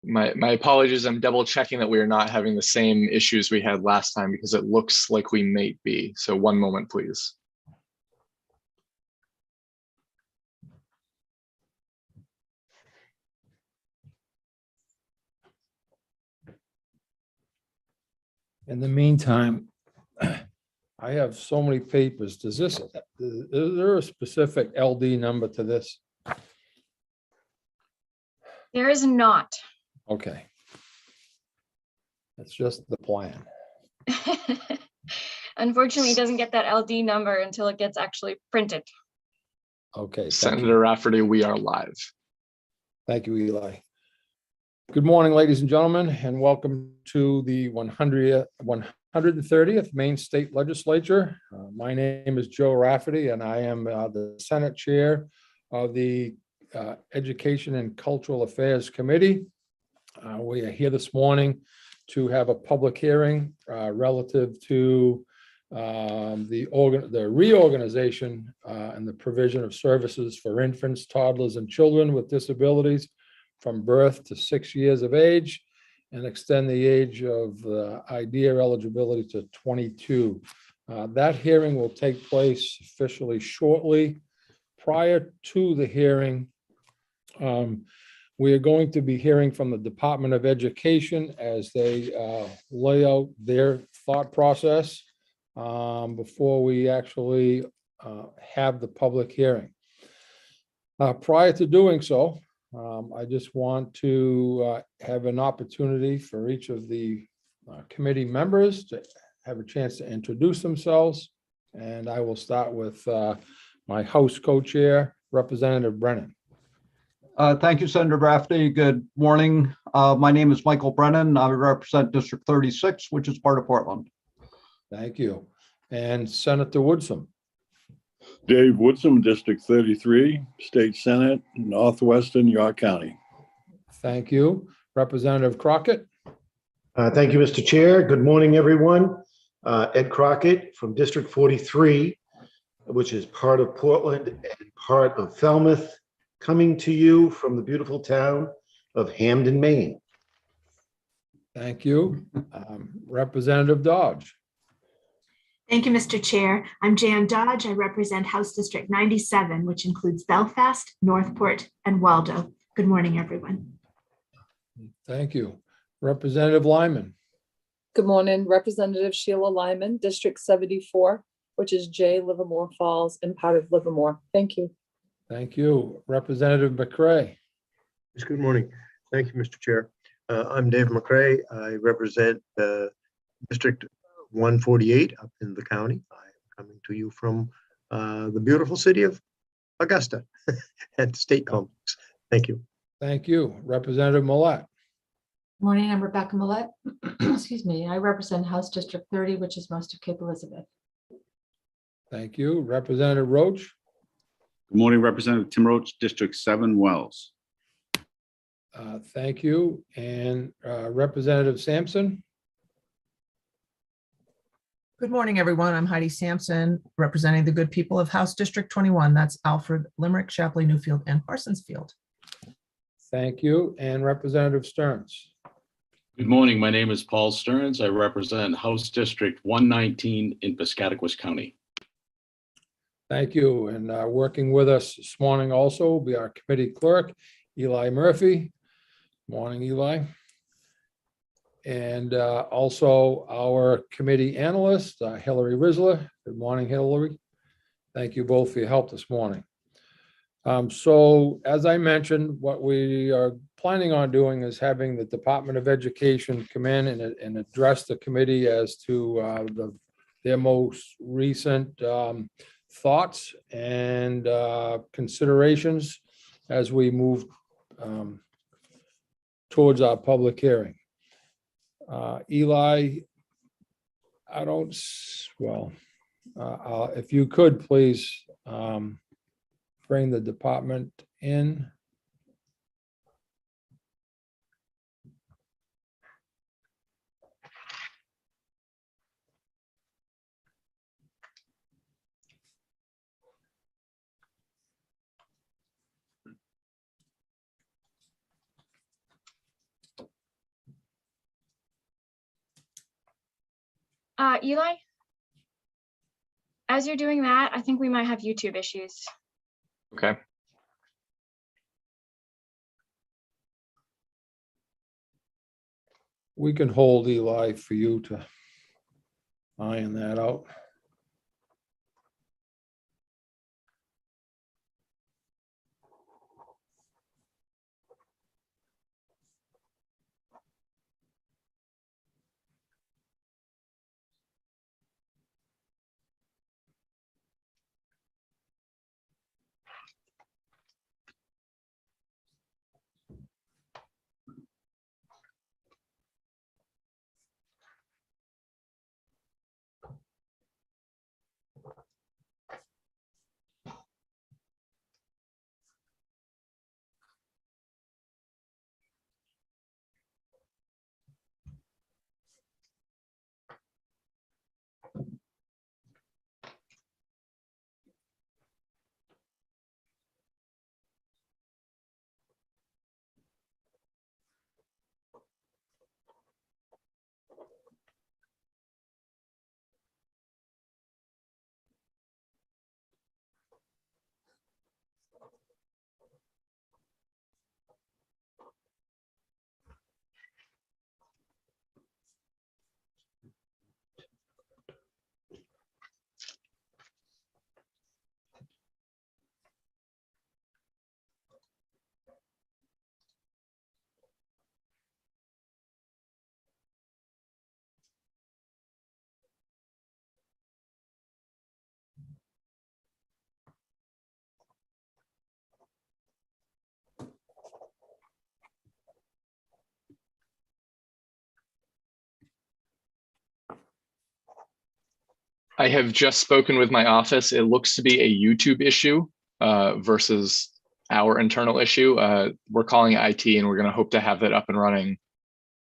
My apologies. I'm double checking that we are not having the same issues we had last time because it looks like we may be. So one moment, please. In the meantime, I have so many papers. Is there a specific LD number to this? There is not. Okay. That's just the plan. Unfortunately, it doesn't get that LD number until it gets actually printed. Okay. Senator Rafferty, we are live. Thank you, Eli. Good morning, ladies and gentlemen, and welcome to the 130th Maine State Legislature. My name is Joe Rafferty, and I am the Senate Chair of the Education and Cultural Affairs Committee. We are here this morning to have a public hearing relative to the reorganization and the provision of services for infants, toddlers, and children with disabilities from birth to 6 years of age, and extend the age of IDEA eligibility to 22. That hearing will take place officially shortly. Prior to the hearing, we are going to be hearing from the Department of Education as they lay out their thought process before we actually have the public hearing. Prior to doing so, I just want to have an opportunity for each of the committee members to have a chance to introduce themselves. And I will start with my House co-chair, Representative Brennan. Thank you, Senator Rafferty. Good morning. My name is Michael Brennan. I represent District 36, which is part of Portland. Thank you. And Senator Woodson. Dave Woodson, District 33, State Senate, Northwestern York County. Thank you. Representative Crockett. Thank you, Mr. Chair. Good morning, everyone. Ed Crockett from District 43, which is part of Portland and part of Falmouth, coming to you from the beautiful town of Hamden, Maine. Thank you. Representative Dodge. Thank you, Mr. Chair. I'm Jan Dodge. I represent House District 97, which includes Belfast, Northport, and Waldo. Good morning, everyone. Thank you. Representative Lyman. Good morning, Representative Sheila Lyman, District 74, which is J, Livermore Falls, and part of Livermore. Thank you. Thank you. Representative McCray. Yes, good morning. Thank you, Mr. Chair. I'm Dave McCray. I represent District 148 up in the county. I'm coming to you from the beautiful city of Augusta at the State Complex. Thank you. Thank you. Representative Millett. Morning, I'm Rebecca Millett. Excuse me. I represent House District 30, which is most of Cape Elizabeth. Thank you. Representative Roach. Good morning, Representative Tim Roach, District 7, Wells. Thank you. And Representative Sampson. Good morning, everyone. I'm Heidi Sampson, representing the good people of House District 21. That's Alfred, Limerick, Shapley, Newfield, and Parsonsfield. Thank you. And Representative Stearns. Good morning. My name is Paul Stearns. I represent House District 119 in Piscataquis County. Thank you. And working with us this morning also will be our committee clerk, Eli Murphy. Morning, Eli. And also our committee analyst, Hillary Risler. Good morning, Hillary. Thank you both for your help this morning. So as I mentioned, what we are planning on doing is having the Department of Education come in and address the committee as to their most recent thoughts and considerations as we move towards our public hearing. Eli, if you could please bring the department in. Eli, as you're doing that, I think we might have YouTube issues. Okay. We can hold Eli for you to iron that out. I have just spoken with my office. It looks to be a YouTube issue versus our internal issue. We're calling IT and we're going to hope to have that up and running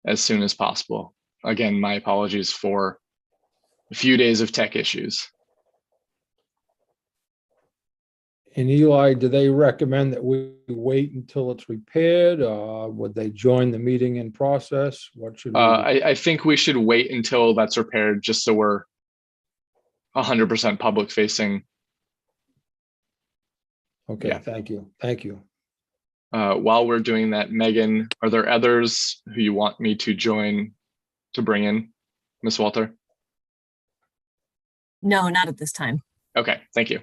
as soon as possible. Again, my apologies for a few days of tech issues. And Eli, do they recommend that we wait until it's repaired? Would they join the meeting in process? What should we do? I think we should wait until that's repaired just so we're 100% public facing. Okay, Yeah. thank you. Thank you. While we're doing that, Megan, are there others who you want me to join to bring in, Ms. Walter? No, not at this time. Okay, thank you.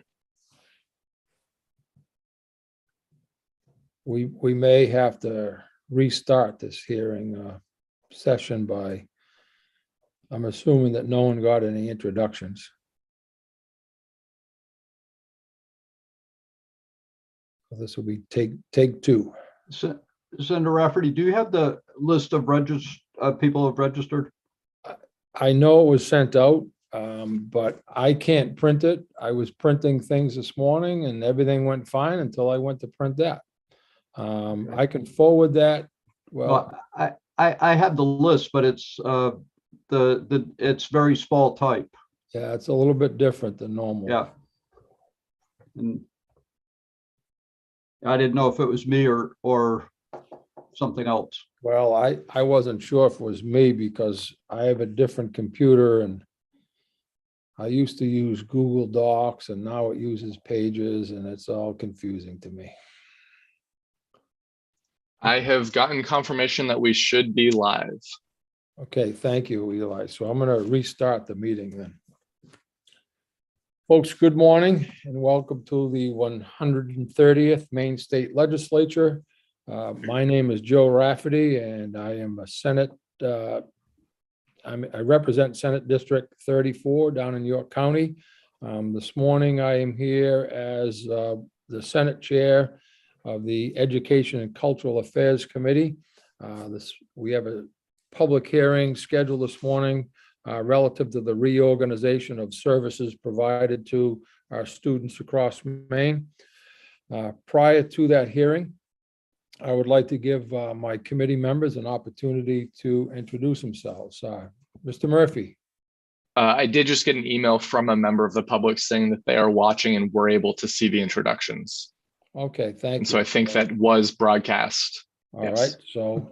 We may have to restart this hearing session by, I'm assuming that no one got any introductions. This will be take two. Senator Rafferty, do you have the list of people who have registered? I know it was sent out, but I can't print it. I was printing things this morning and everything went fine until I went to print that. I can forward that. Well, I have the list, but it's it's very small type. Yeah, it's a little bit different than normal. Yeah. And I didn't know if it was me or something else. Well, I wasn't sure if it was me because I have a different computer and I used to use Google Docs and now it uses Pages and it's all confusing to me. I have gotten confirmation that we should be live. Okay, thank you, Eli. So I'm going to restart the meeting then. Folks, good morning and welcome to the 130th Maine State Legislature. My name is Joe Rafferty and I am a Senate, I represent Senate District 34 down in York County. This morning I am here as the Senate Chair of the Education and Cultural Affairs Committee. We have a public hearing scheduled this morning relative to the reorganization of services provided to our students across Maine. Prior to that hearing, I would like to give my committee members an opportunity to introduce themselves. Mr. Murphy. I did just get an email from a member of the public saying that they are watching and were able to see the introductions. Okay, thank you. So I think that was broadcast. All Yes. right, so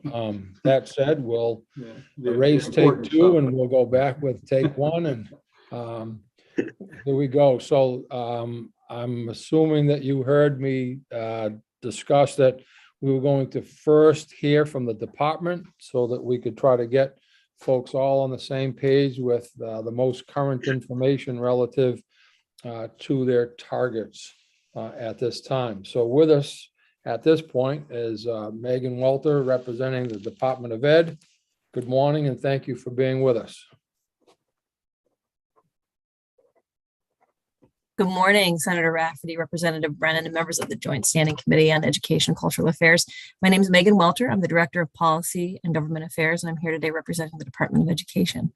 that said, we'll The erase take important two stuff. and we'll go back with take one and here we go. So I'm assuming that you heard me discuss that we were going to first hear from the department so that we could try to get folks all on the same page with the most current information relative to their targets at this time. So with us at this point is Megan Welter, representing the Department of Ed. Good morning and thank you for being with us. Good morning, Senator Rafferty, Representative Brennan, and members of the Joint Standing Committee on Education and Cultural Affairs. My name is Megan Welter. I'm the Director of Policy and Government Affairs, and I'm here today representing the Department of Education.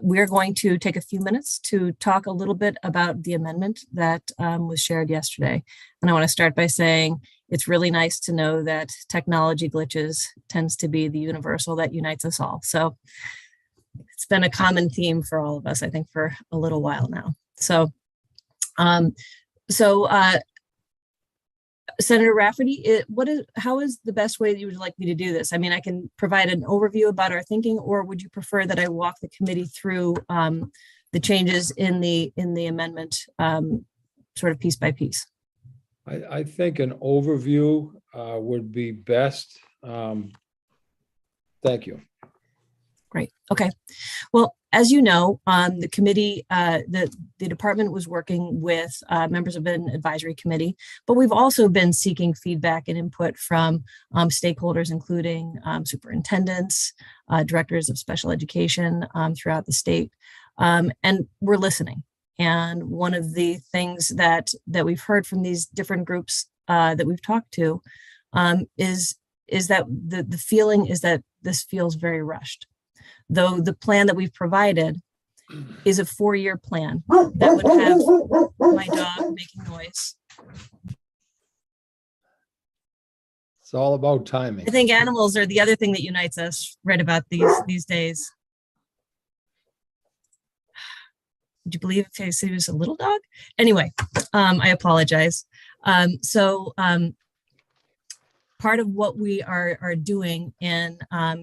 We're going to take a few minutes to talk a little bit about the amendment that was shared yesterday. And I want to start by saying it's really nice to know that technology glitches tends to be the universal that unites us all. So it's been a common theme for all of us, I think, for a little while now. Senator Rafferty, how is the best way that you would like me to do this? I mean, I can provide an overview about our thinking, or would you prefer that I walk the committee through the changes in the amendment sort of piece by piece? I think an overview would be best. Thank you. Great. Okay. Well, as you know, the committee, the department was working with members of an advisory committee, but we've also been seeking feedback and input from stakeholders, including superintendents, directors of special education throughout the state, and we're listening. And one of the things that we've heard from these different groups that we've talked to is that the feeling is that this feels very rushed. Though the plan that we've provided is a 4-year plan that would have my dog making noise. It's all about timing. I think animals are the other thing that unites us right about these days. Would you believe if I said he was a little dog? Anyway, I apologize. Part of what we are doing in our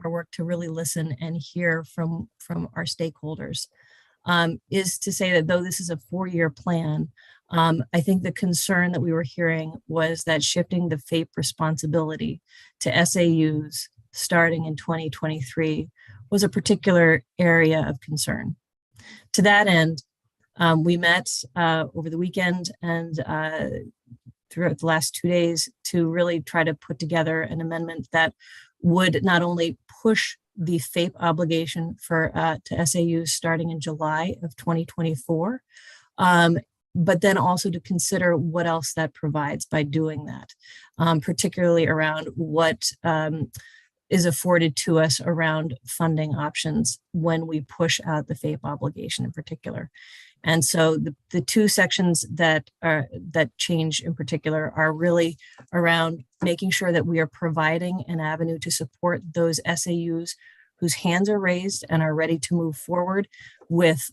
work to really listen and hear from our stakeholders is to say that though this is a 4-year plan, I think the concern that we were hearing was that shifting the FAPE responsibility to SAUs starting in 2023 was a particular area of concern. To that end, we met over the weekend and throughout the last 2 days to really try to put together an amendment that would not only push the FAPE obligation to SAUs starting in July of 2024, but then also to consider what else that provides by doing that, particularly around what is afforded to us around funding options when we push out the FAPE obligation in particular. And so the two sections that change in particular are really around making sure that we are providing an avenue to support those SAUs whose hands are raised and are ready to move forward with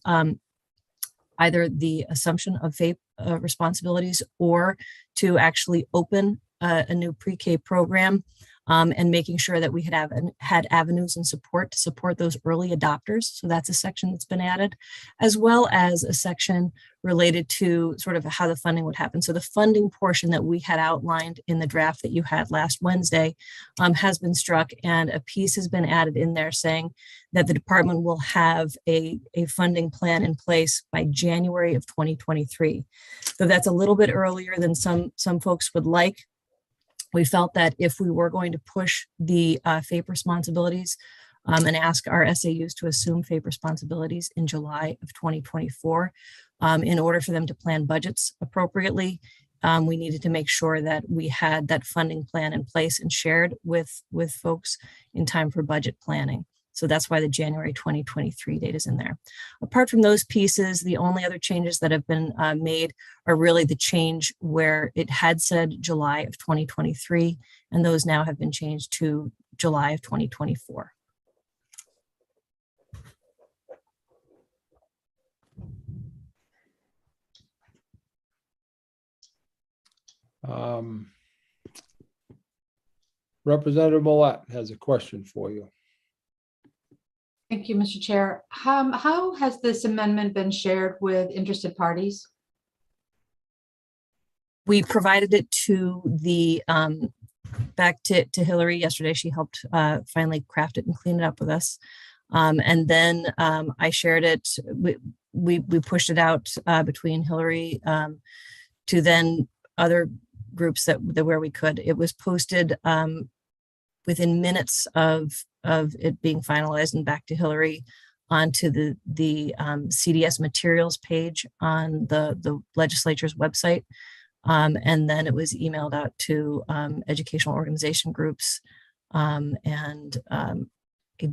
either the assumption of FAPE responsibilities or to actually open a new pre-K program, and making sure that we had avenues and support to support those early adopters. So that's a section that's been added, as well as a section related to sort of how the funding would happen. So the funding portion that we had outlined in the draft that you had last Wednesday has been struck, and a piece has been added in there saying that the department will have a funding plan in place by January of 2023. So that's a little bit earlier than some folks would like. We felt that if we were going to push the FAPE responsibilities and ask our SAUs to assume FAPE responsibilities in July of 2024, in order for them to plan budgets appropriately, we needed to make sure that we had that funding plan in place and shared with folks in time for budget planning. So that's why the January 2023 date is in there. Apart from those pieces, the only other changes that have been made are really the change where it had said July of 2023, and those now have been changed to July of 2024. Representative Millet has a question for you. Thank you, Mr. Chair. How has this amendment been shared with interested parties? We provided it to the back to Hillary yesterday. She helped finally craft it and clean it up with us. And then I shared it. We pushed it out between Hillary to then other groups that where we could. It was posted within minutes of it being finalized and back to Hillary onto the CDS materials page on the legislature's website. And then it was emailed out to educational organization groups. I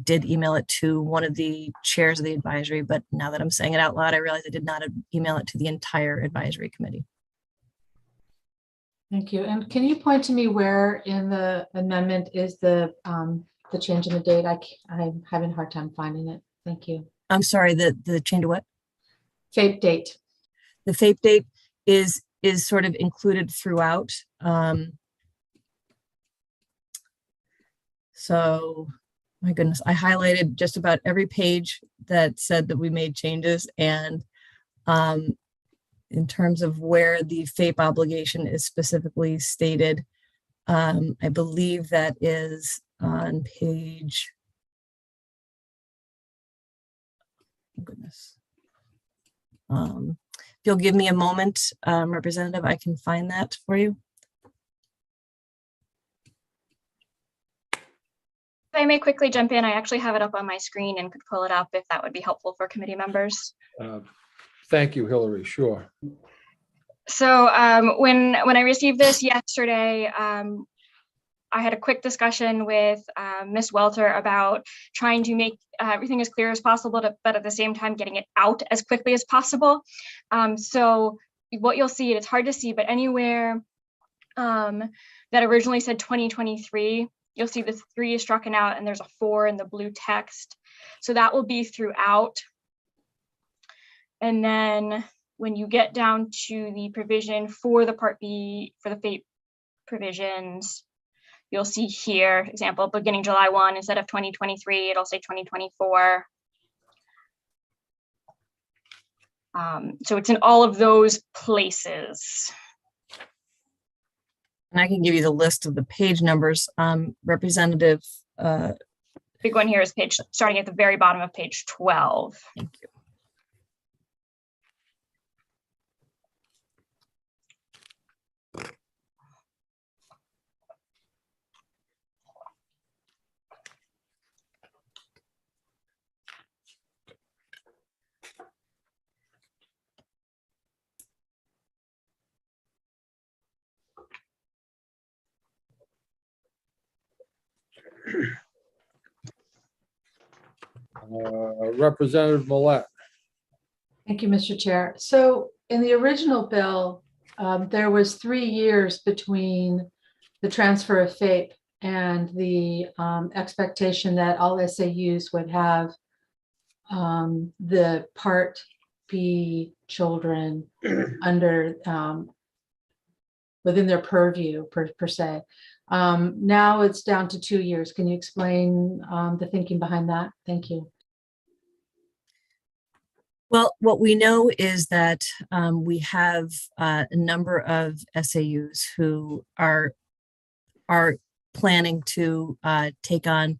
did email it to one of the chairs of the advisory, but now that I'm saying it out loud, I realize I did not email it to the entire advisory committee. Thank you. And can you point to me where in the amendment is the change in the date? I'm having a hard time finding it. Thank you. I'm sorry, the change of what? FAPE date. The FAPE date is sort of included throughout. So, my goodness, I highlighted just about every page that said that we made changes, and in terms of where the FAPE obligation is specifically stated, I believe that is on page, oh goodness. If you'll give me a moment, Representative, I can find that for you. If I may quickly jump in, I actually have it up on my screen and could pull it up if that would be helpful for committee members. Thank you, Hillary. Sure. So when I received this yesterday, I had a quick discussion with Ms. Welter about trying to make everything as clear as possible, but at the same time getting it out as quickly as possible. So what you'll see, it's hard to see, but anywhere that originally said 2023, you'll see the 3 is struck out and there's a 4 in the blue text. So that will be throughout. And then when you get down to the provision for the Part B, for the FAPE provisions, you'll see here, example, beginning July 1, instead of 2023, it'll say 2024. So it's in all of those places. And I can give you the list of the page numbers. Representative. Big one here is page, starting at the very bottom of page 12. Thank you. Representative Millet. Thank you, Mr. Chair. So in the original bill, there was 3 years between the transfer of FAPE and the expectation that all SAUs would have the Part B children under within their purview per se. Now it's down to 2 years. Can you explain the thinking behind that? Thank you. Well, what we know is that we have a number of SAUs who are planning to take on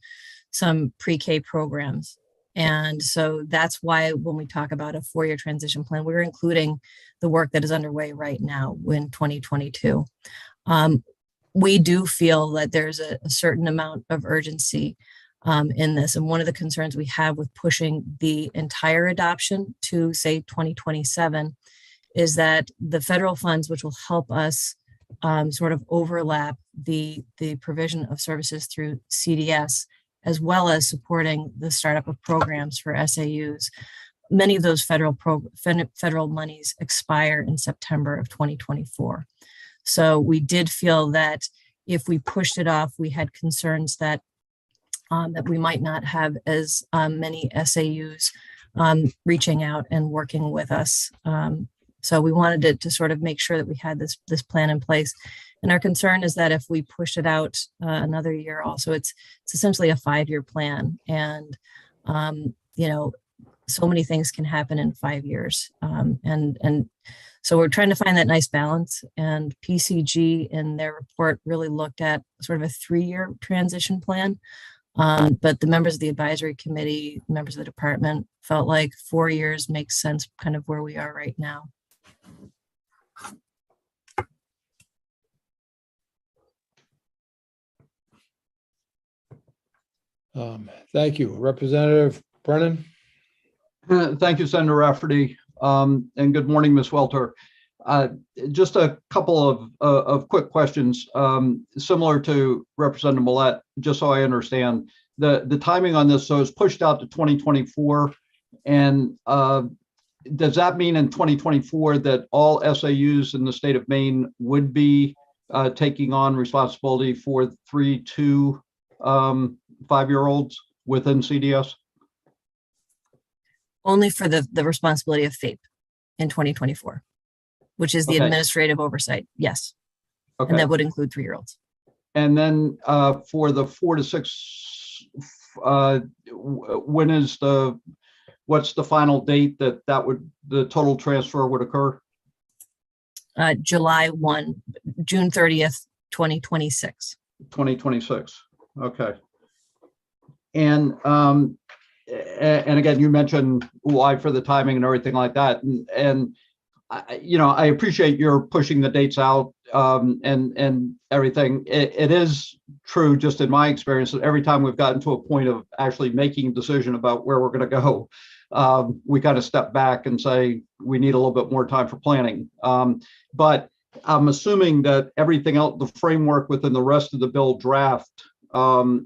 some pre-K programs. And so that's why when we talk about a 4-year transition plan, we're including the work that is underway right now in 2022. We do feel that there's a certain amount of urgency in this. And one of the concerns we have with pushing the entire adoption to, say, 2027 is that the federal funds, which will help us sort of overlap the provision of services through CDS, as well as supporting the startup of programs for SAUs. Many of those federal monies expire in September of 2024. So we did feel that if we pushed it off, we had concerns that that we might not have as many SAUs reaching out and working with us So we wanted to sort of make sure that we had this plan in place. And our concern is that if we push it out another year, also it's essentially a 5-year plan, and so many things can happen in 5 years, and so we're trying to find that nice balance. And PCG in their report really looked at sort of a 3-year transition plan. But the members of the advisory committee, members of the department, felt like 4 years makes sense, kind of where we are right now. Thank you. Representative Brennan. Thank you, Senator Rafferty. And good morning, Ms. Welter. Just a couple of quick questions, similar to Representative Millette, just so I understand the timing on this. So it's pushed out to 2024. And does that mean in 2024 that all SAUs in the state of Maine would be taking on responsibility for 3 to 5-year-olds within CDS? Only for the responsibility of FAPE in 2024, which is the administrative oversight. Yes. Okay. And that would include 3-year-olds. And then for the 4 to 6, what's the final date that the total transfer would occur? July 1, June 30th, 2026. 2026. Okay. And again, you mentioned why for the timing and everything like that. And I appreciate your pushing the dates out and everything. It is true, just in my experience, that every time we've gotten to a point of actually making a decision about where we're going to go, we kind of step back and say, we need a little bit more time for planning. But I'm assuming that everything else, the framework within the rest of the bill draft would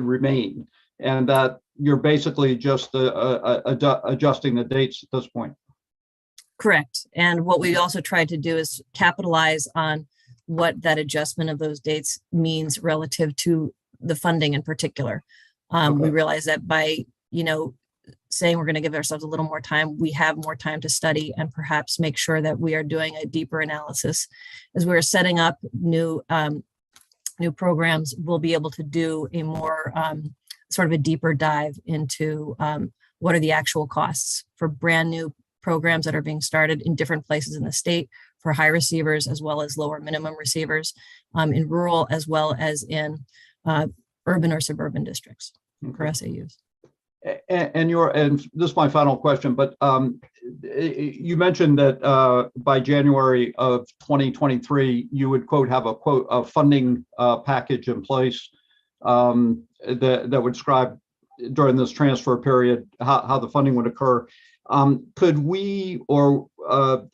remain, and that you're basically just adjusting the dates at this point. Correct. And what we also tried to do is capitalize on what that adjustment of those dates means relative to the funding in particular. We realize that by, saying we're going to give ourselves a little more time, we have more time to study and perhaps make sure that we are doing a deeper analysis. As we're setting up new programs, we'll be able to do a more sort of a deeper dive into what are the actual costs for brand new programs that are being started in different places in the state for high receivers as well as lower minimum receivers, in rural as well as in urban or suburban districts for SAUs. And this is my final question, but you mentioned that by January of 2023, you would have a funding package in place that would describe during this transfer period how the funding would occur. Could we, or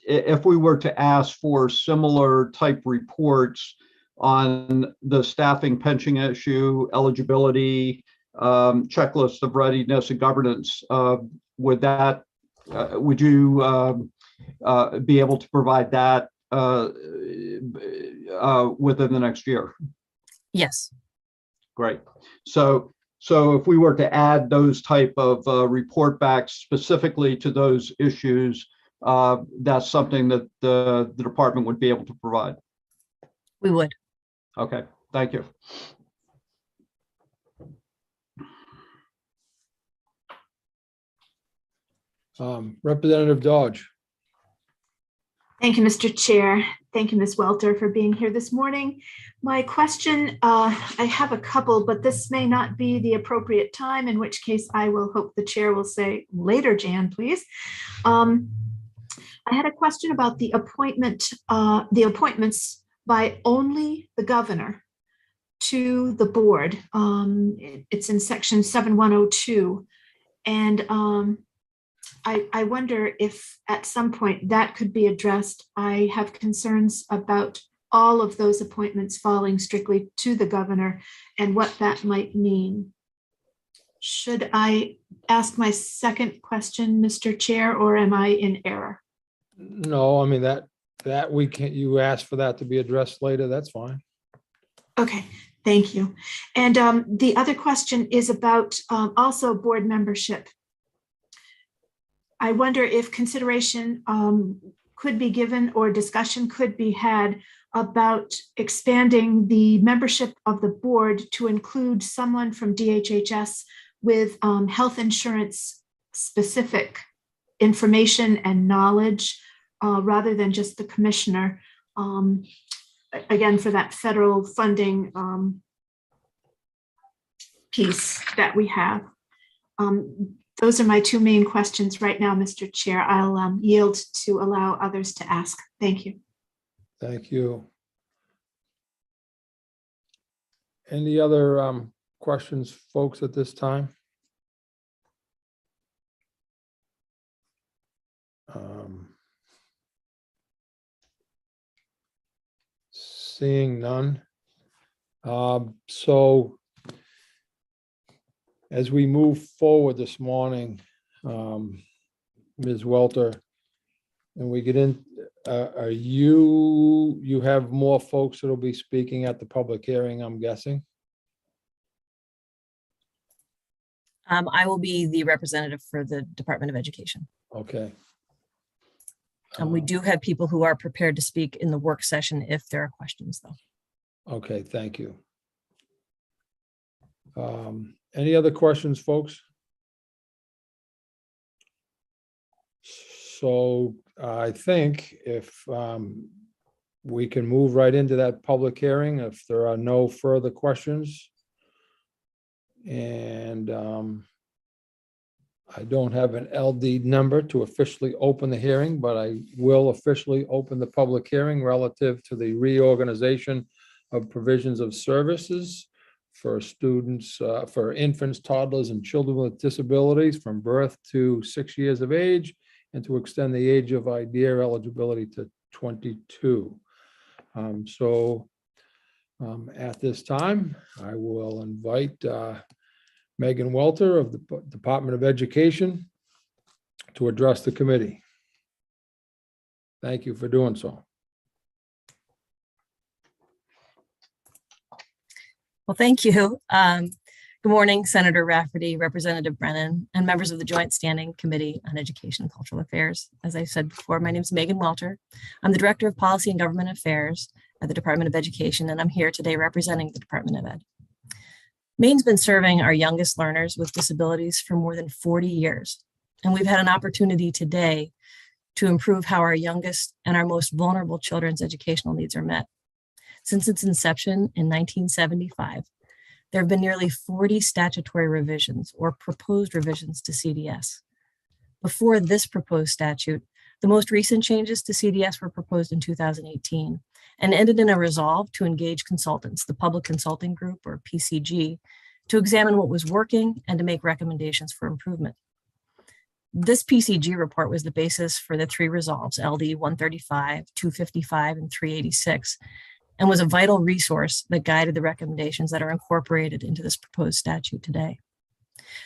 if we were to ask for similar type reports on the staffing pension issue, eligibility, checklist of readiness and governance, would you be able to provide that within the next year? Yes. Great. So if we were to add those type of report backs specifically to those issues, that's something that the department would be able to provide. We would. Okay, thank you. Representative Dodge. Thank you, Mr. Chair. Thank you, Ms. Welter, for being here this morning. My question, I have a couple, but this may not be the appropriate time, in which case I will hope the chair will say later, Jan, please. I had a question about the appointments by only the governor to the board. It's in section 7102. And I wonder if at some point that could be addressed. I have concerns about all of those appointments falling strictly to the governor and what that might mean. Should I ask my second question, Mr. Chair, or am I in error? No, I mean, that we can't, you asked for that to be addressed later. That's fine. Okay, thank you. And the other question is about also board membership. I wonder if consideration could be given or discussion could be had about expanding the membership of the board to include someone from DHHS with health insurance specific information and knowledge rather than just the commissioner. Again, for that federal funding piece that we have. Those are my two main questions right now, Mr. Chair. I'll yield to allow others to ask. Thank you. Thank you. Any other questions, folks, at this time? Seeing none. So as we move forward this morning, Ms. Welter, and we get in, are you have more folks that'll be speaking at the public hearing, I'm guessing? I will be the representative for the Department of Education. Okay. We do have people who are prepared to speak in the work session if there are questions, though. Okay, thank you. Any other questions, folks? So I think if we can move right into that public hearing, if there are no further questions. And I don't have an LD number to officially open the hearing, but I will officially open the public hearing relative to the reorganization of provisions of services for students, for infants, toddlers, and children with disabilities from birth to 6 years of age, and to extend the age of IDEA eligibility to 22. At this time, I will invite Megan Welter of the Department of Education to address the committee. Thank you for doing so. Well, thank you. Good morning, Senator Rafferty, Representative Brennan, and members of the Joint Standing Committee on Education and Cultural Affairs. As I said before, my name is Megan Welter. I'm the Director of Policy and Government Affairs at the Department of Education, and I'm here today representing the Department of Ed. Maine's been serving our youngest learners with disabilities for more than 40 years, and we've had an opportunity today to improve how our youngest and our most vulnerable children's educational needs are met. Since its inception in 1975, there have been nearly 40 statutory revisions or proposed revisions to CDS. Before this proposed statute, the most recent changes to CDS were proposed in 2018 and ended in a resolve to engage consultants, the Public Consulting Group, or PCG, to examine what was working and to make recommendations for improvement. This PCG report was the basis for the three resolves, LD 135, 255, and 386, and was a vital resource that guided the recommendations that are incorporated into this proposed statute today.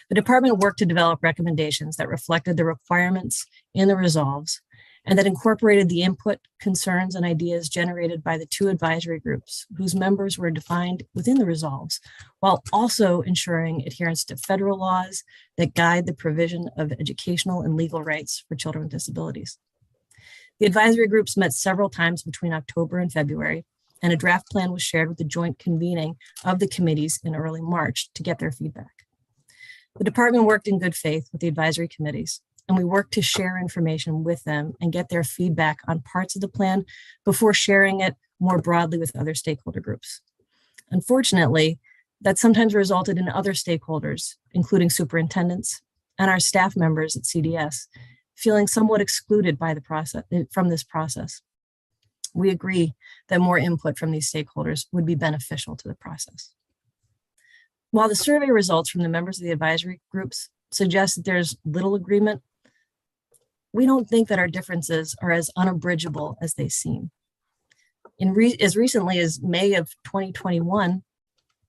The department worked to develop recommendations that reflected the requirements in the resolves and that incorporated the input, concerns, and ideas generated by the two advisory groups whose members were defined within the resolves, while also ensuring adherence to federal laws that guide the provision of educational and legal rights for children with disabilities. The advisory groups met several times between October and February, and a draft plan was shared with the joint convening of the committees in early March to get their feedback. The department worked in good faith with the advisory committees, and we worked to share information with them and get their feedback on parts of the plan before sharing it more broadly with other stakeholder groups. Unfortunately, that sometimes resulted in other stakeholders, including superintendents and our staff members at CDS, feeling somewhat excluded by the process, from this process. We agree that more input from these stakeholders would be beneficial to the process. While the survey results from the members of the advisory groups suggest that there's little agreement, we don't think that our differences are as unabridgeable as they seem. As recently as May of 2021,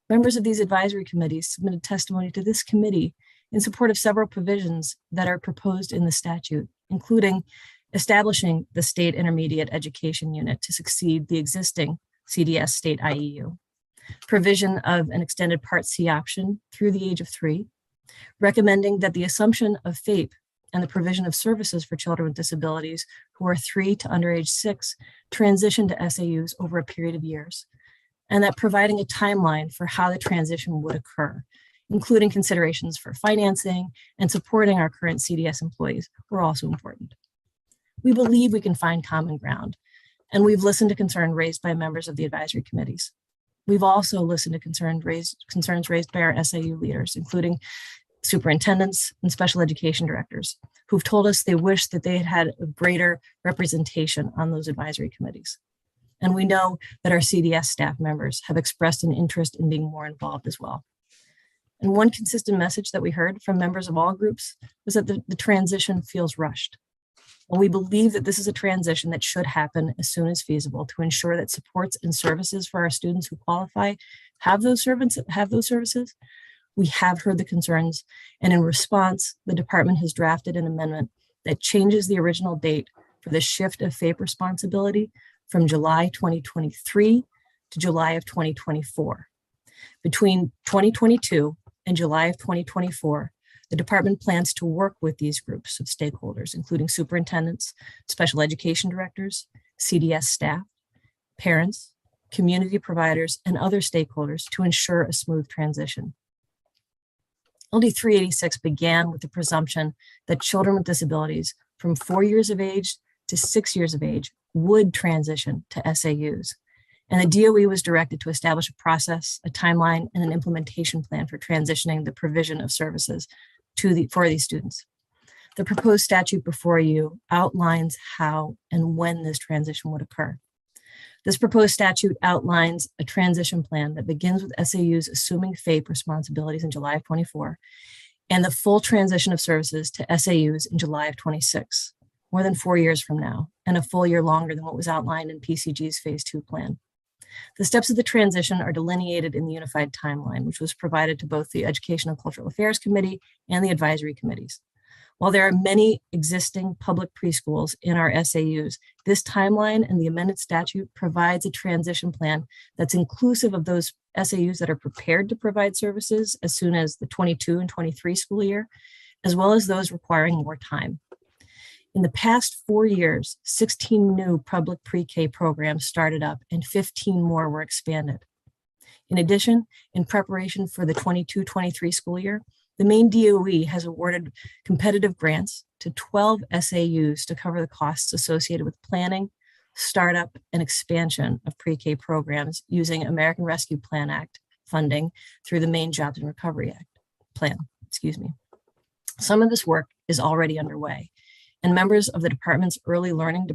members of these advisory committees submitted testimony to this committee in support of several provisions that are proposed in the statute, including establishing the state intermediate education unit to succeed the existing CDS state IEU, provision of an extended Part C option through the age of 3, recommending that the assumption of FAPE and the provision of services for children with disabilities who are 3 to under age 6 transition to SAUs over a period of years, and that providing a timeline for how the transition would occur, including considerations for financing and supporting our current CDS employees, were also important. We believe we can find common ground, and we've listened to concerns raised by members of the advisory committees. We've also listened to concerns raised by our SAU leaders, including superintendents and special education directors, who've told us they wish that they had had a greater representation on those advisory committees. And we know that our CDS staff members have expressed an interest in being more involved as well. And one consistent message that we heard from members of all groups was that the transition feels rushed. And we believe that this is a transition that should happen as soon as feasible to ensure that supports and services for our students who qualify have those services. We have heard the concerns, and in response, the department has drafted an amendment that changes the original date for the shift of FAPE responsibility from July 2023 to July of 2024. Between 2022 and July of 2024, the department plans to work with these groups of stakeholders, including superintendents, special education directors, CDS staff, parents, community providers, and other stakeholders to ensure a smooth transition. LD 386 began with the presumption that children with disabilities from 4 years of age to 6 years of age would transition to SAUs. And the DOE was directed to establish a process, a timeline, and an implementation plan for transitioning the provision of services for these students. The proposed statute before you outlines how and when this transition would occur. This proposed statute outlines a transition plan that begins with SAUs assuming FAPE responsibilities in July of 24 and the full transition of services to SAUs in July of 26, more than 4 years from now, and a full year longer than what was outlined in PCG's Phase 2 plan. The steps of the transition are delineated in the unified timeline, which was provided to both the Education and Cultural Affairs Committee and the advisory committees. While there are many existing public preschools in our SAUs, this timeline and the amended statute provides a transition plan that's inclusive of those SAUs that are prepared to provide services as soon as the 22 and 23 school year, as well as those requiring more time. In the past 4 years, 16 new public pre-K programs started up and 15 more were expanded. In addition, in preparation for the 22-23 school year, the Maine DOE has awarded competitive grants to 12 SAUs to cover the costs associated with planning, startup, and expansion of pre-K programs using American Rescue Plan Act funding through the Maine Jobs and Recovery Plan. Some of this work is already underway, and members of the department's early learning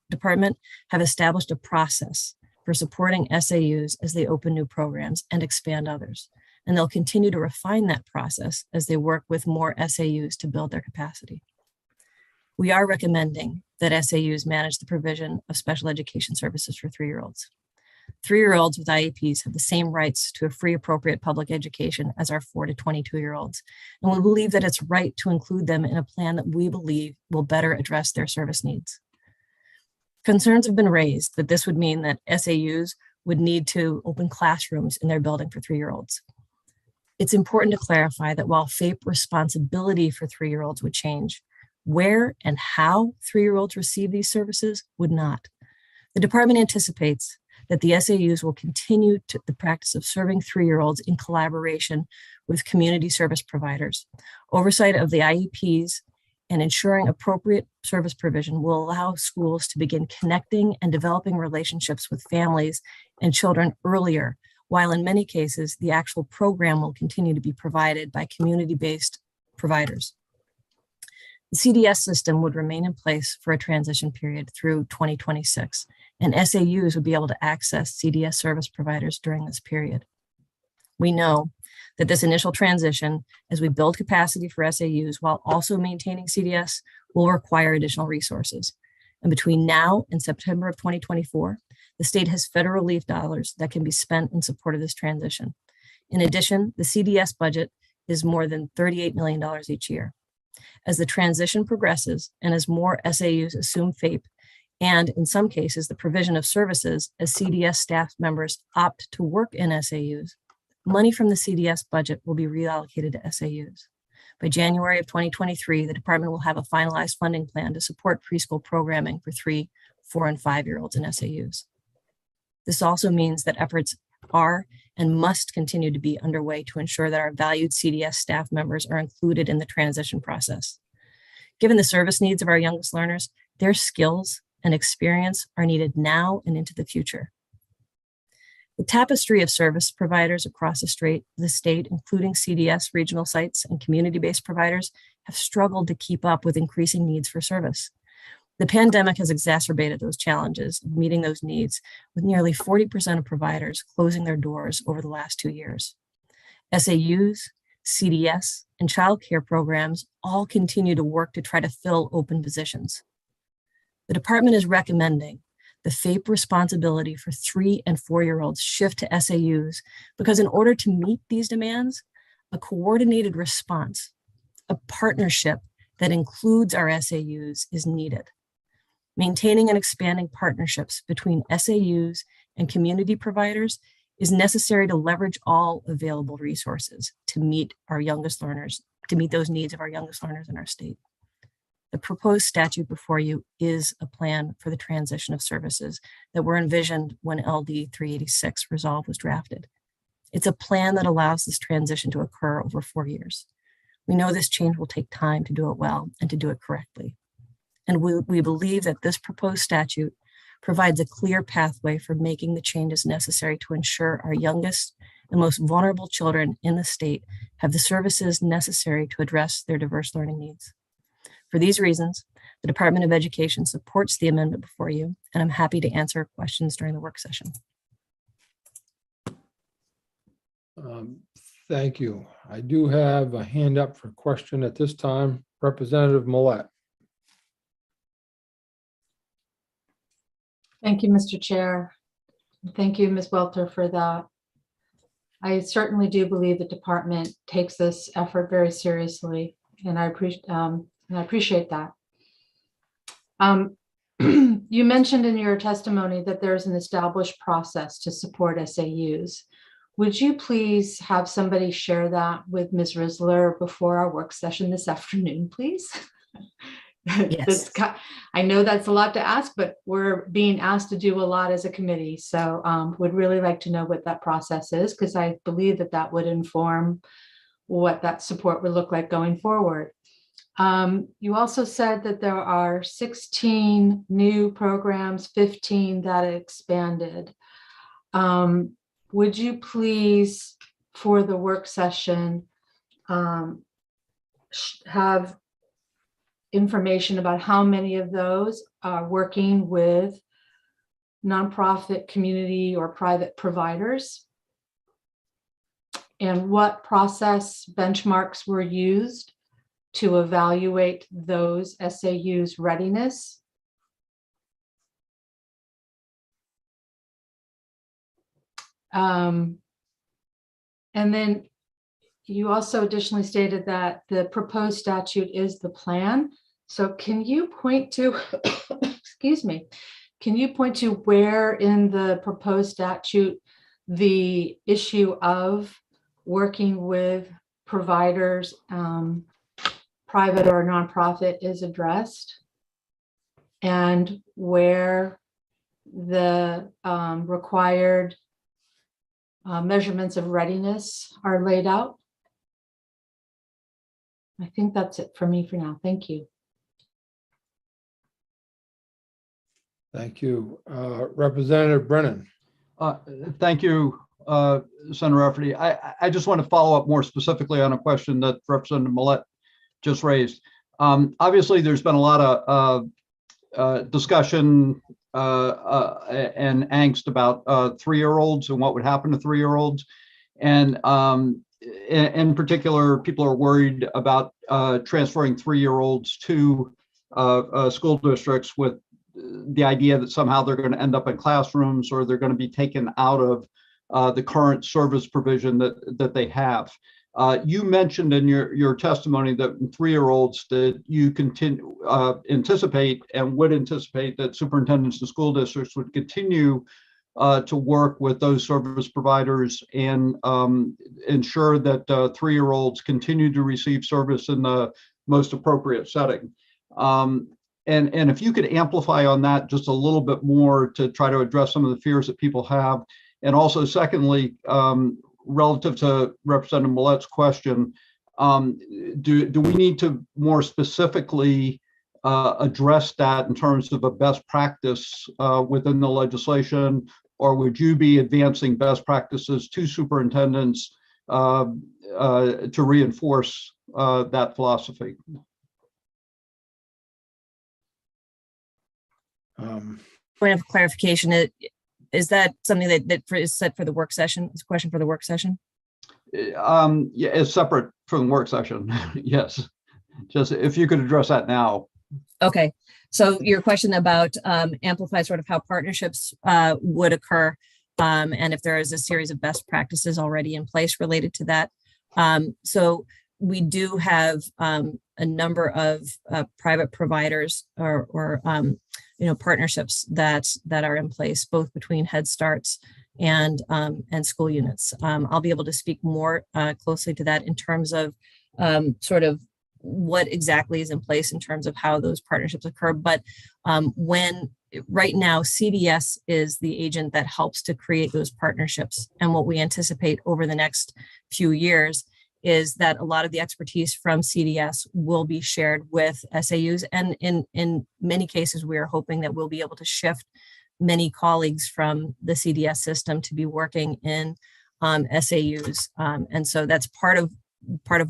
department have established a process for supporting SAUs as they open new programs and expand others. And they'll continue to refine that process as they work with more SAUs to build their capacity. We are recommending that SAUs manage the provision of special education services for 3-year-olds. 3-year-olds with IEPs have the same rights to a free, appropriate public education as our 4 to 22-year-olds. And we believe that it's right to include them in a plan that we believe will better address their service needs. Concerns have been raised that this would mean that SAUs would need to open classrooms in their building for 3-year-olds. It's important to clarify that while FAPE responsibility for 3-year-olds would change, where and how 3-year-olds receive these services would not. The department anticipates that the SAUs will continue the practice of serving 3-year-olds in collaboration with community service providers. Oversight of the IEPs and ensuring appropriate service provision will allow schools to begin connecting and developing relationships with families and children earlier, while in many cases, the actual program will continue to be provided by community-based providers. The CDS system would remain in place for a transition period through 2026, and SAUs would be able to access CDS service providers during this period. We know that this initial transition, as we build capacity for SAUs while also maintaining CDS, will require additional resources. And between now and September of 2024, the state has federal relief dollars that can be spent in support of this transition. In addition, the CDS budget is more than $38 million each year. As the transition progresses and as more SAUs assume FAPE, and in some cases, the provision of services as CDS staff members opt to work in SAUs, money from the CDS budget will be reallocated to SAUs. By January of 2023, the department will have a finalized funding plan to support preschool programming for 3, 4, and 5-year-olds in SAUs. This also means that efforts are and must continue to be underway to ensure that our valued CDS staff members are included in the transition process. Given the service needs of our youngest learners, their skills and experience are needed now and into the future. The tapestry of service providers across the state, including CDS regional sites and community-based providers, have struggled to keep up with increasing needs for service. The pandemic has exacerbated those challenges of meeting those needs, with nearly 40% of providers closing their doors over the last 2 years. SAUs, CDS, and childcare programs all continue to work to try to fill open positions. The department is recommending the FAPE responsibility for 3 and 4-year-olds shift to SAUs because in order to meet these demands, a coordinated response, a partnership that includes our SAUs is needed. Maintaining and expanding partnerships between SAUs and community providers is necessary to leverage all available resources to meet our youngest learners, to meet those needs of our youngest learners in our state. The proposed statute before you is a plan for the transition of services that were envisioned when LD 386 resolve was drafted. It's a plan that allows this transition to occur over 4 years. We know this change will take time to do it well and to do it correctly. And we believe that this proposed statute provides a clear pathway for making the changes necessary to ensure our youngest and most vulnerable children in the state have the services necessary to address their diverse learning needs. For these reasons, the Department of Education supports the amendment before you, and I'm happy to answer questions during the work session. Thank you. I do have a hand up for question at this time. Representative Millette. Thank you, Mr. Chair. Thank you, Ms. Welter, for that. I certainly do believe the department takes this effort very seriously, and I appreciate that. You mentioned in your testimony that there's an established process to support SAUs. Would you please have somebody share that with Ms. Risler before our work session this afternoon, please? Yes. I know that's a lot to ask, but we're being asked to do a lot as a committee. So would really like to know what that process is, because I believe that that would inform what that support would look like going forward. You also said that there are 16 new programs, 15 that expanded. Would you please, for the work session, have information about how many of those are working with nonprofit, community, or private providers? And what process benchmarks were used to evaluate those SAUs' readiness? And then you also additionally stated that the proposed statute is the plan. So can you point to, excuse me, can you point to where in the proposed statute the issue of working with providers, private or nonprofit, is addressed, and where the required measurements of readiness are laid out? I think that's it for me for now. Thank you. Thank you. Representative Brennan. Thank you, Senator Rafferty. I just want to follow up more specifically on a question that Representative Millette just raised. Obviously, there's been a lot of discussion and angst about 3-year-olds and what would happen to 3-year-olds. And in particular, people are worried about transferring 3-year-olds to school districts with the idea that somehow they're going to end up in classrooms, or they're going to be taken out of the current service provision that they have. You mentioned in your testimony that 3-year-olds that you anticipate and would anticipate that superintendents and school districts would continue to work with those service providers and ensure that 3-year-olds continue to receive service in the most appropriate setting. And if you could amplify on that just a little bit more to try to address some of the fears that people have. And also, secondly, relative to Representative Millet's question, do we need to more specifically address that in terms of a best practice within the legislation, or would you be advancing best practices to superintendents to reinforce that philosophy? Point of clarification, is that something that is set for the work session? It's a question for the work session? Yeah, it's separate from the work session. Yes. Just if you could address that now. Okay. So your question about amplify sort of how partnerships would occur, and if there is a series of best practices already in place related to that. So we do have a number of private providers or partnerships that are in place, both between Head Starts and school units. I'll be able to speak more closely to that in terms of sort of what exactly is in place in terms of how those partnerships occur. But right now, CDS is the agent that helps to create those partnerships. And what we anticipate over the next few years is that a lot of the expertise from CDS will be shared with SAUs. And in many cases, we are hoping that we'll be able to shift many colleagues from the CDS system to be working in SAUs. And so that's part of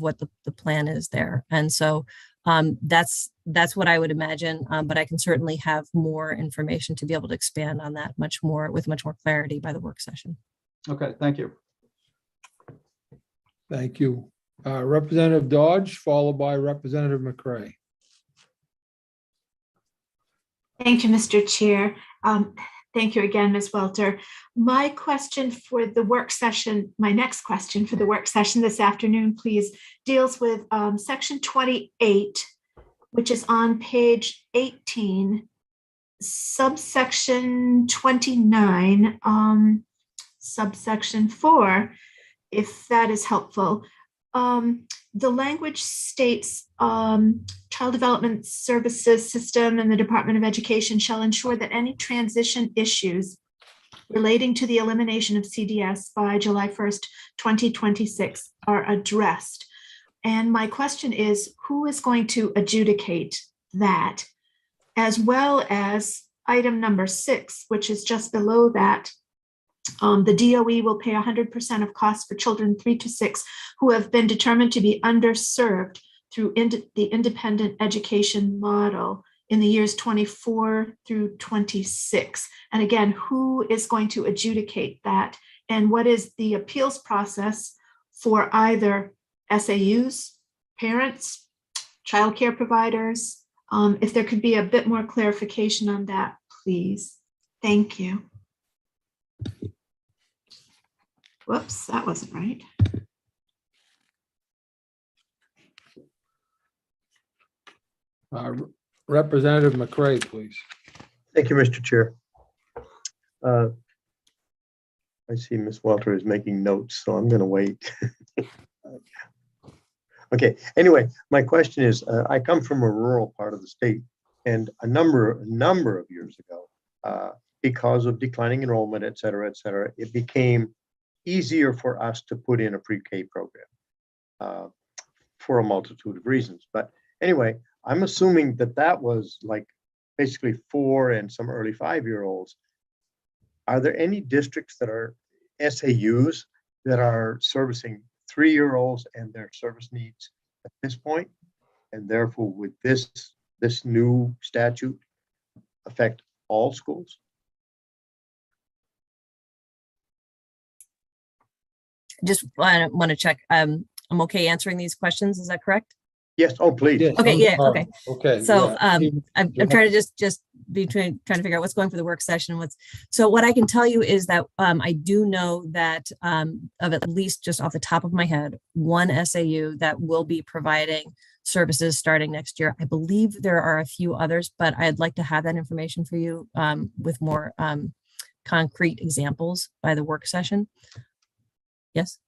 what the plan is there. And so that's what I would imagine, but I can certainly have more information to be able to expand on that with much more clarity by the work session. Okay, thank you. Thank you. Representative Dodge, followed by Representative McCray. Thank you, Mr. Chair. Thank you again, Ms. Welter. My question for the work session, my next question for the work session this afternoon, please, deals with section 28, which is on page 18, subsection 29, subsection 4, if that is helpful. The language states Child Development Services System and the Department of Education shall ensure that any transition issues relating to the elimination of CDS by July 1st, 2026 are addressed. And my question is, who is going to adjudicate that, as well as item number 6, which is just below that? The DOE will pay 100% of costs for children 3 to 6 who have been determined to be underserved through the independent education model in the years 24 through 26. And again, who is going to adjudicate that? And what is the appeals process for either SAUs, parents, childcare providers? If there could be a bit more clarification on that, please. Thank you. Whoops, that wasn't right. Representative McCray, please. Thank you, Mr. Chair. I see Ms. Welter is making notes, so I'm going to wait. Okay, anyway, my question is, I come from a rural part of the state, and a number of years ago, because of declining enrollment, et cetera, it became easier for us to put in a pre-K program for a multitude of reasons. But anyway, I'm assuming that was like basically 4 and some early 5-year-olds. Are there any districts that are SAUs that are servicing 3-year-olds and their service needs at this point? And therefore, would this new statute affect all schools? Just want to check. I'm okay answering these questions. Is that correct? Yes. Oh, please. Yes, Okay. Yeah. Okay. Okay. So yeah. I'm trying to just be trying to figure out what's going for the work session. So what I can tell you is that I do know that of at least just off the top of my head, one SAU that will be providing services starting next year. I believe there are a few others, but I'd like to have that information for you with more concrete examples by the work session. Yes.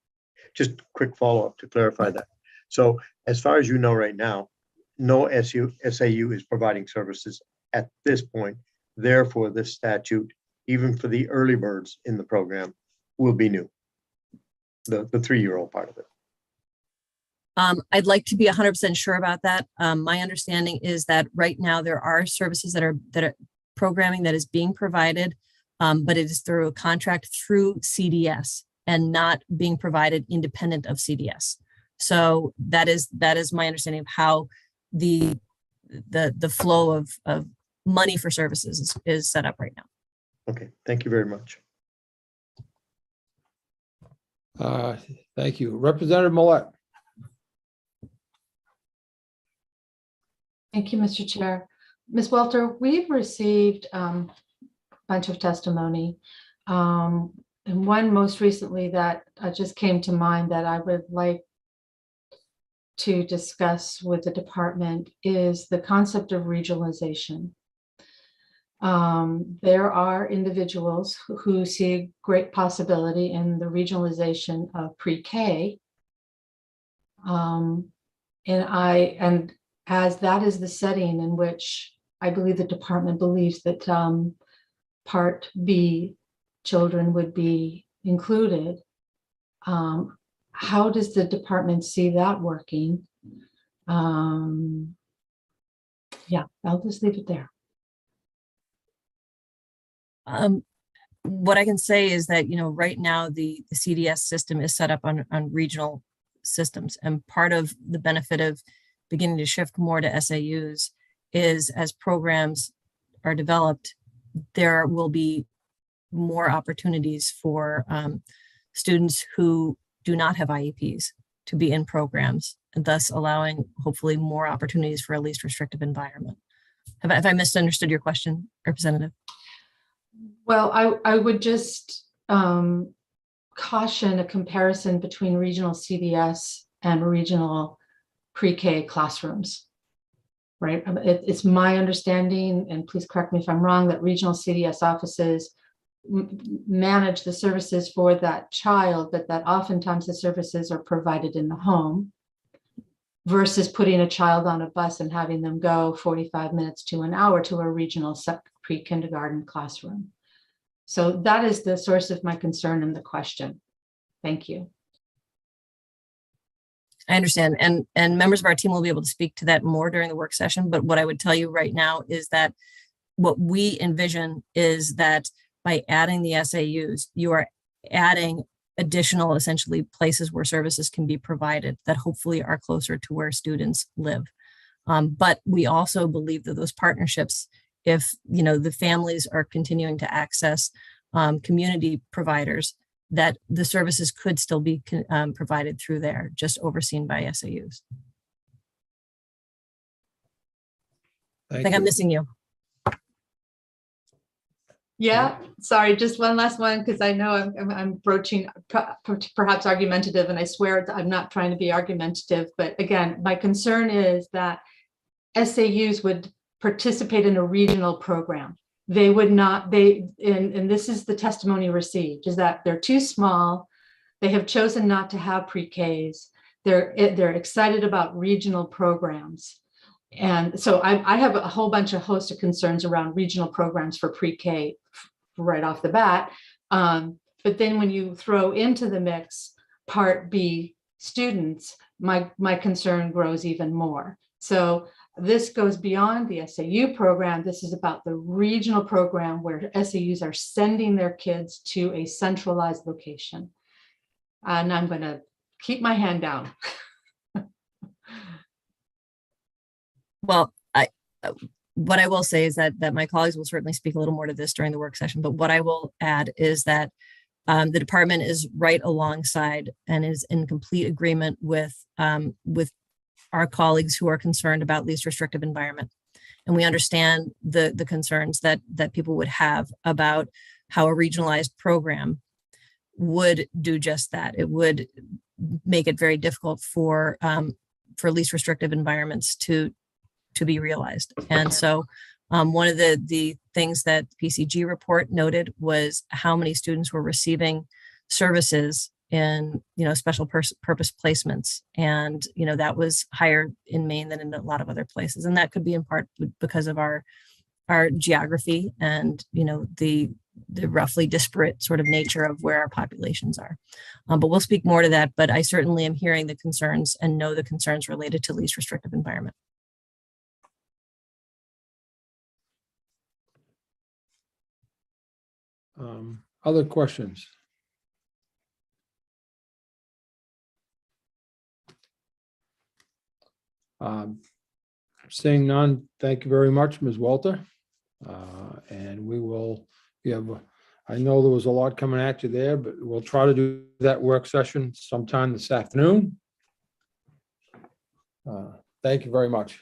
Just quick follow-up to clarify that. So as far as you know right now, no SAU is providing services at this point. Therefore, this statute, even for the early birds in the program, will be new. The 3-year-old part of it. I'd like to be 100% sure about that. My understanding is that right now there are services that are programming that is being provided, but it is through a contract through CDS and not being provided independent of CDS. So that is my understanding of how the flow of money for services is set up right now. Okay, thank you very much. Thank you. Representative Millet. Thank you, Mr. Chair. Ms. Welter, we've received a bunch of testimony. And one most recently that just came to mind that I would like to discuss with the department is the concept of regionalization. There are individuals who see great possibility in the regionalization of pre-K. And as that is the setting in which I believe the department believes that Part B children would be included, how does the department see that working? Yeah, I'll just leave it there. What I can say is that, right now the CDS system is set up on regional systems, and part of the benefit of beginning to shift more to SAUs is as programs are developed, there will be more opportunities for students who do not have IEPs to be in programs, and thus allowing hopefully more opportunities for a least restrictive environment. Have I misunderstood your question, Representative? Well, I would just caution a comparison between regional CDS and regional pre-K classrooms, right? It's my understanding, and please correct me if I'm wrong, that regional CDS offices manage the services for that child, but that oftentimes the services are provided in the home versus putting a child on a bus and having them go 45 minutes to an hour to a regional pre-kindergarten classroom. So that is the source of my concern in the question. Thank you. I understand, and members of our team will be able to speak to that more during the work session. But what I would tell you right now is that what we envision is that by adding the SAUs, you are adding additional, essentially, places where services can be provided that hopefully are closer to where students live. But we also believe that those partnerships, if the families are continuing to access community providers, that the services could still be provided through there, just overseen by SAUs. I think I'm missing you. Yeah, sorry, just one last one, because I know I'm broaching perhaps argumentative, and I swear I'm not trying to be argumentative. But again, my concern is that SAUs would participate in a regional program. They would not, and this is the testimony received, is that they're too small. They have chosen not to have pre-Ks. They're excited about regional programs. And so I have a whole host of concerns around regional programs for pre-K right off the bat. But then when you throw into the mix Part B students, my concern grows even more. So this goes beyond the SAU program. This is about the regional program where SAUs are sending their kids to a centralized location. And I'm going to keep my hand down. Well, what I will say is that my colleagues will certainly speak a little more to this during the work session. But what I will add is that the department is right alongside and is in complete agreement with our colleagues who are concerned about least restrictive environment. And we understand the concerns that people would have about how a regionalized program would do just that. It would make it very difficult for least restrictive environments to be realized. And so One of the things that the PCG report noted was how many students were receiving services in, special purpose placements. And, that was higher in Maine than in a lot of other places. And that could be in part because of our geography and, the roughly disparate sort of nature of where our populations are. But we'll speak more to that, but I certainly am hearing the concerns and know the concerns related to least restrictive environment. Other questions? Seeing none, thank you very much, Ms. Walter. And we will, I know there was a lot coming at you there, but we'll try to do that work session sometime this afternoon. Thank you very much.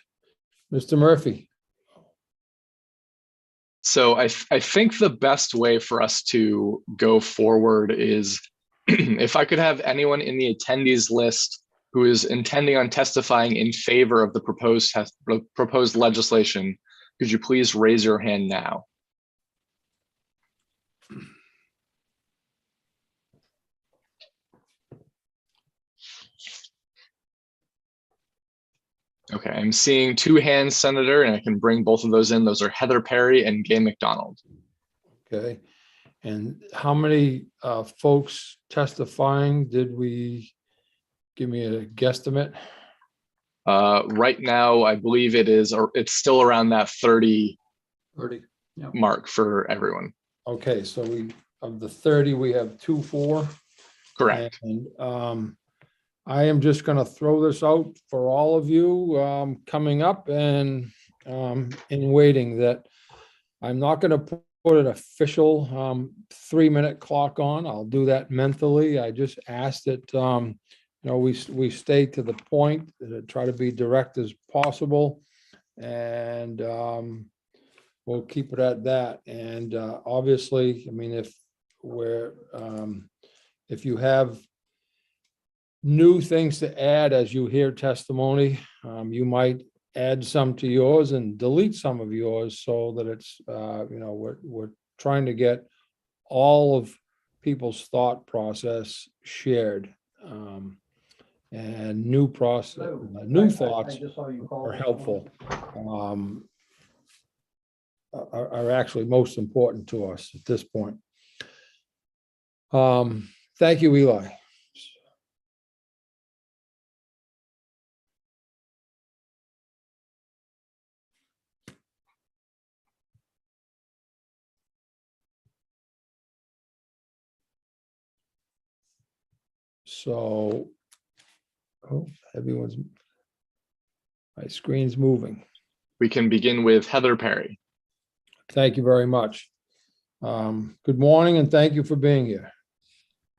Mr. Murphy. So I think the best way for us to go forward is if I could have anyone in the attendees list who is intending on testifying in favor of the proposed legislation, could you please raise your hand now? Okay, I'm seeing two hands, Senator, and I can bring both of those in. Those are Heather Perry and Gay McDonald. Okay. And how many folks testifying did we, give me a guesstimate? Right now, I believe it's still around that 30 yeah. mark for everyone. Okay, so of the 30, we have 2 for. Correct. And I am just going to throw this out for all of you coming up and in waiting, that I'm not going to put an official 3-minute clock on. I'll do that mentally. I just ask that we stay to the point, try to be direct as possible, and we'll keep it at that. And obviously, I mean, if you have new things to add as you hear testimony, you might add some to yours and delete some of yours, so that it's we're trying to get all of people's thought process shared, and new thoughts are helpful, are actually most important to us at this point. Thank you, Eli. So, my screen's moving. We can begin with Heather Perry. Thank you very much. Good morning, and thank you for being here.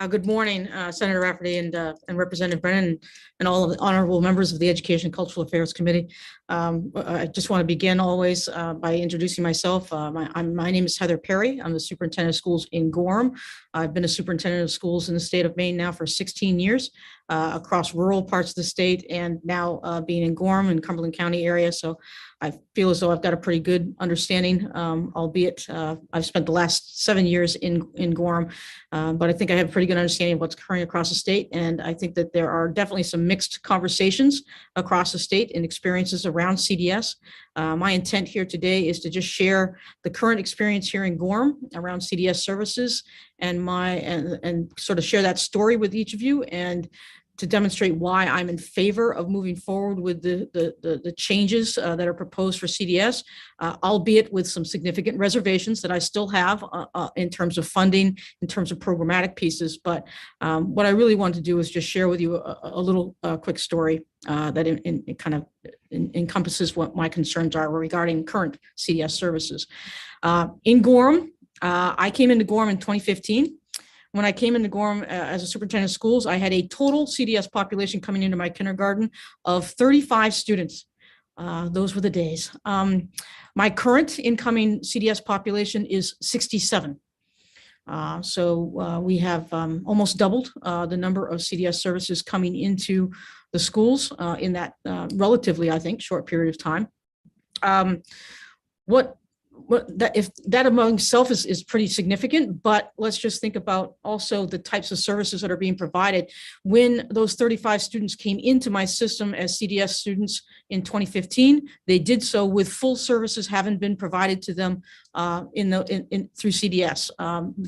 Good morning, Senator Rafferty and Representative Brennan and all of the honorable members of the Education and Cultural Affairs Committee. I just want to begin always by introducing myself. My name is Heather Perry. I'm the superintendent of schools in Gorham. I've been a superintendent of schools in the state of Maine now for 16 years across rural parts of the state, and now being in Gorham and Cumberland County area. So I feel as though I've got a pretty good understanding, albeit I've spent the last 7 years in Gorham, but I think I have a pretty good understanding of what's occurring across the state. And I think that there are definitely some mixed conversations across the state and experiences around CDS. My intent here today is to just share the current experience here in Gorham around CDS services and sort of share that story with each of you, and to demonstrate why I'm in favor of moving forward with the changes that are proposed for CDS, albeit with some significant reservations that I still have in terms of funding, in terms of programmatic pieces. But what I really wanted to do is just share with you a little quick story that it kind of encompasses what my concerns are regarding current CDS services. In Gorham, I came into Gorham in 2015. When I came into Gorham as a superintendent of schools, I had a total CDS population coming into my kindergarten of 35 students. Those were the days. My current incoming CDS population is 67. So we have almost doubled the number of CDS services coming into the schools in that relatively, I think, short period of time. What if that among itself is pretty significant, but let's just think about also the types of services that are being provided. When those 35 students came into my system as CDS students in 2015, they did so with full services having been provided to them through CDS.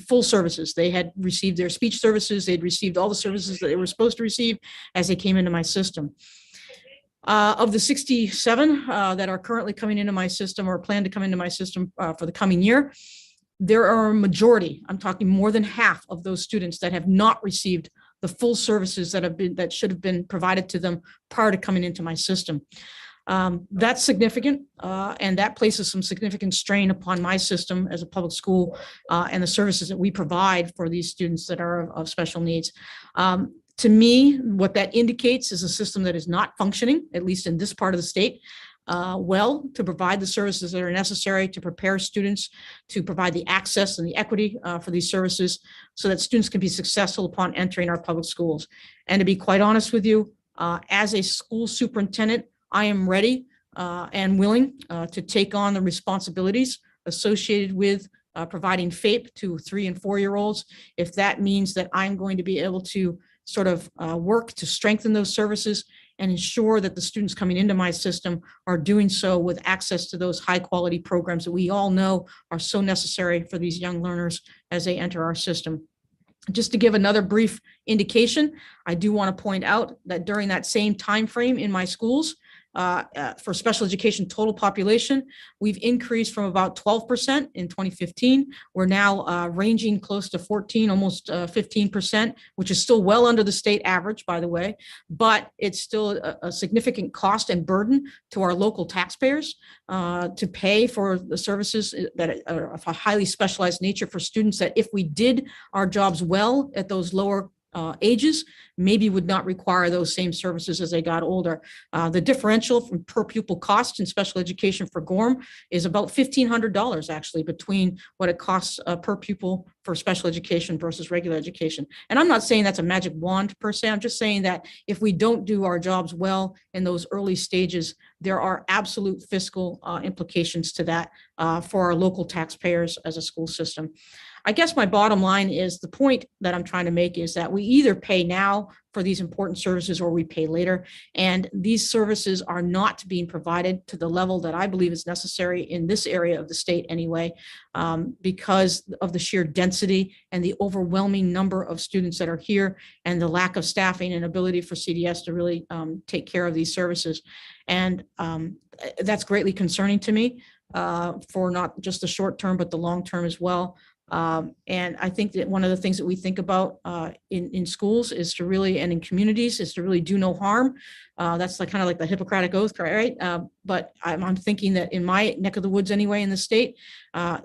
Full services. They had received their speech services. They'd received all the services that they were supposed to receive as they came into my system. Of the 67 that are currently coming into my system or plan to come into my system for the coming year, there are a majority, I'm talking more than half of those students that have not received the full services that should have been provided to them prior to coming into my system. That's significant, and that places some significant strain upon my system as a public school and the services that we provide for these students that are of special needs. To me, what that indicates is a system that is not functioning, at least in this part of the state, well, to provide the services that are necessary to prepare students, to provide the access and the equity for these services so that students can be successful upon entering our public schools. And to be quite honest with you, as a school superintendent, I am ready and willing to take on the responsibilities associated with providing FAPE to 3- and 4-year-olds, if that means that I'm going to be able to sort of work to strengthen those services and ensure that the students coming into my system are doing so with access to those high quality programs that we all know are so necessary for these young learners as they enter our system. Just to give another brief indication, I do want to point out that during that same time frame in my schools, for special education total population, we've increased from about 12% in 2015. We're now ranging close to 14, almost 15%, which is still well under the state average, by the way, but it's still a significant cost and burden to our local taxpayers to pay for the services that are of a highly specialized nature for students that if we did our jobs well at those lower ages, maybe would not require those same services as they got older. The differential from per pupil cost in special education for Gorham is about $1,500 actually between what it costs per pupil for special education versus regular education. And I'm not saying that's a magic wand per se. I'm just saying that if we don't do our jobs well in those early stages, there are absolute fiscal implications to that for our local taxpayers as a school system. I guess my bottom line is the point that I'm trying to make is that we either pay now for these important services or we pay later. And these services are not being provided to the level that I believe is necessary in this area of the state anyway, because of the sheer density and the overwhelming number of students that are here and the lack of staffing and ability for CDS to really take care of these services. And that's greatly concerning to me for not just the short term, but the long term as well. And I think that one of the things that we think about in schools is to really, and in communities, is to really do no harm. That's like kind of like the Hippocratic Oath, right? But I'm thinking that in my neck of the woods anyway, in the state,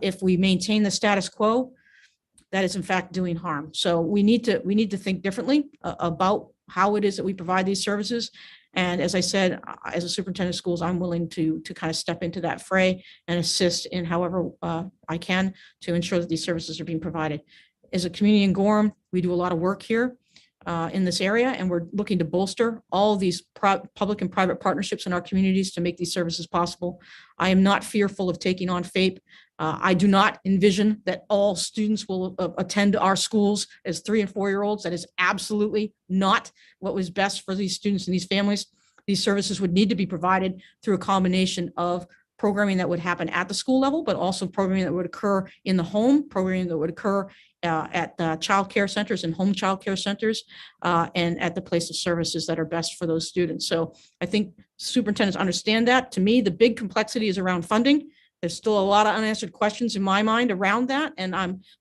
if we maintain the status quo, that is in fact doing harm. So we need to think differently about how it is that we provide these services. And as I said, as a superintendent of schools, I'm willing to kind of step into that fray and assist in however I can to ensure that these services are being provided. As a community in Gorham, we do a lot of work here in this area, and we're looking to bolster all of these public and private partnerships in our communities to make these services possible. I am not fearful of taking on FAPE. I do not envision that all students will attend our schools as 3- and 4-year-olds. That is absolutely not what was best for these students and these families. These services would need to be provided through a combination of programming that would happen at the school level, but also programming that would occur in the home, programming that would occur at child care centers and home child care centers, and at the place of services that are best for those students. So I think superintendents understand that. To me, the big complexity is around funding. There's still a lot of unanswered questions in my mind around that,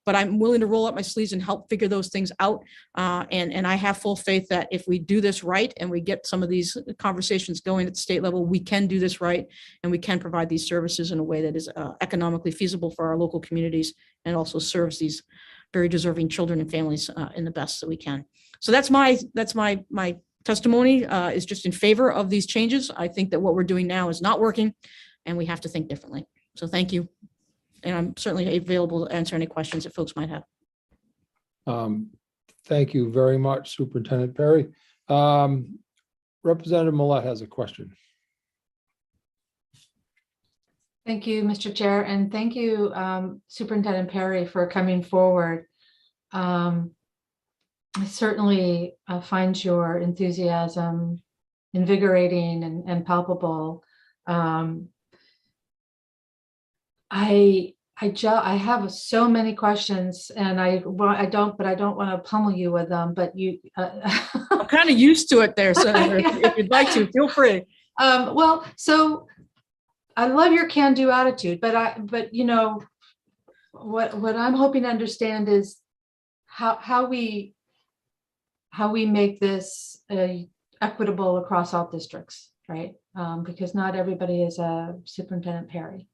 but I'm willing to roll up my sleeves and help figure those things out. And I have full faith that if we do this right and we get some of these conversations going at the state level, we can do this right and we can provide these services in a way that is economically feasible for our local communities and also serves these very deserving children and families in the best that we can. So that's my testimony is just in favor of these changes. I think that what we're doing now is not working and we have to think differently. So thank you. And I'm certainly available to answer any questions that folks might have. Thank you very much, Superintendent Perry. Representative Millette has a question. Thank you, Mr. Chair, and thank you, Superintendent Perry, for coming forward. I certainly find your enthusiasm invigorating and palpable. I have so many questions, and I don't want to pummel you with them. But I'm kind of used to it there, Senator. If you'd like to, feel free. Well, so I love your can-do attitude, but you know, what I'm hoping to understand is how we make this equitable across all districts, right? Because not everybody is a Superintendent Perry.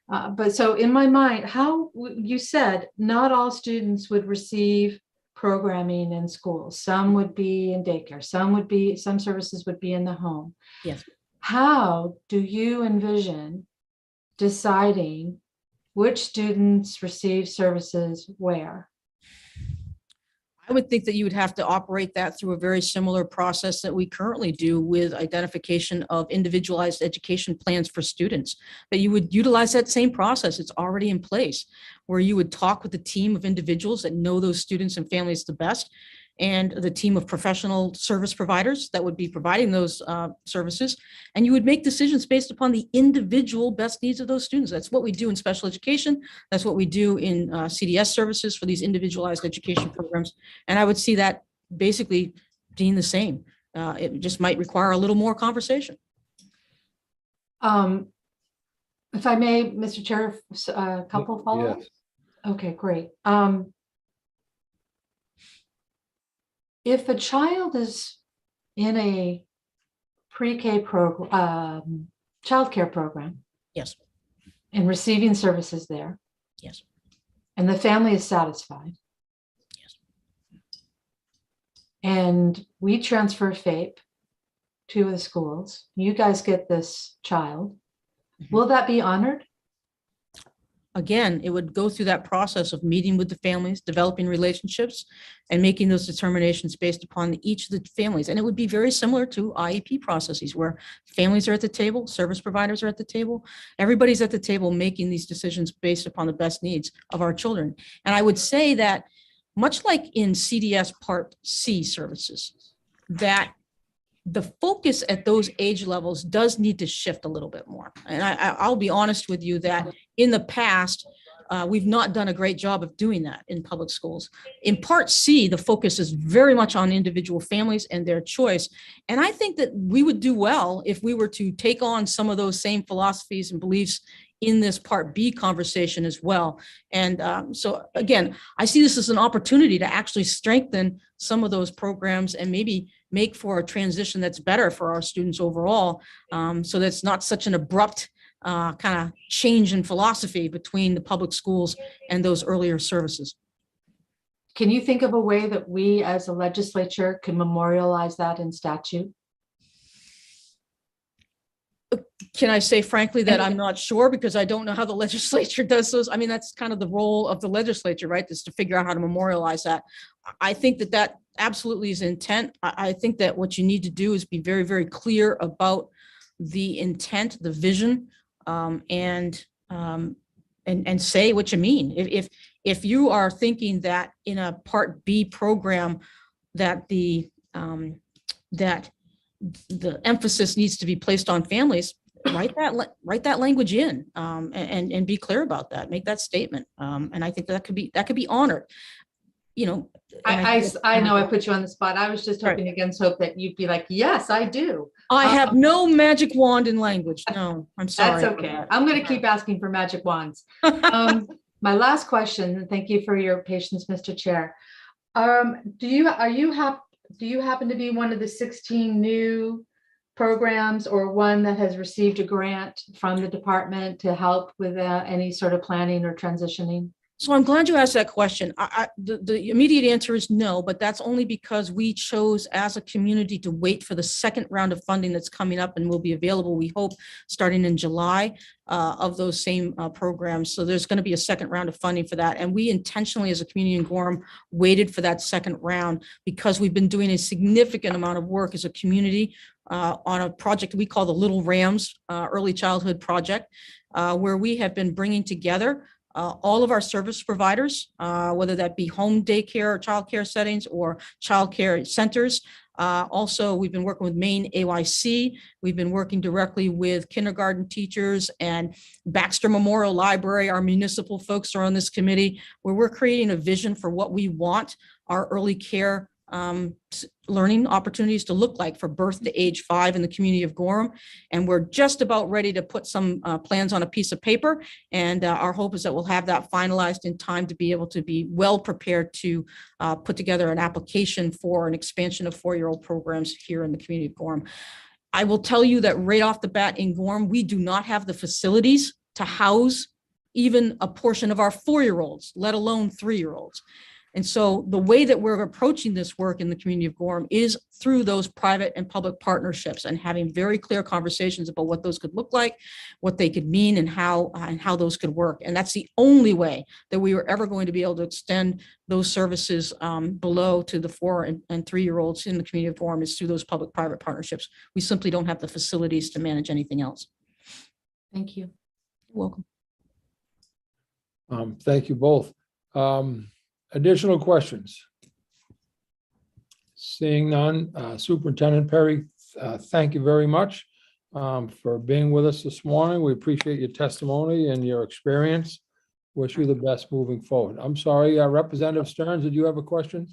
But so in my mind, you said not all students would receive programming in schools. Some would be in daycare. Some services would be in the home. Yes. How do you envision deciding which students receive services where? I would think that you would have to operate that through a very similar process that we currently do with identification of individualized education plans for students, that you would utilize that same process. It's already in place, where you would talk with a team of individuals that know those students and families the best, and the team of professional service providers that would be providing those services. And you would make decisions based upon the individual best needs of those students. That's what we do in special education. That's what we do in CDS services for these individualized education programs. And I would see that basically being the same. It just might require a little more conversation. If I may, Mr. Chair, a couple of follow-ups? Yes. Okay, great. If a child is in a pre-K program, childcare program, yes, and receiving services there, yes, and the family is satisfied, yes, and we transfer FAPE to the schools, you guys get this child, will that be honored? Again, it would go through that process of meeting with the families, developing relationships, and making those determinations based upon each of the families. And it would be very similar to IEP processes, where families are at the table, service providers are at the table, everybody's at the table making these decisions based upon the best needs of our children. And I would say that, much like in CDS Part C services, that the focus at those age levels does need to shift a little bit more. And I'll be honest with you that in the past, we've not done a great job of doing that in public schools. In Part C, the focus is very much on individual families and their choice. And I think that we would do well if we were to take on some of those same philosophies and beliefs in this Part B conversation as well. And so again, I see this as an opportunity to actually strengthen some of those programs and maybe make for a transition that's better for our students overall. So that's not such an abrupt kind of change in philosophy between the public schools and those earlier services. Can you think of a way that we as a legislature can memorialize that in statute? Can I say frankly that I'm not sure, because I don't know how the legislature does those. I mean, that's kind of the role of the legislature, right? Is to figure out how to memorialize that. I think that that absolutely is intent. I think that what you need to do is be very, very clear about the intent, the vision, and say what you mean. If you are thinking that in a Part B program that the emphasis needs to be placed on families, write that language in, and be clear about that. Make that statement, and I think that could be honored. You know, I know I put you on the spot. I was just hoping against hope that you'd be like, yes, I do. I have no magic wand in language. No, I'm sorry. That's okay. I'm going to keep asking for magic wands. My last question, and thank you for your patience, Mr. Chair. Do you happen to be one of the 16 new programs, or one that has received a grant from the department to help with any sort of planning or transitioning? So I'm glad you asked that question. The immediate answer is no, but that's only because we chose as a community to wait for the second round of funding that's coming up and will be available, we hope, starting in July of those same programs. So there's going to be a second round of funding for that. And we intentionally, as a community in Gorham, waited for that second round because we've been doing a significant amount of work as a community on a project we call the Little Rams Early Childhood Project, where we have been bringing together all of our service providers, whether that be home daycare or childcare settings or childcare centers. Also, we've been working with Maine AYC. We've been working directly with kindergarten teachers and Baxter Memorial Library. Our municipal folks are on this committee, where we're creating a vision for what we want our early care learning opportunities to look like for birth to age 5 in the community of Gorham. And we're just about ready to put some plans on a piece of paper. And our hope is that we'll have that finalized in time to be able to be well prepared to put together an application for an expansion of 4-year-old programs here in the community of Gorham. I will tell you that right off the bat in Gorham, we do not have the facilities to house even a portion of our 4-year-olds, let alone 3-year-olds. And so the way that we're approaching this work in the community of Gorham is through those private and public partnerships and having very clear conversations about what those could look like, what they could mean, and how those could work. And that's the only way that we were ever going to be able to extend those services below to the 4 and 3-year-olds in the community of Gorham is through those public-private partnerships. We simply don't have the facilities to manage anything else. Thank you. You're welcome. Thank you both. Additional questions? Seeing none, Superintendent Perry, thank you very much for being with us this morning. We appreciate your testimony and your experience. Wish you the best moving forward. I'm sorry, Representative Stearns, did you have a question?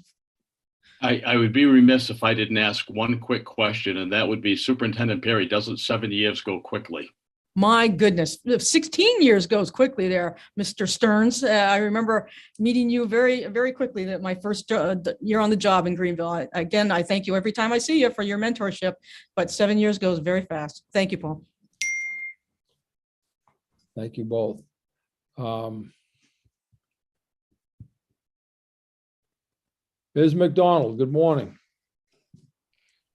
I would be remiss if I didn't ask one quick question, and that would be, Superintendent Perry, doesn't 7 years go quickly? My goodness, 16 years goes quickly there, Mr. Stearns. I remember meeting you very, very quickly that my first year on the job in Greenville. Again, I thank you every time I see you for your mentorship, but 7 years goes very fast. Thank you, Paul. Thank you both. Ms. McDonald, good morning.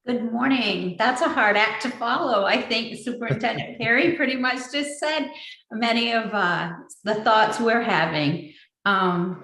Good morning. That's a hard act to follow. I think Superintendent Perry pretty much just said many of the thoughts we're having. Are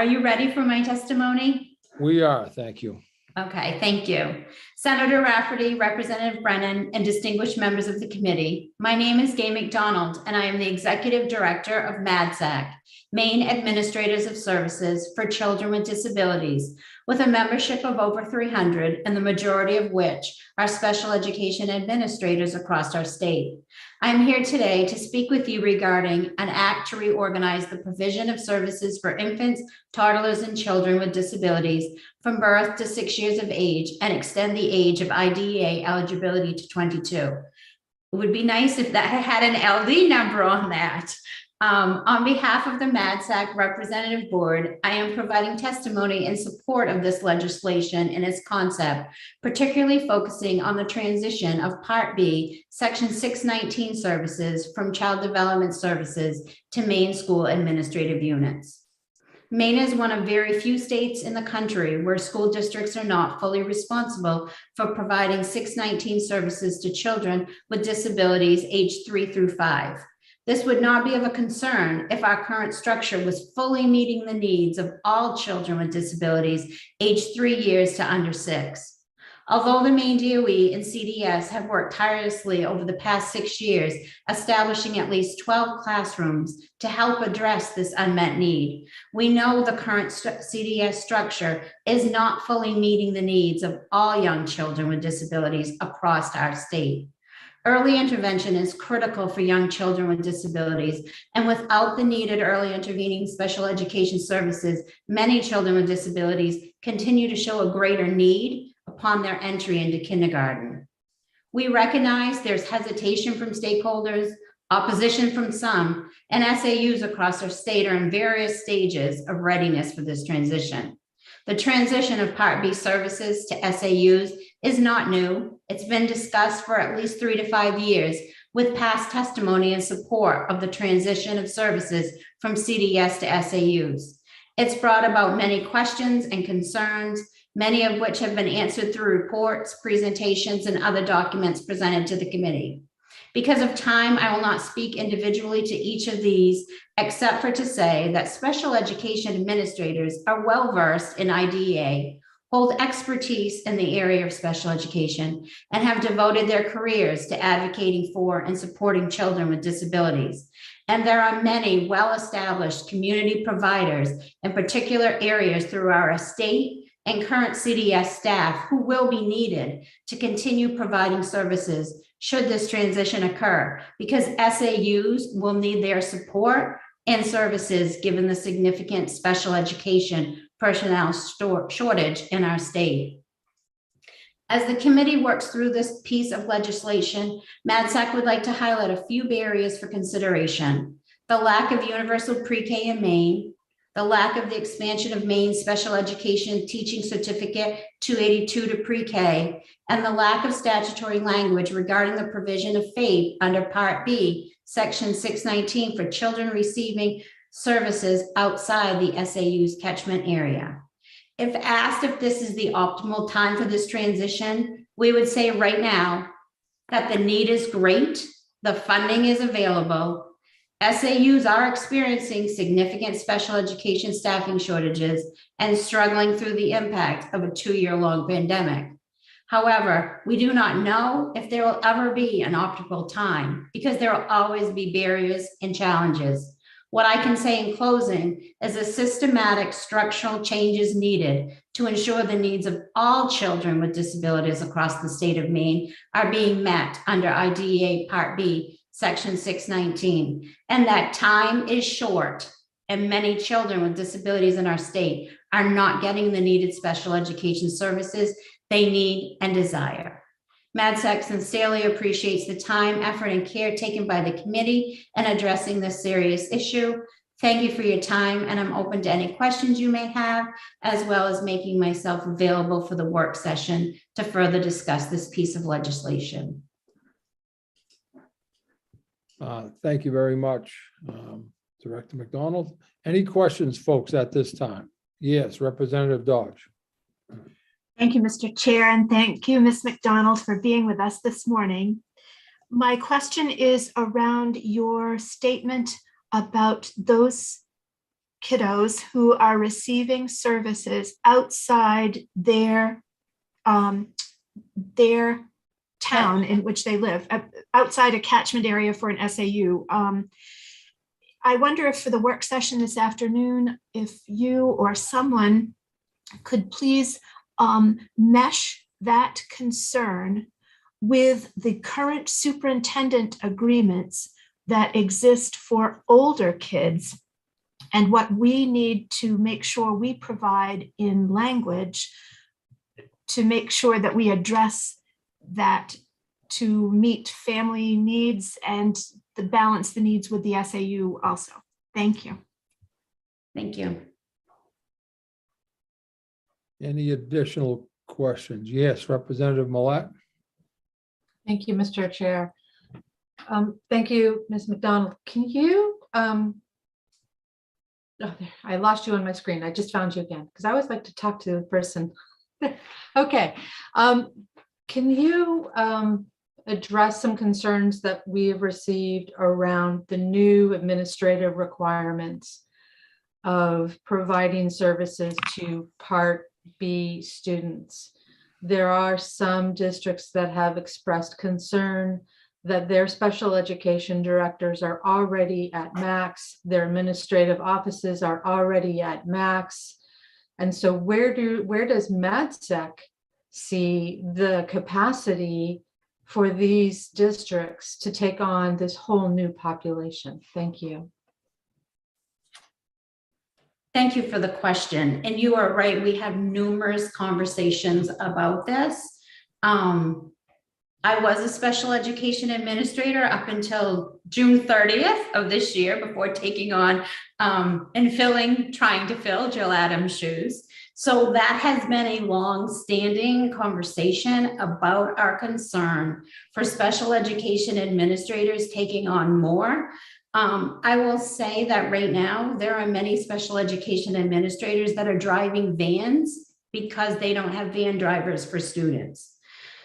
you ready for my testimony? We are, thank you. Okay, thank you. Senator Rafferty, Representative Brennan, and distinguished members of the committee. My name is Gay McDonald, and I am the Executive Director of MADSAC, Maine Administrators of Services for Children with Disabilities, with a membership of over 300, and the majority of which are special education administrators across our state. I am here today to speak with you regarding an act to reorganize the provision of services for infants, toddlers, and children with disabilities from birth to 6 years of age and extend the age of IDEA eligibility to 22. It would be nice if that had an LD number on that. On behalf of the MADSAC Representative Board, I am providing testimony in support of this legislation and its concept, particularly focusing on the transition of Part B, Section 619 services from Child Development Services to Maine School Administrative Units. Maine is one of very few states in the country where school districts are not fully responsible for providing 619 services to children with disabilities aged 3 through 5. This would not be of a concern if our current structure was fully meeting the needs of all children with disabilities aged 3 years to under 6. Although the Maine DOE and CDS have worked tirelessly over the past 6 years, establishing at least 12 classrooms to help address this unmet need, we know the current CDS structure is not fully meeting the needs of all young children with disabilities across our state. Early intervention is critical for young children with disabilities, and without the needed early intervening special education services, many children with disabilities continue to show a greater need upon their entry into kindergarten. We recognize there's hesitation from stakeholders, opposition from some, and SAUs across our state are in various stages of readiness for this transition. The transition of Part B services to SAUs is not new. It's been discussed for at least 3 to 5 years, with past testimony in support of the transition of services from CDS to SAUs. It's brought about many questions and concerns, many of which have been answered through reports, presentations, and other documents presented to the committee. Because of time, I will not speak individually to each of these, except for to say that special education administrators are well-versed in IDEA, hold expertise in the area of special education, and have devoted their careers to advocating for and supporting children with disabilities. And there are many well-established community providers in particular areas through our state and current CDS staff who will be needed to continue providing services should this transition occur, because SAUs will need their support and services given the significant special education personnel shortage in our state. As the committee works through this piece of legislation, MADSAC would like to highlight a few barriers for consideration: the lack of universal pre-K in Maine, the lack of the expansion of Maine's special education teaching certificate 282 to pre-K, and the lack of statutory language regarding the provision of FAPE under Part B, Section 619 for children receiving services outside the SAU's catchment area. If asked if this is the optimal time for this transition, we would say right now that the need is great, the funding is available, SAUs are experiencing significant special education staffing shortages and struggling through the impact of a 2-year-long pandemic. However, we do not know if there will ever be an optimal time because there will always be barriers and challenges. What I can say in closing is a systematic structural change is needed to ensure the needs of all children with disabilities across the state of Maine are being met under IDEA Part B, Section 619, and that time is short, and many children with disabilities in our state are not getting the needed special education services they need and desire. MADSAC sincerely appreciates the time, effort, and care taken by the committee in addressing this serious issue. Thank you for your time, and I'm open to any questions you may have, as well as making myself available for the work session to further discuss this piece of legislation. Thank you very much, Director McDonald. Any questions, folks, at this time? Yes, Representative Dodge. Thank you, Mr. Chair, and thank you, Ms. McDonald, for being with us this morning. My question is around your statement about those kiddos who are receiving services outside their town in which they live, outside a catchment area for an SAU. I wonder if for the work session this afternoon, if you or someone could please mesh that concern with the current superintendent agreements that exist for older kids and what we need to make sure we provide in language to make sure that we address that to meet family needs and to balance the needs with the SAU also. Thank you. Thank you. Any additional questions? Yes, Representative Millette. Thank you, Mr. Chair. Thank you, Ms. McDonald. Can you, oh, I lost you on my screen. I just found you again because I always like to talk to the person. Okay. Can you address some concerns that we have received around the new administrative requirements of providing services to Part B students? There are some districts that have expressed concern that their special education directors are already at max, their administrative offices are already at max. And so where does MADSEC see the capacity for these districts to take on this whole new population? Thank you. Thank you for the question. And you are right, we have numerous conversations about this. I was a special education administrator up until June 30th of this year before taking on trying to fill Jill Adams' shoes. So that has been a long-standing conversation about our concern for special education administrators taking on more. I will say that right now, there are many special education administrators that are driving vans because they don't have van drivers for students.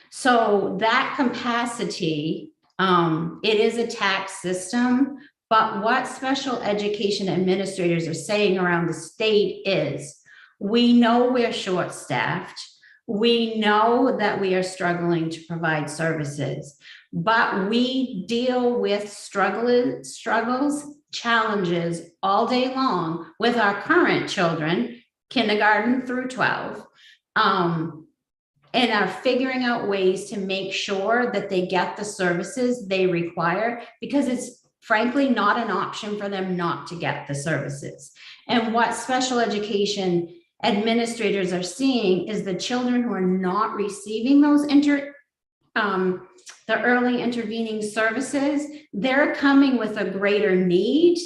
So that capacity, it is a tax system, but what special education administrators are saying around the state is, we know we're short-staffed. We know that we are struggling to provide services, but we deal with struggles, challenges all day long with our current children, kindergarten through 12, and are figuring out ways to make sure that they get the services they require, because it's frankly not an option for them not to get the services. And what special education administrators are seeing is the children who are not receiving those the early intervening services, they're coming with a greater need,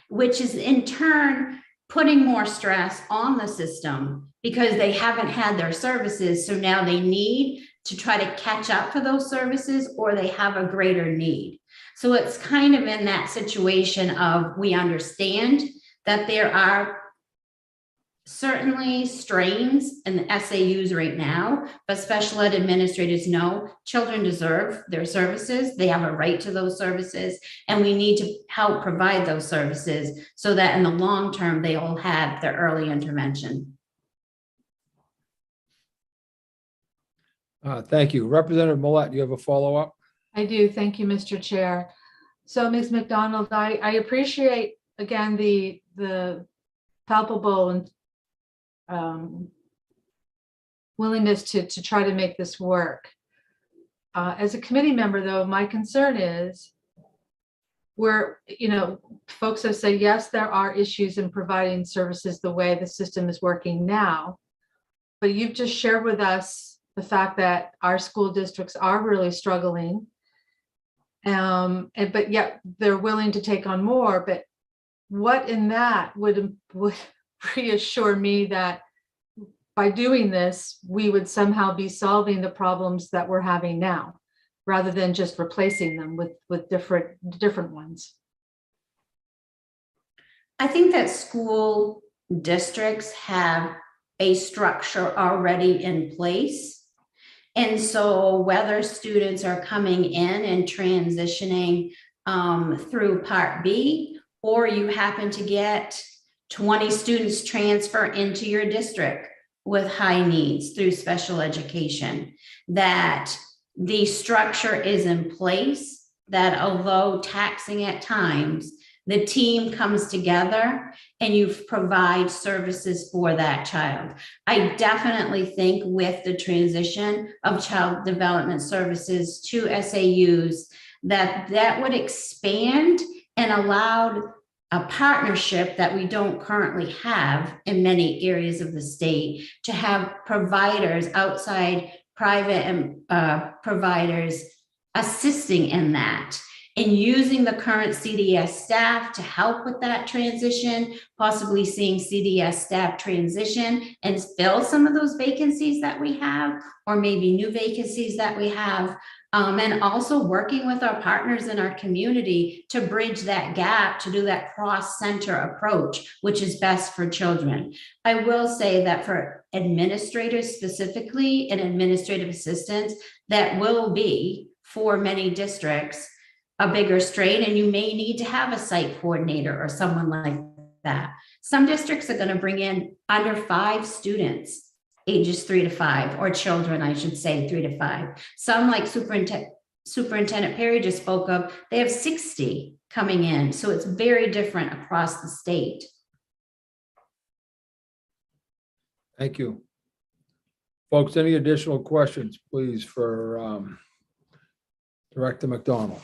which is in turn putting more stress on the system because they haven't had their services. So now they need to try to catch up for those services, or they have a greater need. So it's kind of in that situation of, we understand that there are certainly strains in the SAUs right now, but special ed administrators know children deserve their services. They have a right to those services, and we need to help provide those services so that in the long term, they all have their early intervention. Thank you. Representative Millette, you have a follow-up? I do. Thank you, Mr. Chair. So Ms. McDonald, I appreciate, again, the palpable and willingness to try to make this work. As a committee member, though, my concern is folks have said, yes, there are issues in providing services the way the system is working now, but you've just shared with us the fact that our school districts are really struggling, but yet they're willing to take on more. But what in that would reassure me that by doing this, we would somehow be solving the problems that we're having now, rather than just replacing them with different ones? I think that school districts have a structure already in place. And so whether students are coming in and transitioning through Part B, or you happen to get 20 students transfer into your district with high needs through special education, that the structure is in place, that although taxing at times, the team comes together and you provide services for that child. I definitely think with the transition of child development services to SAUs, that would expand and allow a partnership that we don't currently have in many areas of the state, to have providers, outside private and providers assisting in that, and using the current CDS staff to help with that transition, possibly seeing CDS staff transition and fill some of those vacancies that we have, or maybe new vacancies that we have. And also working with our partners in our community to bridge that gap, to do that cross-center approach, which is best for children. I will say that for administrators specifically and administrative assistants, that will be, for many districts, a bigger strain, and you may need to have a site coordinator or someone like that. Some districts are going to bring in under 5 students, ages 3 to 5, or children, I should say, 3 to 5. Some, like Superintendent Perry just spoke of, they have 60 coming in. So it's very different across the state. Thank you. Folks, any additional questions, please, for Director McDonald?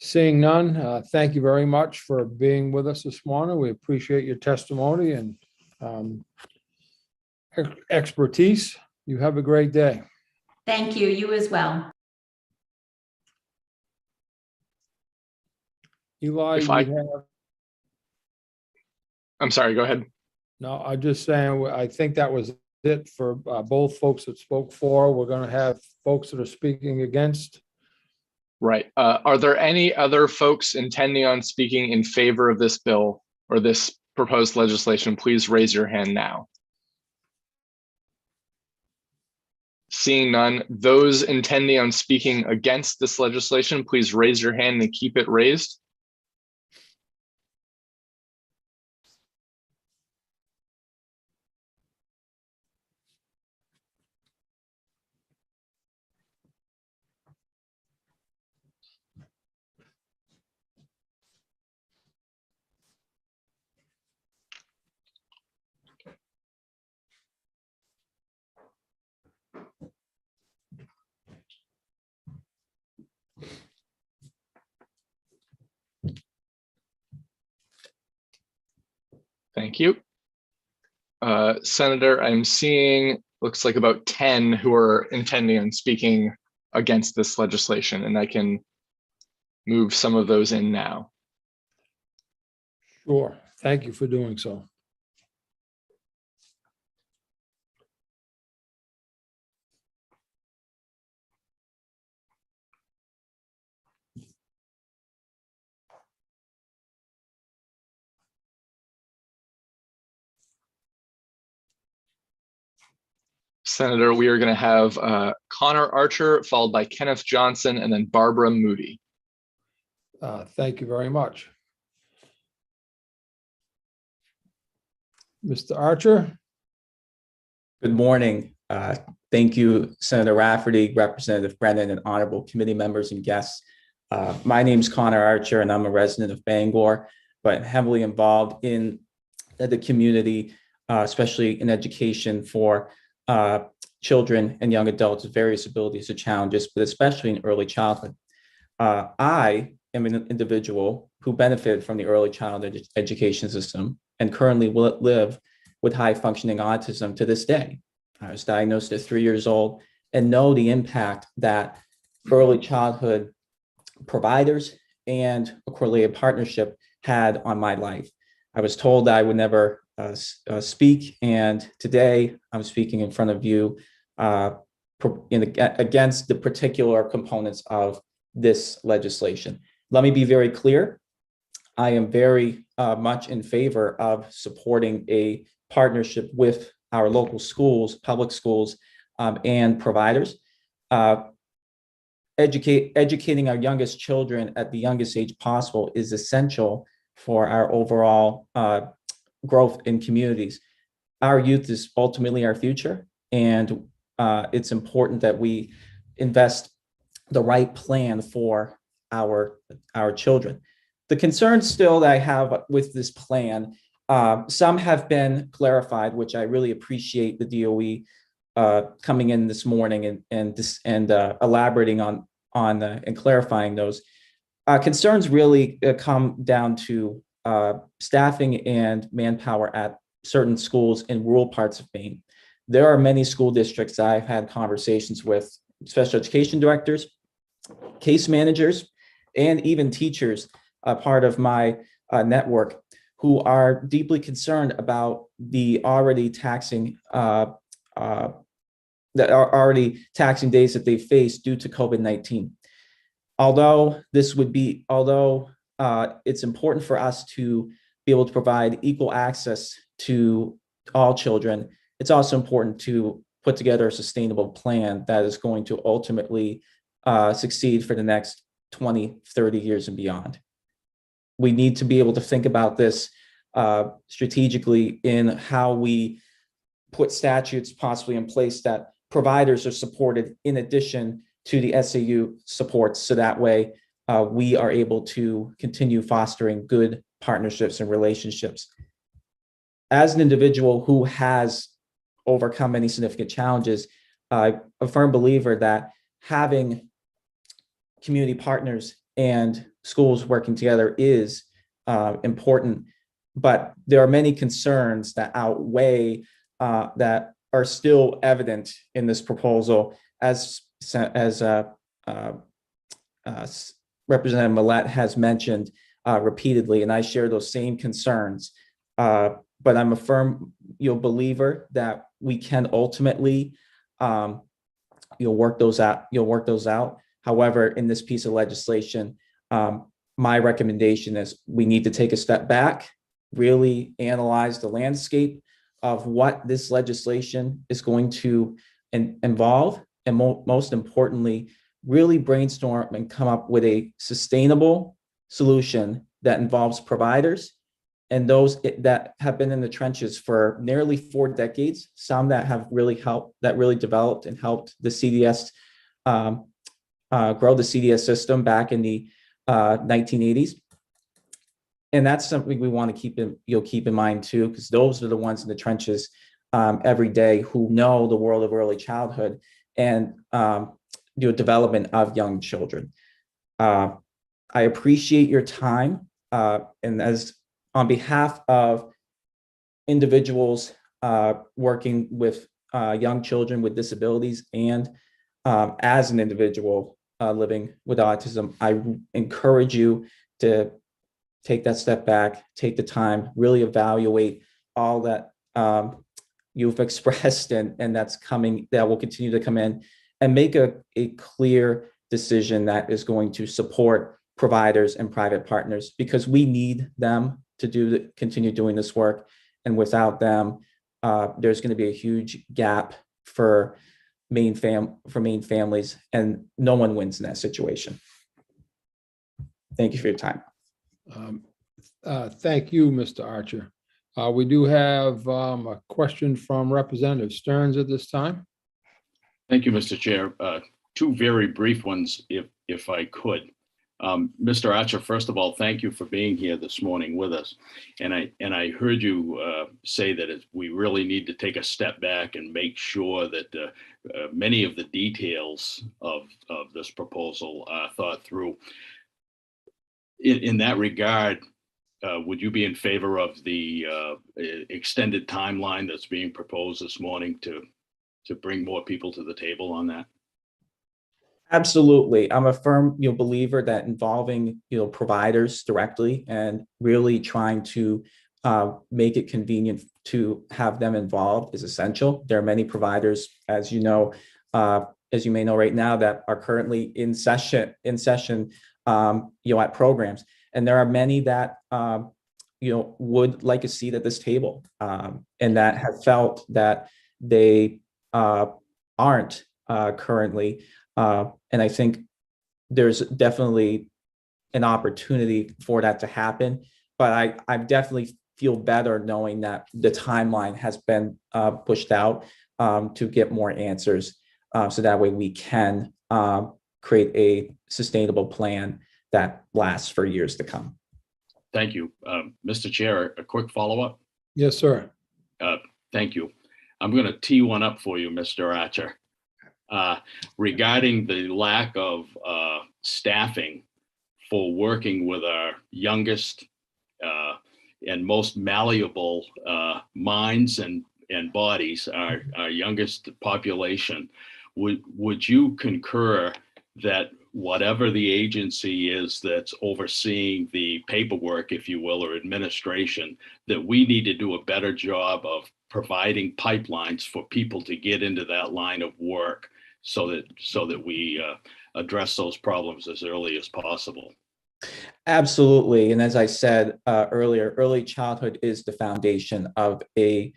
Seeing none, thank you very much for being with us this morning. We appreciate your testimony and expertise. You have a great day. Thank you. You as well. Eli, If we I- have, I'm sorry, go ahead. no, I'm just saying, I think that was it for both folks that spoke for. We're going to have folks that are speaking against. Right. Are there any other folks intending on speaking in favor of this bill or this proposed legislation? Please raise your hand now. Seeing none, those intending on speaking against this legislation, please raise your hand and keep it raised. Thank you. Senator, I'm seeing, looks like about 10 who are intending on speaking against this legislation, and I can move some of those in now. Sure. Thank you for doing so. Senator, we are going to have Connor Archer, followed by Kenneth Johnson, and then Barbara Moody. Thank you very much. Mr. Archer? Good morning. Thank you, Senator Rafferty, Representative Brennan, and honorable committee members and guests. My name is Connor Archer, and I'm a resident of Bangor, but heavily involved in the community, especially in education for children and young adults with various abilities or challenges, but especially in early childhood. I am an individual who benefited from the early childhood education system and currently live with high functioning autism to this day. I was diagnosed at 3 years old and know the impact that early childhood providers and a correlated partnership had on my life. I was told I would never speak, and today I'm speaking in front of you against the particular components of this legislation. Let me be very clear. I am very much in favor of supporting a partnership with our local schools, public schools, and providers. Educating our youngest children at the youngest age possible is essential for our overall growth in communities. Our youth is ultimately our future, and it's important that we invest the right plan for our children. The concerns still that I have with this plan, some have been clarified, which I really appreciate the DOE coming in this morning and elaborating on and clarifying those. Concerns really come down to staffing and manpower at certain schools in rural parts of Maine. There are many school districts I've had conversations with, special education directors, case managers, and even teachers, part of my network, who are deeply concerned about the already taxing days that they face due to COVID-19. Although it's important for us to be able to provide equal access to all children, it's also important to put together a sustainable plan that is going to ultimately succeed for the next 20, 30 years and beyond. We need to be able to think about this strategically in how we put statutes possibly in place that providers are supported in addition to the SAU supports, so that way we are able to continue fostering good partnerships and relationships. As an individual who has overcome many significant challenges, I'm a firm believer that having community partners and schools working together is important, but there are many concerns that outweigh that are still evident in this proposal as Representative Millet has mentioned repeatedly, and I share those same concerns. But I'm a firm believer that we can ultimately work those out. However, in this piece of legislation, my recommendation is we need to take a step back, really analyze the landscape of what this legislation is going to involve, and most importantly, really brainstorm and come up with a sustainable solution that involves providers and those that have been in the trenches for nearly 4 decades, some that have really helped, that really developed and helped the CDS grow the CDS system back in the 1980s. And that's something we want to keep in mind too, because those are the ones in the trenches every day who know the world of early childhood and development of young children. I appreciate your time, and as on behalf of individuals working with young children with disabilities, and as an individual living with autism, I encourage you to take that step back, take the time, really evaluate all that you've expressed and that's coming, that will continue to come in, and make a clear decision that is going to support providers and private partners, because we need them to continue doing this work. And without them, there's going to be a huge gap for Maine families, and no one wins in that situation. Thank you for your time. Thank you, Mr. Archer. We do have a question from Representative Stearns at this time. Thank you, Mr. Chair. 2 very brief ones, if I could. Mr. Archer, first of all, thank you for being here this morning with us. And I heard you say that we really need to take a step back and make sure that many of the details of this proposal are thought through. In that regard, would you be in favor of the extended timeline that's being proposed this morning to bring more people to the table on that? Absolutely. I'm a firm believer that involving providers directly and really trying to make it convenient to have them involved is essential. There are many providers, as you may know right now, that are currently in session at programs, and there are many that would like a seat at this table, and that have felt that they aren't currently. And I think there's definitely an opportunity for that to happen, but I definitely feel better knowing that the timeline has been pushed out to get more answers, so that way we can create a sustainable plan that lasts for years to come. Thank you. Mr. Chair, a quick follow-up? Yes, sir. Thank you. I'm going to tee one up for you, Mr. Archer. Regarding the lack of staffing for working with our youngest and most malleable minds and bodies, our youngest population, would you concur that whatever the agency is that's overseeing the paperwork, if you will, or administration, that we need to do a better job of providing pipelines for people to get into that line of work, so that we address those problems as early as possible? Absolutely. And as I said earlier, early childhood is the foundation of a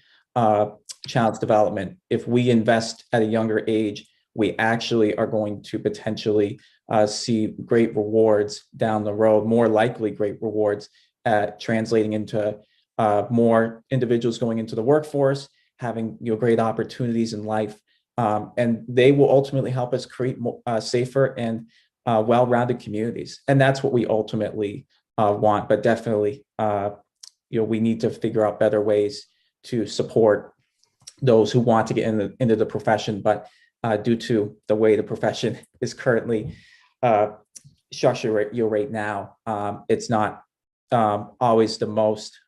child's development. If we invest at a younger age, we actually are going to potentially see great rewards down the road, more likely great rewards at translating into more individuals going into the workforce, having great opportunities in life. And they will ultimately help us create more, safer and well-rounded communities. And that's what we ultimately want. But definitely, we need to figure out better ways to support those who want to get into the profession. But due to the way the profession is currently structured right now, it's not always the most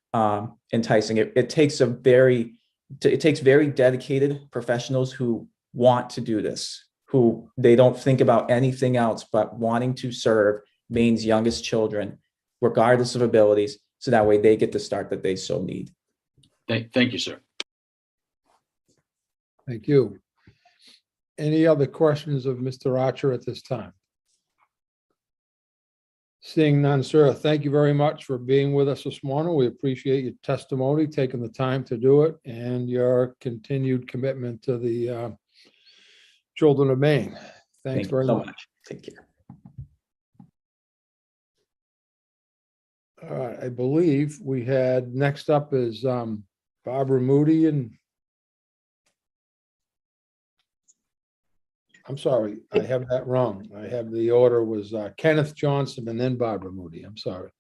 enticing. It takes very dedicated professionals who want to do this, who they don't think about anything else but wanting to serve Maine's youngest children, regardless of abilities, so that way they get the start that they so need. Thank you, sir. Thank you. Any other questions of Mr. Archer at this time? Seeing none, sir, thank you very much for being with us this morning. We appreciate your testimony, taking the time to do it, and your continued commitment to the children of Maine. Thanks Thank you very so much. much. Take care. All right, I believe we had, next up is Barbara Moody, and I'm sorry, I have that wrong. I have the order was Kenneth Johnson and then Barbara Moody. I'm sorry.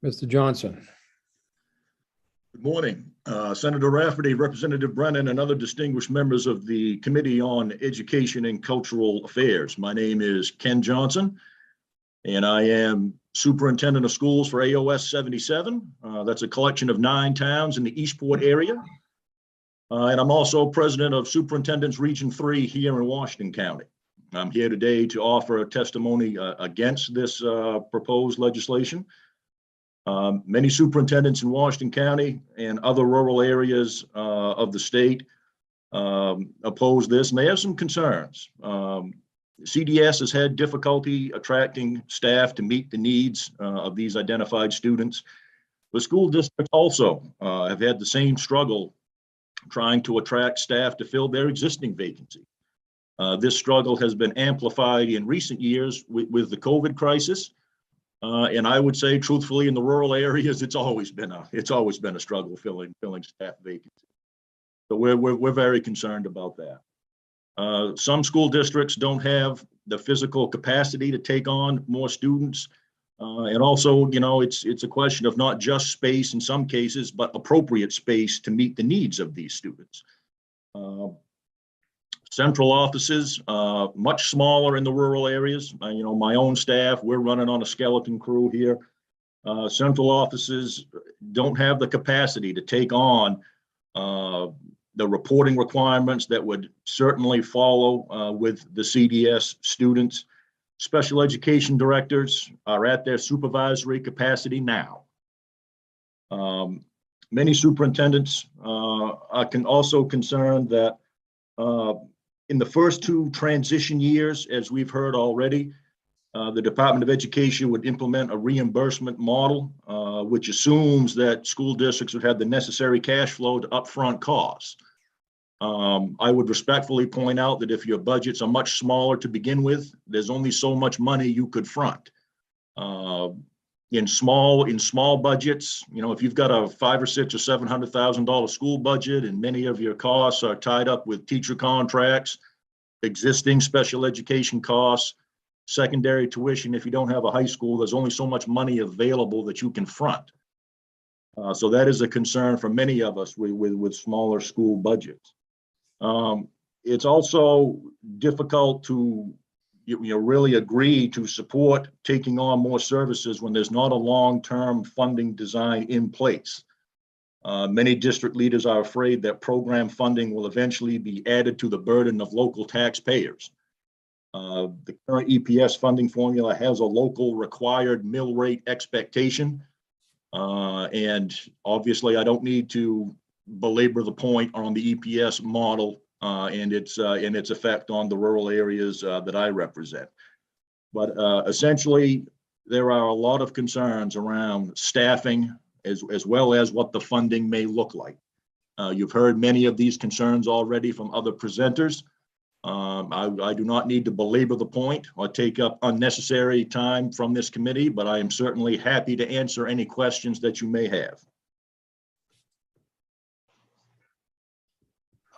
Mr. Johnson. Good morning, Senator Rafferty, Representative Brennan, and other distinguished members of the Committee on Education and Cultural Affairs. My name is Ken Johnson, and I am Superintendent of Schools for AOS 77. That's a collection of 9 towns in the Eastport area. And I'm also president of Superintendent's Region 3 here in Washington County. I'm here today to offer a testimony against this proposed legislation. Many superintendents in Washington County and other rural areas of the state oppose this, and they have some concerns. CDS has had difficulty attracting staff to meet the needs of these identified students. The school districts also have had the same struggle trying to attract staff to fill their existing vacancy. This struggle has been amplified in recent years with the COVID crisis. And I would say, truthfully, in the rural areas, it's always been a struggle filling staff vacancies. So we're very concerned about that. Some school districts don't have the physical capacity to take on more students. And also, you know, it's a question of not just space in some cases, but appropriate space to meet the needs of these students. Central offices, much smaller in the rural areas. You know, my own staff, we're running on a skeleton crew here. Central offices don't have the capacity to take on the reporting requirements that would certainly follow with the CDS students. Special education directors are at their supervisory capacity now. Many superintendents are also concerned that in the first 2 transition years, as we've heard already, the Department of Education would implement a reimbursement model, which assumes that school districts would have the necessary cash flow to upfront costs. I would respectfully point out that if your budgets are much smaller to begin with, there's only so much money you could front. In small budgets, you know, if you've got a $500,000 or $600,000 or $700,000 school budget and many of your costs are tied up with teacher contracts, existing special education costs, secondary tuition, if you don't have a high school, there's only so much money available that you can front. So that is a concern for many of us with smaller school budgets. It's also difficult to really agree to support taking on more services when there's not a long-term funding design in place. Many district leaders are afraid that program funding will eventually be added to the burden of local taxpayers. The current EPS funding formula has a local required mill rate expectation. And obviously I don't need to belabor the point on the EPS model and its effect on the rural areas that I represent. But essentially, there are a lot of concerns around staffing as well as what the funding may look like. You've heard many of these concerns already from other presenters. I do not need to belabor the point or take up unnecessary time from this committee, but I am certainly happy to answer any questions that you may have.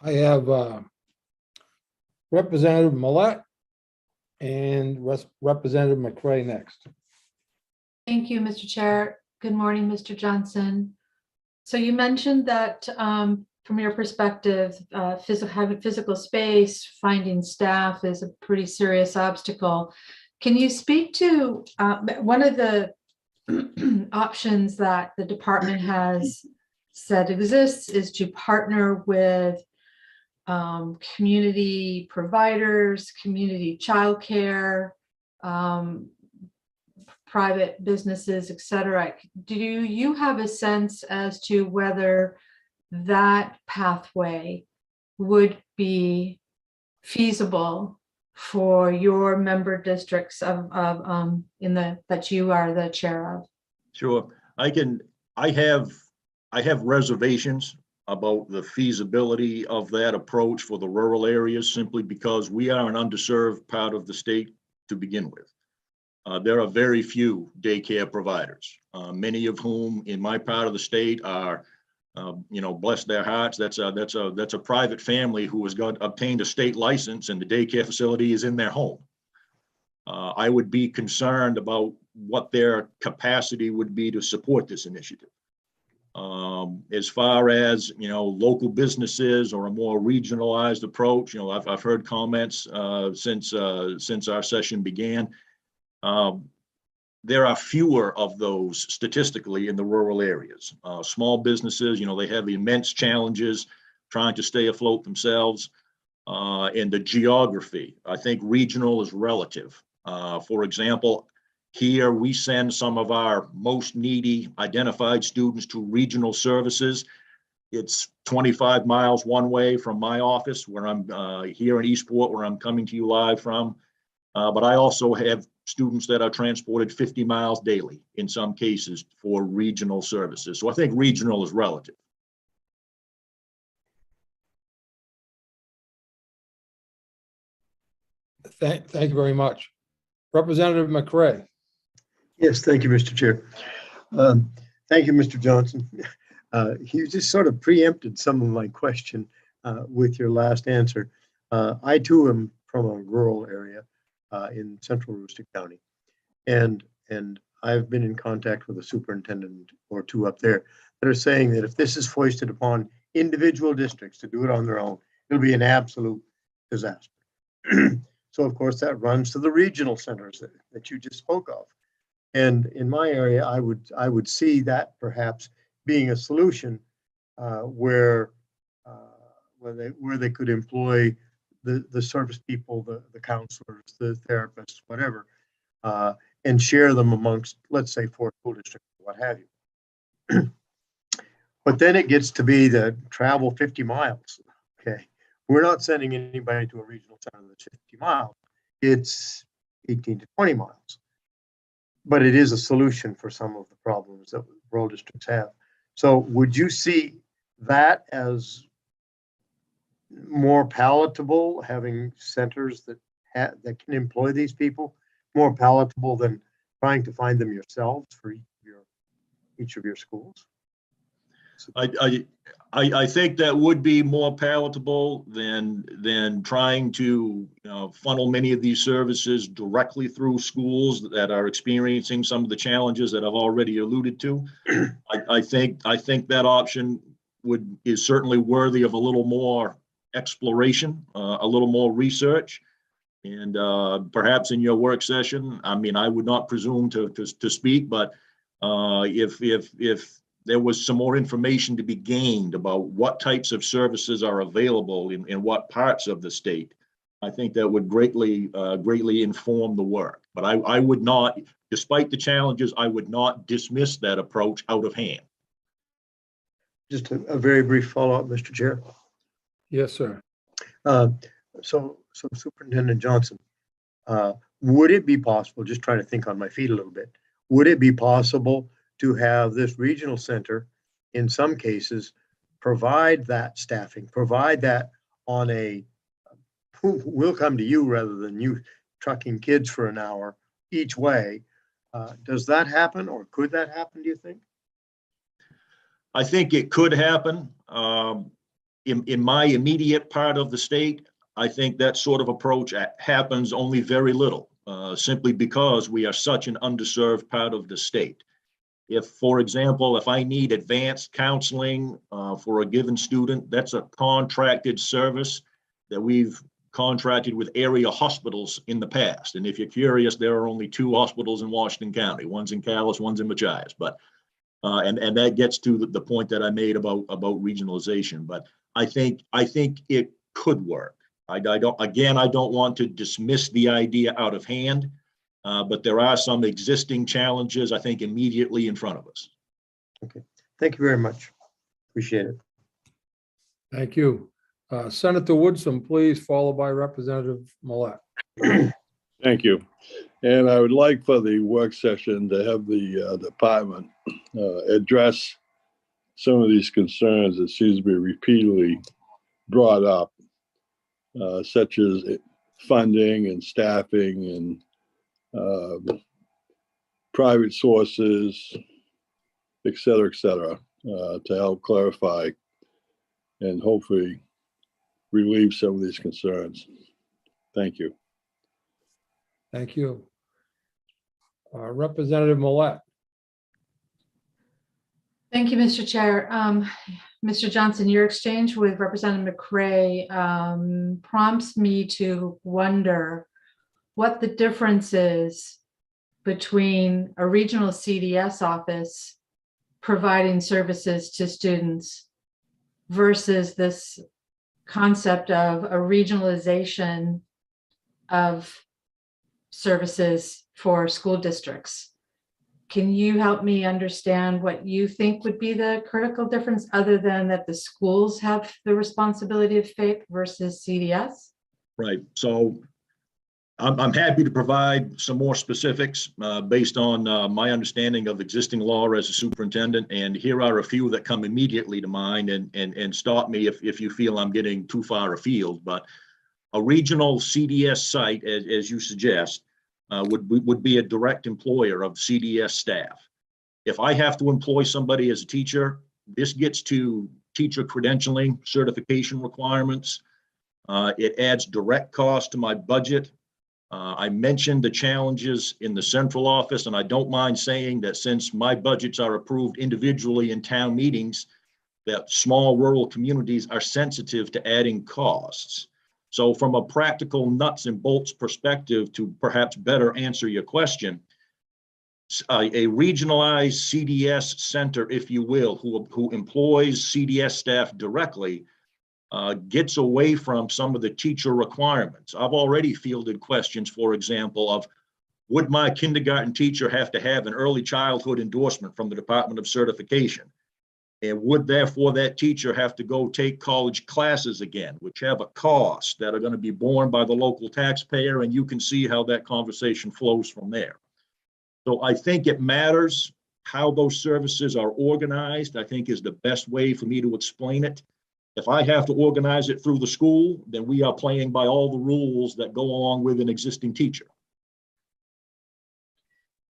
I have Representative Millette and Representative McCray next. Thank you, Mr. Chair. Good morning, Mr. Johnson. So you mentioned that from your perspective, having physical space, finding staff is a pretty serious obstacle. Can you speak to one of the options that the department has said exists is to partner with community providers, community childcare, private businesses, et cetera. Do you have a sense as to whether that pathway would be feasible for your member districts that you are the chair of? Sure. I have reservations about the feasibility of that approach for the rural areas, simply because we are an underserved part of the state to begin with. There are very few daycare providers, many of whom in my part of the state are, bless their hearts, that's a private family who has obtained a state license, and the daycare facility is in their home. I would be concerned about what their capacity would be to support this initiative. As far as, local businesses or a more regionalized approach, I've heard comments since our session began. There are fewer of those statistically in the rural areas. Small businesses, they have immense challenges trying to stay afloat themselves. And the geography, I think regional is relative. For example, here we send some of our most needy identified students to regional services. It's 25 miles one way from my office, where I'm here in Eastport, where I'm coming to you live from. But I also have students that are transported 50 miles daily in some cases for regional services. So I think regional is relative. Thank you very much. Representative McRae. Yes, thank you, Mr. Chair. Thank you, Mr. Johnson. You just sort of preempted some of my question with your last answer. I too am from a rural area in central Aroostook County, and I've been in contact with a superintendent or two up there that are saying that if this is foisted upon individual districts to do it on their own, it'll be an absolute disaster. So of course that runs to the regional centers that you just spoke of. And in my area, I would see that perhaps being a solution where they could employ the service people, the counselors, the therapists, whatever, and share them amongst, let's say, 4 school districts, what have you. But then it gets to be the travel 50 miles. Okay, we're not sending anybody to a regional center that's 50 miles. It's 18 to 20 miles. But it is a solution for some of the problems that rural districts have. So would you see that as more palatable, having centers that can employ these people, more palatable than trying to find them yourselves for each of your schools? I think that would be more palatable than trying to funnel many of these services directly through schools that are experiencing some of the challenges that I've already alluded to. I think that option is certainly worthy of a little more exploration, a little more research, and perhaps in your work session. I mean, I would not presume to speak, but if there was some more information to be gained about what types of services are available in what parts of the state, I think that would greatly inform the work. But I would not, despite the challenges, I would not dismiss that approach out of hand. Just a very brief follow-up, Mr. Chair. Yes, sir. So Superintendent Johnson, would it be possible, just trying to think on my feet a little bit, would it be possible to have this regional center, in some cases, provide that staffing, provide that on a, we'll come to you rather than you trucking kids for an hour each way. Does that happen, or could that happen, do you think? I think it could happen. In my immediate part of the state, I think that sort of approach happens only very little, simply because we are such an underserved part of the state. If, for example, if I need advanced counseling for a given student, that's a contracted service that we've contracted with area hospitals in the past. And if you're curious, there are only 2 hospitals in Washington County. One's in Calais, one's in Machias. But and that gets to the point that I made about regionalization. But I think could work. I don't want to dismiss the idea out of hand, but there are some existing challenges, I think, immediately in front of us. Okay, thank you very much. Appreciate it. Thank you. Senator Woodson, please, followed by Representative Millet. Thank you. And I would like for the work session to have the department address some of these concerns that seems to be repeatedly brought up, such as funding and staffing and private sources, et cetera, to help clarify and hopefully relieve some of these concerns. Thank you. Thank you. Representative Millet. Thank you, Mr. Chair. Mr. Johnson, your exchange with Representative McCray prompts me to wonder what the difference is between a regional CDS office providing services to students versus this concept of a regionalization of services for school districts. Can you help me understand what you think would be the critical difference, other than that the schools have the responsibility of FAPE versus CDS? Right. So I'm happy to provide some more specifics based on my understanding of existing law as a superintendent. And here are a few that come immediately to mind, and stop me if you feel I'm getting too far afield. But a regional CDS site, as you suggest, would be a direct employer of CDS staff. If I have to employ somebody as a teacher, this gets to teacher credentialing, certification requirements. It adds direct cost to my budget. I mentioned the challenges in the central office, and I don't mind saying that since my budgets are approved individually in town meetings, that small rural communities are sensitive to adding costs. So from a practical nuts and bolts perspective, to perhaps better answer your question, a regionalized CDS center, if you will, who employs CDS staff directly, gets away from some of the teacher requirements. I've already fielded questions, for example, of would my kindergarten teacher have to have an early childhood endorsement from the Department of Certification? And would therefore that teacher have to go take college classes again, which have a cost that are going to be borne by the local taxpayer? And you can see how that conversation flows from there. So I think it matters how those services are organized, I think is the best way for me to explain it. If I have to organize it through the school, then we are playing by all the rules that go along with an existing teacher.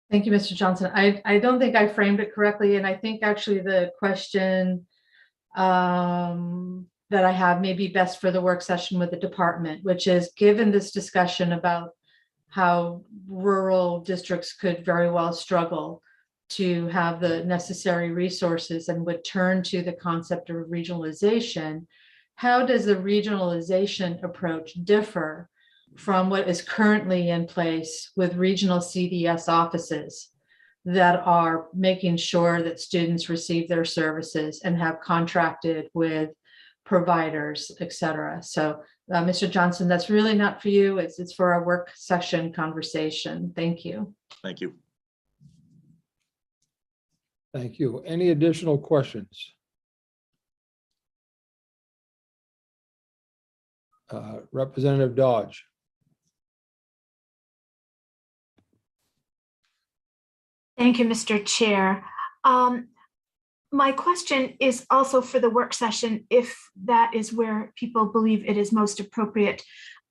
Thank you, Mr. Johnson. I don't think I framed it correctly. And I think actually the question that I have may be best for the work session with the department, which is, given this discussion about how rural districts could very well struggle to have the necessary resources and would turn to the concept of regionalization, how does the regionalization approach differ from what is currently in place with regional CDS offices that are making sure that students receive their services and have contracted with providers, et cetera? So Mr. Johnson, that's really not for you. It's for our work session conversation. Thank you. Thank you. Thank you. Any additional questions? Representative Dodge. Thank you, Mr. Chair. My question is also for the work session, if that is where people believe it is most appropriate.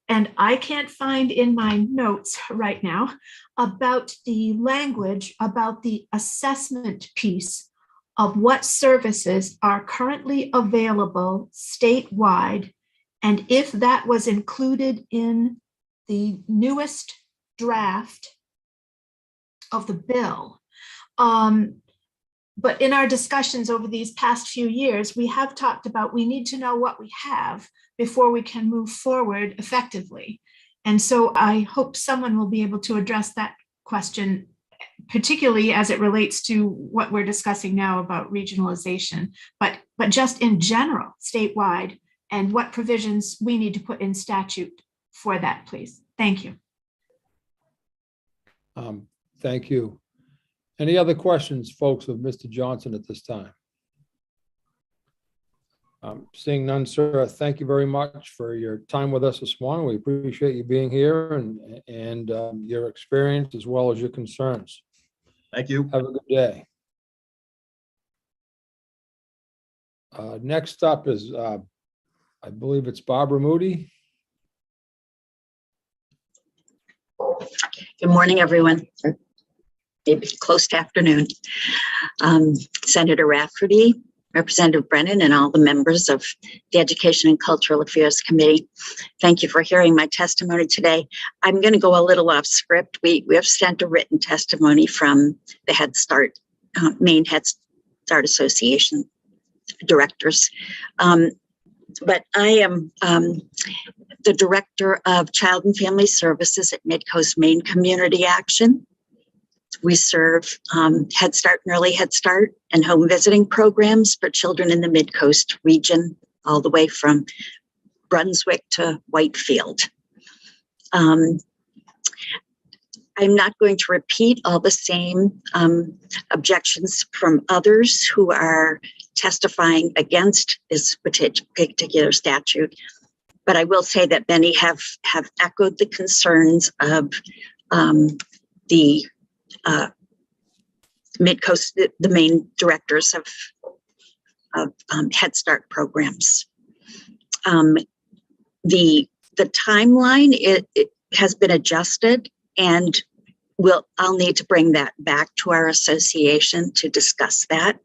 And I can't find in my notes right now about the language about the assessment piece of what services are currently available statewide, and if that was included in the newest draft of the bill. But in our discussions over these past few years, we have talked about we need to know what we have before we can move forward effectively. And so I hope someone will be able to address that question, particularly as it relates to what we're discussing now about regionalization, but just in general, statewide, and what provisions we need to put in statute for that, please. Thank you. Thank you. Any other questions, folks, of Mr. Johnson at this time? Seeing none, sir, thank you very much for your time with us this morning. We appreciate you being here and your experience as well as your concerns. Thank you. Have a good day. Next up is, I believe it's Barbara Moody. Good morning, everyone. Or maybe close to afternoon. Senator Rafferty, Representative Brennan, and all the members of the Education and Cultural Affairs Committee. Thank you for hearing my testimony today. I'm going to go a little off script. We have sent a written testimony from the Head Start, Maine Head Start Association directors. But I am the Director of Child and Family Services at Midcoast Maine Community Action. We serve Head Start and Early Head Start and home visiting programs for children in the Midcoast region, all the way from Brunswick to Whitefield. I'm not going to repeat all the same objections from others who are testifying against this particular statute, but I will say that many have echoed the concerns of the Midcoast, the main directors of Head Start programs. The timeline it has been adjusted, and I'll need to bring that back to our association to discuss that.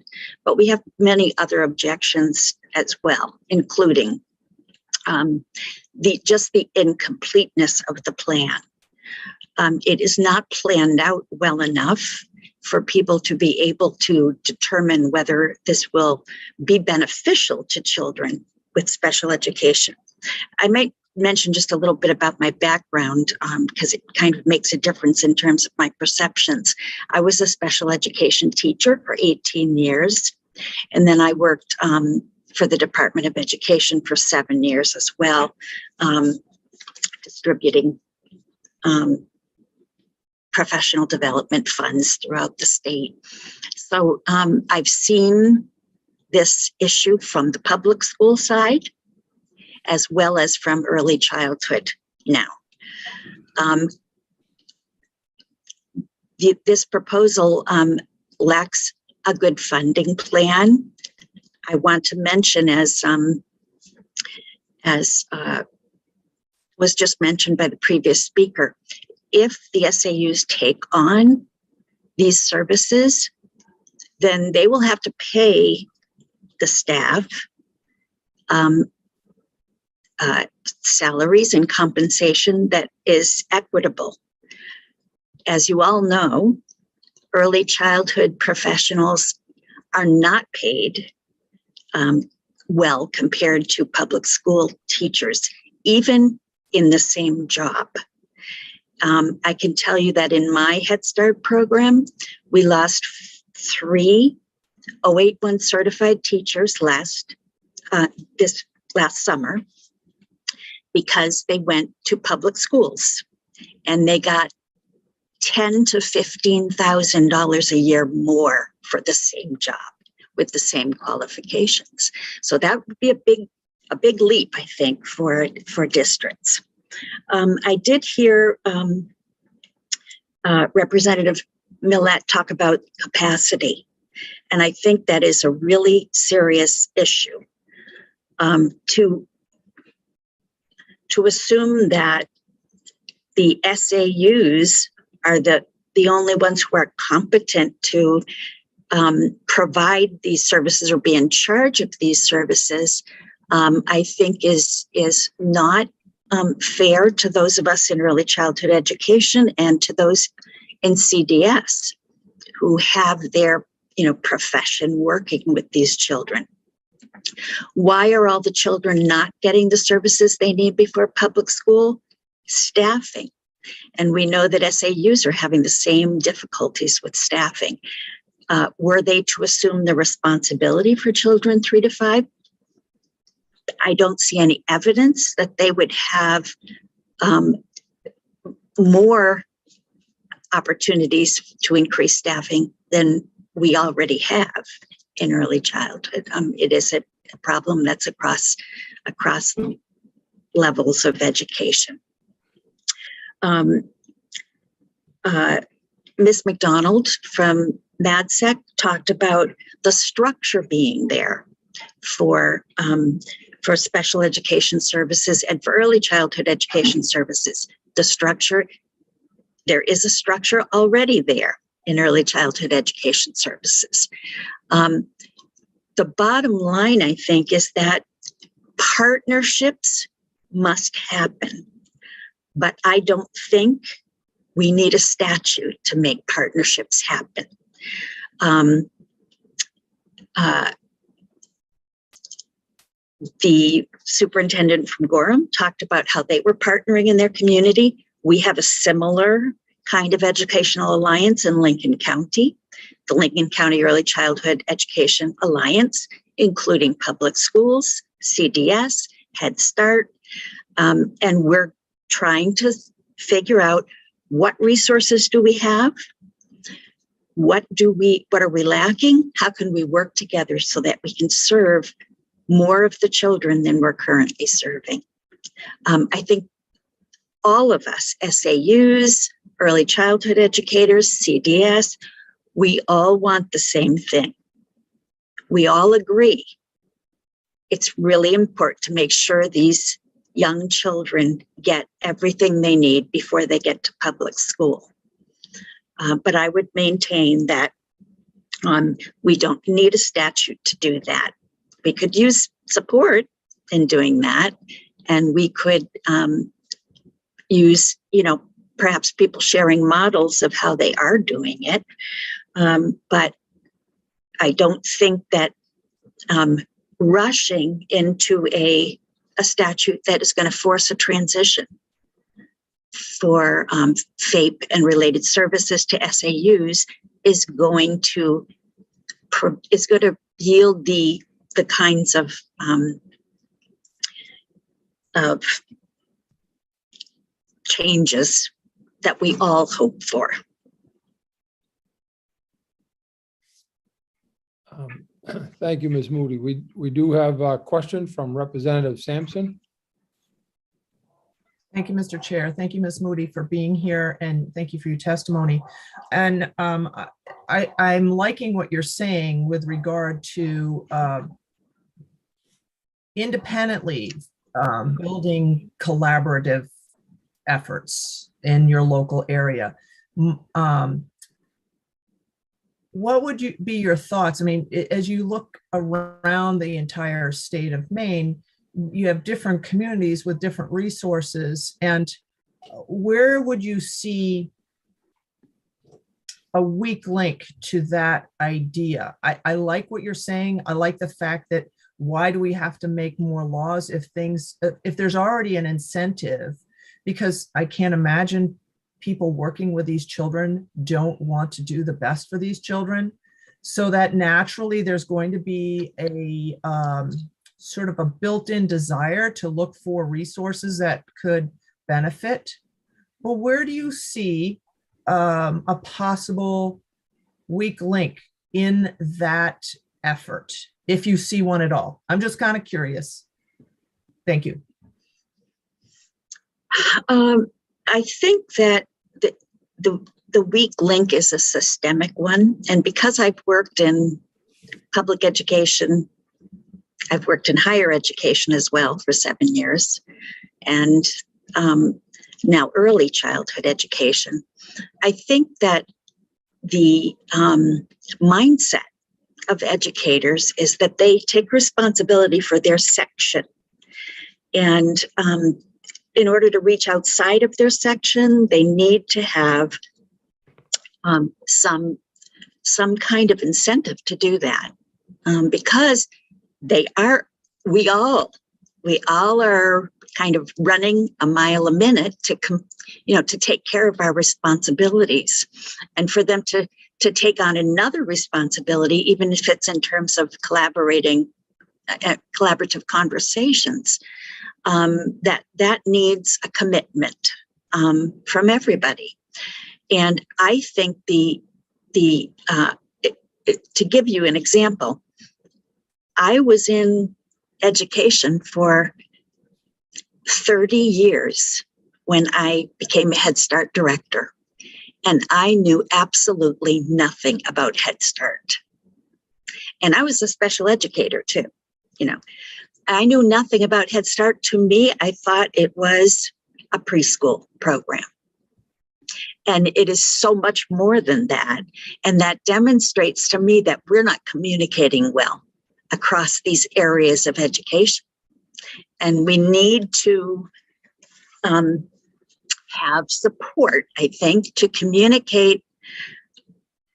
But we have many other objections as well, including the incompleteness of the plan. It is not planned out well enough for people to be able to determine whether this will be beneficial to children with special education. I might mention just a little bit about my background because it kind of makes a difference in terms of my perceptions. I was a special education teacher for 18 years, and then I worked for the Department of Education for 7 years as well, distributing professional development funds throughout the state. So I've seen this issue from the public school side, as well as from early childhood now. This proposal lacks a good funding plan. I want to mention, as was just mentioned by the previous speaker, if the SAUs take on these services, then they will have to pay the staff salaries and compensation that is equitable. As you all know, early childhood professionals are not paid well compared to public school teachers, even in the same job. I can tell you that in my Head Start program, we lost 3 081 certified teachers this last summer because they went to public schools and they got $10,000 to $15,000 a year more for the same job with the same qualifications. So that would be a big leap, I think, for districts. I did hear Representative Millett talk about capacity, and I think that is a really serious issue. To assume that the SAUs are the only ones who are competent to provide these services or be in charge of these services, I think is not fair to those of us in early childhood education and to those in CDS who have their profession working with these children. Why are all the children not getting the services they need before public school? Staffing. And we know that SAUs are having the same difficulties with staffing. Were they to assume the responsibility for children 3 to 5? I don't see any evidence that they would have more opportunities to increase staffing than we already have in early childhood. It is a problem that's across levels of education. Ms. McDonald from MadSec talked about the structure being there for special education services and for early childhood education services. The structure, there is a structure already there in early childhood education services. The bottom line, I think, is that partnerships must happen, but I don't think we need a statute to make partnerships happen. The superintendent from Gorham talked about how they were partnering in their community. We have a similar kind of educational alliance in Lincoln County, the Lincoln County Early Childhood Education Alliance, including public schools, CDS, Head Start, and we're trying to figure out what resources do we have, what are we lacking, how can we work together so that we can serve more of the children than we're currently serving. I think all of us, SAUs, early childhood educators, CDS, we all want the same thing. We all agree. It's really important to make sure these young children get everything they need before they get to public school. But I would maintain that we don't need a statute to do that. We could use support in doing that, and we could use, perhaps people sharing models of how they are doing it. But I don't think that rushing into a statute that is going to force a transition for FAPE and related services to SAUs is going to yield the kinds of changes that we all hope for. Thank you, Ms. Moody. We do have a question from Representative Sampson. Thank you, Mr. Chair. Thank you, Ms. Moody, for being here, and thank you for your testimony. And I'm liking what you're saying with regard to independently building collaborative efforts in your local area. What would be your thoughts? I mean, as you look around the entire state of Maine, you have different communities with different resources, and where would you see a weak link to that idea? I like what you're saying. I like the fact that why do we have to make more laws if there's already an incentive? Because I can't imagine people working with these children don't want to do the best for these children. So that naturally there's going to be a sort of a built-in desire to look for resources that could benefit. Well, where do you see a possible weak link in that effort, if you see one at all? I'm just kind of curious. Thank you. I think that the weak link is a systemic one. And because I've worked in public education, I've worked in higher education as well for 7 years, and now early childhood education, I think that the mindset of educators is that they take responsibility for their section. And in order to reach outside of their section, they need to have some kind of incentive to do that, because we all are kind of running a mile a minute to take care of our responsibilities, and for them to take on another responsibility, even if it's in terms of collaborating collaborative conversations, that needs a commitment from everybody. And I think to give you an example, I was in education for 30 years when I became a Head Start director, and I knew absolutely nothing about Head Start. And I was a special educator too. I knew nothing about Head Start. To me, I thought it was a preschool program. And it is so much more than that. And that demonstrates to me that we're not communicating well across these areas of education. And we need to have support, I think, to communicate,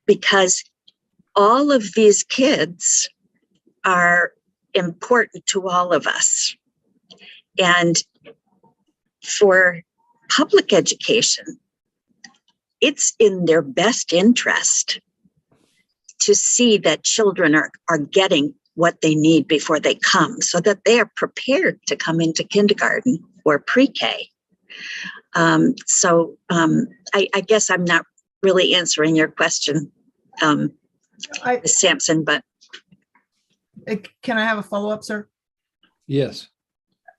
because all of these kids are important to all of us. And for public education, it's in their best interest to see that children are getting what they need before they come, so that they are prepared to come into kindergarten or pre-K. I guess I'm not really answering your question, Ms. Sampson, but. Can I have a follow-up, sir? Yes.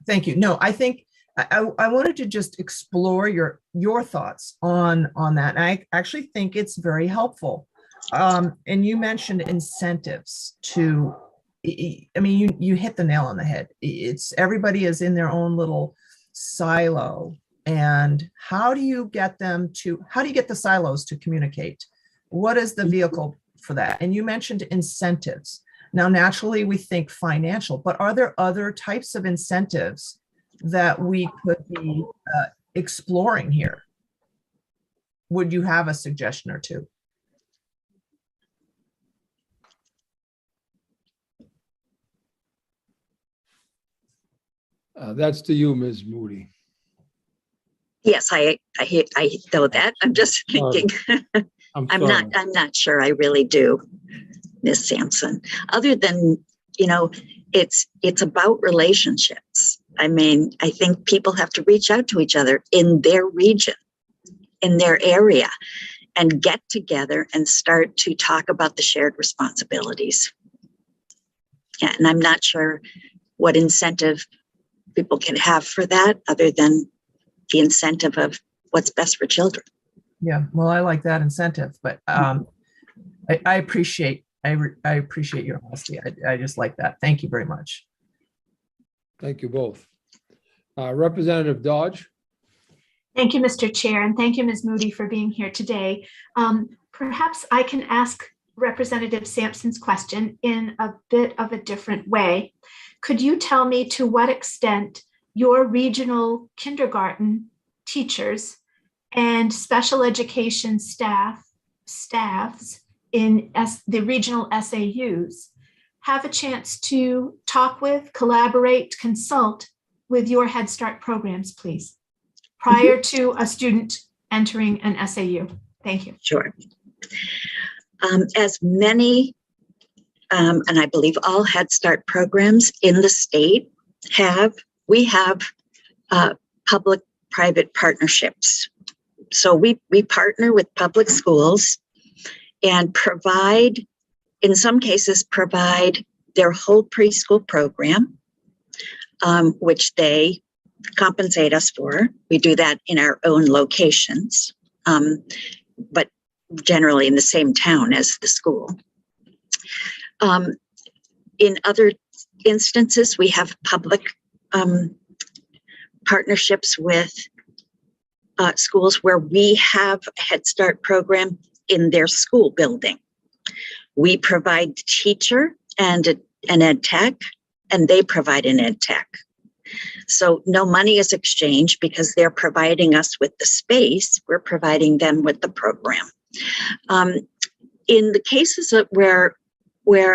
Thank you. No, I think I wanted to just explore your thoughts on that. And I actually think it's very helpful. And you mentioned incentives to, I mean, you hit the nail on the head. It's everybody is in their own little silo. And how do you get the silos to communicate? What is the vehicle for that? And you mentioned incentives. Now, naturally, we think financial, but are there other types of incentives that we could be exploring here? Would you have a suggestion or two? That's to you, Ms. Moody. Yes, I know that. I'm just thinking. I'm not sure I really do, Ms. Sampson. Other than, it's about relationships. I mean, I think people have to reach out to each other in their region, in their area, and get together and start to talk about the shared responsibilities. Yeah, and I'm not sure what incentive people can have for that, other than the incentive of what's best for children. Yeah, well, I like that incentive, but I appreciate your honesty. I just like that. Thank you very much. Thank you both. Representative Dodge. Thank you, Mr. Chair, and thank you, Ms. Moody, for being here today. Perhaps I can ask Representative Sampson's question in a bit of a different way. Could you tell me to what extent your regional kindergarten teachers and special education staffs in the regional SAUs have a chance to talk with, collaborate, consult with your Head Start programs, please, prior to a student entering an SAU? Thank you. Sure. As many, and I believe all Head Start programs in the state we have public-private partnerships. So we partner with public schools and provide, in some cases, provide their whole preschool program, which they compensate us for. We do that in our own locations, but generally in the same town as the school. In other instances, we have public partnerships with schools where we have a Head Start program in their school building. We provide the teacher and an ed tech, and they provide an ed tech. So no money is exchanged because they're providing us with the space, we're providing them with the program. In the cases where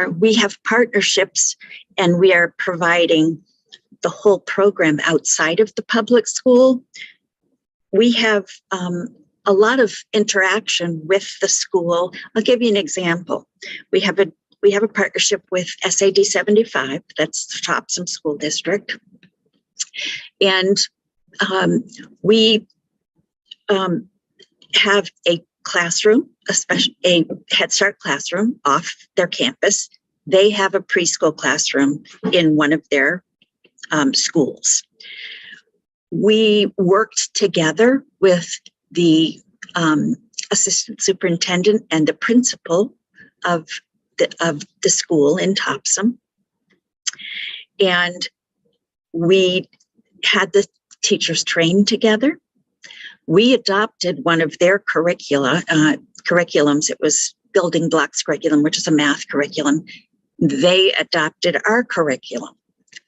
we have partnerships and we are providing the whole program outside of the public school, we have a lot of interaction with the school. I'll give you an example. We have we have a partnership with SAD 75, that's the Topsom School District. And we have a classroom, a Head Start classroom off their campus. They have a preschool classroom in one of their schools. We worked together with the assistant superintendent and the principal of the school in Topsom. And we had the teachers trained together. We adopted one of their curriculums. It was Building Blocks curriculum, which is a math curriculum. They adopted our curriculum,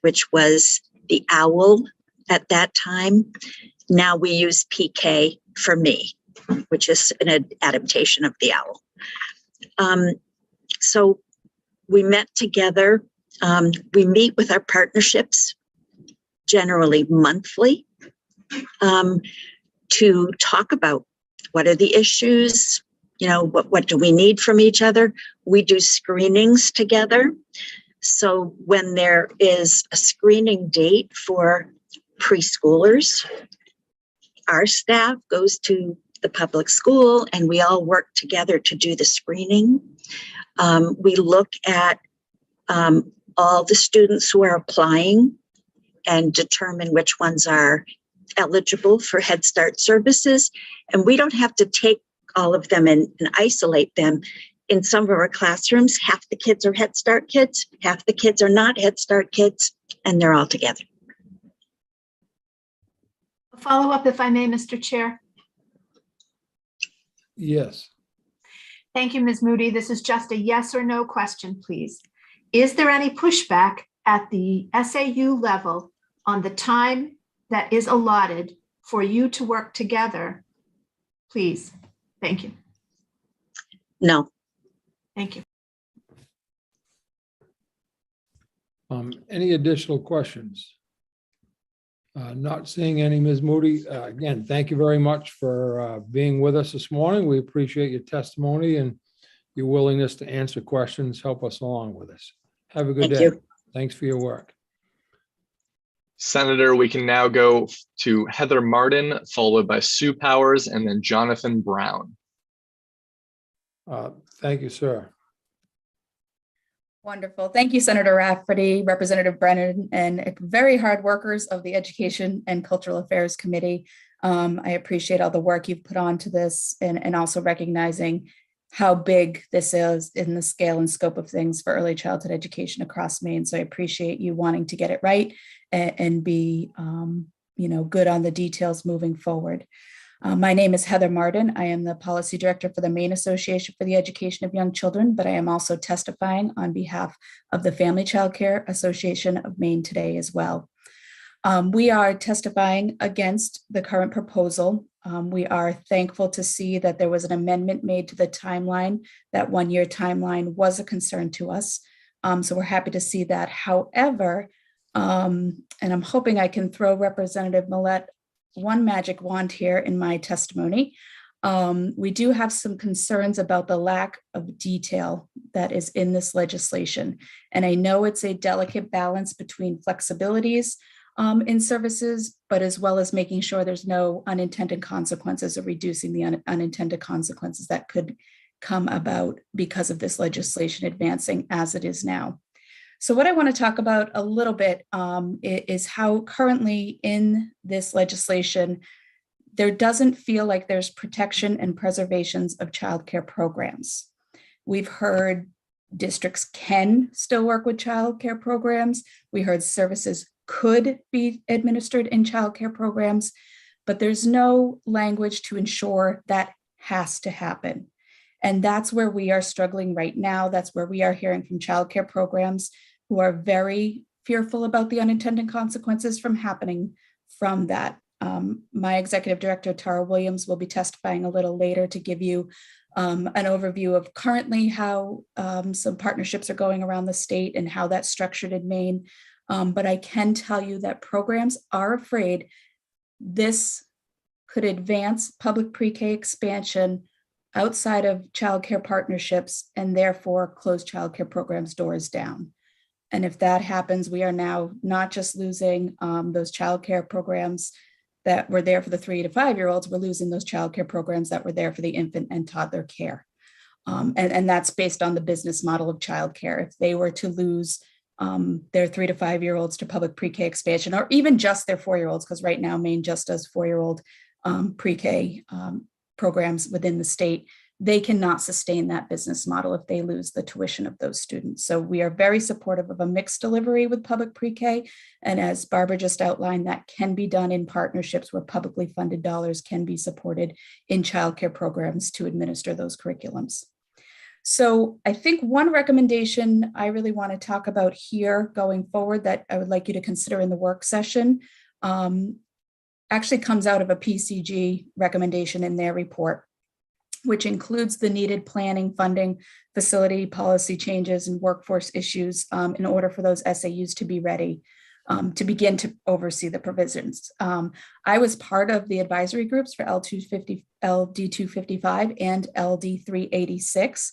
which was the OWL at that time. Now we use PK for me, which is an adaptation of the OWL. So we met together. We meet with our partnerships generally monthly to talk about what are the issues, what do we need from each other. We do screenings together. So when there is a screening date for preschoolers, our staff goes to the public school and we all work together to do the screening. We look at all the students who are applying and determine which ones are eligible for Head Start services. And we don't have to take all of them and isolate them. In some of our classrooms, half the kids are Head Start kids, half the kids are not Head Start kids, and they're all together. A follow-up, if I may, Mr. Chair. Yes. Thank you, Ms. Moody. This is just a yes or no question, please. Is there any pushback at the SAU level on the time that is allotted for you to work together? Please. Thank you. No. Thank you. Any additional questions? Not seeing any, Ms. Moody. Again, thank you very much for being with us this morning. We appreciate your testimony and your willingness to answer questions. Help us along with this. Have a good day. Thank you. Thanks for your work. Senator, we can now go to Heather Martin, followed by Sue Powers, and then Jonathan Brown. Thank you, sir. Wonderful. Thank you, Senator Rafferty, Representative Brennan, and very hard workers of the Education and Cultural Affairs Committee. I appreciate all the work you've put onto this and also recognizing how big this is in the scale and scope of things for early childhood education across Maine. So I appreciate you wanting to get it right and be good on the details moving forward. My name is Heather Martin. I am the Policy Director for the Maine Association for the Education of Young Children, but I am also testifying on behalf of the Family Child Care Association of Maine today as well. We are testifying against the current proposal. We are thankful to see that there was an amendment made to the timeline. That one-year timeline was a concern to us. So we're happy to see that. However, and I'm hoping I can throw Representative Millett one magic wand here in my testimony. We do have some concerns about the lack of detail that is in this legislation. And I know it's a delicate balance between flexibilities in services, but as well as making sure there's no unintended consequences or reducing the unintended consequences that could come about because of this legislation advancing as it is now. So what I want to talk about a little bit is how currently in this legislation, there doesn't feel like there's protection and preservations of childcare programs. We've heard districts can still work with childcare programs. We heard services could be administered in childcare programs, but there's no language to ensure that has to happen. And that's where we are struggling right now. That's where we are hearing from childcare programs who are very fearful about the unintended consequences from happening from that. My executive director, Tara Williams, will be testifying a little later to give you an overview of currently how some partnerships are going around the state and how that's structured in Maine. But I can tell you that programs are afraid this could advance public pre-K expansion outside of childcare partnerships and therefore close childcare programs doors down. And if that happens, we are now not just losing those childcare programs that were there for the 3 to 5 year olds, we're losing those childcare programs that were there for the infant and toddler care. And that's based on the business model of childcare. If they were to lose their 3 to 5 year olds to public pre-K expansion, or even just their 4 year olds, because right now Maine just does 4 year old pre-K programs within the state, they cannot sustain that business model if they lose the tuition of those students. So we are very supportive of a mixed delivery with public pre-K. And as Barbara just outlined, that can be done in partnerships where publicly funded dollars can be supported in childcare programs to administer those curriculums. So I think one recommendation I really want to talk about here going forward that I would like you to consider in the work session actually comes out of a PCG recommendation in their report, which includes the needed planning, funding, facility, policy changes, and workforce issues in order for those SAUs to be ready to begin to oversee the provisions. I was part of the advisory groups for LD 255 and LD 386.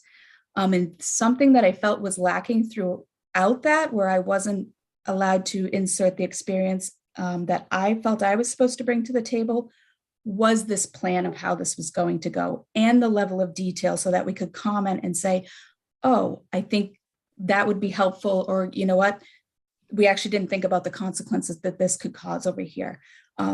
And something that I felt was lacking throughout that, where I wasn't allowed to insert the experience that I felt I was supposed to bring to the table, was this plan of how this was going to go and the level of detail so that we could comment and say, oh, I think that would be helpful, or you know what, we actually didn't think about the consequences that this could cause over here.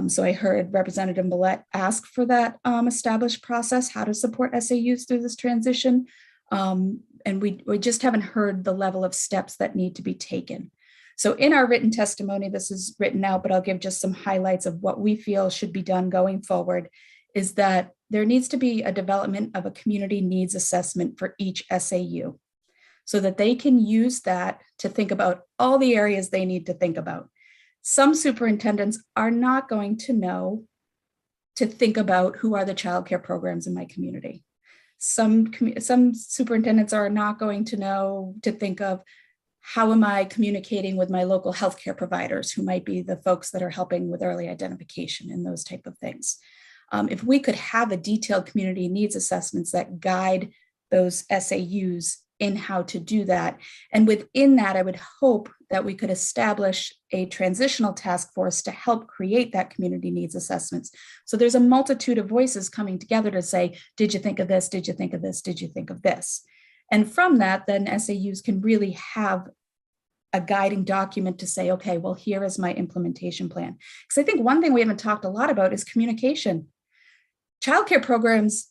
So I heard Representative Millett ask for that established process, how to support SAUs through this transition. And we just haven't heard the level of steps that need to be taken. So in our written testimony, this is written out, but I'll give just some highlights of what we feel should be done going forward, is that there needs to be a development of a community needs assessment for each SAU so that they can use that to think about all the areas they need to think about. Some superintendents are not going to know to think about who are the childcare programs in my community. Some superintendents are not going to know to think of, how am I communicating with my local healthcare providers, who might be the folks that are helping with early identification and those type of things. If we could have a detailed community needs assessments that guide those SAUs in how to do that. And within that, I would hope that we could establish a transitional task force to help create that community needs assessments. So there's a multitude of voices coming together to say, did you think of this? Did you think of this? Did you think of this? And from that, then SAUs can really have a guiding document to say, okay, well, here is my implementation plan. Because I think one thing we haven't talked a lot about is communication. Childcare programs,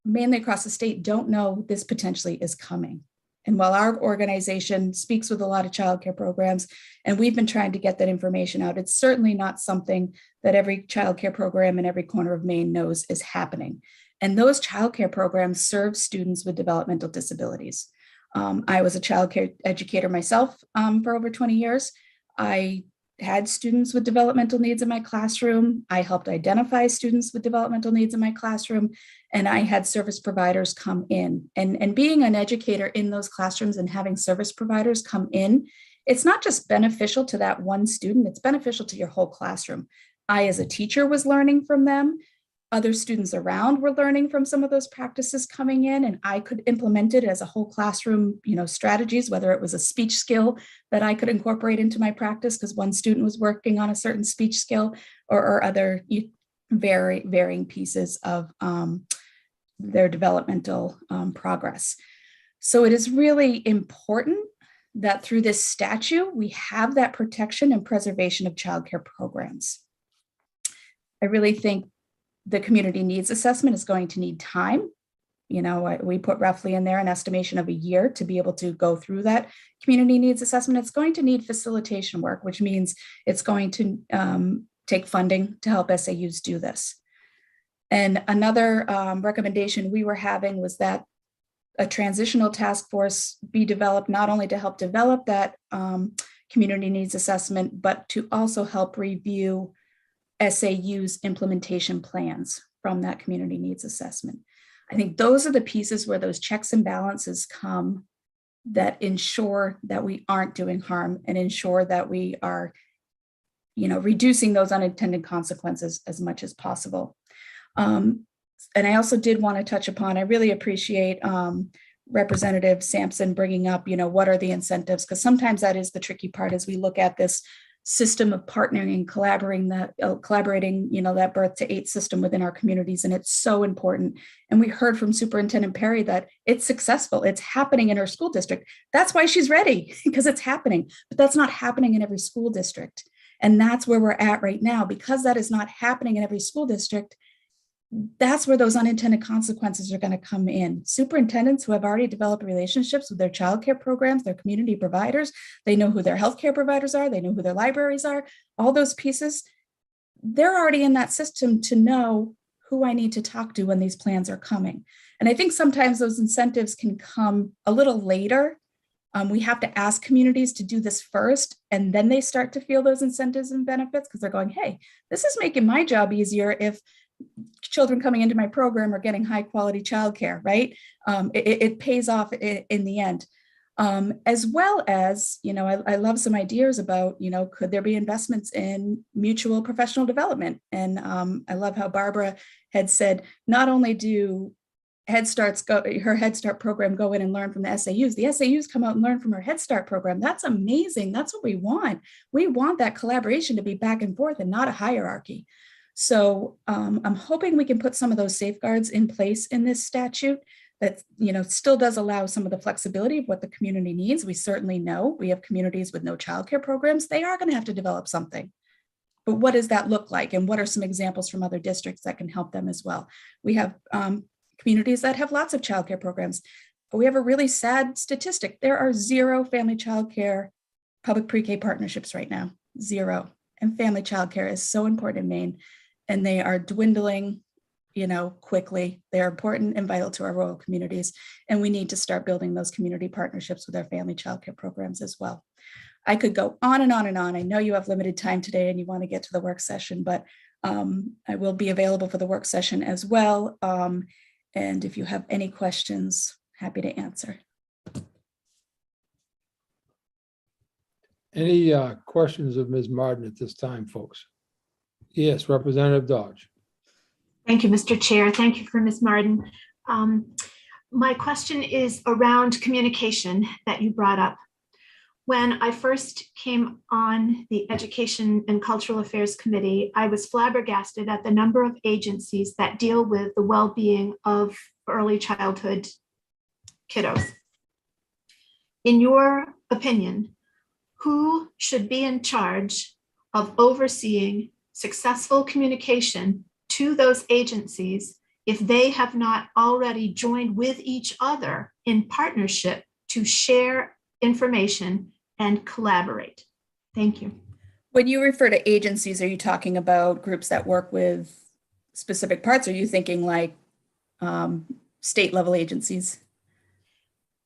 mainly across the state, don't know this potentially is coming. And while our organization speaks with a lot of childcare programs, and we've been trying to get that information out, it's certainly not something that every childcare program in every corner of Maine knows is happening. And those childcare programs serve students with developmental disabilities. I was a childcare educator myself for over 20 years. I had students with developmental needs in my classroom. I helped identify students with developmental needs in my classroom, and I had service providers come in. And being an educator in those classrooms and having service providers come in, it's not just beneficial to that one student, it's beneficial to your whole classroom. I, as a teacher, was learning from them. Other students around were learning from some of those practices coming in, and I could implement it as a whole classroom, strategies, whether it was a speech skill that I could incorporate into my practice because one student was working on a certain speech skill, or other varying pieces of their developmental progress. So it is really important that through this statute, we have that protection and preservation of childcare programs. I really think the community needs assessment is going to need time. We put roughly in there an estimation of a year to be able to go through that community needs assessment. It's going to need facilitation work, which means it's going to take funding to help SAUs do this. And another recommendation we were having was that a transitional task force be developed not only to help develop that community needs assessment, but to also help review SAU's implementation plans from that community needs assessment. I think those are the pieces where those checks and balances come that ensure that we aren't doing harm and ensure that we are, reducing those unintended consequences as much as possible. And I also did want to touch upon, I really appreciate Representative Sampson bringing up, what are the incentives? Because sometimes that is the tricky part as we look at this system of partnering and collaborating, that birth to 8 system within our communities. And it's so important. And we heard from Superintendent Perry that it's successful. It's happening in her school district. That's why she's ready, because it's happening. But that's not happening in every school district. And that's where we're at right now. Because that is not happening in every school district, that's where those unintended consequences are going to come in. Superintendents who have already developed relationships with their childcare programs, their community providers, they know who their healthcare providers are, they know who their libraries are, all those pieces, they're already in that system to know who I need to talk to when these plans are coming. And I think sometimes those incentives can come a little later. We have to ask communities to do this first, and then they start to feel those incentives and benefits because they're going, hey, this is making my job easier if children coming into my program are getting high quality childcare, right? It pays off in the end. As well as, I love some ideas about, could there be investments in mutual professional development? And I love how Barbara had said, not only do her Head Start program go in and learn from the SAUs come out and learn from her Head Start program. That's amazing. That's what we want. We want that collaboration to be back and forth and not a hierarchy. So I'm hoping we can put some of those safeguards in place in this statute that, still does allow some of the flexibility of what the community needs. We certainly know we have communities with no childcare programs. They are going to have to develop something. But what does that look like? And what are some examples from other districts that can help them as well? We have communities that have lots of childcare programs. But we have a really sad statistic. There are 0 family childcare public pre-K partnerships right now, 0. And family childcare is so important in Maine. And they are dwindling, quickly. They are important and vital to our rural communities. And we need to start building those community partnerships with our family childcare programs as well. I could go on and on and on. I know you have limited time today and you want to get to the work session, but I will be available for the work session as well. And if you have any questions, happy to answer. Any questions of Ms. Martin at this time, folks? Yes, Representative Dodge. Thank you, Mr. Chair. Thank you for Ms. Martin. My question is around communication that you brought up. When I first came on the Education and Cultural Affairs Committee, I was flabbergasted at the number of agencies that deal with the well-being of early childhood kiddos. In your opinion, who should be in charge of overseeing successful communication to those agencies if they have not already joined with each other in partnership to share information and collaborate? Thank you. When you refer to agencies, are you talking about groups that work with specific parts? Are you thinking like state level agencies?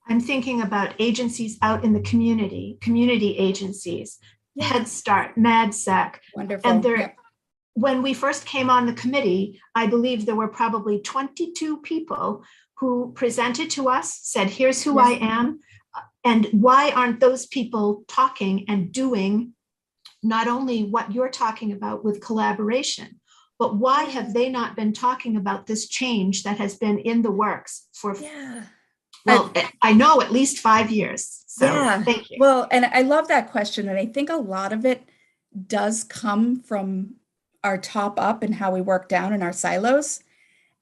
I'm thinking about agencies out in the community agencies, Head Start, MadSec. Wonderful. And when we first came on the committee, I believe there were probably 22 people who presented to us, said, here's who I am. And why aren't those people talking and doing not only what you're talking about with collaboration, but why have they not been talking about this change that has been in the works for, well, I know at least 5 years. So thank you. Well, and I love that question. And I think a lot of it does come from our top up and how we work down in our silos.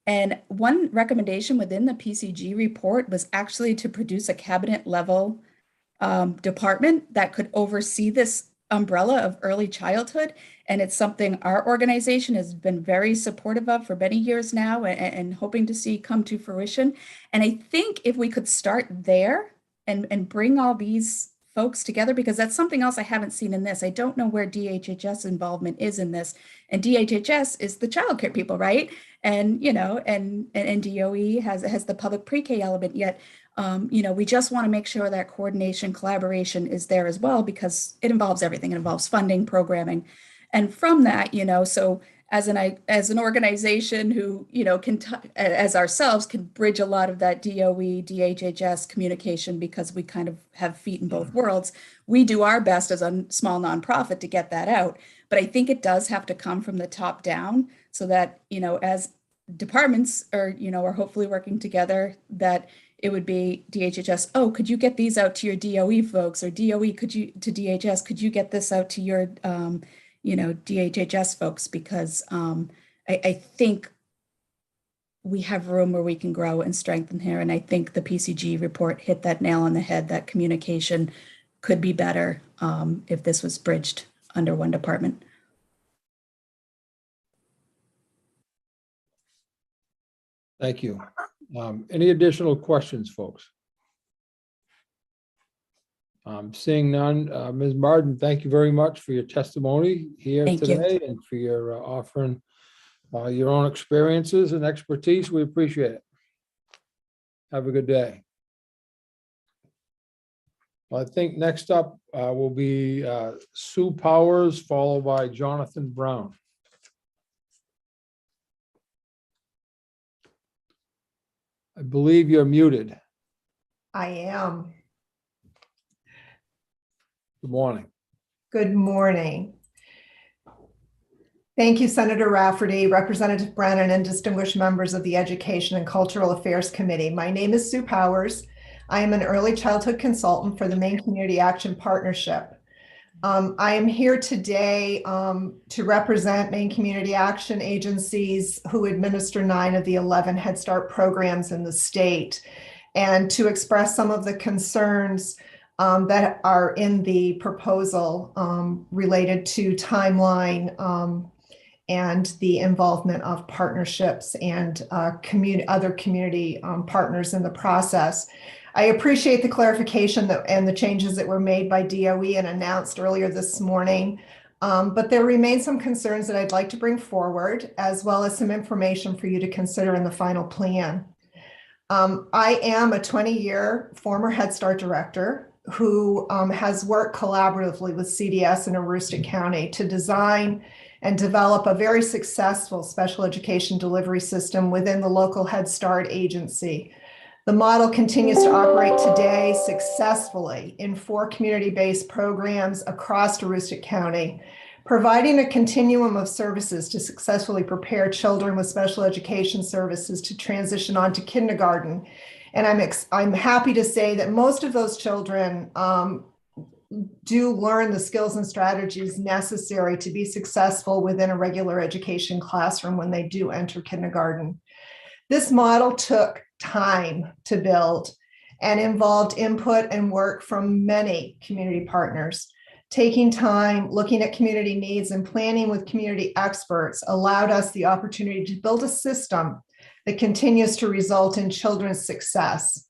And one recommendation within the PCG report was actually to produce a cabinet level department that could oversee this umbrella of early childhood. And it's something our organization has been very supportive of for many years now and hoping to see come to fruition. And I think if we could start there and bring all these folks together, because that's something else I haven't seen in this. I don't know where DHHS involvement is in this. And DHHS is the childcare people, right? And, and DOE has the public pre-K element, yet, we just want to make sure that coordination, collaboration is there as well, because it involves everything. It involves funding, programming. And from that, so as an organization who, as ourselves can bridge a lot of that DOE, DHHS communication, because we kind of have feet in both worlds. We do our best as a small nonprofit to get that out. But I think it does have to come from the top down so that, as departments are hopefully working together, that it would be DHHS, oh, could you get these out to your DOE folks, or DOE, to DHS, could you get this out to your, DHHS folks? Because I think we have room where we can grow and strengthen here. And I think the PCG report hit that nail on the head, that communication could be better if this was bridged under one department. Thank you. Any additional questions, folks? Seeing none, Ms. Martin, thank you very much for your testimony here Thank you. today and for your offering your own experiences and expertise. We appreciate it. Have a good day. Well, I think next up will be Sue Powers, followed by Jonathan Brown. I believe you're muted. I am. Good morning. Good morning. Thank you, Senator Rafferty, Representative Brennan, and distinguished members of the Education and Cultural Affairs Committee. My name is Sue Powers. I am an early childhood consultant for the Maine Community Action Partnership. I am here today to represent Maine Community Action agencies who administer 9 of the 11 Head Start programs in the state, and to express some of the concerns that are in the proposal related to timeline and the involvement of partnerships and other community partners in the process. I appreciate the clarification and the changes that were made by DOE and announced earlier this morning, but there remain some concerns that I'd like to bring forward, as well as some information for you to consider in the final plan. I am a 20-year former Head Start director who has worked collaboratively with CDS in Aroostook County to design and develop a very successful special education delivery system within the local Head Start agency. The model continues to operate today successfully in 4 community-based programs across Aroostook County, providing a continuum of services to successfully prepare children with special education services to transition on to kindergarten. And I'm happy to say that most of those children do learn the skills and strategies necessary to be successful within a regular education classroom when they do enter kindergarten. This model took time to build and involved input and work from many community partners. Taking time, looking at community needs, and planning with community experts allowed us the opportunity to build a system that continues to result in children's success.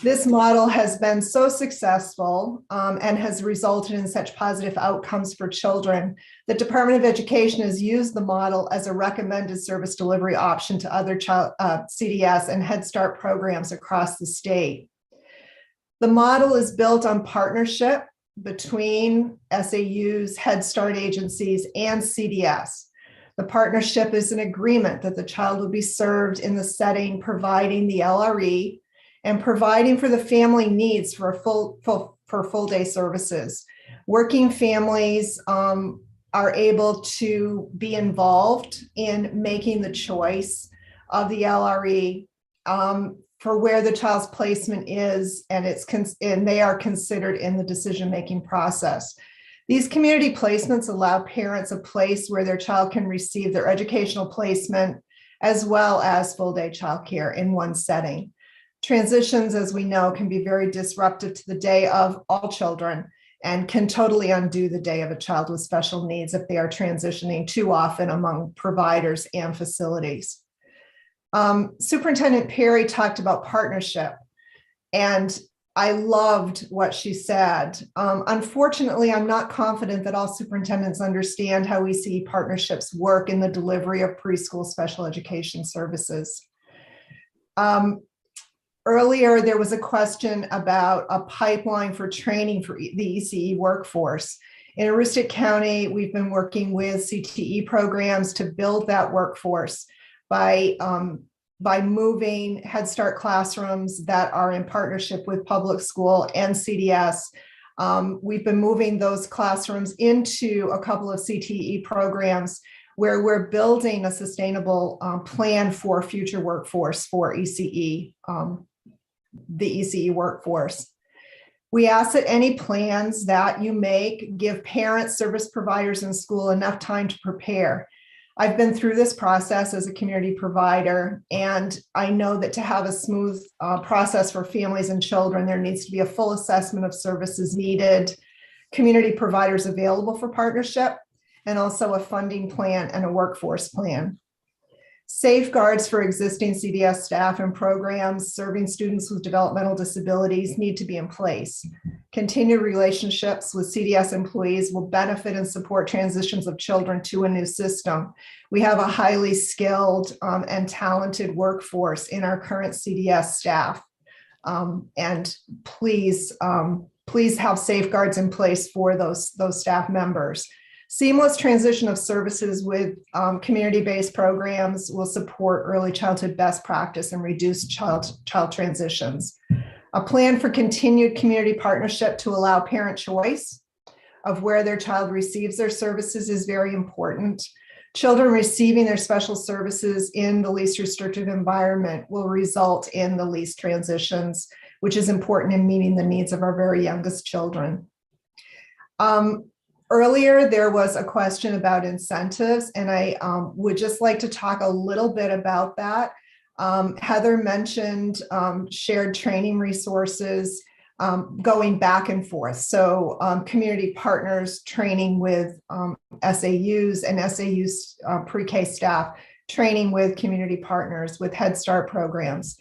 This model has been so successful and has resulted in such positive outcomes for children. The Department of Education has used the model as a recommended service delivery option to other CDS and Head Start programs across the state. The model is built on partnership between SAUs, Head Start agencies, and CDS. The partnership is an agreement that the child will be served in the setting providing the LRE and providing for the family needs for full day services. Working families are able to be involved in making the choice of the LRE for where the child's placement is, and they are considered in the decision-making process. These community placements allow parents a place where their child can receive their educational placement as well as full-day childcare in one setting. Transitions, as we know, can be very disruptive to the day of all children and can totally undo the day of a child with special needs if they are transitioning too often among providers and facilities. Superintendent Perry talked about partnership, and I loved what she said. Unfortunately, I'm not confident that all superintendents understand how we see partnerships work in the delivery of preschool special education services. Earlier, there was a question about a pipeline for training for the ECE workforce. In Aroostook County, we've been working with CTE programs to build that workforce by moving Head Start classrooms that are in partnership with public school and CDS. We've been moving those classrooms into a couple of CTE programs where we're building a sustainable plan for future workforce for ECE, the ECE workforce. We ask that any plans that you make give parents, service providers, and school enough time to prepare. I've been through this process as a community provider, and I know that to have a smooth process for families and children, there needs to be a full assessment of services needed, community providers available for partnership, and also a funding plan and a workforce plan. Safeguards for existing CDS staff and programs serving students with developmental disabilities need to be in place. Continued relationships with CDS employees will benefit and support transitions of children to a new system. We have a highly skilled and talented workforce in our current CDS staff. And please have safeguards in place for those staff members. Seamless transition of services with community-based programs will support early childhood best practice and reduce child transitions. A plan for continued community partnership to allow parent choice of where their child receives their services is very important. Children receiving their special services in the least restrictive environment will result in the least transitions, which is important in meeting the needs of our very youngest children. Earlier, there was a question about incentives, and I would just like to talk a little bit about that. Heather mentioned shared training resources going back and forth. So community partners training with SAUs and SAUs pre-K staff training with community partners with Head Start programs.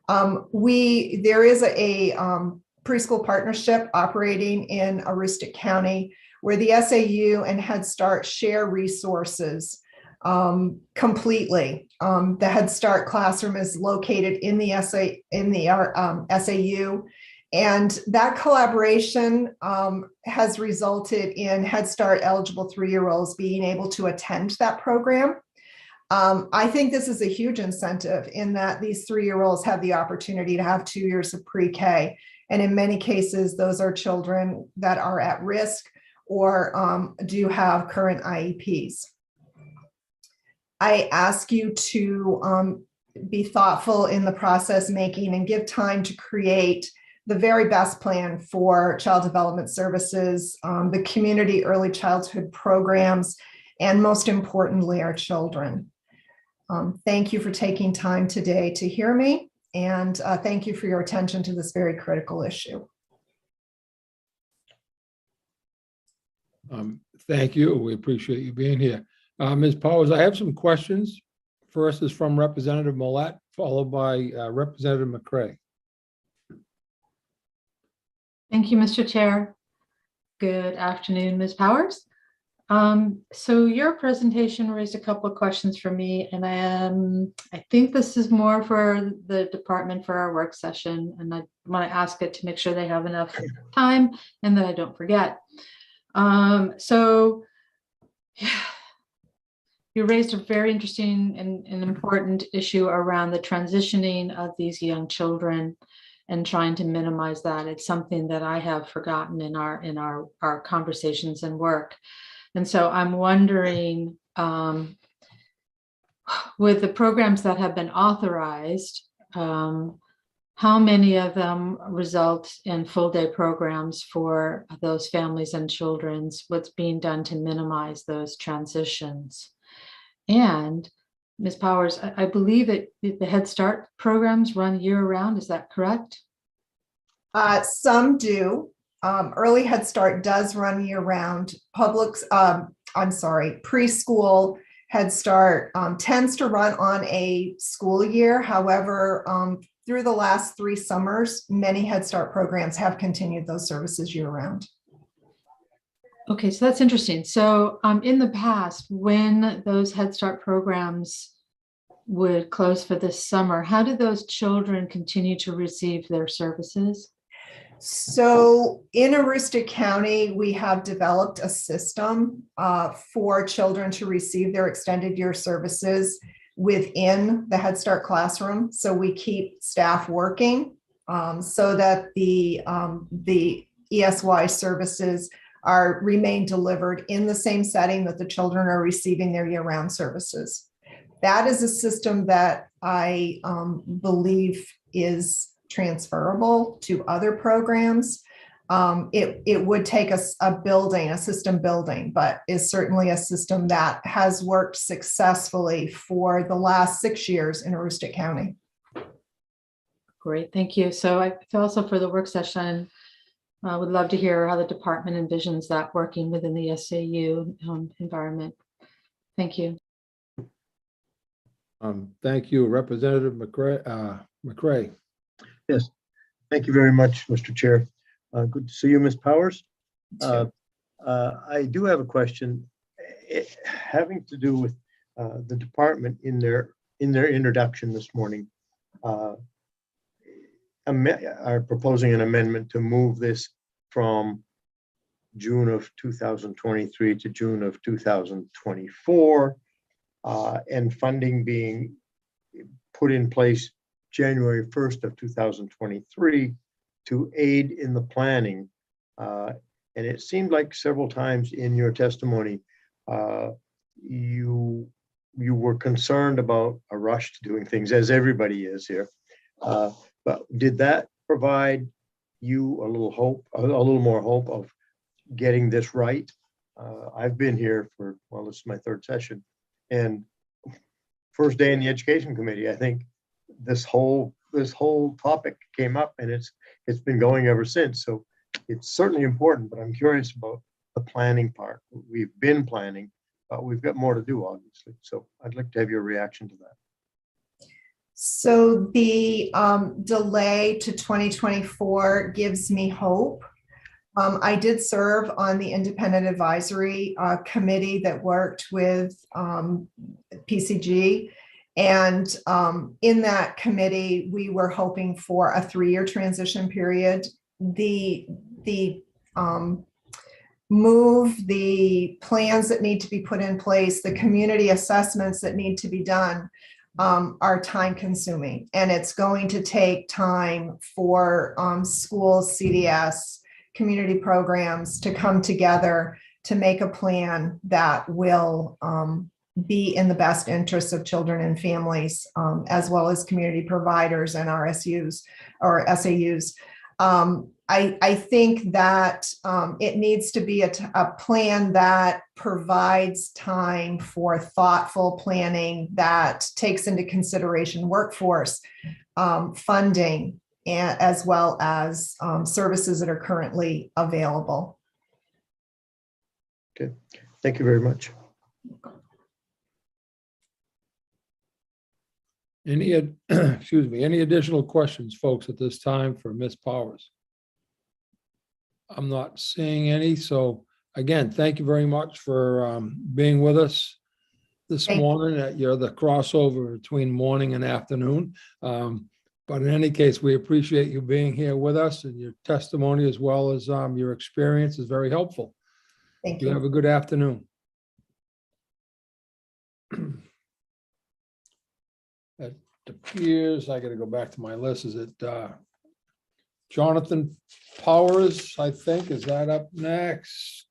There is a preschool partnership operating in Aroostook County where the SAU and Head Start share resources completely. The Head Start classroom is located in the SAU, and that collaboration has resulted in Head Start eligible 3-year-olds being able to attend that program. I think this is a huge incentive in that these 3-year-olds have the opportunity to have 2 years of pre-K. And in many cases, those are children that are at risk or do have current IEPs. I ask you to be thoughtful in the process making and give time to create the very best plan for child development services, the community early childhood programs, and most importantly, our children. Thank you for taking time today to hear me, and thank you for your attention to this very critical issue. Thank you. We appreciate you being here. Ms. Powers, I have some questions. First is from Representative Millette, followed by Representative McCray. Thank you, Mr. Chair. Good afternoon, Ms. Powers. So your presentation raised a couple of questions for me, and I think this is more for the department for our work session, and I want to ask it to make sure they have enough time and that I don't forget. So you raised a very interesting and important issue around the transitioning of these young children and trying to minimize that. It's something that I have forgotten in our conversations and work. And so I'm wondering, with the programs that have been authorized, how many of them result in full-day programs for those families and children's? What's being done to minimize those transitions? And Ms. Powers, I believe that the Head Start programs run year-round. Is that correct? Some do. Early Head Start does run year-round. Preschool Head Start tends to run on a school year. However, through the last 3 summers, many Head Start programs have continued those services year-round. Okay, so that's interesting. So in the past, when those Head Start programs would close for this summer, how did those children continue to receive their services? So in Aroostook County, we have developed a system for children to receive their extended year services within the Head Start classroom. So we keep staff working so that the ESY services remain delivered in the same setting that the children are receiving their year-round services. That is a system that I believe is transferable to other programs. It would take a system building, but is certainly a system that has worked successfully for the last 6 years in Aroostook County. Great, thank you. So I also for the work session, would love to hear how the department envisions that working within the SAU environment. Thank you. Thank you, Representative McCray. Yes, thank you very much, Mr. Chair. Good to see you, Ms. Powers. I do have a question having to do with the department in their introduction this morning. Are proposing an amendment to move this from June of 2023 to June of 2024, and funding being put in place January 1st of 2023 to aid in the planning. And it seemed like several times in your testimony, you were concerned about a rush to doing things, as everybody is here. But did that provide you a little hope, a little more hope of getting this right? I've been here for, well, this is my third session, and first day in the Education Committee, I think this whole topic came up, and it's been going ever since. So it's certainly important, but I'm curious about the planning part. We've been planning, but we've got more to do, obviously. So I'd like to have your reaction to that. So the delay to 2024 gives me hope. I did serve on the independent advisory committee that worked with PCG. And in that committee, we were hoping for a 3-year transition period. The move, the plans that need to be put in place, the community assessments that need to be done are time consuming. And it's going to take time for schools, CDS, community programs to come together to make a plan that will be in the best interests of children and families, as well as community providers and RSUs or SAUs. I think that it needs to be a plan that provides time for thoughtful planning that takes into consideration workforce, funding, and as well as services that are currently available. Okay, thank you very much. Excuse me, any additional questions, folks, at this time for Ms. Powers? I'm not seeing any. So again, thank you very much for being with us this morning. You're the crossover between morning and afternoon. But in any case, we appreciate you being here with us, and your testimony as well as your experience is very helpful. Thank you. You have a good afternoon. It appears, I got to go back to my list. Is it Jonathan Powers, I think, is that up next?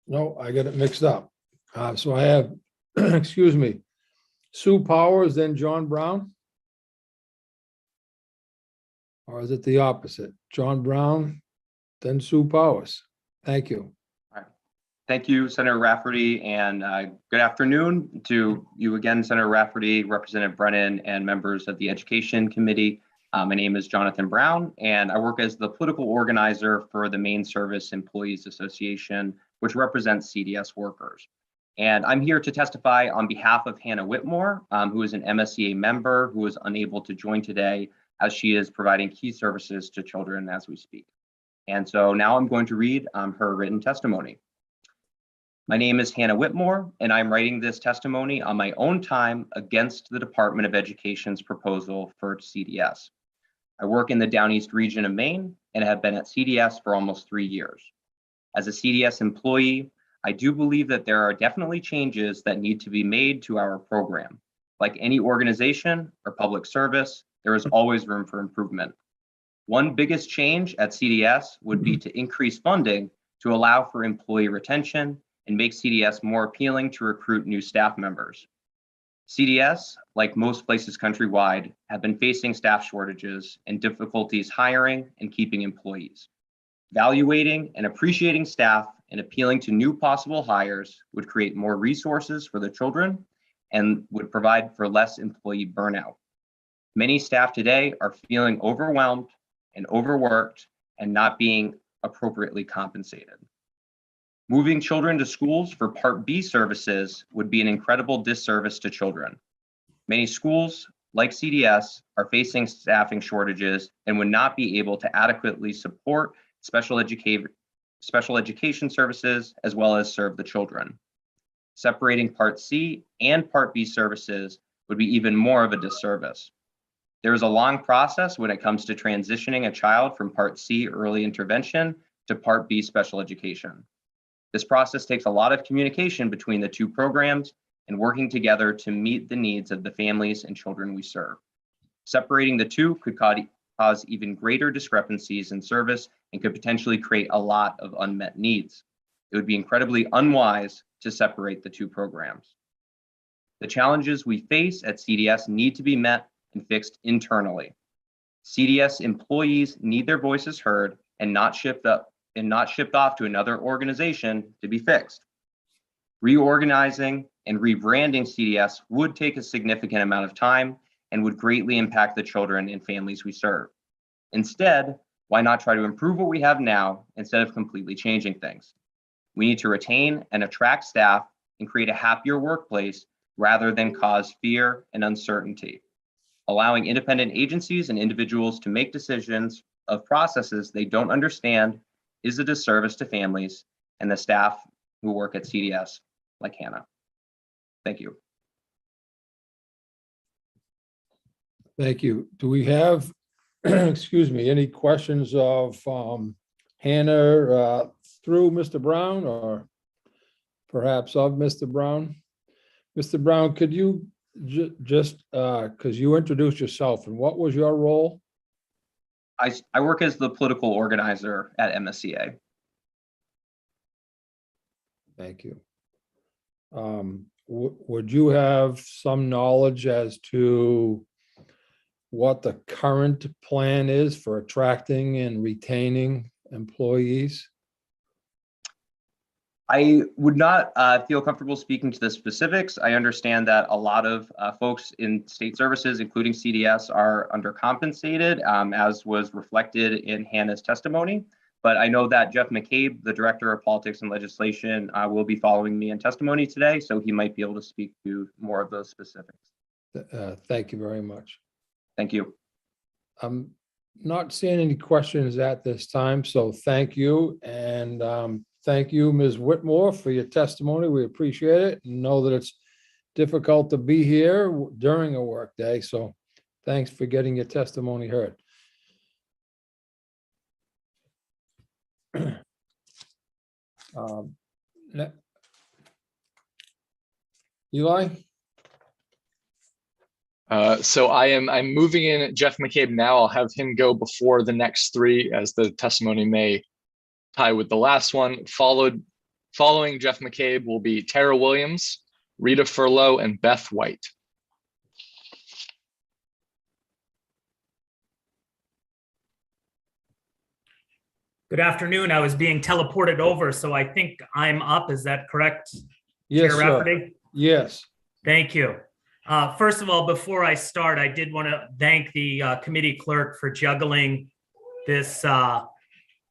No, I got it mixed up. So I have, excuse me, Sue Powers, then John Brown? Or is it the opposite? John Brown, then Sue Powers? Thank you. Thank you, Senator Rafferty, and good afternoon to you again, Senator Rafferty, Representative Brennan, and members of the Education Committee. My name is Jonathan Brown, and I work as the political organizer for the Main Service Employees Association, which represents CDS workers. And I'm here to testify on behalf of Hannah Whitmore, who is an MSEA member who is unable to join today as she is providing key services to children as we speak. And so now I'm going to read her written testimony. My name is Hannah Whitmore, and I'm writing this testimony on my own time against the Department of Education's proposal for CDS. I work in the Down East region of Maine and have been at CDS for almost 3 years. As a CDS employee, I do believe that there are definitely changes that need to be made to our program. Like any organization or public service, there is always room for improvement. One biggest change at CDS would be to increase funding to allow for employee retention and make CDS more appealing to recruit new staff members. CDS, like most places countrywide, have been facing staff shortages and difficulties hiring and keeping employees. Evaluating and appreciating staff and appealing to new possible hires would create more resources for the children and would provide for less employee burnout. Many staff today are feeling overwhelmed and overworked and not being appropriately compensated. Moving children to schools for Part B services would be an incredible disservice to children. Many schools, like CDS, are facing staffing shortages and would not be able to adequately support special education services as well as serve the children. Separating Part C and Part B services would be even more of a disservice. There is a long process when it comes to transitioning a child from Part C early intervention to Part B special education. This process takes a lot of communication between the two programs and working together to meet the needs of the families and children we serve. Separating the two could cause even greater discrepancies in service and could potentially create a lot of unmet needs. It would be incredibly unwise to separate the two programs. The challenges we face at CDS need to be met and fixed internally. CDS employees need their voices heard and not shipped off to another organization to be fixed. Reorganizing and rebranding CDS would take a significant amount of time and would greatly impact the children and families we serve. Instead, why not try to improve what we have now instead of completely changing things? We need to retain and attract staff and create a happier workplace rather than cause fear and uncertainty. Allowing independent agencies and individuals to make decisions of processes they don't understand is a disservice to families and the staff who work at CDS, like Hannah. Thank you. Thank you. Do we have, excuse me, any questions of Hannah through Mr. Brown or perhaps of Mr. Brown? Mr. Brown, could you just, because you introduced yourself, and what was your role? I work as the political organizer at MSCA. Thank you. Would you have some knowledge as to what the current plan is for attracting and retaining employees? I would not feel comfortable speaking to the specifics. I understand that a lot of folks in state services, including CDS, are undercompensated, as was reflected in Hannah's testimony. But I know that Jeff McCabe, the Director of Politics and Legislation, will be following me in testimony today, so he might be able to speak to more of those specifics. Thank you very much. Thank you. I'm not seeing any questions at this time, so thank you. And thank you, Ms. Whitmore, for your testimony. We appreciate it and know that it's difficult to be here during a work day. So thanks for getting your testimony heard. Eli? So I'm moving in Jeff McCabe now. I'll have him go before the next three, as the testimony may tie with the last one. Following Jeff McCabe will be Tara Williams, Rita Furlow, and Beth White. Good afternoon. I was being teleported over, so I think I'm up. Is that correct? Yes, Chair sir. Rafferty? Yes. Thank you. First of all, before I start, I did want to thank the committee clerk for juggling this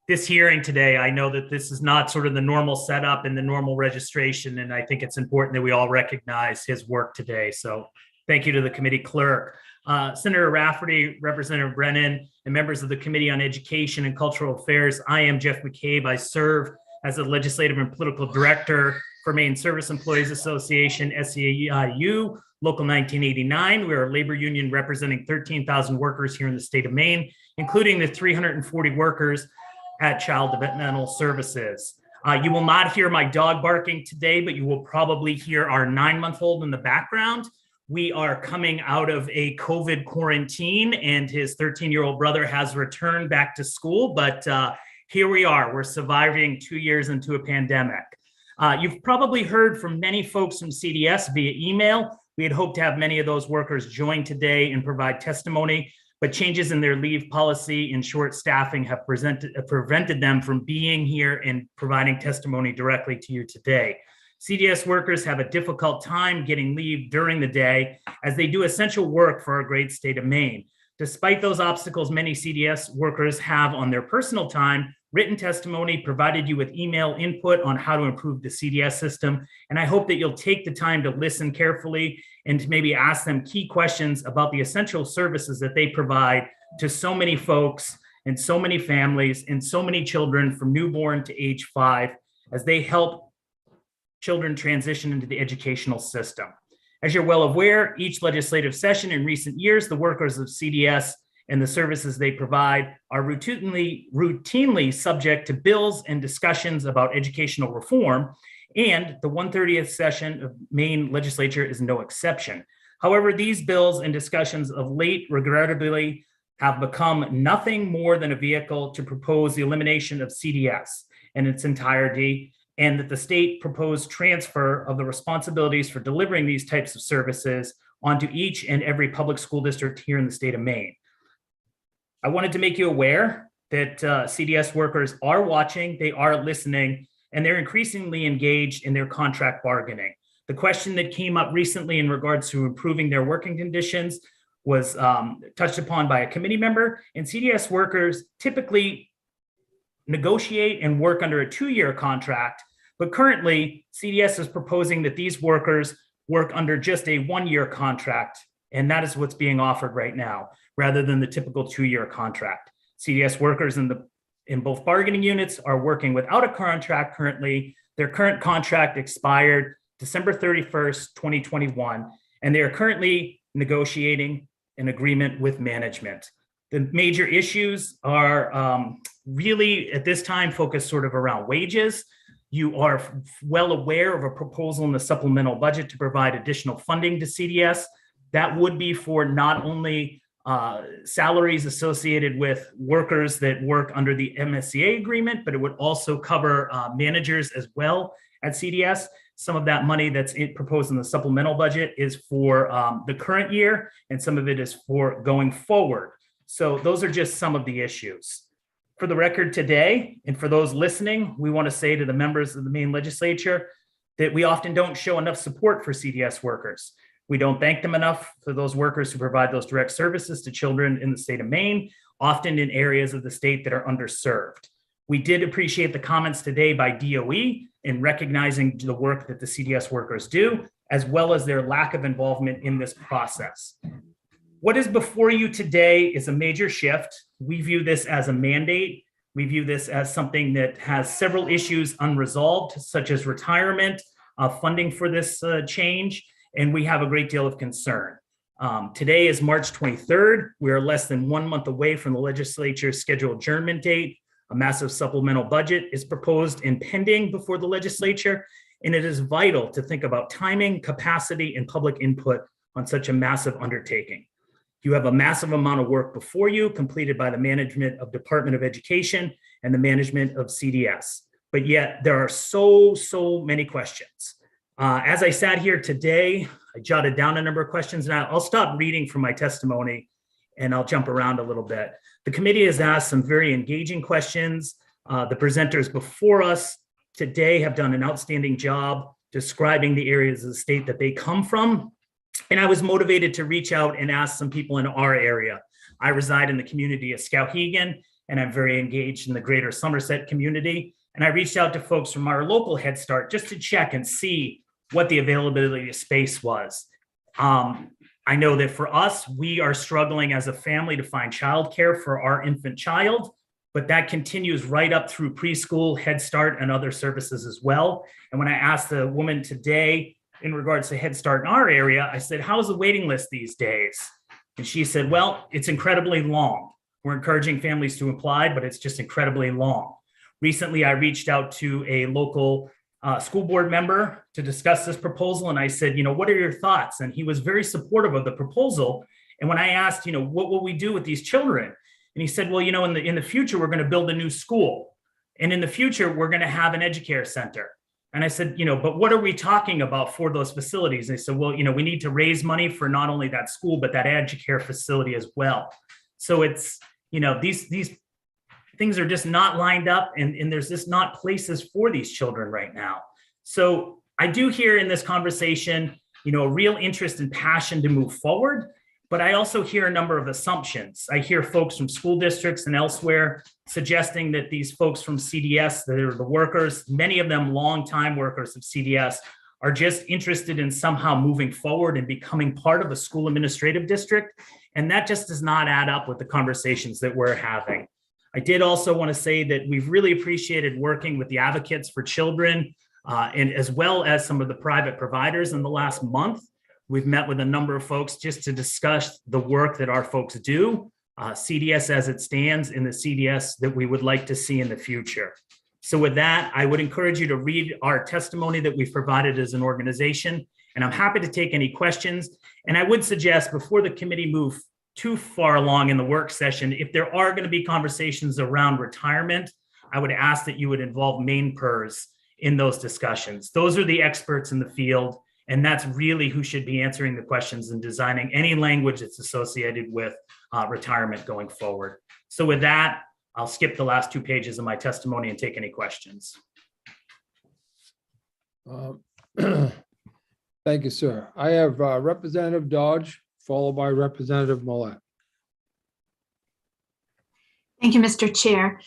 this hearing today. I know that this is not sort of the normal setup and the normal registration, and I think it's important that we all recognize his work today. So thank you to the committee clerk. Senator Rafferty, Representative Brennan, and members of the Committee on Education and Cultural Affairs. I am Jeff McCabe. I serve as the Legislative and Political Director for Maine Service Employees Association, SEIU, Local 1989. We are a labor union representing 13,000 workers here in the state of Maine, including the 340 workers at Child Developmental Services. You will not hear my dog barking today, but you will probably hear our 9-month-old in the background. we are coming out of a COVID quarantine, and his 13-year-old brother has returned back to school, but here we are. We're surviving 2 years into a pandemic. You've probably heard from many folks from CDS via email. We had hoped to have many of those workers join today and provide testimony, but changes in their leave policy and short staffing have prevented them from being here and providing testimony directly to you today. CDS workers have a difficult time getting leave during the day as they do essential work for our great state of Maine. Despite those obstacles many CDS workers have on their personal time, written testimony provided you with email input on how to improve the CDS system. And I hope that you'll take the time to listen carefully and to maybe ask them key questions about the essential services that they provide to so many folks and so many families and so many children from newborn to age 5 as they help children transition into the educational system. As you're well aware, each legislative session in recent years, the workers of CDS and the services they provide are routinely subject to bills and discussions about educational reform, and the 130th session of Maine legislature is no exception. However, these bills and discussions of late, regrettably, have become nothing more than a vehicle to propose the elimination of CDS in its entirety, and that the state proposed transfer of the responsibilities for delivering these types of services onto each and every public school district here in the state of Maine. I wanted to make you aware that CDS workers are watching, they are listening, and they're increasingly engaged in their contract bargaining. The question that came up recently in regards to improving their working conditions was touched upon by a committee member, and CDS workers typically negotiate and work under a 2-year contract, but currently CDS is proposing that these workers work under just a 1-year contract, and that is what's being offered right now, rather than the typical 2-year contract. CDS workers in both bargaining units are working without a contract currently. Their current contract expired December 31st, 2021, and they are currently negotiating an agreement with management. The major issues are really at this time focused sort of around wages. You are well aware of a proposal in the supplemental budget to provide additional funding to CDS. That would be for not only salaries associated with workers that work under the MSCA agreement, but it would also cover managers as well at CDS. Some of that money that's proposed in the supplemental budget is for the current year, and some of it is for going forward. So those are just some of the issues. For the record today, and for those listening, we want to say to the members of the Maine legislature that we often don't show enough support for CDS workers. We don't thank them enough for those workers who provide those direct services to children in the state of Maine, often in areas of the state that are underserved. We did appreciate the comments today by DOE in recognizing the work that the CDS workers do, as well as their lack of involvement in this process. What is before you today is a major shift. We view this as a mandate. We view this as something that has several issues unresolved, such as retirement, funding for this change, and we have a great deal of concern. Today is March 23rd. We are less than 1 month away from the legislature's scheduled adjournment date. A massive supplemental budget is proposed and pending before the legislature, and it is vital to think about timing, capacity, and public input on such a massive undertaking. You have a massive amount of work before you, completed by the management of Department of Education and the management of CDS. But yet there are so many questions. As I sat here today, I jotted down a number of questions, and I'll stop reading from my testimony and I'll jump around a little bit. The committee has asked some very engaging questions. The presenters before us today have done an outstanding job describing the areas of the state that they come from. And I was motivated to reach out and ask some people in our area. I reside in the community of Skowhegan, and I'm very engaged in the greater Somerset community. And I reached out to folks from our local Head Start just to check and see what the availability of space was. I know that for us, we are struggling as a family to find childcare for our infant child, but that continues right up through preschool, Head Start, and other services as well. And when I asked the woman today in regards to Head Start in our area, I said, how's the waiting list these days? And she said, well, it's incredibly long. We're encouraging families to apply, but it's just incredibly long. Recently, I reached out to a local school board member to discuss this proposal. And I said, what are your thoughts? And he was very supportive of the proposal. And when I asked, what will we do with these children? And he said, well, in the future, we're going to build a new school. And in the future, we're going to have an educare center. And I said, but what are we talking about for those facilities? And they said, well, we need to raise money for not only that school, but that educare facility as well. So it's, these things are just not lined up, and there's just not places for these children right now. So I do hear in this conversation, a real interest and passion to move forward, but I also hear a number of assumptions. I hear folks from school districts and elsewhere suggesting that these folks from CDS, that are the workers, many of them longtime workers of CDS, are just interested in somehow moving forward and becoming part of a school administrative district. And that just does not add up with the conversations that we're having. I did also want to say that we've really appreciated working with the advocates for children and as well as some of the private providers in the last month. We've met with a number of folks just to discuss the work that our folks do, CDS as it stands, and the CDS that we would like to see in the future. So with that, I would encourage you to read our testimony that we've provided as an organization, and I'm happy to take any questions. And I would suggest before the committee move too far along in the work session, if there are going to be conversations around retirement, I would ask that you would involve Maine PERS in those discussions. Those are the experts in the field, and that's really who should be answering the questions and designing any language that's associated with retirement going forward. So with that, I'll skip the last 2 pages of my testimony and take any questions. Thank you, sir. I have Representative Dodge, followed by Representative Millette. Thank you, Mr. Chair.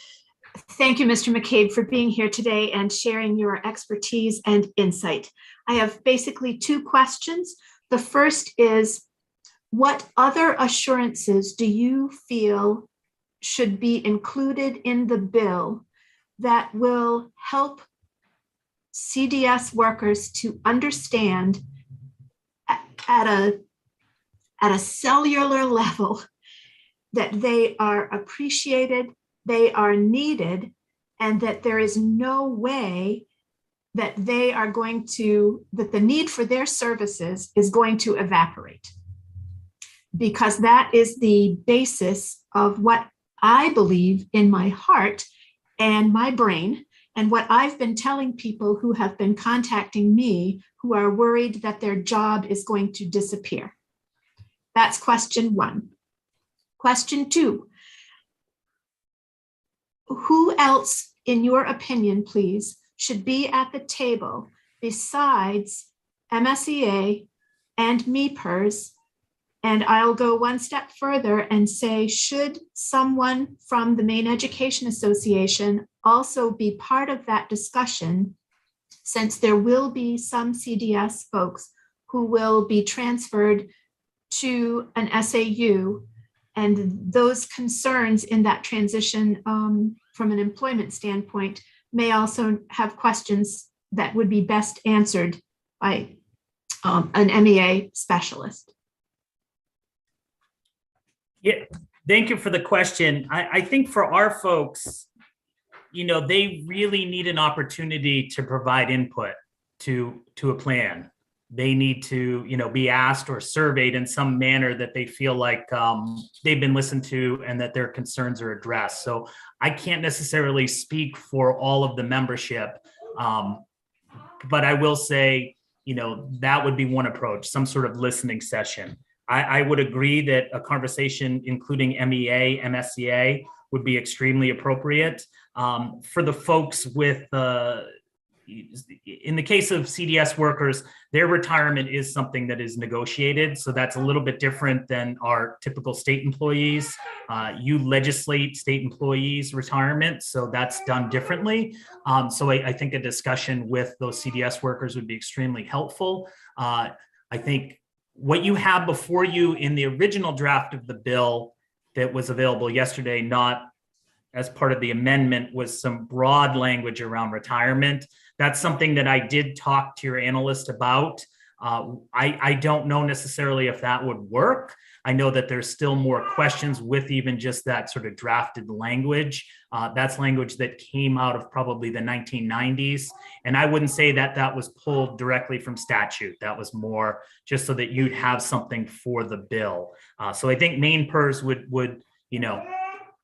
Thank you, Mr. McCabe, for being here today and sharing your expertise and insight. I have basically 2 questions. The first is, what other assurances do you feel should be included in the bill that will help CDS workers to understand at a cellular level that they are appreciated, they are needed, and that there is no way that that the need for their services is going to evaporate? Because that is the basis of what I believe in my heart and my brain, and what I've been telling people who have been contacting me who are worried that their job is going to disappear. That's question 1. Question 2, who else, in your opinion, please, should be at the table besides MSEA and MEPERS? And I'll go one step further and say, should someone from the Maine Education Association also be part of that discussion, since there will be some CDS folks who will be transferred to an SAU, and those concerns in that transition from an employment standpoint may also have questions that would be best answered by an MEA specialist. Yeah, thank you for the question. I think for our folks, they really need an opportunity to provide input to a plan. They need to, be asked or surveyed in some manner that they feel like they've been listened to and that their concerns are addressed. So I can't necessarily speak for all of the membership, but I will say, that would be one approach, some sort of listening session. I would agree that a conversation including MEA, MSCA would be extremely appropriate. For the folks with in the case of CDS workers, their retirement is something that is negotiated. So that's a little bit different than our typical state employees. You legislate state employees' retirement, so that's done differently. So I think a discussion with those CDS workers would be extremely helpful. I think what you have before you in the original draft of the bill that was available yesterday, not as part of the amendment, was some broad language around retirement. That's something that I did talk to your analyst about. I don't know necessarily if that would work, I know that there's still more questions with even just that sort of drafted language. That's language that came out of probably the 1990s. And I wouldn't say that that was pulled directly from statute. That was more just so that you'd have something for the bill. So I think Maine PERS would, you know,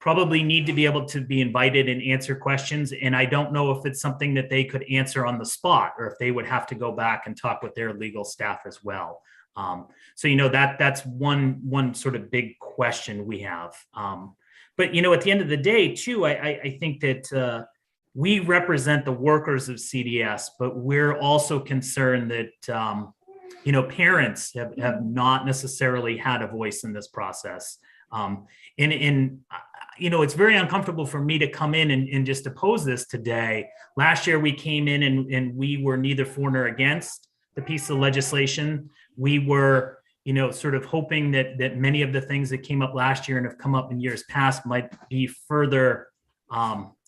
probably need to be able to be invited and answer questions. And I don't know if it's something that they could answer on the spot, or if they would have to go back and talk with their legal staff as well. So, you know, that's one sort of big question we have. But, you know, at the end of the day, too, I think that we represent the workers of CDS, but we're also concerned that, you know, parents have not necessarily had a voice in this process. You know, it's very uncomfortable for me to come in and just oppose this today. Last year, we came in and we were neither for nor against the piece of legislation. We were, you know, sort of hoping that many of the things that came up last year and have come up in years past might be further,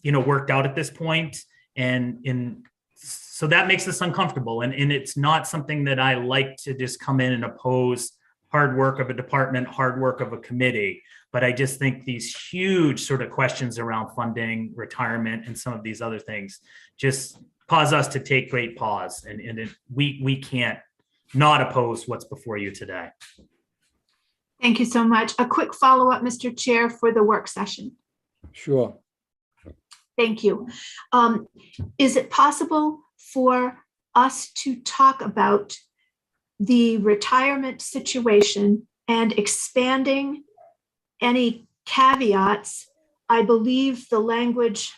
you know, worked out at this point. And so that makes us uncomfortable. And it's not something that I like to just come in and oppose hard work of a department, hard work of a committee. But I just think these huge sort of questions around funding, retirement, and some of these other things just cause us to take great pause. And we can't not oppose what's before you today. Thank you so much. A quick follow-up, Mr. Chair, for the work session. Sure. Thank you. Is it possible for us to talk about the retirement situation and expanding any caveats? I believe the language,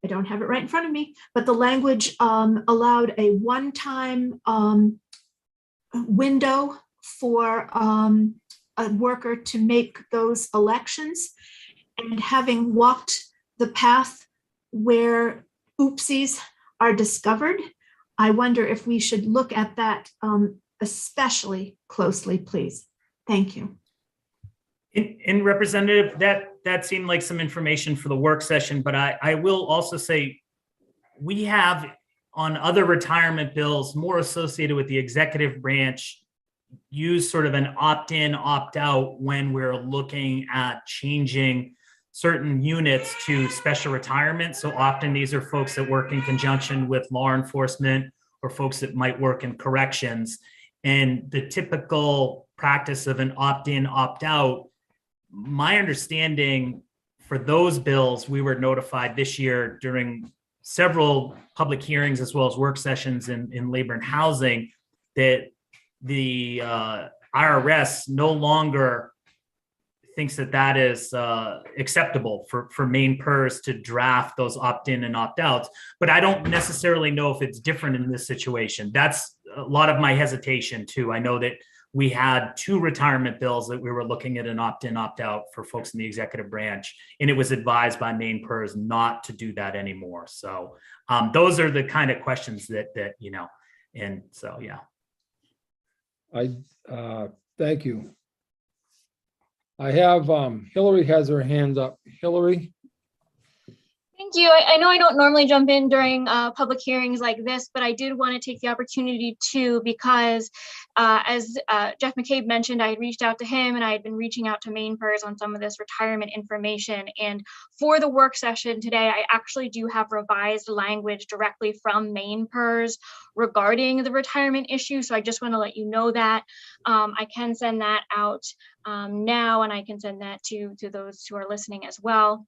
I don't have it right in front of me, but the language allowed a one-time window for a worker to make those elections. And having walked the path where oopsies are discovered, I wonder if we should look at that especially closely, please. Thank you. In Representative, that seemed like some information for the work session, but I will also say we have on other retirement bills more associated with the executive branch use sort of an opt-in, opt-out when we're looking at changing certain units to special retirement. So often these are folks that work in conjunction with law enforcement or folks that might work in corrections. And the typical practice of an opt-in, opt-out, my understanding for those bills, we were notified this year during several public hearings as well as work sessions in labor and housing that the IRS no longer thinks that is acceptable for Maine PERS to draft those opt-in and opt-outs. But I don't necessarily know if it's different in this situation. That's a lot of my hesitation too. I know that we had 2 retirement bills that we were looking at an opt-in, opt-out for folks in the executive branch, and it was advised by Maine PERS not to do that anymore. So those are the kind of questions that you know, and so yeah. Thank you. I have Hillary has her hand up. Hillary. Thank you. I know I don't normally jump in during public hearings like this, but I did want to take the opportunity to, because as Jeff McCabe mentioned, I had reached out to him and I had been reaching out to Maine PERS on some of this retirement information. And for the work session today, I actually do have revised language directly from Maine PERS regarding the retirement issue. So I just want to let you know that. I can send that out now, and I can send that to those who are listening as well.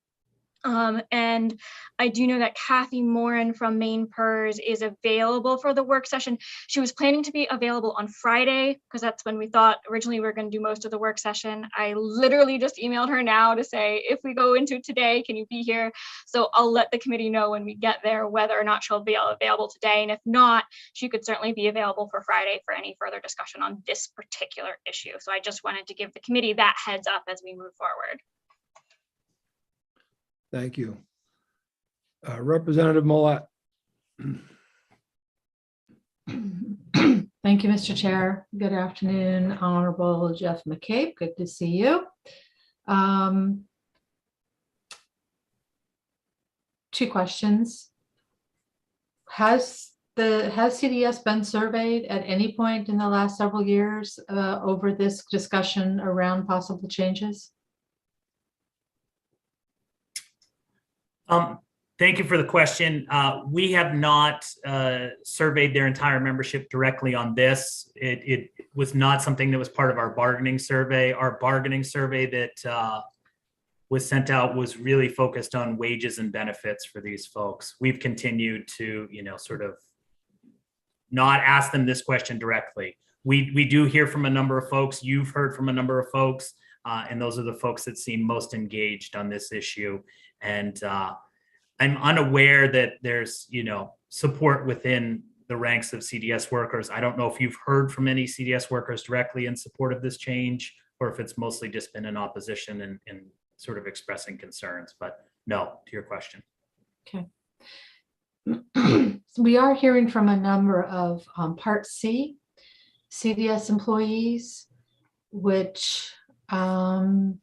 And I do know that Kathy Morin from Maine PERS is available for the work session. She was planning to be available on Friday because that's when we thought originally we were going to do most of the work session. I literally just emailed her now to say, if we go into today, can you be here? So I'll let the committee know when we get there whether or not she'll be available today. And if not, she could certainly be available for Friday for any further discussion on this particular issue. So I just wanted to give the committee that heads up as we move forward. Thank you. Representative Millett. Thank you, Mr. Chair. Good afternoon, Honorable Jeff McCabe. Good to see you. 2 questions. Has has CDS been surveyed at any point in the last several years over this discussion around possible changes? Thank you for the question. We have not surveyed their entire membership directly on this. It was not something that was part of our bargaining survey. Our bargaining survey that was sent out was really focused on wages and benefits for these folks. We've continued to, sort of not ask them this question directly. We do hear from a number of folks. You've heard from a number of folks, and those are the folks that seem most engaged on this issue. And I'm unaware that there's, support within the ranks of CDS workers. I don't know if you've heard from any CDS workers directly in support of this change, or if it's mostly just been in opposition and sort of expressing concerns, but no, to your question. Okay. So we are hearing from a number of Part C CDS employees, which I'm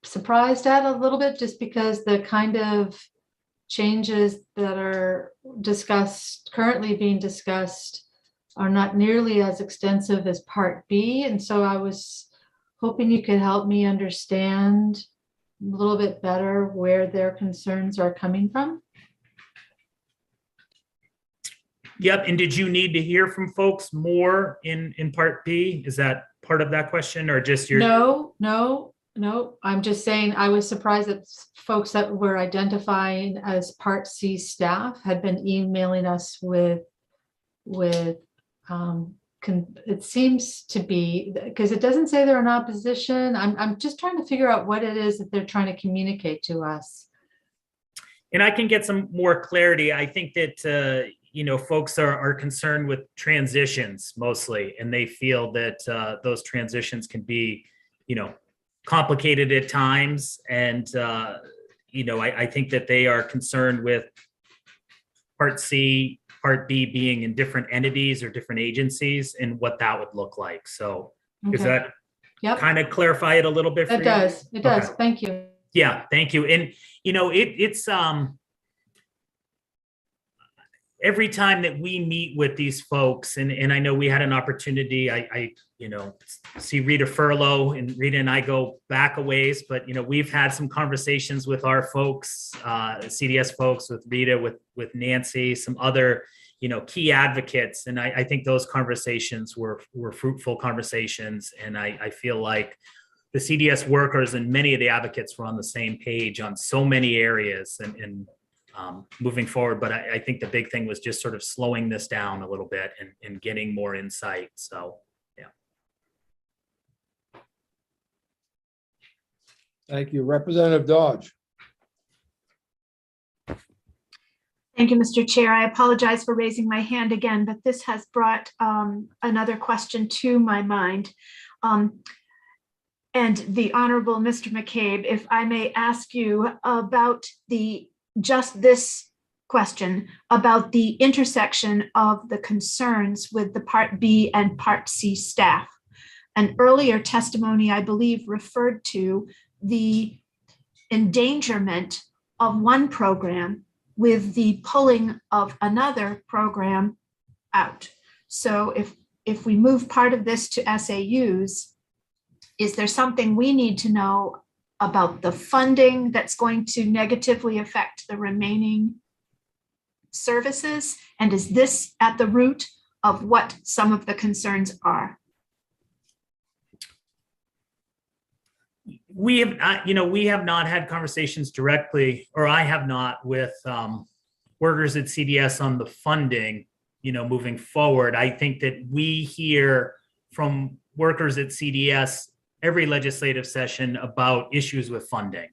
surprised at a little bit, just because the kind of changes that are currently being discussed are not nearly as extensive as Part B. And so I was hoping you could help me understand a little bit better where their concerns are coming from. Yep. And did you need to hear from folks more in Part B? Is that part of that question, or just your? No. I'm just saying I was surprised that folks that were identifying as Part C staff had been emailing us with it seems to be, because it doesn't say they're in opposition. I'm just trying to figure out what it is that they're trying to communicate to us. And I can get some more clarity. I think that, folks are concerned with transitions mostly, and they feel that those transitions can be, complicated at times. And, I think that they are concerned with Part C, Part B being in different entities or different agencies and what that would look like. So does that kind of clarify it a little bit for you? It does. It does. Thank you. Yeah, thank you. And, it's every time that we meet with these folks, and I know we had an opportunity, I see Rita Furlow, and Rita and I go back a ways, but, we've had some conversations with our folks, CDS folks, with Rita, with Nancy, some other, key advocates. And I think those conversations were fruitful conversations. And I feel like the CDS workers and many of the advocates were on the same page on so many areas and moving forward. But I think the big thing was just sort of slowing this down a little bit and getting more insight. So, yeah. Thank you. Representative Dodge. Thank you, Mr. Chair. I apologize for raising my hand again, but this has brought another question to my mind. And the Honorable Mr. McCabe, if I may ask you about just this question about the intersection of the concerns with the Part B and Part C staff. An earlier testimony, I believe, referred to the endangerment of one program with the pulling of another program out. So if we move part of this to SAUs, is there something we need to know about the funding that's going to negatively affect the remaining services? And is this at the root of what some of the concerns are? We have not had conversations directly, or I have not, with workers at CDS on the funding, moving forward. I think that we hear from workers at CDS every legislative session about issues with funding.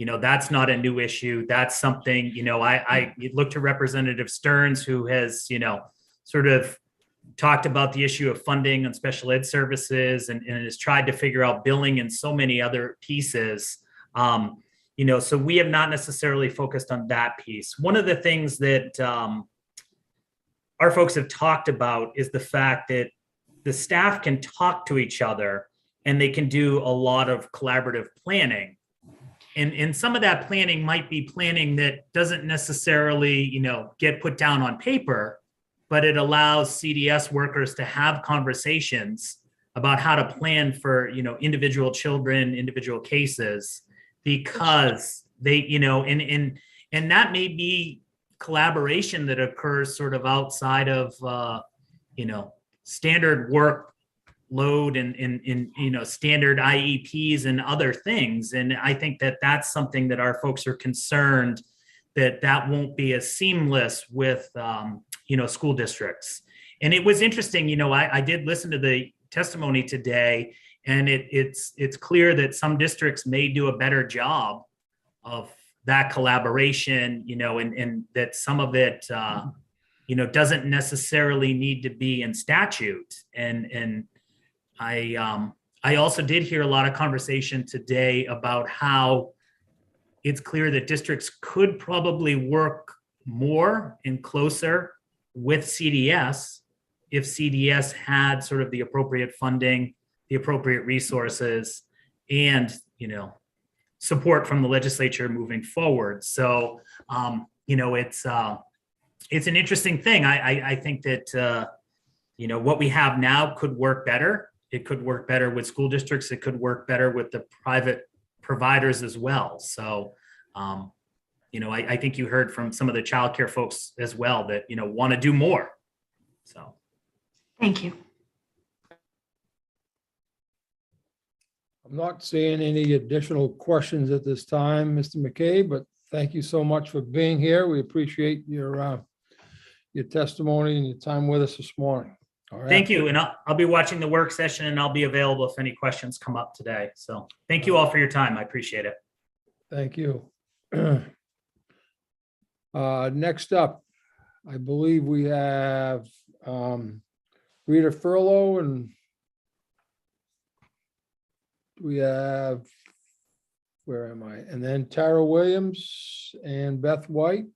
That's not a new issue. That's something, I look to Representative Stearns, who has, sort of talked about the issue of funding on special ed services and has tried to figure out billing and so many other pieces. So we have not necessarily focused on that piece. One of the things that our folks have talked about is the fact that the staff can talk to each other and they can do a lot of collaborative planning. And some of that planning might be planning that doesn't necessarily, get put down on paper, but it allows CDS workers to have conversations about how to plan for, individual children, individual cases, because they, and that may be collaboration that occurs sort of outside of, standard workload and standard IEPs and other things. And I think that that's something that our folks are concerned that won't be as seamless with, school districts. And it was interesting, I did listen to the testimony today, and it's clear that some districts may do a better job of that collaboration, and that some of it, doesn't necessarily need to be in statute. And I also did hear a lot of conversation today about how it's clear that districts could probably work more and closer with CDS if CDS had sort of the appropriate funding, the appropriate resources, and, support from the legislature moving forward. So, it's an interesting thing. I think that, what we have now could work better. It could work better with school districts. It could work better with the private providers as well. So, I think you heard from some of the childcare folks as well that, want to do more. So. Thank you. I'm not seeing any additional questions at this time, Mr. McKay, but thank you so much for being here. We appreciate your testimony and your time with us this morning. All right. Thank you. And I'll be watching the work session, and I'll be available if any questions come up today. So thank you all for your time. I appreciate it. Thank you. Next up, I believe we have Rita Furlow, and we have, where am I? And then Tara Williams and Beth White.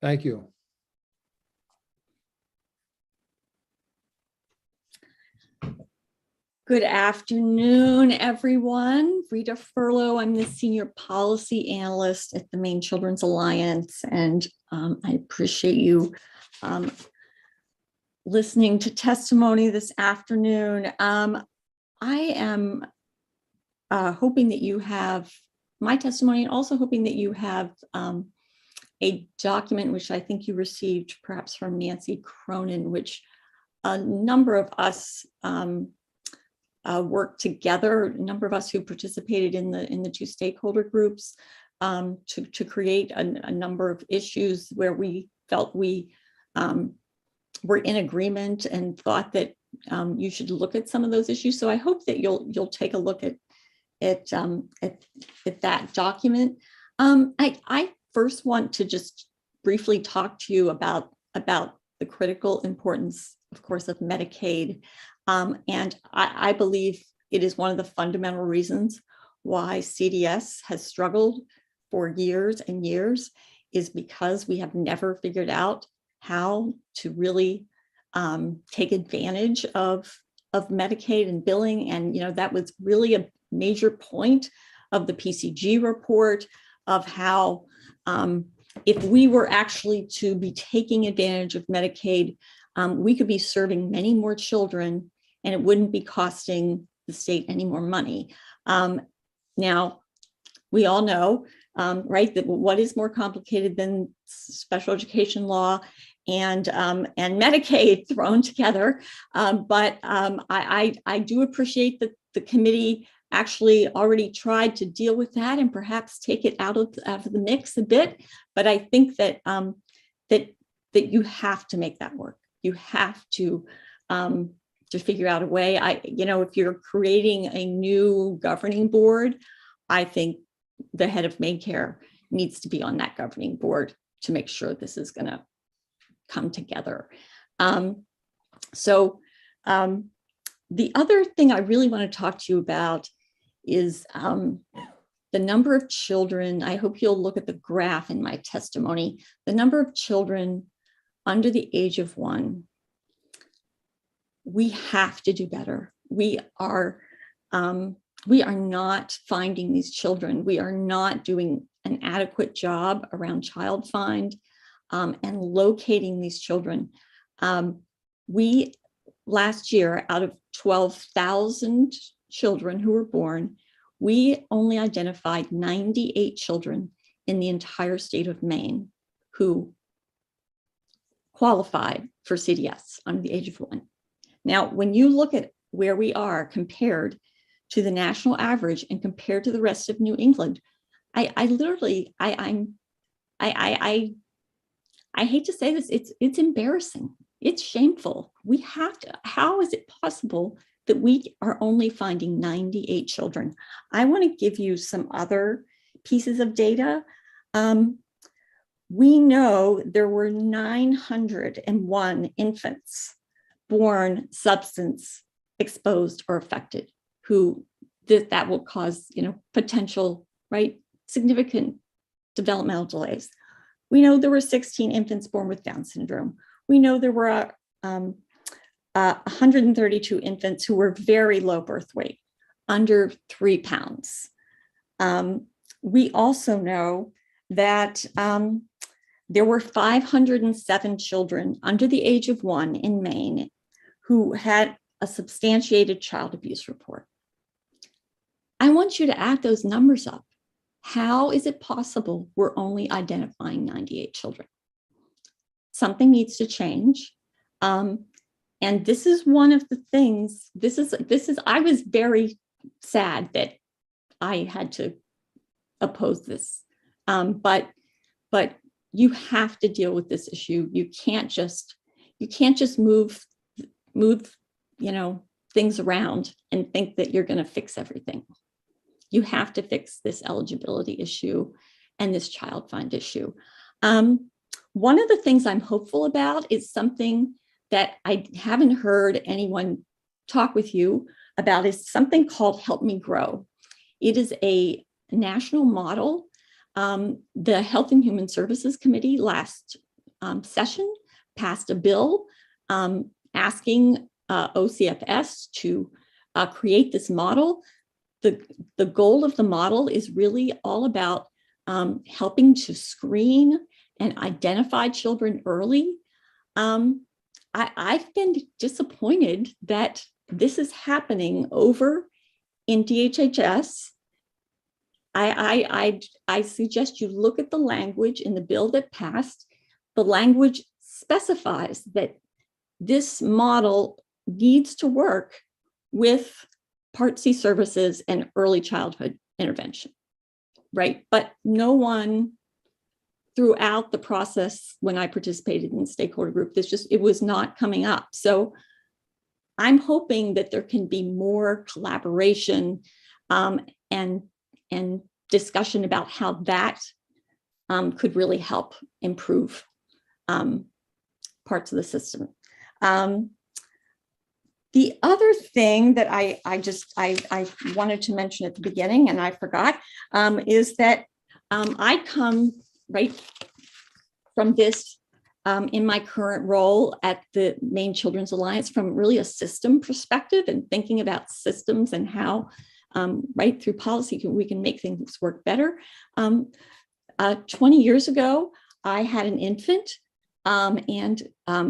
Thank you. Good afternoon, everyone. Rita Furlow. I'm the Senior Policy Analyst at the Maine Children's Alliance, and I appreciate you listening to testimony this afternoon. I am hoping that you have my testimony, and also hoping that you have a document which I think you received perhaps from Nancy Cronin, which a number of us worked together, a number of us who participated in the two stakeholder groups to create a number of issues where we felt we were in agreement and thought that you should look at some of those issues. So I hope that you'll take a look at that document. I first want to just briefly talk to you about the critical importance, of course, of Medicaid. And I believe it is one of the fundamental reasons why CDS has struggled for years and years, is because we have never figured out how to really take advantage of Medicaid and billing. And, that was really a major point of the PCG report, of how if we were actually to be taking advantage of Medicaid, we could be serving many more children, and it wouldn't be costing the state any more money. Now, we all know, right, that what is more complicated than special education law and Medicaid thrown together. But I do appreciate that the committee actually already tried to deal with that and perhaps take it out of the mix a bit. But I think that that you have to make that work. You have to figure out a way. If you're creating a new governing board, I think the head of MaineCare needs to be on that governing board to make sure this is going to come together. The other thing I really want to talk to you about is the number of children. I hope you'll look at the graph in my testimony. The number of children under the age of 1. We have to do better. We are, we are not finding these children. We are not doing an adequate job around child find and locating these children. We, last year, out of 12,000 children who were born, we only identified 98 children in the entire state of Maine who qualified for CDS under the age of 1. Now, when you look at where we are compared to the national average and compared to the rest of New England, I hate to say this, it's embarrassing. It's shameful. We have to, how is it possible that we are only finding 98 children? I want to give you some other pieces of data. We know there were 901 infants born substance exposed or affected who that will cause, potential, right, significant developmental delays. We know there were 16 infants born with Down syndrome. We know there were 132 infants who were very low birth weight, under 3 pounds. We also know that there were 507 children under the age of 1 in Maine who had a substantiated child abuse report. I want you to add those numbers up. How is it possible we're only identifying 98 children? Something needs to change. And this is one of the things, I was very sad that I had to oppose this. But you have to deal with this issue. You can't just move things around and think that you're going to fix everything. You have to fix this eligibility issue and this child find issue. One of the things I'm hopeful about is something that I haven't heard anyone talk with you about, is something called Help Me Grow. It is a national model. The Health and Human Services Committee last session passed a bill asking OCFS to create this model. The goal of the model is really all about helping to screen and identify children early. I've been disappointed that this is happening over in DHHS. I suggest you look at the language in the bill that passed. The language specifies that this model needs to work with Part C services and early childhood intervention, right? But no one throughout the process when I participated in the stakeholder group, it was not coming up. So I'm hoping that there can be more collaboration and discussion about how that could really help improve parts of the system. The other thing that I wanted to mention at the beginning, and I forgot, is that I come right from this in my current role at the Maine Children's Alliance from really a system perspective and thinking about systems and how right through policy we can make things work better. 20 years ago, I had an infant and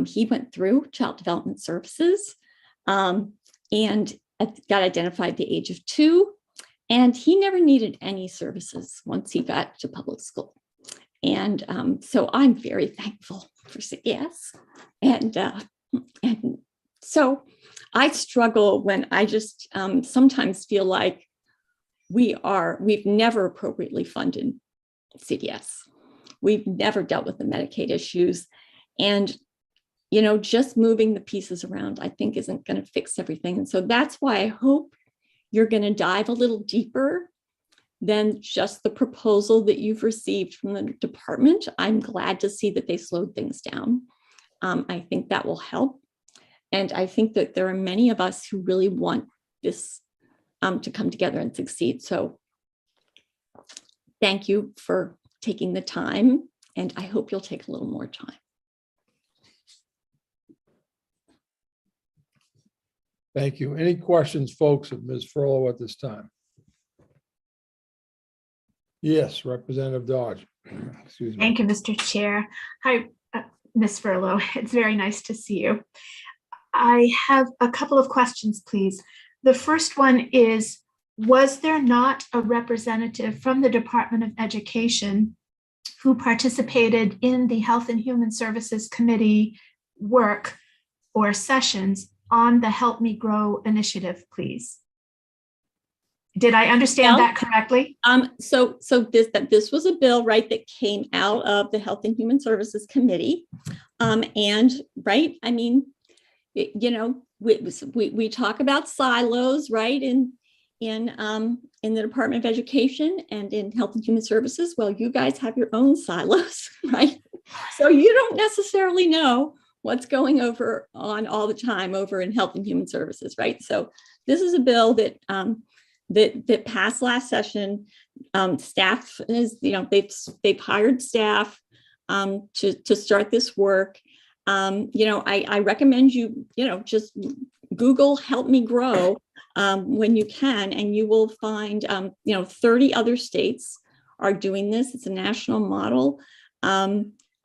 he went through child development services and got identified at the age of 2, and he never needed any services once he got to public school. And so I'm very thankful for CES. And so I struggle when I just sometimes feel like we've never appropriately funded CDS. We've never dealt with the Medicaid issues. And just moving the pieces around, I think, isn't going to fix everything. And so that's why I hope you're going to dive a little deeper than just the proposal that you've received from the department. I'm glad to see that they slowed things down. I think that will help. And I think that there are many of us who really want this to come together and succeed. So thank you for taking the time, and I hope you'll take a little more time. Thank you. Any questions, folks, of Ms. Frollo at this time? Yes, Representative Dodge. Excuse me. Thank you, Mr. Chair. Hi, Ms. Furlow. It's very nice to see you. I have a couple of questions, please. The first one is, was there not a representative from the Department of Education who participated in the Health and Human Services Committee work or sessions on the Help Me Grow initiative, please? Did I understand that correctly? So this was a bill, right, that came out of the Health and Human Services Committee. And right, I mean, you know, we talk about silos, right, in the Department of Education and in Health and Human Services. Well, you guys have your own silos, right? So you don't necessarily know what's going on all the time over in Health and Human Services, right? So this is a bill that that passed last session. Staff is, you know, they've hired staff to start this work. You know, I recommend you, you know, just Google Help Me Grow when you can, and you will find, you know, 30 other states are doing this. It's a national model.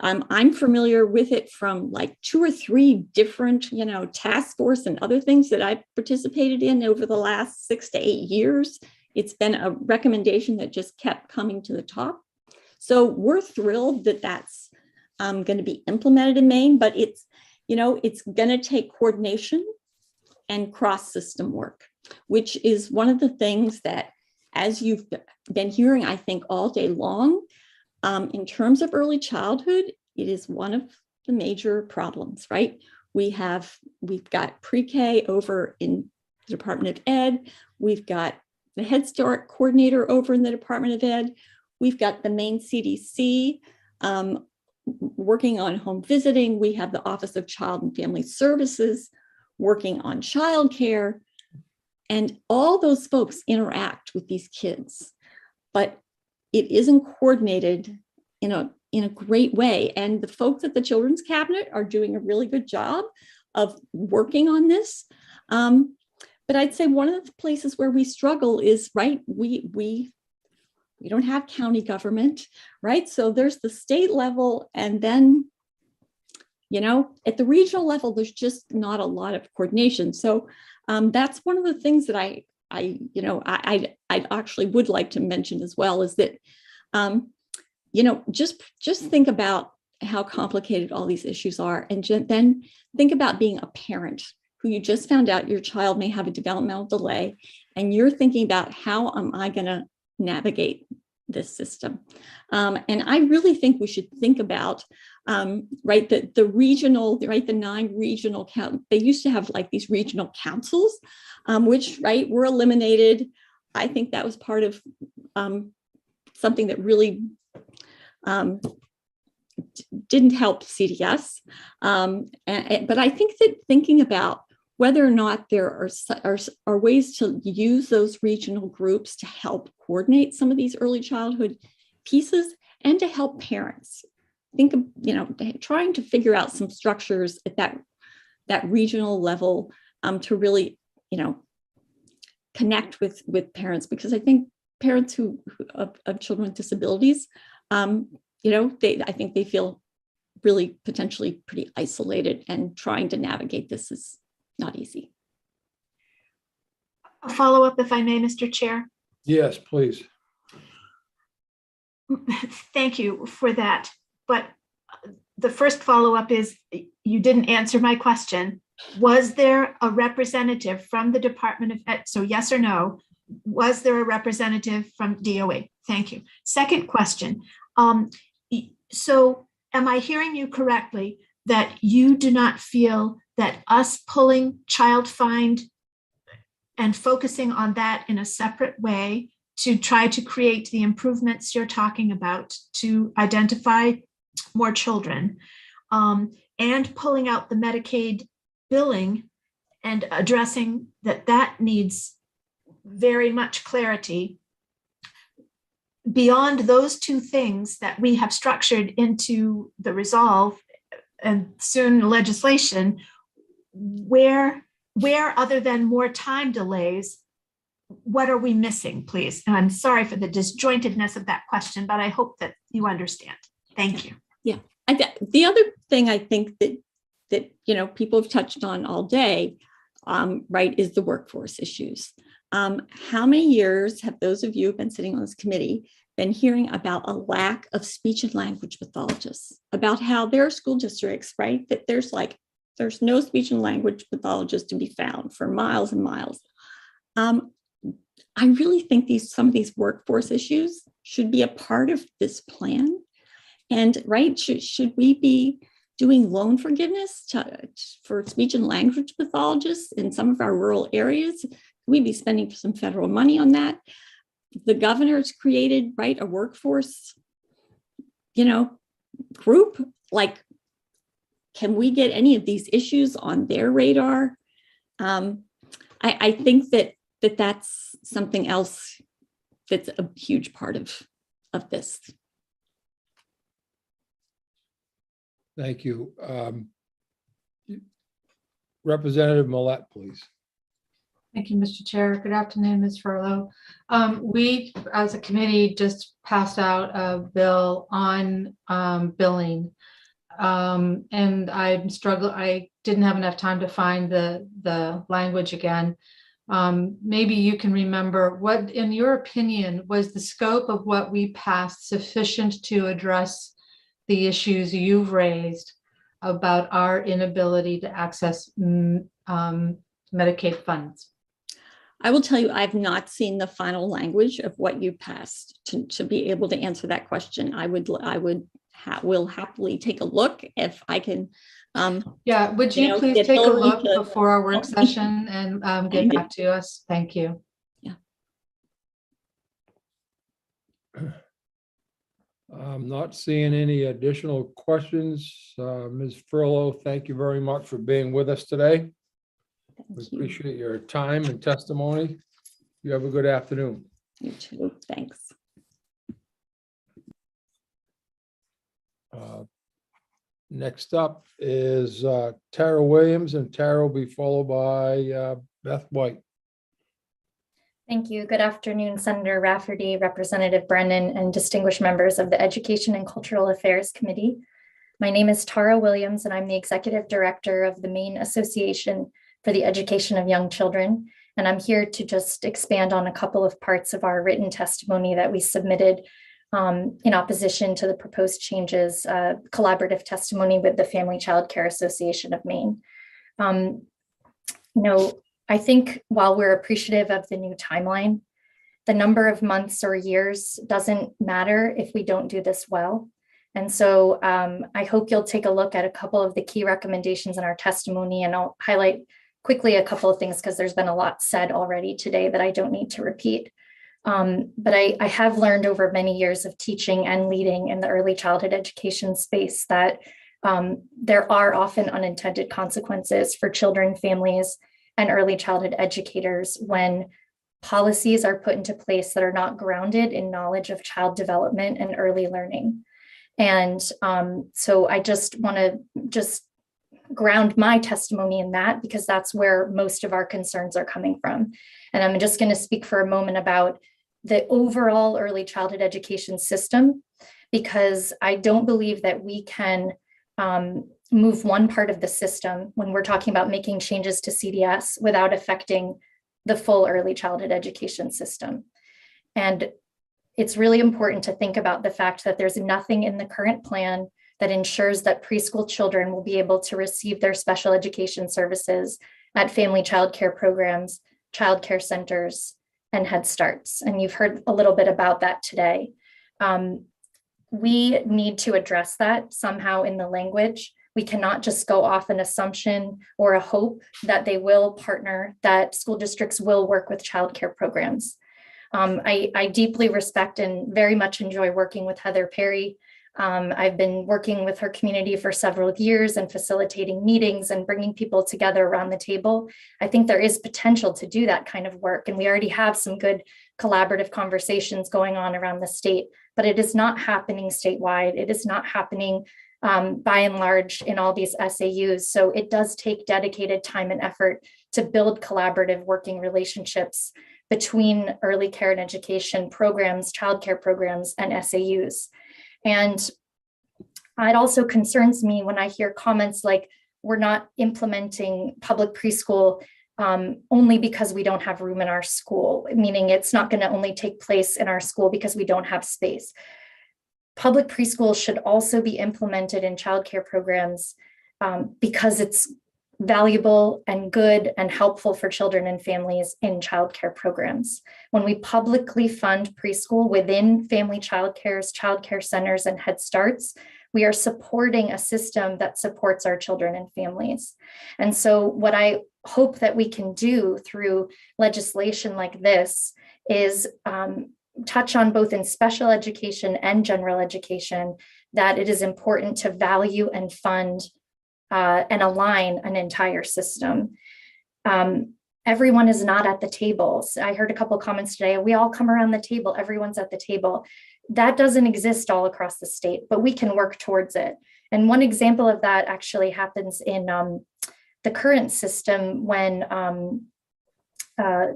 I'm familiar with it from like 2 or 3 different, you know, task force and other things that I've participated in over the last 6 to 8 years. It's been a recommendation that just kept coming to the top. So we're thrilled that that's going to be implemented in Maine, but it's, you know, it's going to take coordination and cross-system work, which is one of the things that, as you've been hearing, I think, all day long, in terms of early childhood, it is one of the major problems, right? We've got pre-K over in the Department of Ed. We've got the Head Start coordinator over in the Department of Ed. We've got the Maine CDC working on home visiting. We have the Office of Child and Family Services working on childcare. And all those folks interact with these kids, but it isn't coordinated in a great way. And the folks at the Children's Cabinet are doing a really good job of working on this. But I'd say one of the places where we struggle is, right, we don't have county government, right? So there's the state level, and then, you know, at the regional level, there's just not a lot of coordination. So that's one of the things that I actually would like to mention as well, is that, you know, just think about how complicated all these issues are, and then think about being a parent who you just found out your child may have a developmental delay, and you're thinking about, how am I going to navigate this system? And I really think we should think about, right, the regional, right, the 9 regional they used to have like these regional councils, which, right, were eliminated. I think that was part of something that really didn't help CDS. But I think that thinking about whether or not there are ways to use those regional groups to help coordinate some of these early childhood pieces, and to help parents think of, you know, trying to figure out some structures at that regional level to really, you know, connect with parents, because I think parents of children with disabilities, you know, I think they feel really potentially pretty isolated, and trying to navigate this is not easy. A follow-up, if I may, Mr. Chair. Yes, please. Thank you for that. But the first follow-up is, you didn't answer my question. Was there a representative from the Department of Ed? So yes or no, was there a representative from DOE? Thank you. Second question. So am I hearing you correctly that you do not feel that us pulling Child Find and focusing on that in a separate way to try to create the improvements you're talking about to identify more children, and pulling out the Medicaid billing and addressing that needs very much clarity, beyond those 2 things that we have structured into the resolve and soon legislation, where other than more time delays what are we missing, please? And I'm sorry for the disjointedness of that question, but I hope that you understand. Thank you. Yeah. The other thing I think that people have touched on all day, right, is the workforce issues. How many years have those of you who've been sitting on this committee been hearing about a lack of speech and language pathologists, about how there are school districts, right, that there's no speech and language pathologist to be found for miles and miles. I really think some of these workforce issues should be a part of this plan. And right, should we be doing loan forgiveness for speech and language pathologists in some of our rural areas? Could we be spending some federal money on that? The governor's created, right, a workforce, group. Like, can we get any of these issues on their radar? I think that's something else that's a huge part of this. Thank you. Representative Millette, please. Thank you, Mr. Chair. Good afternoon, Ms. Furlow. We, as a committee, just passed out a bill on billing. And I didn't have enough time to find the language again. Maybe you can remember what, in your opinion, was the scope of what we passed sufficient to address the issues you've raised about our inability to access Medicaid funds? I will tell you, I've not seen the final language of what you passed to be able to answer that question. Will happily take a look if I can. Yeah, would you please take a look before our work session and get back to us? Thank you. Yeah. I'm not seeing any additional questions. Ms. Furlow, thank you very much for being with us today. We appreciate your time and testimony. You have a good afternoon. You too. Thanks. Next up is Tara Williams, and Tara will be followed by Beth White. Thank you. Good afternoon, Senator Rafferty, Representative Brennan, and distinguished members of the Education and Cultural Affairs Committee. My name is Tara Williams, and I'm the Executive Director of the Maine Association for the Education of Young Children. And I'm here to just expand on a couple of parts of our written testimony that we submitted in opposition to the proposed changes, collaborative testimony with the Family Child Care Association of Maine. I think while we're appreciative of the new timeline, the number of months or years doesn't matter if we don't do this well. And so I hope you'll take a look at a couple of the key recommendations in our testimony, and I'll highlight quickly a couple of things because there's been a lot said already today that I don't need to repeat. But I have learned over many years of teaching and leading in the early childhood education space that there are often unintended consequences for children, families, and early childhood educators when policies are put into place that are not grounded in knowledge of child development and early learning. And so I just want to ground my testimony in that, because that's where most of our concerns are coming from. And I'm just going to speak for a moment about the overall early childhood education system, because I don't believe that we can move one part of the system when we're talking about making changes to CDS without affecting the full early childhood education system. And it's really important to think about the fact that there's nothing in the current plan that ensures that preschool children will be able to receive their special education services at family child care programs, child care centers, and Head Starts. And you've heard a little bit about that today. We need to address that somehow in the language. We cannot just go off an assumption or a hope that they will partner, that school districts will work with childcare programs. I deeply respect and very much enjoy working with Heather Perry. I've been working with her community for several years and facilitating meetings and bringing people together around the table. I think there is potential to do that kind of work, and we already have some good collaborative conversations going on around the state, but it is not happening statewide. It is not happening by and large in all these SAUs. So it does take dedicated time and effort to build collaborative working relationships between early care and education programs, childcare programs, and SAUs. And it also concerns me when I hear comments like, we're not implementing public preschool only because we don't have room in our school, meaning it's not going to only take place in our school because we don't have space. Public preschool should also be implemented in childcare programs because it's valuable and good and helpful for children and families in childcare programs. When we publicly fund preschool within family childcares, childcare centers, and Head Starts, we are supporting a system that supports our children and families. And so what I hope that we can do through legislation like this is touch on both in special education and general education that it is important to value and fund and align an entire system. Everyone is not at the table. So I heard a couple of comments today, we all come around the table, everyone's at the table. That doesn't exist all across the state, but we can work towards it. And one example of that actually happens in the current system when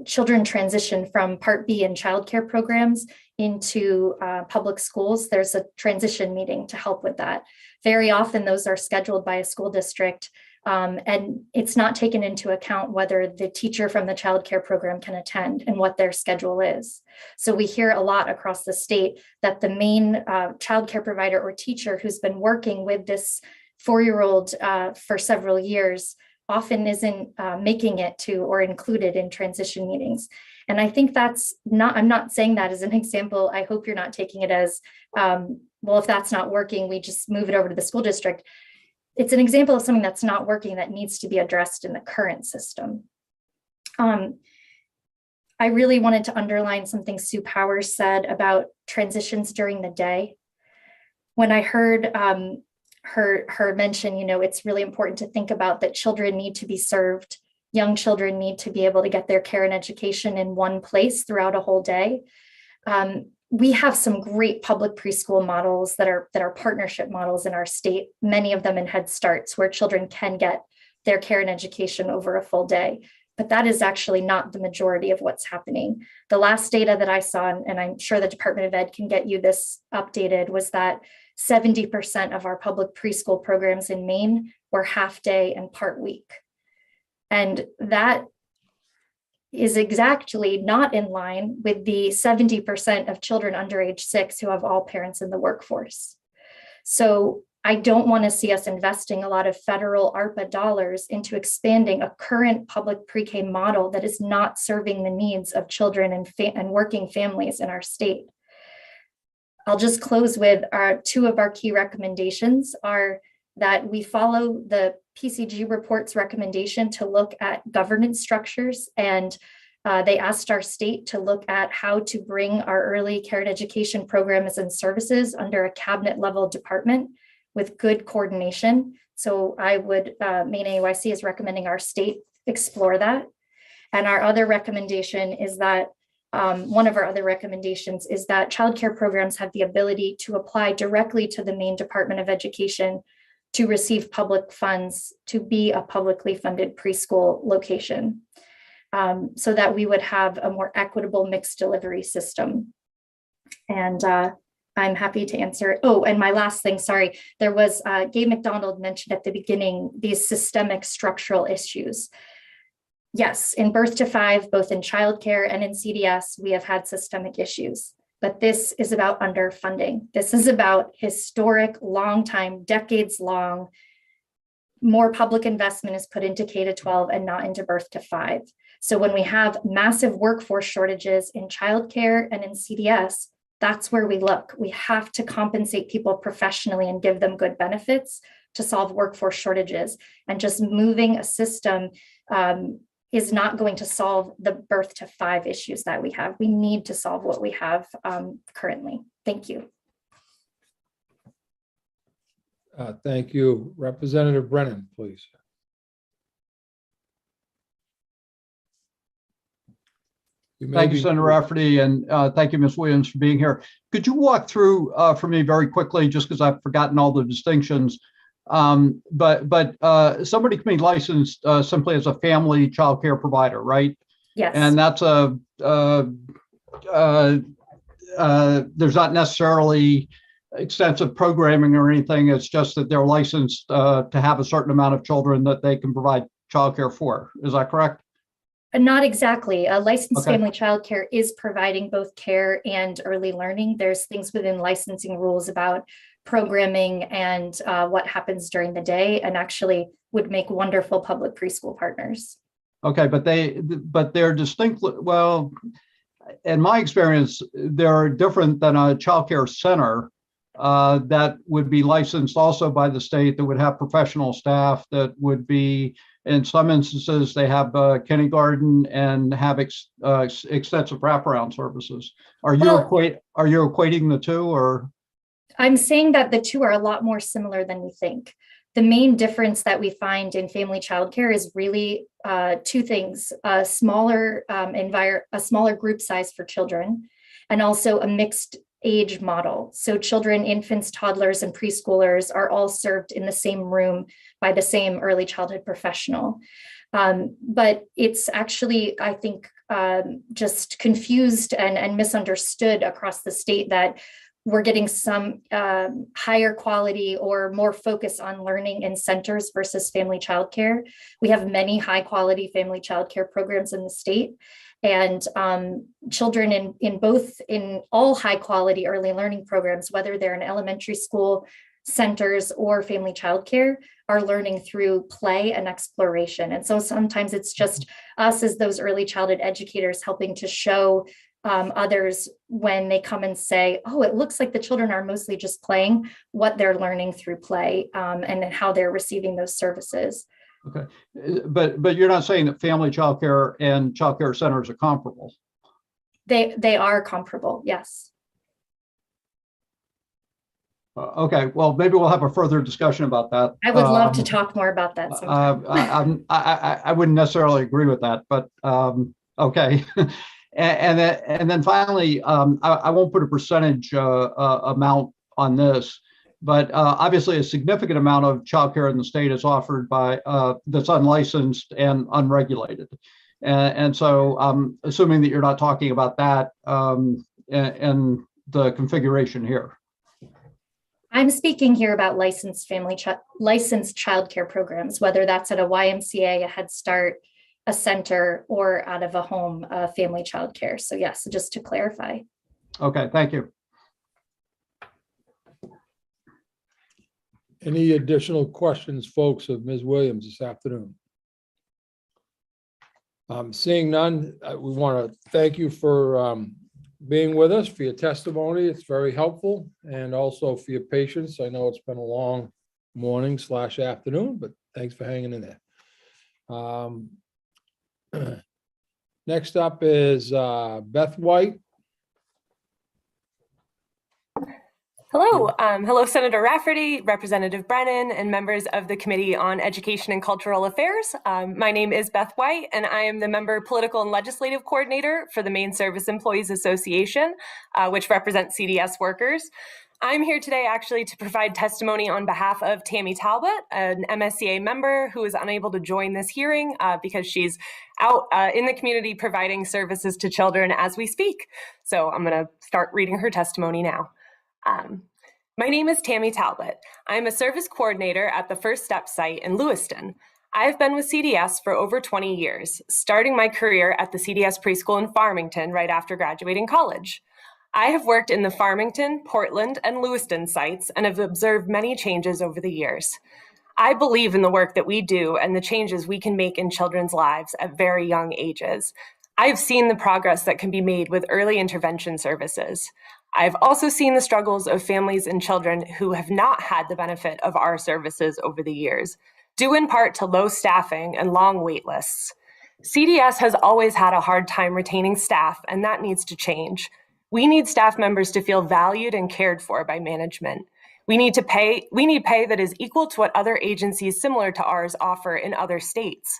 children transition from Part B in childcare programs into public schools. There's a transition meeting to help with that. Very often those are scheduled by a school district, and it's not taken into account whether the teacher from the childcare program can attend and what their schedule is. So we hear a lot across the state that the main childcare provider or teacher who's been working with this 4-year-old for several years often isn't making it to or included in transition meetings. And I think that's not, I'm not saying that as an example. I hope you're not taking it as, well, if that's not working, we just move it over to the school district. It's an example of something that's not working that needs to be addressed in the current system. I really wanted to underline something Sue Powers said about transitions during the day. When I heard her mention, you know, it's really important to think about that children need to be served. Young children need to be able to get their care and education in one place throughout a whole day. We have some great public preschool models that are partnership models in our state, many of them in Head Starts, where children can get their care and education over a full day. But that is actually not the majority of what's happening. The last data that I saw, and I'm sure the Department of Ed can get you this updated, was that 70% of our public preschool programs in Maine were half day and part week. And that is exactly not in line with the 70% of children under age 6 who have all parents in the workforce. So I don't want to see us investing a lot of federal ARPA dollars into expanding a current public pre-K model that is not serving the needs of children and working families in our state. I'll just close with two of our key recommendations are that we follow the PCG report's recommendation to look at governance structures, and they asked our state to look at how to bring our early care and education programs and services under a cabinet level department with good coordination. So I would, Maine AYC is recommending our state explore that. And our other recommendation is that one of our other recommendations is that childcare programs have the ability to apply directly to the Maine Department of Education to receive public funds to be a publicly funded preschool location, so that we would have a more equitable mixed delivery system. And I'm happy to answer. Oh, and my last thing, sorry, there was Gabe McDonald mentioned at the beginning, these systemic structural issues. Yes, in birth to 5, both in childcare and in CDS, we have had systemic issues, but this is about underfunding. This is about historic, long time, decades long, more public investment is put into K-12 and not into birth to 5. So when we have massive workforce shortages in childcare and in CDS, that's where we look. We have to compensate people professionally and give them good benefits to solve workforce shortages. And just moving a system is not going to solve the birth to 5 issues that we have. We need to solve what we have currently. Thank you. Thank you. Representative Brennan, please. Thank you, Senator Rafferty, and thank you, Ms. Williams, for being here. Could you walk through for me very quickly, just because I've forgotten all the distinctions, but somebody can be licensed simply as a family child care provider, right? Yes. And that's there's not necessarily extensive programming or anything. It's just that they're licensed to have a certain amount of children that they can provide childcare for. Is that correct? Not exactly. A licensed Okay. family childcare is providing both care and early learning. There's things within licensing rules about programming and what happens during the day, and actually would make wonderful public preschool partners. Okay, but they're distinctly, well, in my experience, they're different than a childcare center that would be licensed also by the state, that would have professional staff, that would be, in some instances, they have kindergarten and have extensive wraparound services. Are you equating the two, or? I'm saying that the two are a lot more similar than we think. The main difference that we find in family childcare is really two things: a smaller group size for children, and also a mixed age model. So children, infants, toddlers, and preschoolers are all served in the same room by the same early childhood professional. But it's actually, I think, just confused and misunderstood across the state that we're getting some higher quality or more focus on learning in centers versus family childcare. We have many high quality family childcare programs in the state, and children in all high quality early learning programs, whether they're in elementary school centers or family childcare, are learning through play and exploration. And so sometimes it's just us as those early childhood educators helping to show others when they come and say, oh, it looks like the children are mostly just playing, what they're learning through play, and how they're receiving those services. Okay, but you're not saying that family childcare and childcare centers are comparable? They are comparable, yes. Okay, well, maybe we'll have a further discussion about that. I would love to talk more about that sometime. I wouldn't necessarily agree with that, but okay. And then finally, I won't put a percentage amount on this, but obviously a significant amount of childcare in the state is offered by that's unlicensed and unregulated. And so I'm assuming that you're not talking about that in the configuration here. I'm speaking here about licensed childcare programs, whether that's at a YMCA, a Head Start, a center, or out of a home, family childcare. So yes, just to clarify. Okay, thank you. Any additional questions, folks, of Ms. Williams this afternoon? Seeing none, we want to thank you for being with us, for your testimony. It's very helpful, and also for your patience. I know it's been a long morning / afternoon, but thanks for hanging in there. Next up is Beth White. Hello. Hello, Senator Rafferty, Representative Brennan, and members of the Committee on Education and Cultural Affairs. My name is Beth White, and I am the Member Political and Legislative Coordinator for the Maine Service Employees Association, which represents CDS workers. I'm here today actually to provide testimony on behalf of Tammy Talbot, an MSCA member who is unable to join this hearing because she's out in the community providing services to children as we speak. So I'm going to start reading her testimony now. My name is Tammy Talbot. I'm a service coordinator at the First Step site in Lewiston. I've been with CDS for over 20 years, starting my career at the CDS preschool in Farmington right after graduating college. I have worked in the Farmington, Portland, and Lewiston sites and have observed many changes over the years. I believe in the work that we do and the changes we can make in children's lives at very young ages. I've seen the progress that can be made with early intervention services. I've also seen the struggles of families and children who have not had the benefit of our services over the years, due in part to low staffing and long wait lists. CDS has always had a hard time retaining staff, and that needs to change. We need staff members to feel valued and cared for by management. We need pay that is equal to what other agencies similar to ours offer in other states.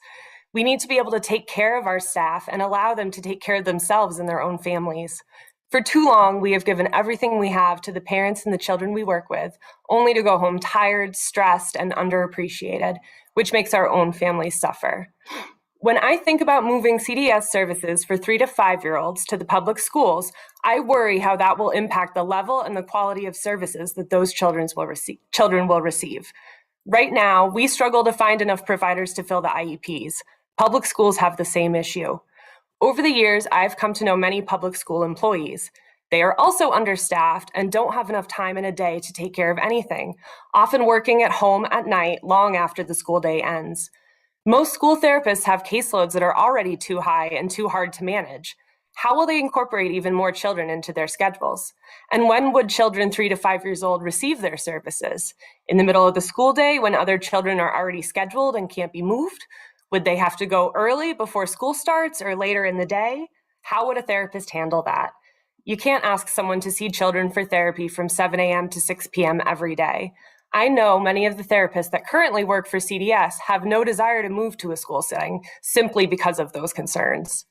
We need to be able to take care of our staff and allow them to take care of themselves and their own families. For too long, we have given everything we have to the parents and the children we work with, only to go home tired, stressed, and underappreciated, which makes our own families suffer. When I think about moving CDS services for 3 to 5-year-olds to the public schools, I worry how that will impact the level and the quality of services that those children will receive. Right now, we struggle to find enough providers to fill the IEPs. Public schools have the same issue. Over the years, I've come to know many public school employees. They are also understaffed and don't have enough time in a day to take care of anything, often working at home at night long after the school day ends. Most school therapists have caseloads that are already too high and too hard to manage. How will they incorporate even more children into their schedules? And when would children 3 to 5 years old receive their services? In the middle of the school day when other children are already scheduled and can't be moved? Would they have to go early before school starts or later in the day? How would a therapist handle that? You can't ask someone to see children for therapy from 7 a.m. to 6 p.m. every day. I know many of the therapists that currently work for CDS have no desire to move to a school setting simply because of those concerns.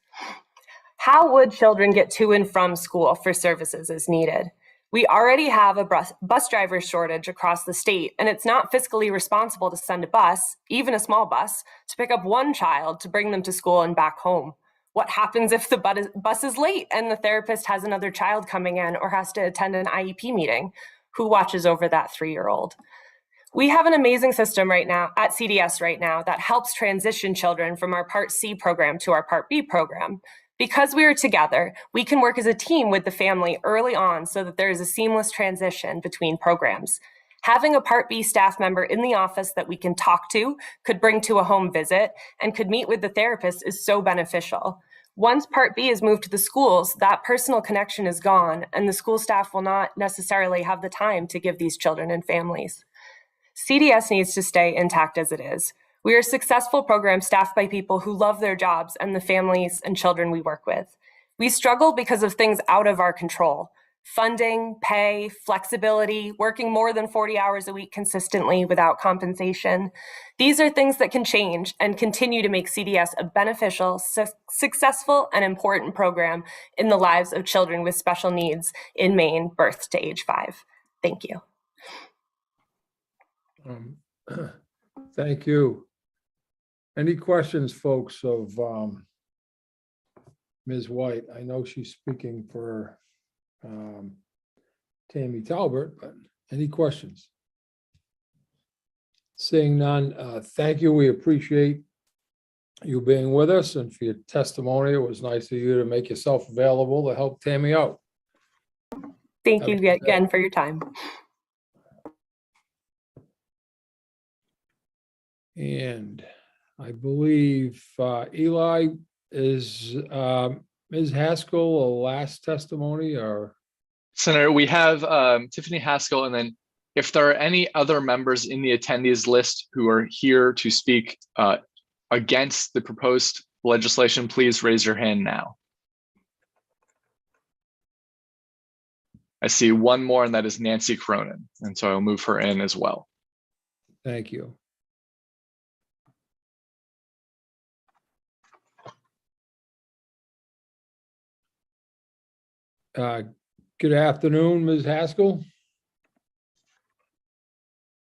How would children get to and from school for services as needed? We already have a bus driver shortage across the state, and it's not fiscally responsible to send a bus, even a small bus, to pick up one child to bring them to school and back home. What happens if the bus is late and the therapist has another child coming in or has to attend an IEP meeting? Who watches over that 3-year-old? We have an amazing system right now at CDS right now that helps transition children from our Part C program to our Part B program. Because we are together, we can work as a team with the family early on so that there is a seamless transition between programs. Having a Part B staff member in the office that we can talk to, could bring to a home visit, and could meet with the therapist is so beneficial. Once Part B is moved to the schools, that personal connection is gone, and the school staff will not necessarily have the time to give these children and families. CDS needs to stay intact as it is. We are a successful program staffed by people who love their jobs and the families and children we work with. We struggle because of things out of our control: funding, pay, flexibility, working more than 40 hours a week consistently without compensation. These are things that can change and continue to make CDS a beneficial, successful, and important program in the lives of children with special needs in Maine, birth to age 5. Thank you. Thank you. Any questions, folks, of Ms. White? I know she's speaking for Tammy Talbert, but any questions? Seeing none, thank you. We appreciate you being with us and for your testimony. It was nice of you to make yourself available to help Tammy out. Thank you again for your time. And I believe Eli, is Ms. Haskell a last testimony, or? Senator, we have Tiffany Haskell, and then if there are any other members in the attendees list who are here to speak against the proposed legislation, please raise your hand now. I see one more, and that is Nancy Cronin, and so I'll move her in as well. Thank you. Good afternoon, Ms. Haskell.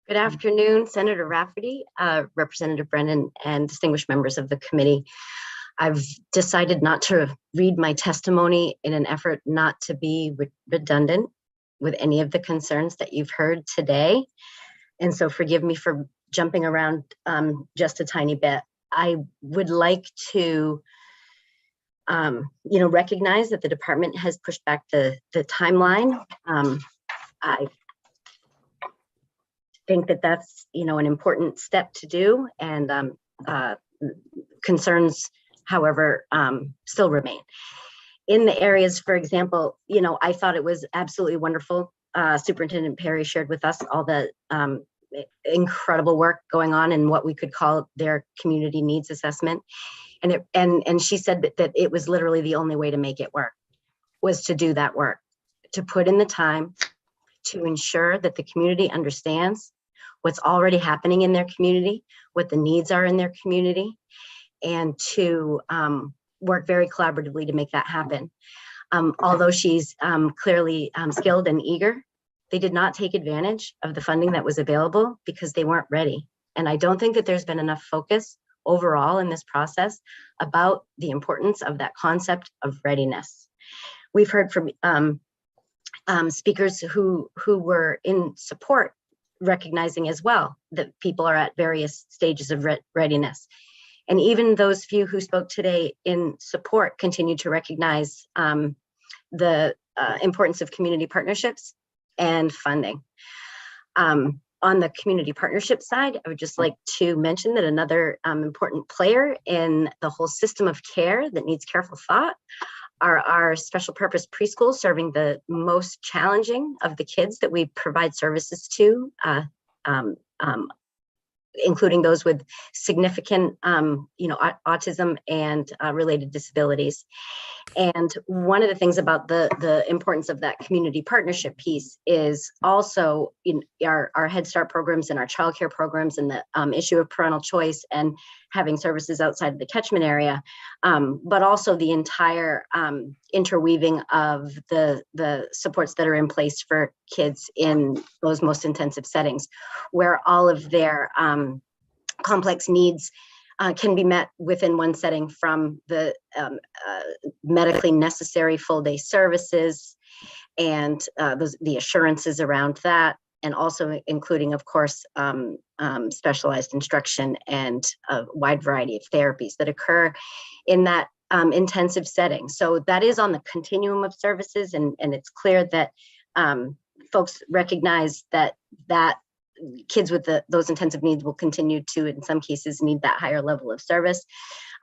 Good afternoon, Senator Rafferty, Representative Brennan, and distinguished members of the committee. I've decided not to read my testimony in an effort not to be redundant with any of the concerns that you've heard today. And so forgive me for jumping around just a tiny bit. I would like to recognize that the department has pushed back the timeline. I think that that's, an important step to do, and concerns, however, still remain. In the areas, for example, I thought it was absolutely wonderful. Superintendent Perry shared with us all the incredible work going on in what we could call their community needs assessment. And she said that it was literally the only way to make it work, was to do that work, to put in the time, to ensure that the community understands what's already happening in their community, what the needs are in their community, and to work very collaboratively to make that happen. Although she's clearly skilled and eager, they did not take advantage of the funding that was available because they weren't ready. And I don't think that there's been enough focus overall in this process about the importance of that concept of readiness. We've heard from speakers who were in support, recognizing as well that people are at various stages of readiness. And even those few who spoke today in support continue to recognize the importance of community partnerships and funding. On the community partnership side, I would just like to mention that another important player in the whole system of care that needs careful thought are our special purpose preschools, serving the most challenging of the kids that we provide services to, including those with significant, autism and related disabilities. And one of the things about the importance of that community partnership piece is also in our Head Start programs and our childcare programs, and the issue of parental choice and having services outside of the catchment area, but also the entire interweaving of the supports that are in place for kids in those most intensive settings, where all of their complex needs can be met within one setting, from the medically necessary full day services and the assurances around that, and also including, of course, specialized instruction and a wide variety of therapies that occur in that intensive setting. So that is on the continuum of services, and it's clear that folks recognize that kids with those intensive needs will continue to, in some cases, need that higher level of service.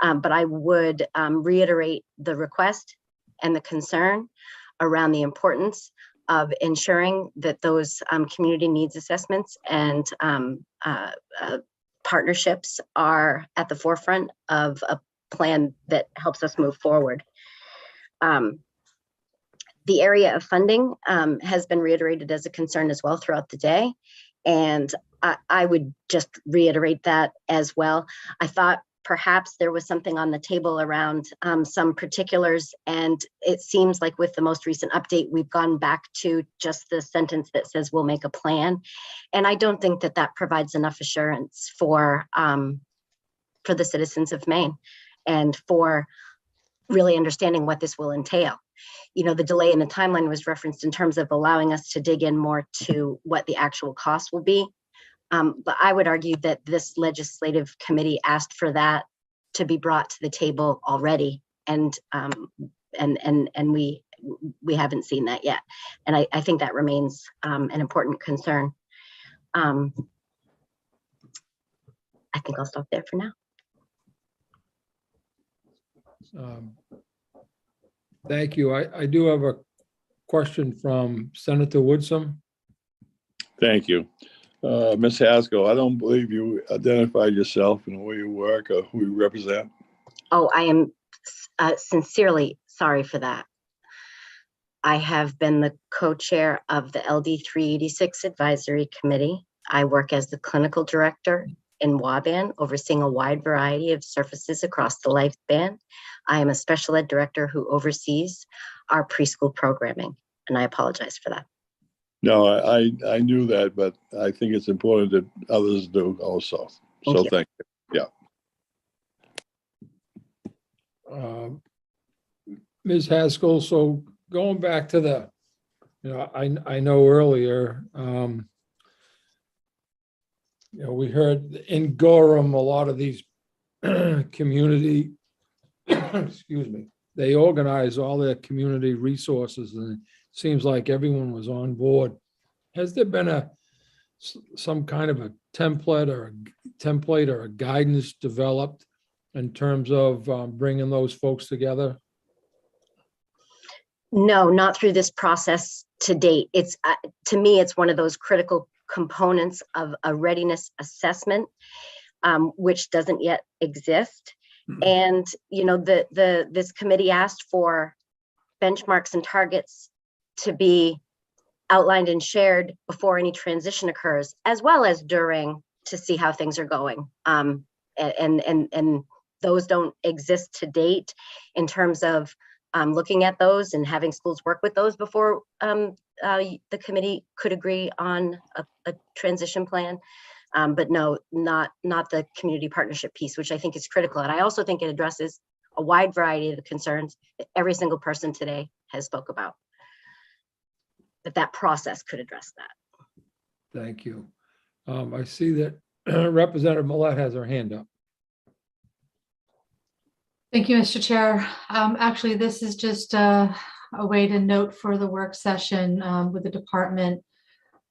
But I would reiterate the request and the concern around the importance of ensuring that those community needs assessments and partnerships are at the forefront of a plan that helps us move forward. The area of funding has been reiterated as a concern as well throughout the day. And I would just reiterate that as well. I thought perhaps there was something on the table around some particulars, and it seems like with the most recent update, we've gone back to just the sentence that says we'll make a plan. And I don't think that that provides enough assurance for the citizens of Maine and for really understanding what this will entail. You know, the delay in the timeline was referenced in terms of allowing us to dig in more to what the actual cost will be. But I would argue that this legislative committee asked for that to be brought to the table already, and we haven't seen that yet. And I think that remains an important concern. I think I'll stop there for now. Thank you. I do have a question from Senator Woodson. Thank you. Ms. Haskell, I don't believe you identified yourself and where you work or who you represent. Oh, I am sincerely sorry for that. I have been the co-chair of the LD 386 Advisory Committee. I work as the clinical director in WABAN, overseeing a wide variety of services across the lifespan. I am a special ed director who oversees our preschool programming, and I apologize for that. No, I knew that, but I think it's important that others do also. So thank you. Yeah. Ms. Haskell, so going back to the, I know earlier, we heard in Gorham, a lot of these community, excuse me, they organize all their community resources, and it seems like everyone was on board. Has there been some kind of a template or a guidance developed in terms of bringing those folks together? No, not through this process to date. It's to me, it's one of those critical components of a readiness assessment, which doesn't yet exist. And this committee asked for benchmarks and targets to be outlined and shared before any transition occurs, as well as during, to see how things are going. And those don't exist to date in terms of looking at those and having schools work with those before the committee could agree on a transition plan. But no, not the community partnership piece, which I think is critical. And I also think it addresses a wide variety of the concerns that every single person today has spoke about. That process could address that. Thank you. I see that Representative Millette has her hand up. Thank you, Mr. Chair. Actually, this is just a way to note for the work session with the department.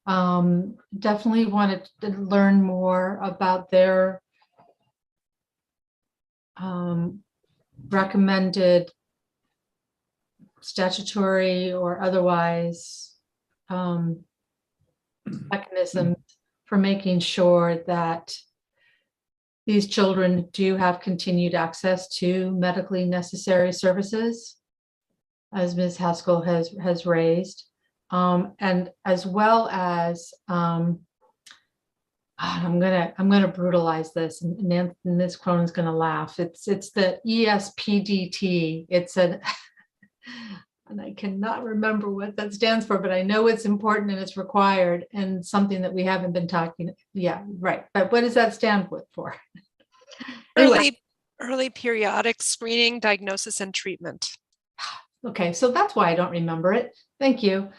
Definitely wanted to learn more about their recommended statutory or otherwise mechanisms for making sure that these children do have continued access to medically necessary services, as Ms. Haskell has raised, and as well as I'm gonna brutalize this, and Ms. Cronin's gonna laugh. It's the ESPDT. It's an and I cannot remember what that stands for, but I know it's important and it's required and something that we haven't been talking. Yeah, right. But what does that stand for? Early periodic screening, diagnosis, and treatment. Okay, so that's why I don't remember it. Thank you.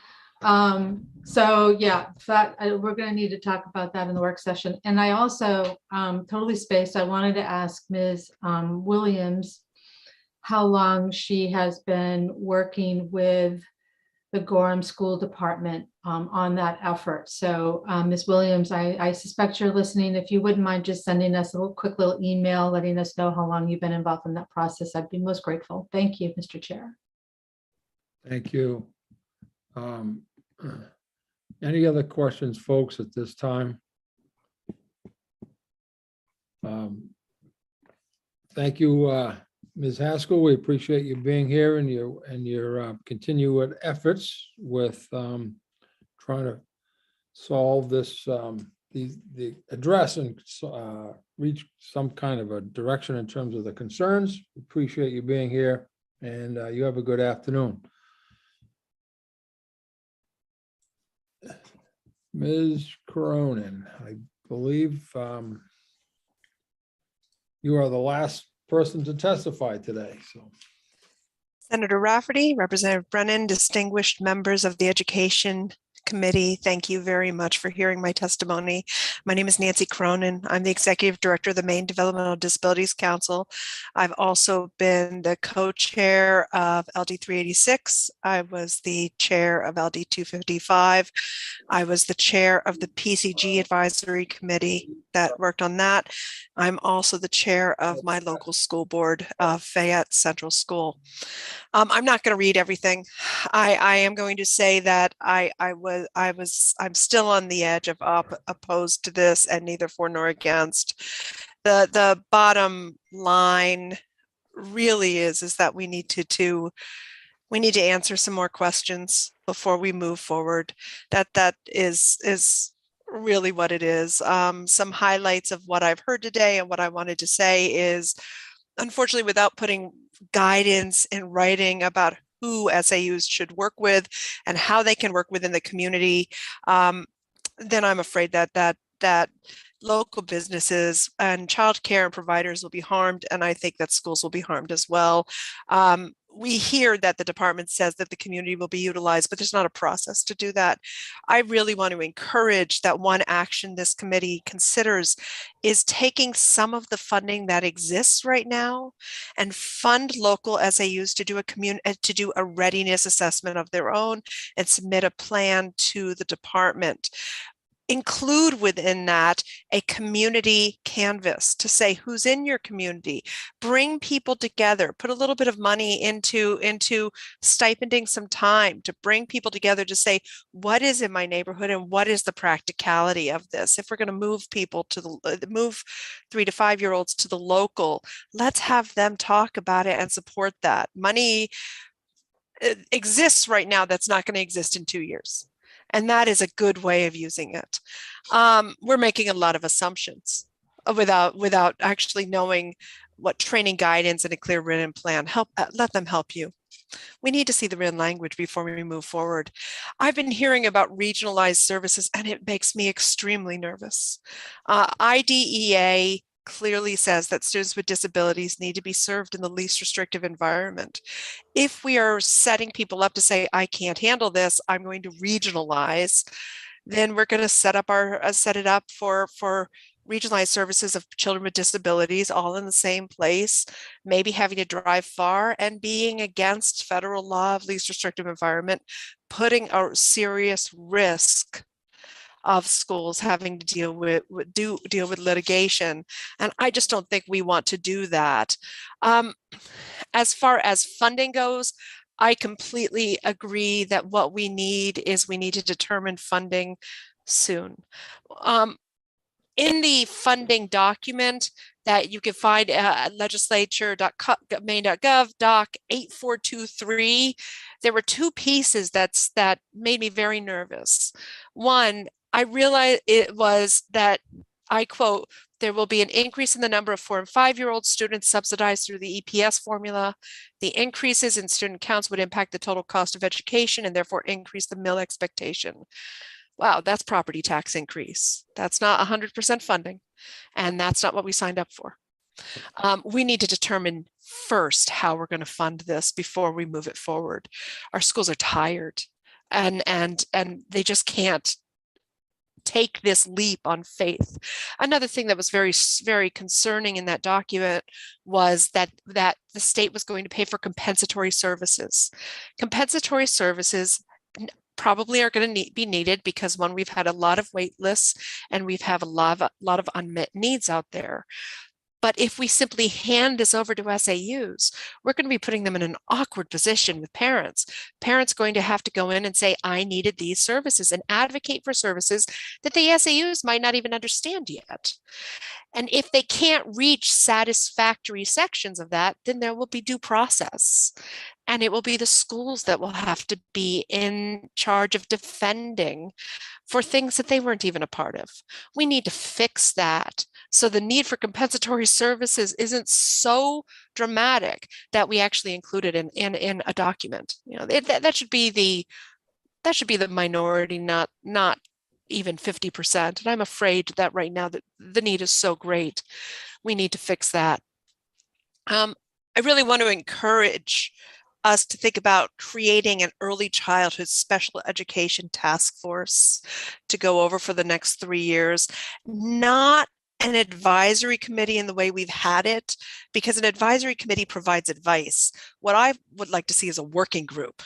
So yeah, we're going to need to talk about that in the work session. And I also totally spaced. I wanted to ask Ms. Williams how long she has been working with the Gorham School Department on that effort. So Ms. Williams, I suspect you're listening. If you wouldn't mind just sending us a quick little email, letting us know how long you've been involved in that process, I'd be most grateful. Thank you, Mr. Chair. Thank you. Any other questions, folks, at this time? Thank you, Ms. Haskell. We appreciate you being here and your continued efforts with trying to solve this, the address and reach some kind of a direction in terms of the concerns. Appreciate you being here, and you have a good afternoon. Ms. Cronin, I believe you are the last person to testify today. So, Senator Rafferty, Representative Brennan, distinguished members of the Education Committee, thank you very much for hearing my testimony. My name is Nancy Cronin. I'm the Executive Director of the Maine Developmental Disabilities Council. I've also been the co-chair of LD 386. I was the chair of LD 255. I was the chair of the PCG Advisory Committee that worked on that. I'm also the chair of my local school board, Fayette Central School. I'm not going to read everything. I am going to say that I'm still on the edge of opposed to this and neither for nor against. The bottom line really is that we need to answer some more questions before we move forward. That is really what it is. Some highlights of what I've heard today and what I wanted to say is, unfortunately, without putting guidance in writing about who SAUs should work with and how they can work within the community, then I'm afraid that local businesses and childcare and providers will be harmed, and I think that schools will be harmed as well. We hear that the department says that the community will be utilized, but there's not a process to do that. I really want to encourage that one action this committee considers is taking some of the funding that exists right now and fund local SAUs to do a readiness assessment of their own and submit a plan to the department. Include within that a community canvas to say who's in your community, bring people together, put a little bit of money into stipending some time to bring people together to say what is in my neighborhood and what is the practicality of this. If we're going to move people to move 3 to 5 year olds to the local, let's have them talk about it and support that. Money exists right now that's not going to exist in 2 years. And that is a good way of using it. We're making a lot of assumptions without actually knowing what training guidance and a clear written plan let them help you. We need to see the written language before we move forward. I've been hearing about regionalized services, and it makes me extremely nervous. IDEA clearly says that students with disabilities need to be served in the least restrictive environment. If we are setting people up to say, I can't handle this, I'm going to regionalize, then we're going to set it up for regionalized services of children with disabilities all in the same place, maybe having to drive far, and being against federal law of least restrictive environment, putting a serious risk of schools having to deal with litigation. And I just don't think we want to do that. As far as funding goes, I completely agree that what we need to determine funding soon. In the funding document that you can find at legislature.maine.gov, Doc 8423, there were two pieces that made me very nervous. One, I realized it was that, I quote, there will be an increase in the number of 4- and 5-year-old students subsidized through the EPS formula. The increases in student counts would impact the total cost of education and therefore increase the mill expectation. Wow, that's property tax increase. That's not 100% funding, and that's not what we signed up for. We need to determine first how we're going to fund this before we move it forward. Our schools are tired, and they just can't take this leap on faith. Another thing that was very, very concerning in that document was that the state was going to pay for compensatory services. Compensatory services probably are going to be needed because, one, we've had a lot of wait lists and we've had a lot of unmet needs out there. But if we simply hand this over to SAUs, we're going to be putting them in an awkward position with parents. Parents going to have to go in and say, I needed these services, and advocate for services that the SAUs might not even understand yet. And if they can't reach satisfactory sections of that, then there will be due process. And it will be the schools that will have to be in charge of defending for things that they weren't even a part of. We need to fix that, so the need for compensatory services isn't so dramatic that we actually include it in a document. You know, that should be the minority, not even 50%. And I'm afraid that right now that the need is so great, we need to fix that. I really want to encourage us to think about creating an early childhood special education task force to go over for the next 3 years, not an advisory committee in the way we've had it, because an advisory committee provides advice. What I would like to see is a working group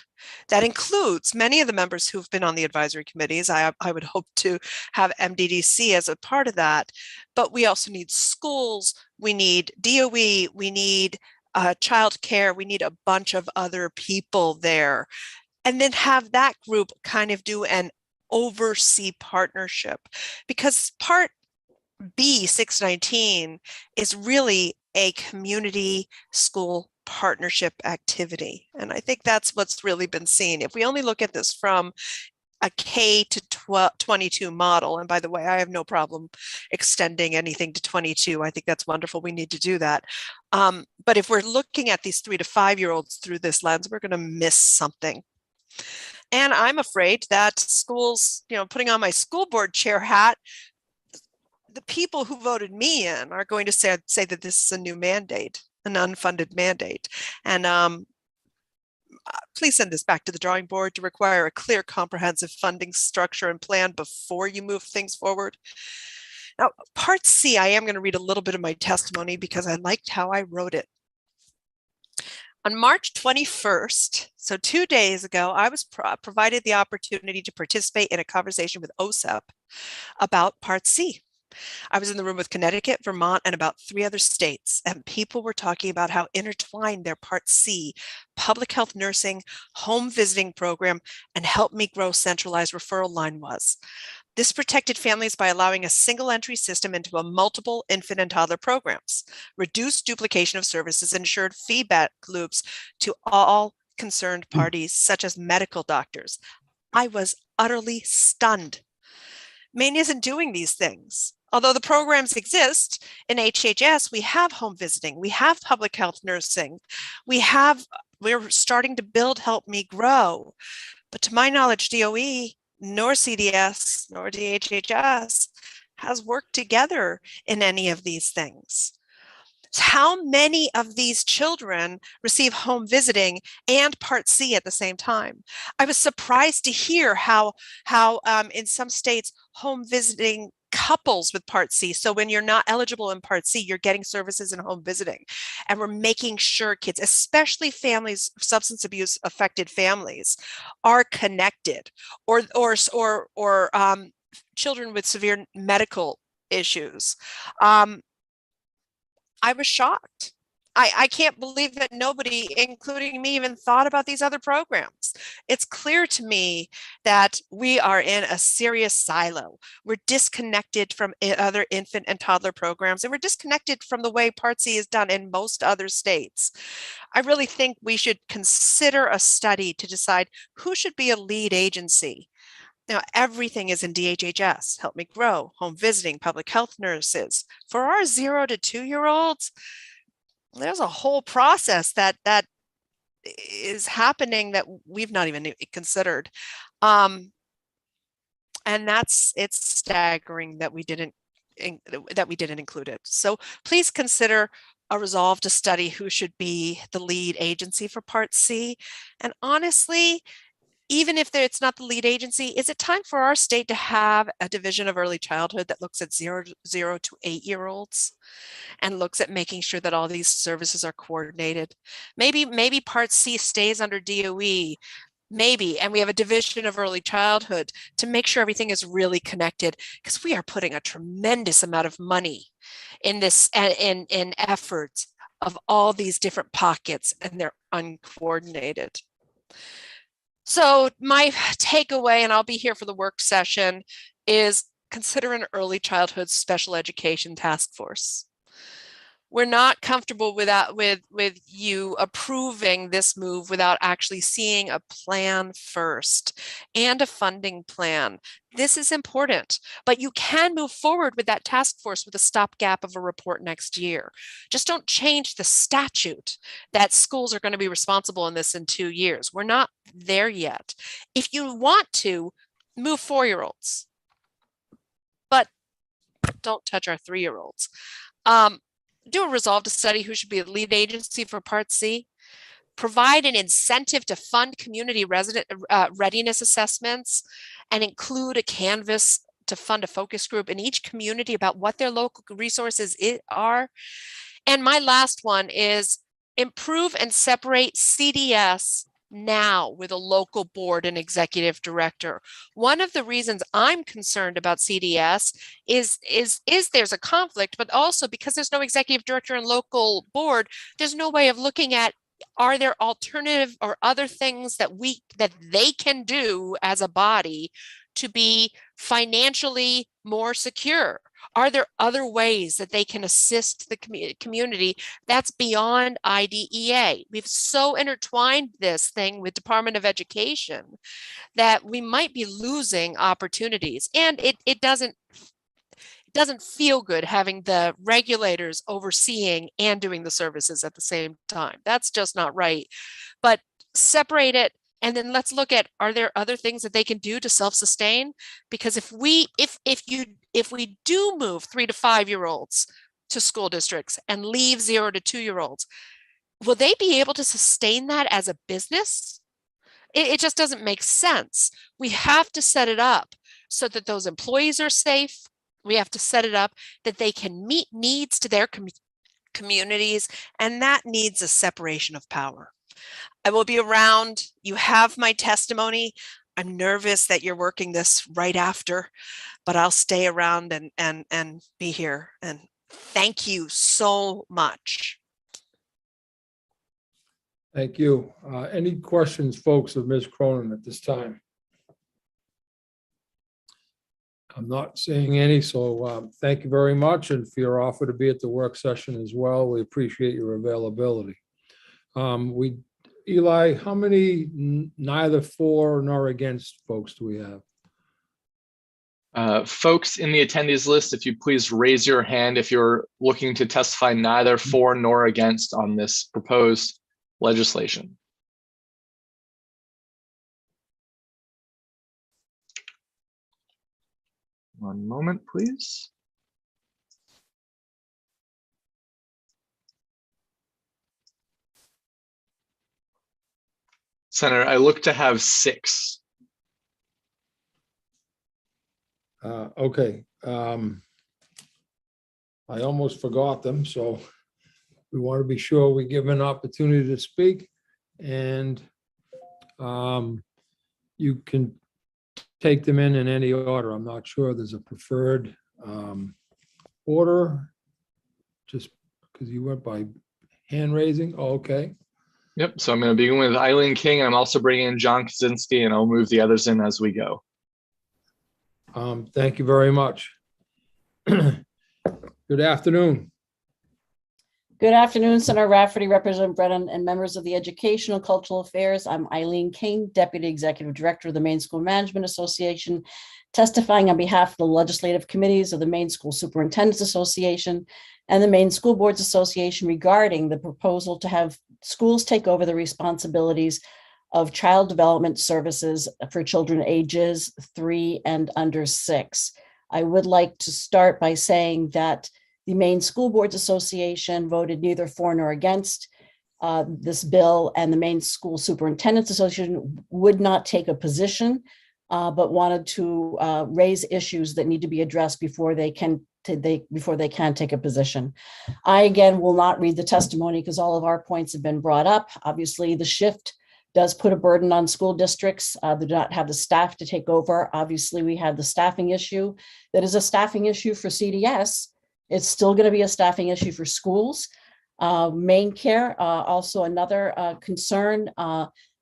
that includes many of the members who've been on the advisory committees. I would hope to have MDDC as a part of that, but we also need schools, we need DOE, we need child care, we need a bunch of other people there, and then have that group kind of do an oversee partnership, because part B 619 is really a community school partnership activity. And I think that's what's really been seen. If we only look at this from a K to 22 model, and by the way, I have no problem extending anything to 22. I think that's wonderful. We need to do that. But if we're looking at these 3- to 5-year-olds through this lens, we're going to miss something. And I'm afraid that schools, putting on my school board chair hat, the people who voted me in are going to say that this is a new mandate, an unfunded mandate. And please send this back to the drawing board to require a clear, comprehensive funding structure and plan before you move things forward. Now, Part C, I am going to read a little bit of my testimony because I liked how I wrote it. On March 21st, so 2 days ago, I was provided the opportunity to participate in a conversation with OSEP about Part C. I was in the room with Connecticut, Vermont, and about 3 other states, and people were talking about how intertwined their Part C, public health nursing, home visiting program, and Help Me Grow centralized referral line was. This protected families by allowing a single entry system into a multiple infant and toddler programs, reduced duplication of services, and ensured feedback loops to all concerned parties, such as medical doctors. I was utterly stunned. Maine isn't doing these things. Although the programs exist in HHS, we have home visiting, we have public health nursing, we have we're starting to build Help Me Grow. But to my knowledge, DOE nor CDS nor DHHS has worked together in any of these things. How many of these children receive home visiting and Part C at the same time? I was surprised to hear how in some states home visiting couples with Part C. So when you're not eligible in Part C, you're getting services in home visiting. And we're making sure kids, especially families, substance abuse affected families, are connected, or children with severe medical issues. I was shocked. I can't believe that nobody, including me, even thought about these other programs. It's clear to me that we are in a serious silo. We're disconnected from other infant and toddler programs, and we're disconnected from the way Part C is done in most other states. I really think we should consider a study to decide who should be a lead agency. Now, everything is in DHHS, Help Me Grow, home visiting, public health nurses. For our 0 to 2-year-olds, there's a whole process that is happening that we've not even considered. And it's staggering that we didn't include it. So please consider a resolve to study who should be the lead agency for Part C. And honestly, even if it's not the lead agency, is it time for our state to have a division of early childhood that looks at 0 to 8-year-olds and looks at making sure that all these services are coordinated? Maybe Part C stays under DOE, maybe, and we have a division of early childhood to make sure everything is really connected, because we are putting a tremendous amount of money in this in efforts of all these different pockets, and they're uncoordinated. So my takeaway, and I'll be here for the work session, is consider an early childhood special education task force. We're not comfortable with you approving this move without actually seeing a plan first and a funding plan. This is important, but you can move forward with that task force with a stopgap of a report next year. Just don't change the statute that schools are going to be responsible in this in 2 years. We're not there yet. If you want to, move 4-year-olds, but don't touch our 3-year-olds. Do a resolve to study who should be the lead agency for Part C. Provide an incentive to fund community readiness assessments and include a canvas to fund a focus group in each community about what their local resources are. And my last one is improve and separate CDS now with a local board and executive director. One of the reasons I'm concerned about CDS is there's a conflict, but also because there's no executive director and local board, there's no way of looking at, are there alternative or other things that they can do as a body to be financially more secure? Are there other ways that they can assist the community that's beyond IDEA? We've so intertwined this thing with Department of Education that we might be losing opportunities. And it doesn't feel good having the regulators overseeing and doing the services at the same time. That's just not right. But separate it. And then let's look at, are there other things that they can do to self-sustain? Because if we do move 3 to 5-year-olds to school districts and leave 0 to 2-year-olds, will they be able to sustain that as a business? It just doesn't make sense. We have to set it up so that those employees are safe. We have to set it up that they can meet needs to their communities, and that needs a separation of power. I will be around. You have my testimony. I'm nervous that you're working this right after, but I'll stay around and be here. And thank you so much. Thank you. Any questions, folks, of Ms. Cronin at this time? I'm not seeing any, so thank you very much, and for your offer to be at the work session as well. We appreciate your availability. Eli, how many neither for nor against folks do we have? Folks in the attendees list, if you please raise your hand if you're looking to testify neither for nor against on this proposed legislation. One moment, please. Senator, I look to have 6. Okay. I almost forgot them, so we want to be sure we give an opportunity to speak. And you can take them in any order. I'm not sure there's a preferred order, just because you went by hand raising. Oh, okay. Yep, so I'm going to begin with Eileen King, and I'm also bringing in John Kaczynski, and I'll move the others in as we go. Thank you very much. Good afternoon. Good afternoon, Senator Rafferty, Representative Brennan, and members of the Educational Cultural Affairs. I'm Eileen King, Deputy Executive Director of the Maine School Management Association, testifying on behalf of the legislative committees of the Maine School Superintendents Association and the Maine School Boards Association regarding the proposal to have schools take over the responsibilities of child development services for children ages 3 and under 6. I would like to start by saying that the Maine School Boards Association voted neither for nor against this bill, and the Maine School Superintendents Association would not take a position, but wanted to raise issues that need to be addressed before they can take a position. I, again, will not read the testimony because all of our points have been brought up. Obviously, the shift does put a burden on school districts that do not have the staff to take over. Obviously, we have the staffing issue that is a staffing issue for CDS. It's still going to be a staffing issue for schools. Maine Care, also another concern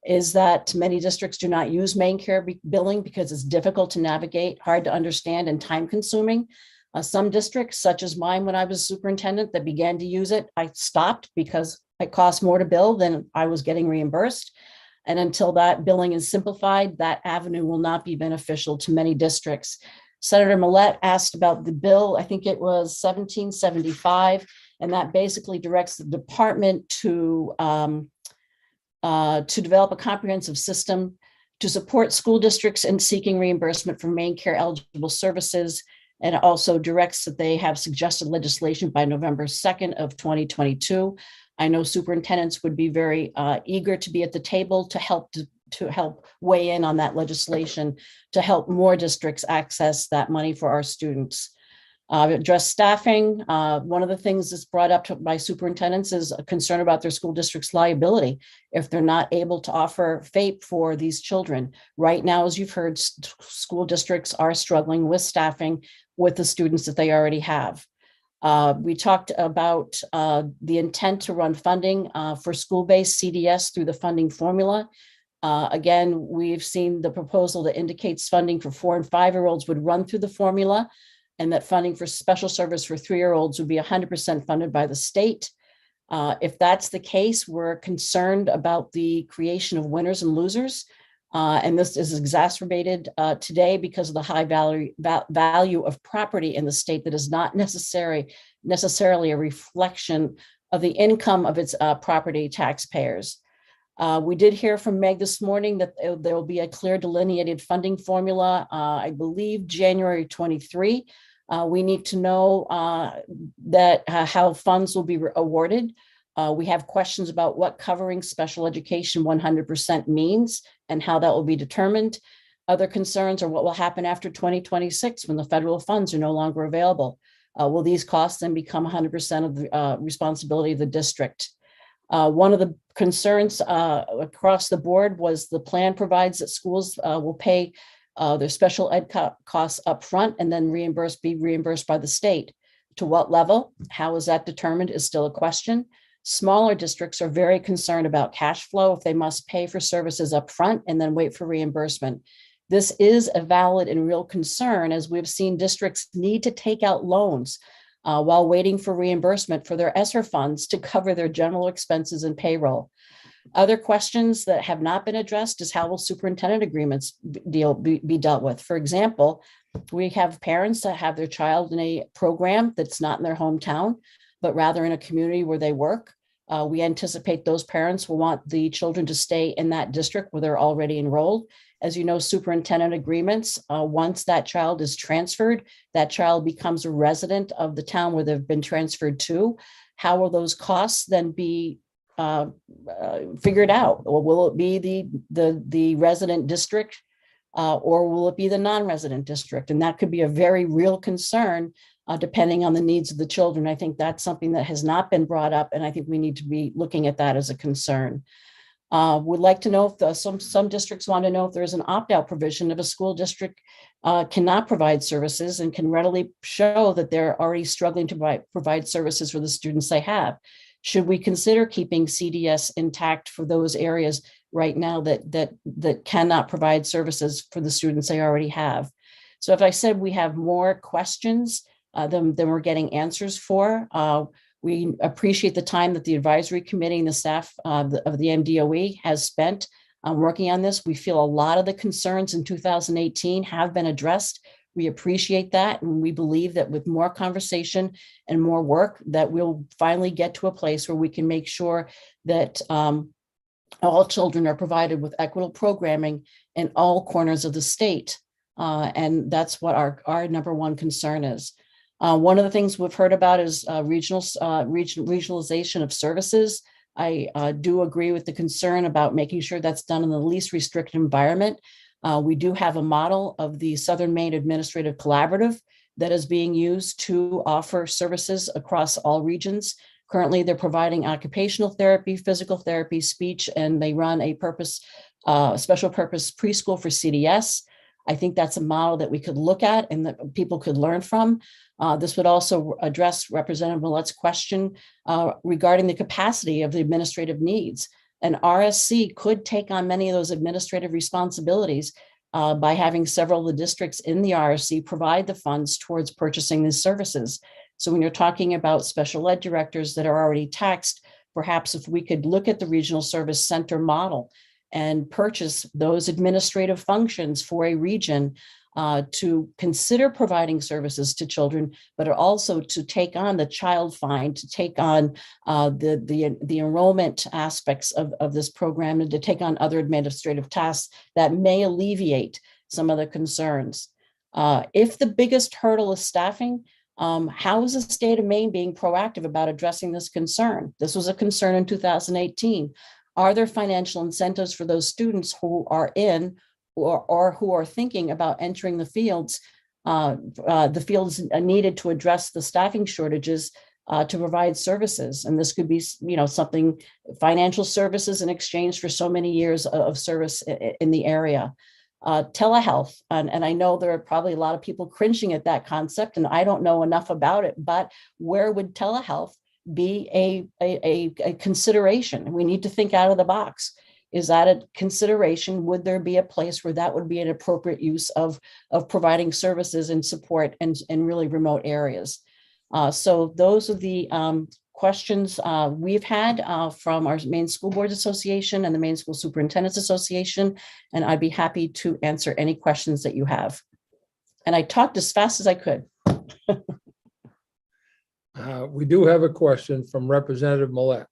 is that many districts do not use Maine Care billing because it's difficult to navigate, hard to understand, and time consuming. Some districts, such as mine when I was superintendent, that began to use it, I stopped because it cost more to bill than I was getting reimbursed. And until that billing is simplified, that avenue will not be beneficial to many districts. Senator Millett asked about the bill, I think it was 1775, and that basically directs the department to develop a comprehensive system to support school districts in seeking reimbursement for Maine Care eligible services, and also directs that they have suggested legislation by November 2nd of 2022. I know superintendents would be very eager to be at the table to help weigh in on that legislation to help more districts access that money for our students. Address staffing. One of the things that's brought up by superintendents is a concern about their school district's liability if they're not able to offer FAPE for these children. Right now, as you've heard, school districts are struggling with staffing with the students that they already have. We talked about the intent to run funding for school-based CDS through the funding formula. Again, we've seen the proposal that indicates funding for 4 and 5-year-olds would run through the formula, and that funding for special service for 3-year-olds would be 100% funded by the state. If that's the case, we're concerned about the creation of winners and losers. And this is exacerbated today because of the high value of property in the state that is not necessarily a reflection of the income of its property taxpayers. We did hear from Meg this morning that there will be a clear delineated funding formula, I believe January 23. We need to know that how funds will be awarded. We have questions about what covering special education 100% means and how that will be determined. Other concerns are what will happen after 2026 when the federal funds are no longer available. Will these costs then become 100% of the responsibility of the district? One of the concerns across the board was the plan provides that schools will pay their special ed costs up front and then be reimbursed by the state. To what level? How is that determined is still a question. Smaller districts are very concerned about cash flow if they must pay for services up front and then wait for reimbursement. This is a valid and real concern, as we've seen districts need to take out loans while waiting for reimbursement for their ESSER funds to cover their general expenses and payroll. Other questions that have not been addressed is how will superintendent agreements be dealt with? For example, we have parents that have their child in a program that's not in their hometown, but rather in a community where they work. We anticipate those parents will want the children to stay in that district where they're already enrolled. As you know, superintendent agreements, once that child is transferred, that child becomes a resident of the town where they've been transferred to. How will those costs then be figured out? Or will it be the resident district or will it be the non-resident district? And that could be a very real concern depending on the needs of the children. I think that's something that has not been brought up, and I think we need to be looking at that as a concern. Would like to know if some districts want to know if there's an opt-out provision if a school district cannot provide services and can readily show that they're already struggling to provide services for the students they have. Should we consider keeping CDS intact for those areas right now that cannot provide services for the students they already have? So if I said we have more questions than we're getting answers for, we appreciate the time that the advisory committee and the staff of the MDOE has spent working on this. We feel a lot of the concerns in 2018 have been addressed. We appreciate that. And we believe that with more conversation and more work that we'll finally get to a place where we can make sure that all children are provided with equitable programming in all corners of the state. And that's what our number one concern is. One of the things we've heard about is regionalization of services. I do agree with the concern about making sure that's done in the least restricted environment. We do have a model of the Southern Maine Administrative Collaborative that is being used to offer services across all regions. Currently, they're providing occupational therapy, physical therapy, speech, and they run a special purpose preschool for CDS. I think that's a model that we could look at and that people could learn from. This would also address Representative Millet's question regarding the capacity of the administrative needs. And RSC could take on many of those administrative responsibilities by having several of the districts in the RSC provide the funds towards purchasing these services. So when you're talking about special ed directors that are already taxed, perhaps if we could look at the regional service center model and purchase those administrative functions for a region to consider providing services to children, but also to take on the child find, to take on the enrollment aspects of this program, and to take on other administrative tasks that may alleviate some of the concerns. If the biggest hurdle is staffing, how is the state of Maine being proactive about addressing this concern? This was a concern in 2018. Are there financial incentives for those students who are in or who are thinking about entering the fields needed to address the staffing shortages to provide services? And this could be, something, financial services in exchange for so many years of service in the area. Telehealth, and I know there are probably a lot of people cringing at that concept, and I don't know enough about it, but where would telehealth be a consideration? We need to think out of the box. Is that a consideration? Would there be a place where that would be an appropriate use of providing services and support in really remote areas? So those are the questions we've had from our Maine School Boards Association and the Maine School Superintendents Association, and I'd be happy to answer any questions that you have. And I talked as fast as I could. We do have a question from Representative Millet.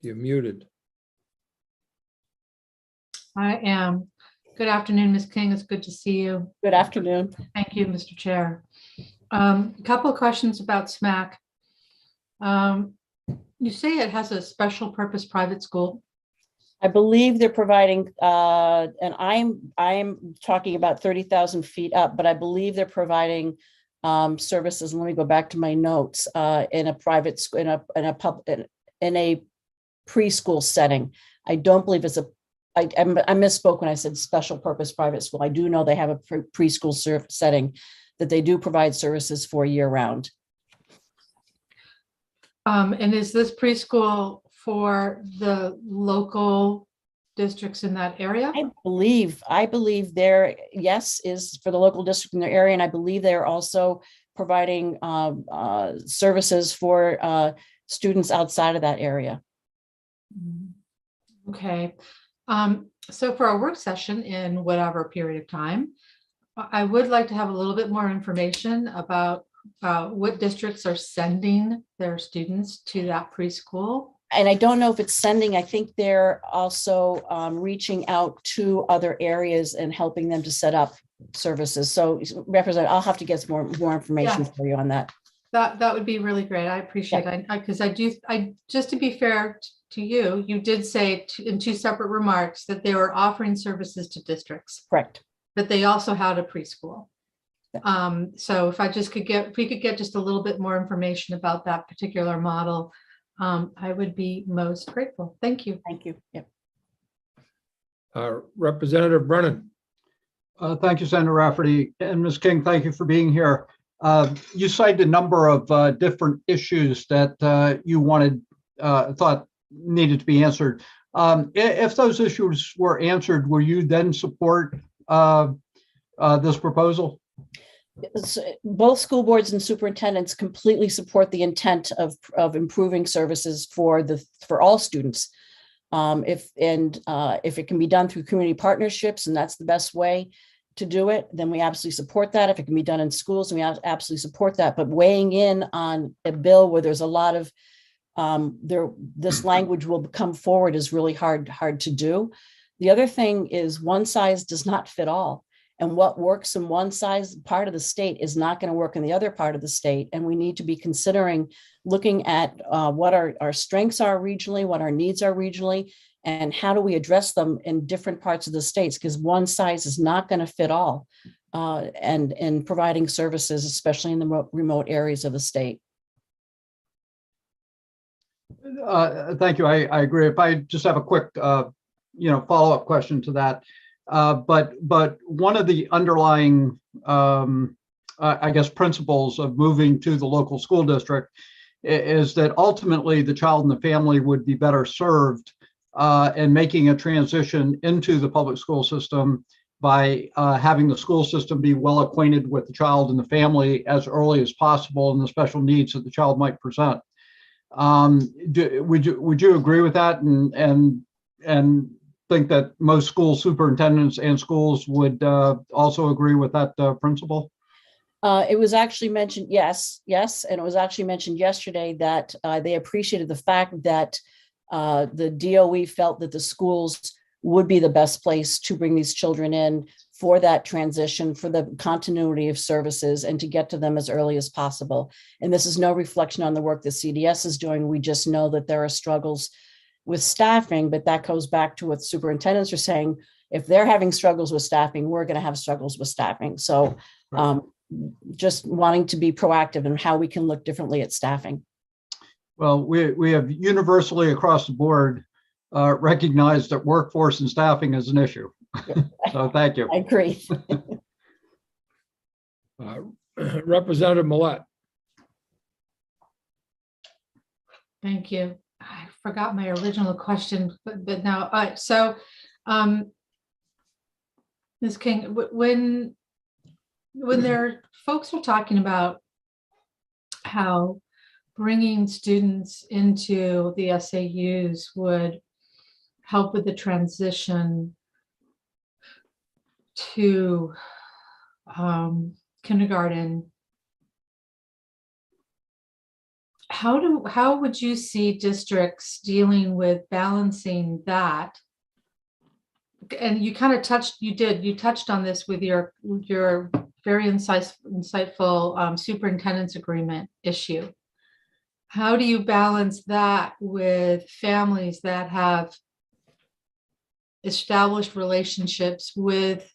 You're muted. I am. Good afternoon, Ms. King. It's good to see you. Good afternoon. Thank you, Mr. Chair. A couple of questions about SMAC. You say it has a special purpose private school. I believe they're providing, and I'm talking about 30,000 feet up, but I believe they're providing services. Let me go back to my notes in a private school, in a preschool setting. I don't believe it's I misspoke when I said special purpose private school. I do know they have a preschool setting that they do provide services for year round. And is this preschool for the local districts in that area? I believe there, yes, is for the local district in their area. And I believe they're also providing services for students outside of that area. Okay. So for our work session in whatever period of time, I would like to have a little bit more information about what districts are sending their students to that preschool? And I don't know if it's sending, I think they're also reaching out to other areas and helping them to set up services. So Representative, I'll have to get some more information for you on that. That would be really great. I appreciate it. Because I just to be fair to you, you did say in two separate remarks that they were offering services to districts. Correct. But they also had a preschool. So if we could get just a little bit more information about that particular model, I would be most grateful. Thank you. Thank you. Yep. Representative Brennan. Thank you, Senator Rafferty. And Ms. King, thank you for being here. You cited a number of different issues that you thought needed to be answered. If those issues were answered, will you then support this proposal? Both school boards and superintendents completely support the intent of improving services for all students. If it can be done through community partnerships, and that's the best way to do it, then we absolutely support that. If it can be done in schools, then we absolutely support that. But weighing in on a bill where there's a lot of this language will come forward is really hard to do. The other thing is one size does not fit all. And what works in one size part of the state is not going to work in the other part of the state. And we need to be considering looking at what our strengths are regionally, what our needs are regionally, and how do we address them in different parts of the states, because one size is not going to fit all and in providing services, especially in the remote areas of the state. Thank you. I agree. If I just have a quick, follow-up question to that. But one of the underlying, principles of moving to the local school district is that ultimately the child and the family would be better served in making a transition into the public school system by having the school system be well acquainted with the child and the family as early as possible and the special needs that the child might present. Would you agree with that and think that most school superintendents and schools would also agree with that principle? It was actually mentioned, yes, and it was actually mentioned yesterday that they appreciated the fact that the DOE felt that the schools would be the best place to bring these children in for that transition, for the continuity of services, and to get to them as early as possible. And this is no reflection on the work that CDS is doing. We just know that there are struggles with staffing, but that goes back to what superintendents are saying. If they're having struggles with staffing, we're going to have struggles with staffing. So just wanting to be proactive in how we can look differently at staffing. Well, we have universally across the board recognized that workforce and staffing is an issue. So thank you. I agree. Representative Millette. Thank you. I forgot my original question, but now, Ms. King, when folks are talking about how bringing students into the SAUs would help with the transition to kindergarten, how would you see districts dealing with balancing that? And you kind of touched on this with your very insightful superintendent's agreement issue. How do you balance that with families that have established relationships with,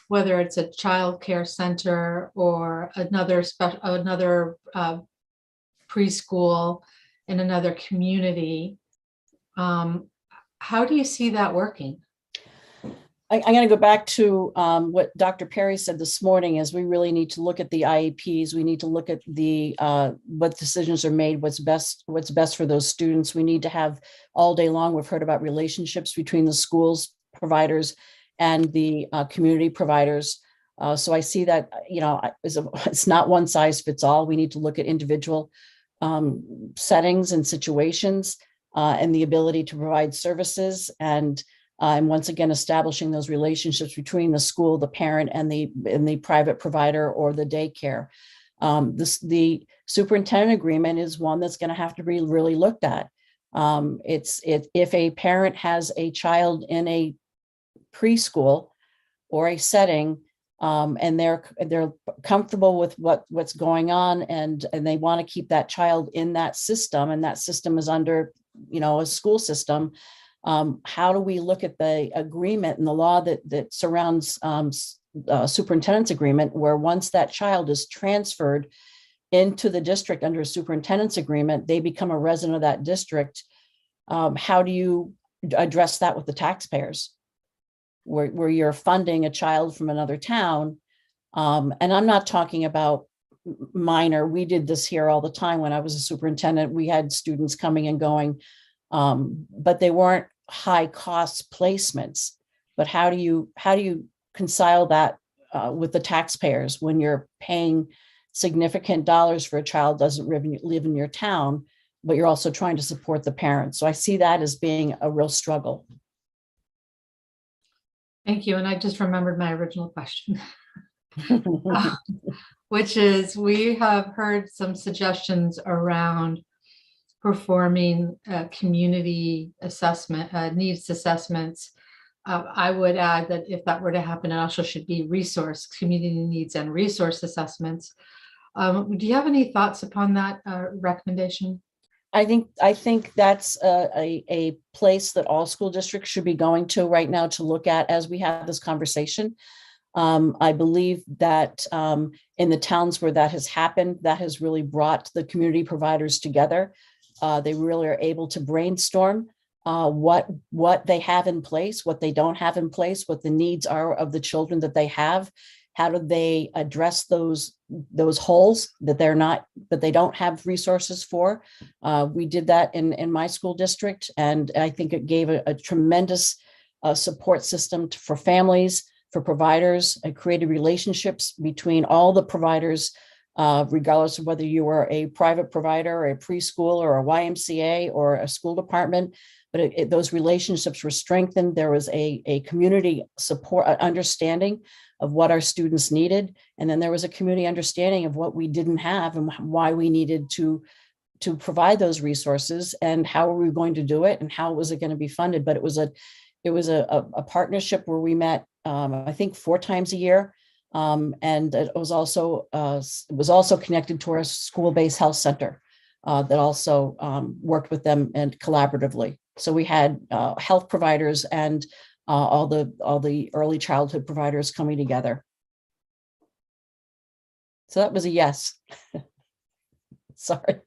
whether it's a child care center or another preschool in another community? How do you see that working? I'm going to go back to what Dr. Perry said this morning, is we really need to look at the IEPs. We need to look at the what decisions are made, what's best for those students. We need to have all day long. We've heard about relationships between the schools providers and the community providers. So I see that, it's not one size fits all. We need to look at individual settings and situations and the ability to provide services, and once again establishing those relationships between the school, the parent, and the private provider or the daycare. The superintendent agreement is one that's going to have to be really looked at. If a parent has a child in a preschool or a setting, and they're comfortable with what's going on, and they want to keep that child in that system, and that system is under, a school system, how do we look at the agreement and the law that surrounds superintendent's agreement, where once that child is transferred into the district under a superintendent's agreement, they become a resident of that district? How do you address that with the taxpayers, where you're funding a child from another town? And I'm not talking about minor. We did this here all the time when I was a superintendent. We had students coming and going, but they weren't high cost placements. But how do you reconcile that with the taxpayers when you're paying significant dollars for a child doesn't live in your town, but you're also trying to support the parents? So I see that as being a real struggle. Thank you. And I just remembered my original question, which is, we have heard some suggestions around performing community assessment, needs assessments. I would add that if that were to happen, it also should be community needs and resource assessments. Do you have any thoughts upon that recommendation? I think that's a place that all school districts should be going to right now to look at as we have this conversation. I believe that in the towns where that has happened, that has really brought the community providers together. They really are able to brainstorm what they have in place, what they don't have in place, what the needs are of the children that they have. How do they address those holes that they don't have resources for? We did that in my school district, and I think it gave a tremendous support system for families, for providers. It created relationships between all the providers, regardless of whether you were a private provider or a preschool or a YMCA or a school department. But those relationships were strengthened. There was a community support, understanding of what our students needed. And then there was a community understanding of what we didn't have and why we needed to provide those resources, and how are we going to do it, and how was it going to be funded. But it was a partnership where we met, I think 4 times a year. And it was also connected to our school-based health center that also worked with them and collaboratively. So we had health providers and all the early childhood providers coming together. So that was a yes. Sorry.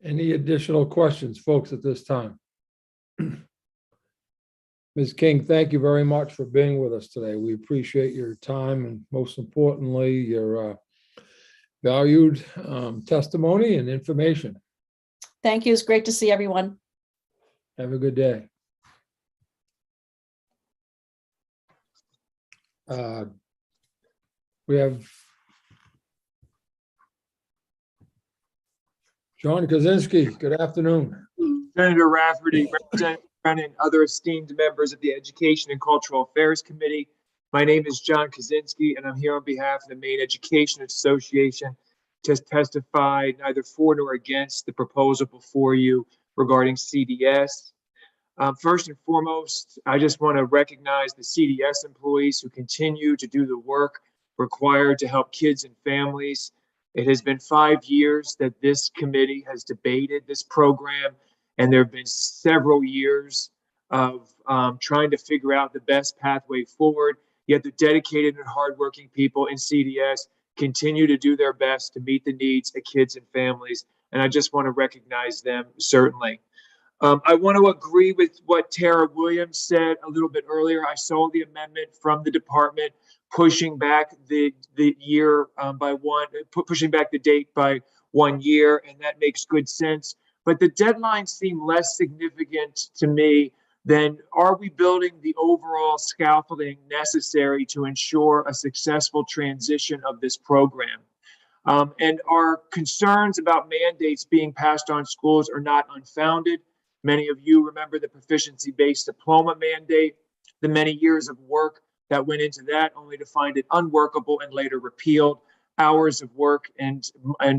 Any additional questions, folks, at this time? Ms. King, thank you very much for being with us today. We appreciate your time, and most importantly, your valued testimony and information. Thank you. It's great to see everyone. Have a good day. We have John Kaczynski. Good afternoon. Senator Rafferty, Representative Brennan, other esteemed members of the Education and Cultural Affairs Committee. My name is John Kaczynski, and I'm here on behalf of the Maine Education Association to testify neither for nor against the proposal before you regarding CDS. First and foremost, I just want to recognize the CDS employees who continue to do the work required to help kids and families. It has been 5 years that this committee has debated this program, and there have been several years of trying to figure out the best pathway forward. Yet the dedicated and hardworking people in CDS continue to do their best to meet the needs of kids and families, and I just want to recognize them, certainly. I want to agree with what Tara Williams said a little bit earlier. I saw the amendment from the department pushing back the year pushing back the date by 1 year, and that makes good sense. But the deadlines seem less significant to me than, are we building the overall scaffolding necessary to ensure a successful transition of this program? And our concerns about mandates being passed on schools are not unfounded. Many of you remember the proficiency-based diploma mandate, the many years of work that went into that, only to find it unworkable and later repealed. Hours of work and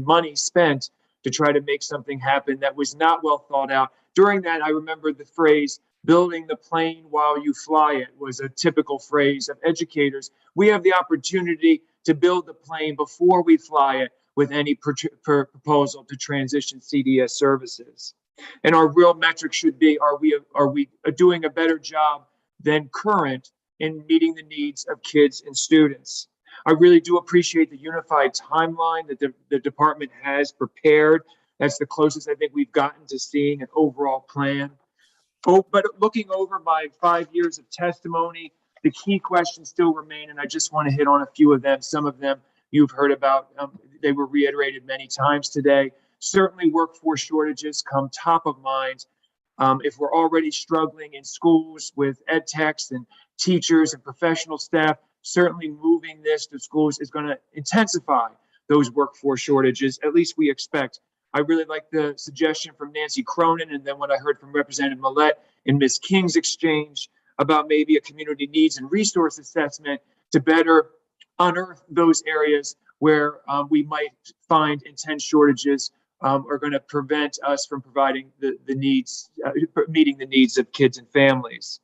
money spent to try to make something happen that was not well thought out. During that, I remember the phrase, building the plane while you fly it was a typical phrase of educators. We have the opportunity to build the plane before we fly it with any proposal to transition CDS services. And our real metric should be, are we doing a better job than current in meeting the needs of kids and students? I really do appreciate the unified timeline that the department has prepared. That's the closest I think we've gotten to seeing an overall plan. Oh, but looking over my 5 years of testimony, the key questions still remain, and I just want to hit on a few of them. Some of them you've heard about. They were reiterated many times today. Certainly workforce shortages come top of mind. If we're already struggling in schools with ed techs and teachers and professional staff, certainly moving this to schools is going to intensify those workforce shortages, at least we expect. I really like the suggestion from Nancy Cronin, and then what I heard from Representative Millett and Ms. King's exchange about maybe a community needs and resource assessment to better unearth those areas where we might find intense shortages are going to prevent us from providing the needs, meeting the needs of kids and families.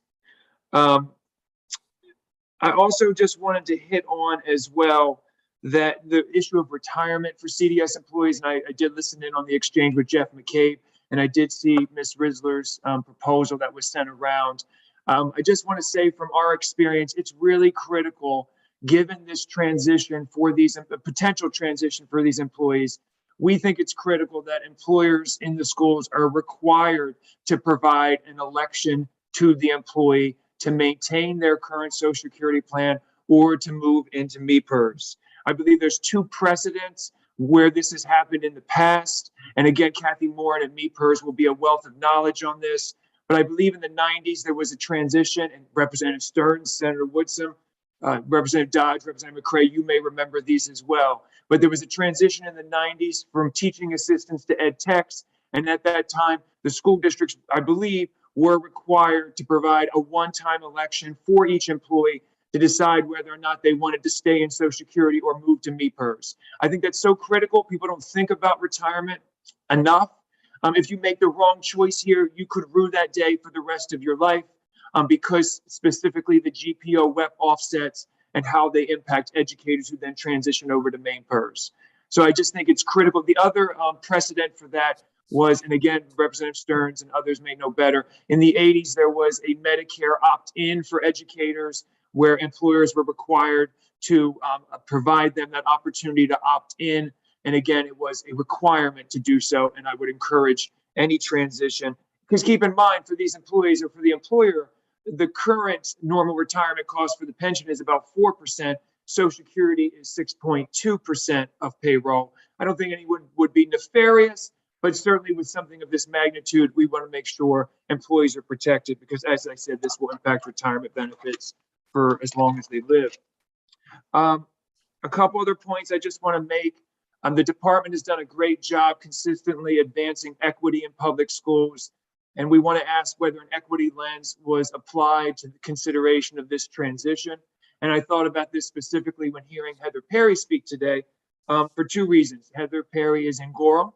I also just wanted to hit on as well that the issue of retirement for CDS employees, and I did listen in on the exchange with Jeff McCabe, and I did see Ms. Risler's proposal that was sent around. I just want to say from our experience, it's really critical, given this transition for these, potential transition for these employees, we think it's critical that employers in the schools are required to provide an election to the employee to maintain their current Social Security plan or to move into MEPERS. I believe there's two precedents where this has happened in the past. And again, Kathy Moore and MEPERS will be a wealth of knowledge on this. But I believe in the 90s, there was a transition, and Representative Stearns, Senator Woodson, Representative Dodge, Representative McCray, you may remember these as well. But there was a transition in the 90s from teaching assistants to ed techs. And at that time, the school districts, I believe, were required to provide a one-time election for each employee to decide whether or not they wanted to stay in Social Security or move to MEPERS. I think that's so critical. People don't think about retirement enough. If you make the wrong choice here, you could rue that day for the rest of your life because specifically the GPO WEP offsets and how they impact educators who then transition over to main PERS. So I just think it's critical. The other precedent for that was, and again, Representative Stearns and others may know better, in the 80s, there was a Medicare opt-in for educators where employers were required to provide them that opportunity to opt in. And again, it was a requirement to do so. And I would encourage any transition, because keep in mind for these employees or for the employer, the current normal retirement cost for the pension is about 4%. Social Security is 6.2% of payroll. I don't think anyone would be nefarious, but certainly with something of this magnitude, we want to make sure employees are protected because, as I said, this will impact retirement benefits for as long as they live. A couple other points I just want to make. The department has done a great job consistently advancing equity in public schools. And we want to ask whether an equity lens was applied to the consideration of this transition. And I thought about this specifically when hearing Heather Perry speak today for two reasons. Heather Perry is in Gorham,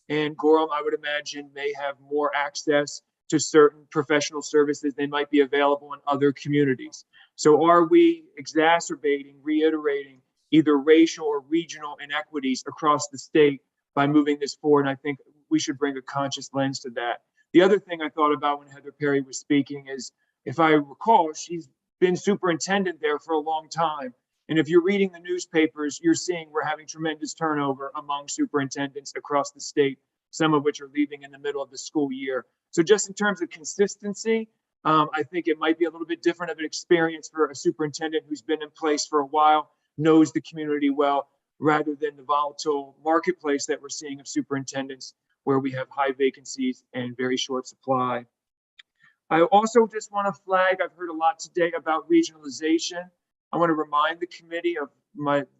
and Gorham, I would imagine, may have more access to certain professional services they might be available in other communities. So are we exacerbating, reiterating either racial or regional inequities across the state by moving this forward? And I think we should bring a conscious lens to that. The other thing I thought about when Heather Perry was speaking is, if I recall, she's been superintendent there for a long time. And if you're reading the newspapers, you're seeing we're having tremendous turnover among superintendents across the state, some of which are leaving in the middle of the school year. So just in terms of consistency, I think it might be a little bit different of an experience for a superintendent who's been in place for a while, knows the community well, rather than the volatile marketplace that we're seeing of superintendents where we have high vacancies and very short supply. I also just want to flag, I've heard a lot today about regionalization. I want to remind the committee of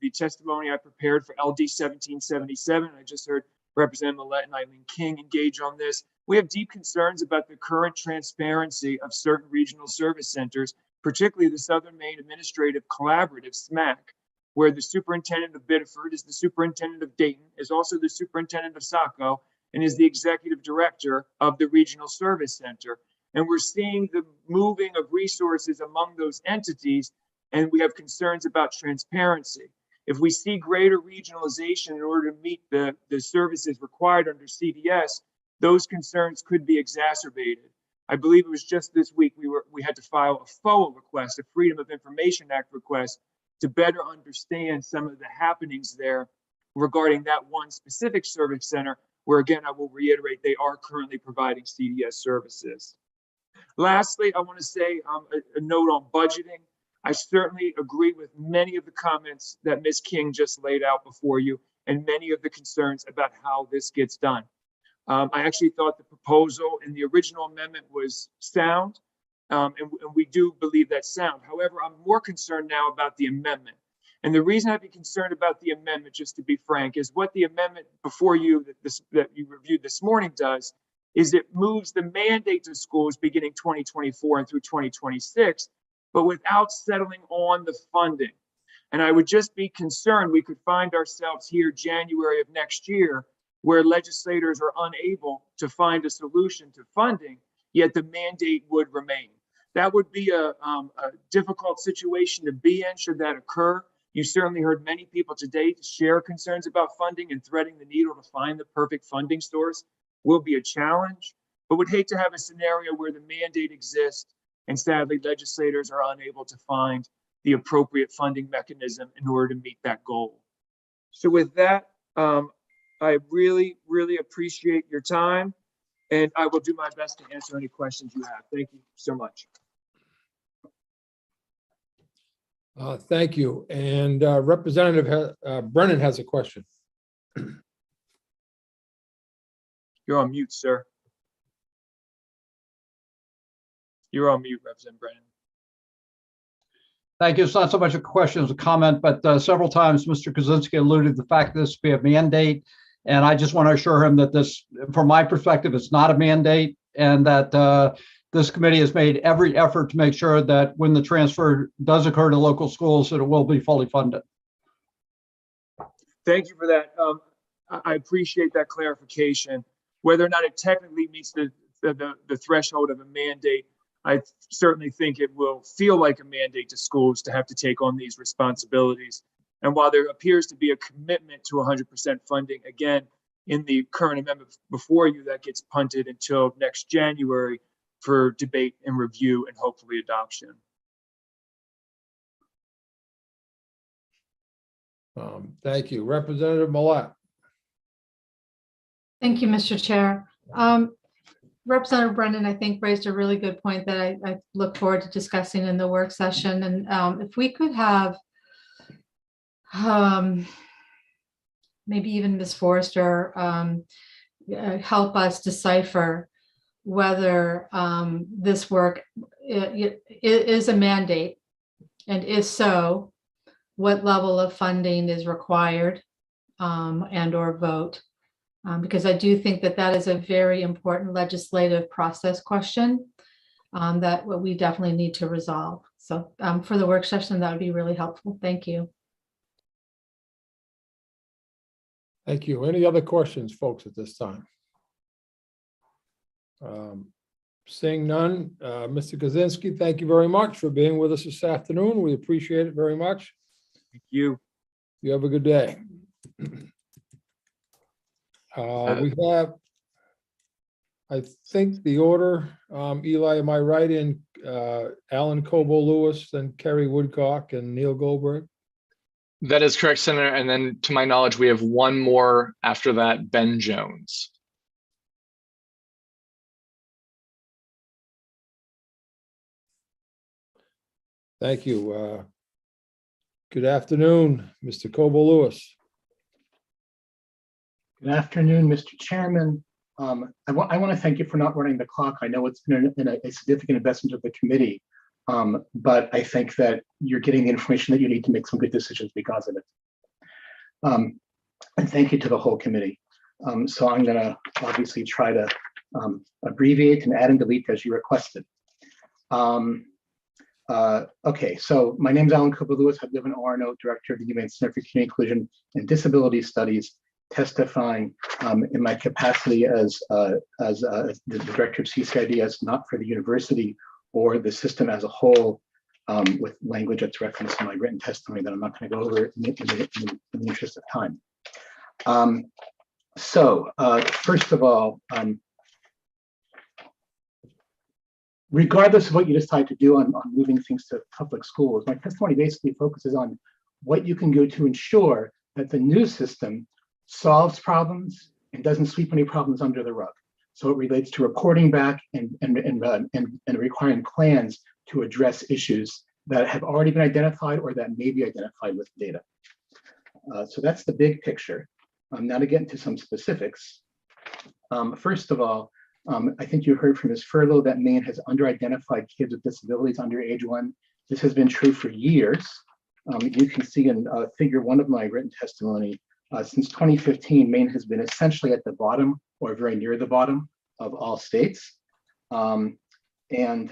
the testimony I prepared for LD 1777. I just heard Representative Millett and Eileen King engage on this. We have deep concerns about the current transparency of certain regional service centers particularly the Southern Maine Administrative Collaborative, SMAC, where the superintendent of Biddeford is the superintendent of Dayton, is also the superintendent of Saco, and is the executive director of the Regional Service Center. And we're seeing the moving of resources among those entities, and we have concerns about transparency. If we see greater regionalization in order to meet the services required under CDS, those concerns could be exacerbated. I believe it was just this week we had to file a FOA request, a Freedom of Information Act request, to better understand some of the happenings there regarding that one specific service center, where again, I will reiterate, they are currently providing CDS services. Lastly, I want to say a note on budgeting. I certainly agree with many of the comments that Ms. King just laid out before you, and many of the concerns about how this gets done. I actually thought the proposal in the original amendment was sound, and we do believe that's sound. However, I'm more concerned now about the amendment. And the reason I'd be concerned about the amendment, just to be frank, is what the amendment before you that you reviewed this morning does is it moves the mandate to schools beginning 2024 and through 2026, but without settling on the funding. And I would just be concerned we could find ourselves here January of next year where legislators are unable to find a solution to funding, yet the mandate would remain. That would be a difficult situation to be in should that occur. You certainly heard many people today share concerns about funding, and threading the needle to find the perfect funding source will be a challenge, but would hate to have a scenario where the mandate exists and sadly legislators are unable to find the appropriate funding mechanism in order to meet that goal. So with that, I really, really appreciate your time, and I will do my best to answer any questions you have. Thank you so much. Thank you. And Representative Brennan has a question. You're on mute, sir. You're on mute, Representative Brennan. Thank you. It's not so much a question as a comment, but several times Mr. Kaczynski alluded to the fact that this would be a mandate. And I just want to assure him that this, from my perspective, it's not a mandate, and that this committee has made every effort to make sure that when the transfer does occur to local schools, that it will be fully funded. Thank you for that. I appreciate that clarification. Whether or not it technically meets the threshold of a mandate, I certainly think it will feel like a mandate to schools to have to take on these responsibilities. And while there appears to be a commitment to 100% funding, again, in the current amendment before you, that gets punted until next January for debate and review and hopefully adoption. Thank you. Representative Millett. Thank you, Mr. Chair. Representative Brennan, I think, raised a really good point that I look forward to discussing in the work session. And if we could have maybe even Ms. Forrester help us decipher whether this work is a mandate, and if so, what level of funding is required and or vote. Because I do think that that is a very important legislative process question that we definitely need to resolve. So for the work session, that would be really helpful. Thank you. Thank you. Any other questions, folks, at this time? Seeing none, Mr. Kaczynski, thank you very much for being with us this afternoon. We appreciate it very much. Thank you. You have a good day. We have, I think, the order. Eli, am I right in Alan Cobo-Lewis, then Kerry Woodcock and Neil Goldberg? That is correct, Senator. And then to my knowledge, we have one more after that, Ben Jones. Thank you. Good afternoon, Mr. Cobo-Lewis. Good afternoon, Mr. Chairman. I want to thank you for not running the clock. I know it's been a significant investment of the committee, but I think that you're getting the information that you need to make some good decisions because of it. And thank you to the whole committee. So I'm going to obviously try to abbreviate and add and delete as you requested. Okay, so my name is Alan Cooper-Lewis. I live in Orono, Director of the Humane Center for Community Inclusion and Disability Studies, testifying in my capacity as the Director of CCID, not for the university or the system as a whole, with language that's referenced in my written testimony that I'm not going to go over in the interest of time. First of all, regardless of what you decide to do on moving things to public schools, my testimony basically focuses on what you can do to ensure that the new system solves problems and doesn't sweep any problems under the rug. So it relates to reporting back and requiring plans to address issues that have already been identified or that may be identified with data. So that's the big picture. Now to get into some specifics. First of all, I think you heard from Ms. Furlow that Maine has under-identified kids with disabilities under age 1. This has been true for years. You can see in figure 1 of my written testimony, since 2015, Maine has been essentially at the bottom or very near the bottom of all states. And in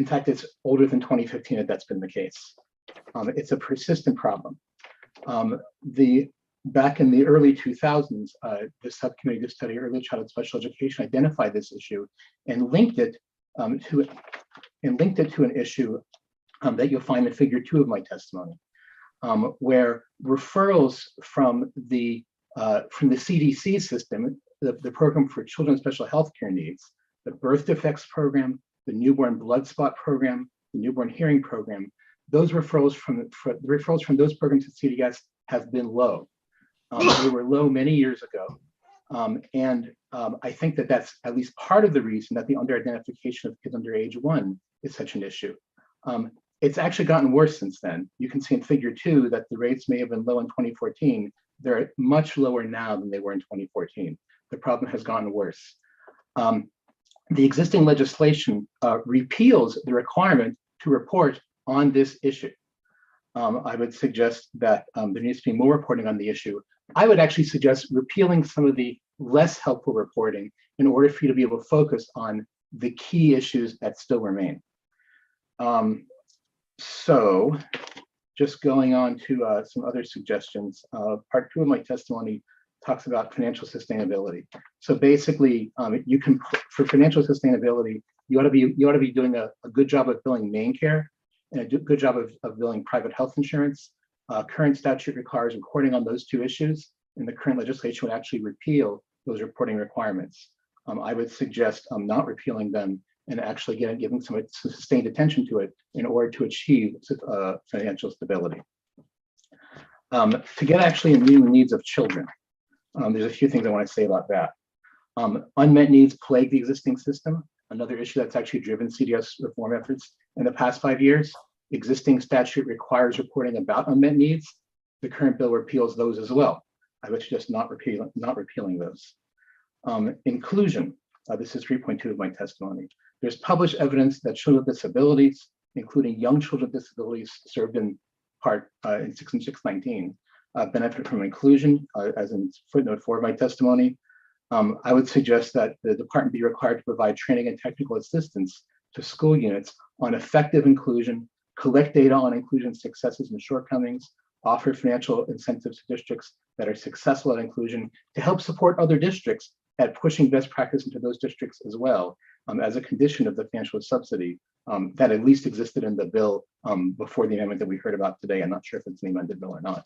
fact, it's older than 2015 that's been the case. It's a persistent problem. Back in the early 2000s, the subcommittee to study early childhood special education identified this issue and linked it to an issue that you'll find in figure 2 of my testimony, where referrals from the CDC system, the program for children with special health care needs, the birth defects program, the newborn blood spot program, the newborn hearing program, those referrals from those programs to CDS have been low. They were low many years ago. I think that that's at least part of the reason that the under-identification of kids under age 1 is such an issue. It's actually gotten worse since then. You can see in figure 2 that the rates may have been low in 2014. They're much lower now than they were in 2014. The problem has gotten worse. The existing legislation repeals the requirement to report on this issue. I would suggest that there needs to be more reporting on the issue. I would actually suggest repealing some of the less helpful reporting in order for you to be able to focus on the key issues that still remain. So just going on to some other suggestions. Part 2 of my testimony talks about financial sustainability. So basically, you can, for financial sustainability, you ought to be doing a good job of billing main care and a good job of billing private health insurance. Current statute requires reporting on those 2 issues, and the current legislation would actually repeal those reporting requirements. I would suggest not repealing them and actually giving some sustained attention to it in order to achieve financial stability. To get actually in meeting the needs of children, there's a few things I want to say about that. Unmet needs plague the existing system. Another issue that's actually driven CDS reform efforts in the past 5 years. Existing statute requires reporting about unmet needs. The current bill repeals those as well. I would suggest not repealing those. Inclusion. This is 3.2 of my testimony. There's published evidence that children with disabilities, including young children with disabilities served in part in 6 and 619, benefit from inclusion, as in footnote 4 of my testimony. I would suggest that the department be required to provide training and technical assistance to school units on effective inclusion, collect data on inclusion successes and shortcomings, offer financial incentives to districts that are successful at inclusion to help support other districts at pushing best practice into those districts as well, as a condition of the financial subsidy that at least existed in the bill before the amendment that we heard about today. I'm not sure if it's an amended bill or not.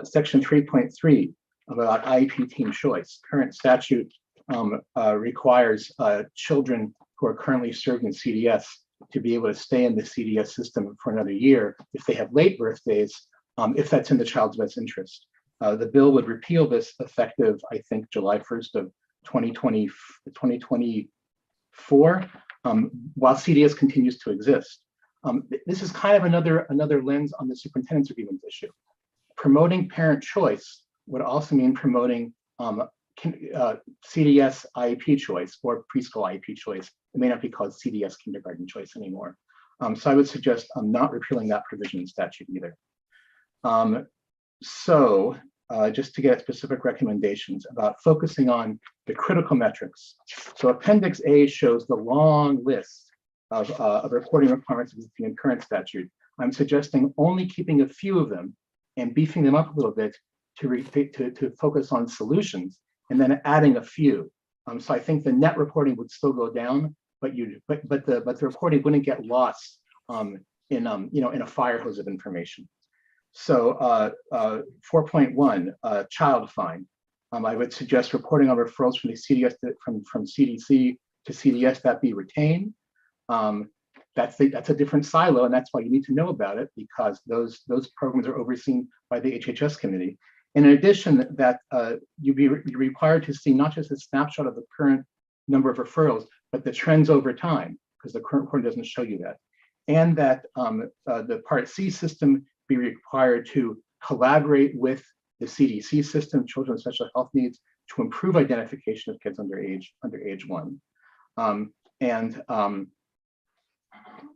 Section 3.3 about IEP team choice. Current statute requires children who are currently served in CDS to be able to stay in the CDS system for another year if they have late birthdays, if that's in the child's best interest. The bill would repeal this effective, I think, July 1st of 2024, while CDS continues to exist. This is kind of another lens on the superintendent's agreement issue. Promoting parent choice would also mean promoting CDS IEP choice or preschool IEP choice. It may not be called CDS kindergarten choice anymore. So I would suggest not repealing that provision in statute either. Just to get specific recommendations about focusing on the critical metrics. So Appendix A shows the long list of reporting requirements existing in current statute. I'm suggesting only keeping a few of them and beefing them up a little bit to focus on solutions, and then adding a few. So I think the net reporting would still go down, but the reporting wouldn't get lost in a fire hose of information. So 4.1, child fine. I would suggest reporting on referrals from the CDS from CDC to CDS that be retained. That's a different silo, and that's why you need to know about it, because those programs are overseen by the HHS committee. In addition, that you're required to see not just a snapshot of the current number of referrals, but the trends over time, because the current report doesn't show you that. And that the Part C system be required to collaborate with the CDC system, Children with Special Health Needs, to improve identification of kids under age 1.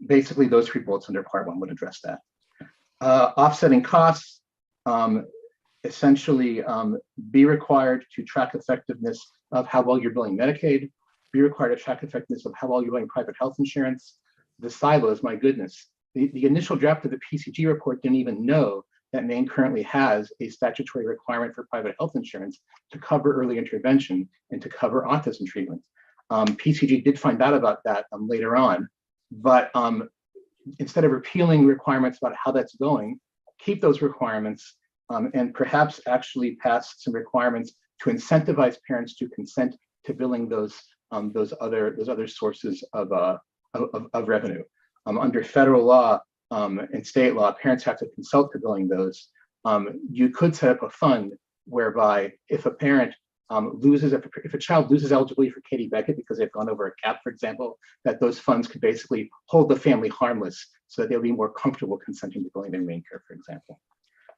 Basically, those 3 bullets under Part 1 would address that. Offsetting costs, essentially be required to track effectiveness of how well you're billing Medicaid, be required to track effectiveness of how well you're billing private health insurance. The silos, my goodness. The initial draft of the PCG report didn't even know that Maine currently has a statutory requirement for private health insurance to cover early intervention and to cover autism treatment. PCG did find out about that later on, but instead of repealing requirements about how that's going, keep those requirements and perhaps actually pass some requirements to incentivize parents to consent to billing those other sources of revenue. Under federal law and state law, parents have to consult to billing those. You could set up a fund whereby if a parent if a child loses eligibility for Katie Beckett because they've gone over a cap, for example, that those funds could basically hold the family harmless so that they'll be more comfortable consenting to billing their main care, for example.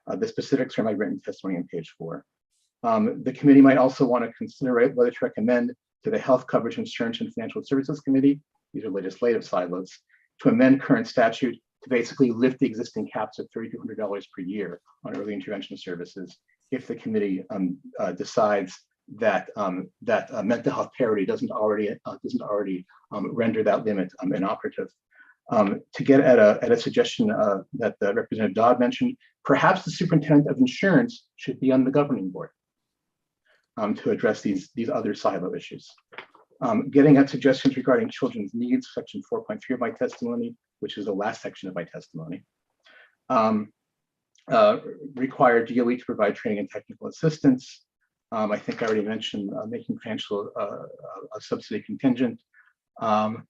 The specifics are in my written testimony on page 4. The committee might also want to consider whether to recommend to the Health Coverage Insurance and Financial Services Committee, these are legislative silos, to amend current statute to basically lift the existing caps of $3,200 per year on early intervention services if the committee decides that mental health parity doesn't already render that limit inoperative. To get at a suggestion that Representative Dodd mentioned, perhaps the superintendent of insurance should be on the governing board to address these other silo issues. Getting at suggestions regarding children's needs, section 4.3 of my testimony, which is the last section of my testimony. Require DOE to provide training and technical assistance. I think I already mentioned making financial subsidy contingent. So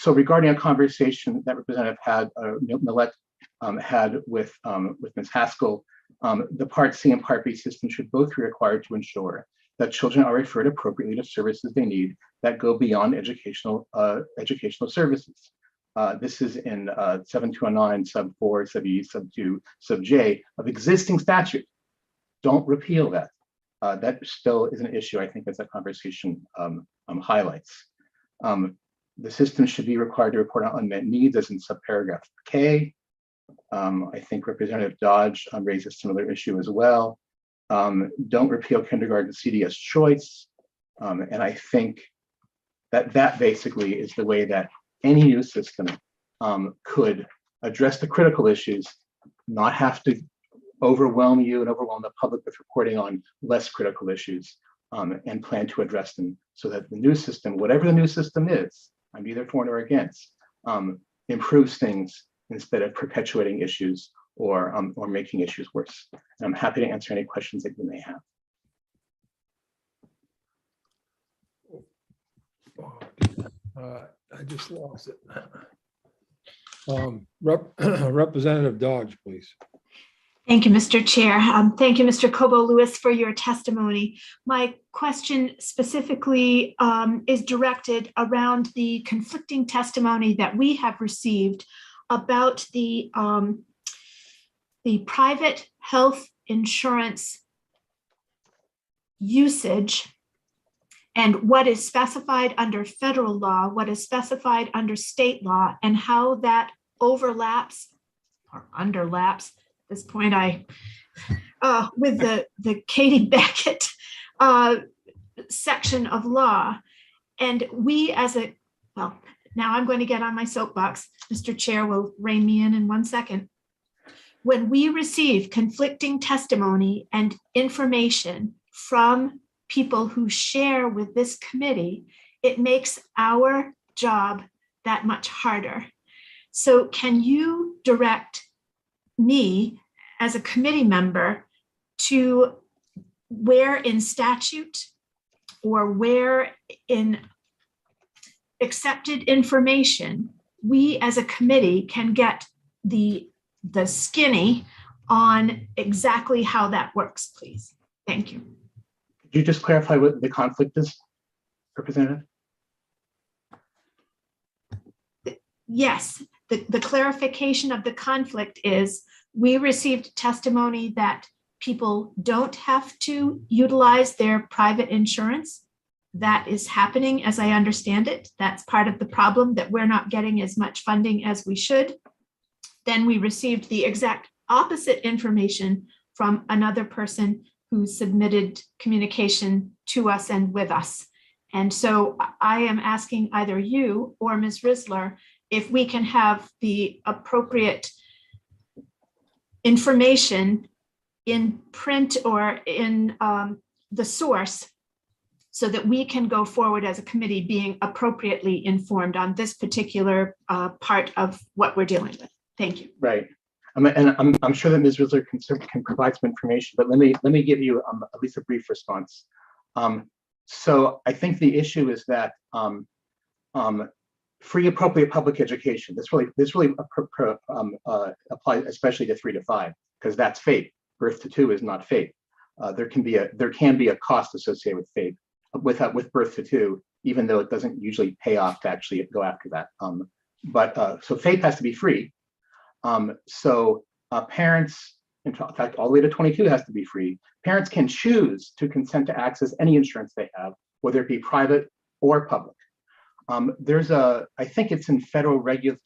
regarding a conversation that Representative Millett had with Ms. Haskell, the Part C and Part B system should both be required to ensure that children are referred appropriately to services they need that go beyond educational services. This is in 7209, sub 4, sub E, sub 2, sub J of existing statute. Don't repeal that. That still is an issue, I think, as that conversation highlights. The system should be required to report on unmet needs, as in subparagraph K. I think Representative Dodge raised a similar issue as well. Don't repeal kindergarten CDS choice. And I think that basically is the way that any new system could address the critical issues, not have to overwhelm you and overwhelm the public with reporting on less critical issues, and plan to address them so that the new system, whatever the new system is, I'm either for or against, improves things instead of perpetuating issues or making issues worse. And I'm happy to answer any questions that you may have. I just lost it. Representative Dodge, please. Thank you, Mr. Chair. Thank you, Mr. Cobo-Lewis, for your testimony. My question specifically is directed around the conflicting testimony that we have received about the private health insurance usage and what is specified under federal law, what is specified under state law, and how that overlaps or underlaps. At this point, with the Katie Beckett section of law. And we as Now I'm going to get on my soapbox. Mr. Chair will rein me in 1 second. When we receive conflicting testimony and information from people who share with this committee, it makes our job that much harder. So can you direct me as a committee member to where in statute or where in accepted information we as a committee can get the skinny on exactly how that works, please? Thank you. Could you just clarify what the conflict is, Representative? Yes, the clarification of the conflict is we received testimony that people don't have to utilize their private insurance. That is happening as I understand it. That's part of the problem, that we're not getting as much funding as we should. Then we received the exact opposite information from another person who submitted communication to us and with us. And so I am asking either you or Ms. Risler if we can have the appropriate information in print or in the source so that we can go forward as a committee being appropriately informed on this particular part of what we're dealing with. Thank you. Right. And I'm sure that Ms. Risler can provide some information, but let me give you at least a brief response. So I think the issue is that free appropriate public education, this really applies especially to 3 to 5, because that's FAPE. Birth to 2 is not FAPE. There can be a cost associated with FAPE with birth to 2, even though it doesn't usually pay off to actually go after that. So FAPE has to be free. So parents, in fact, all the way to 22 has to be free. Parents can choose to consent to access any insurance they have, whether it be private or public. I think it's in federal regulation,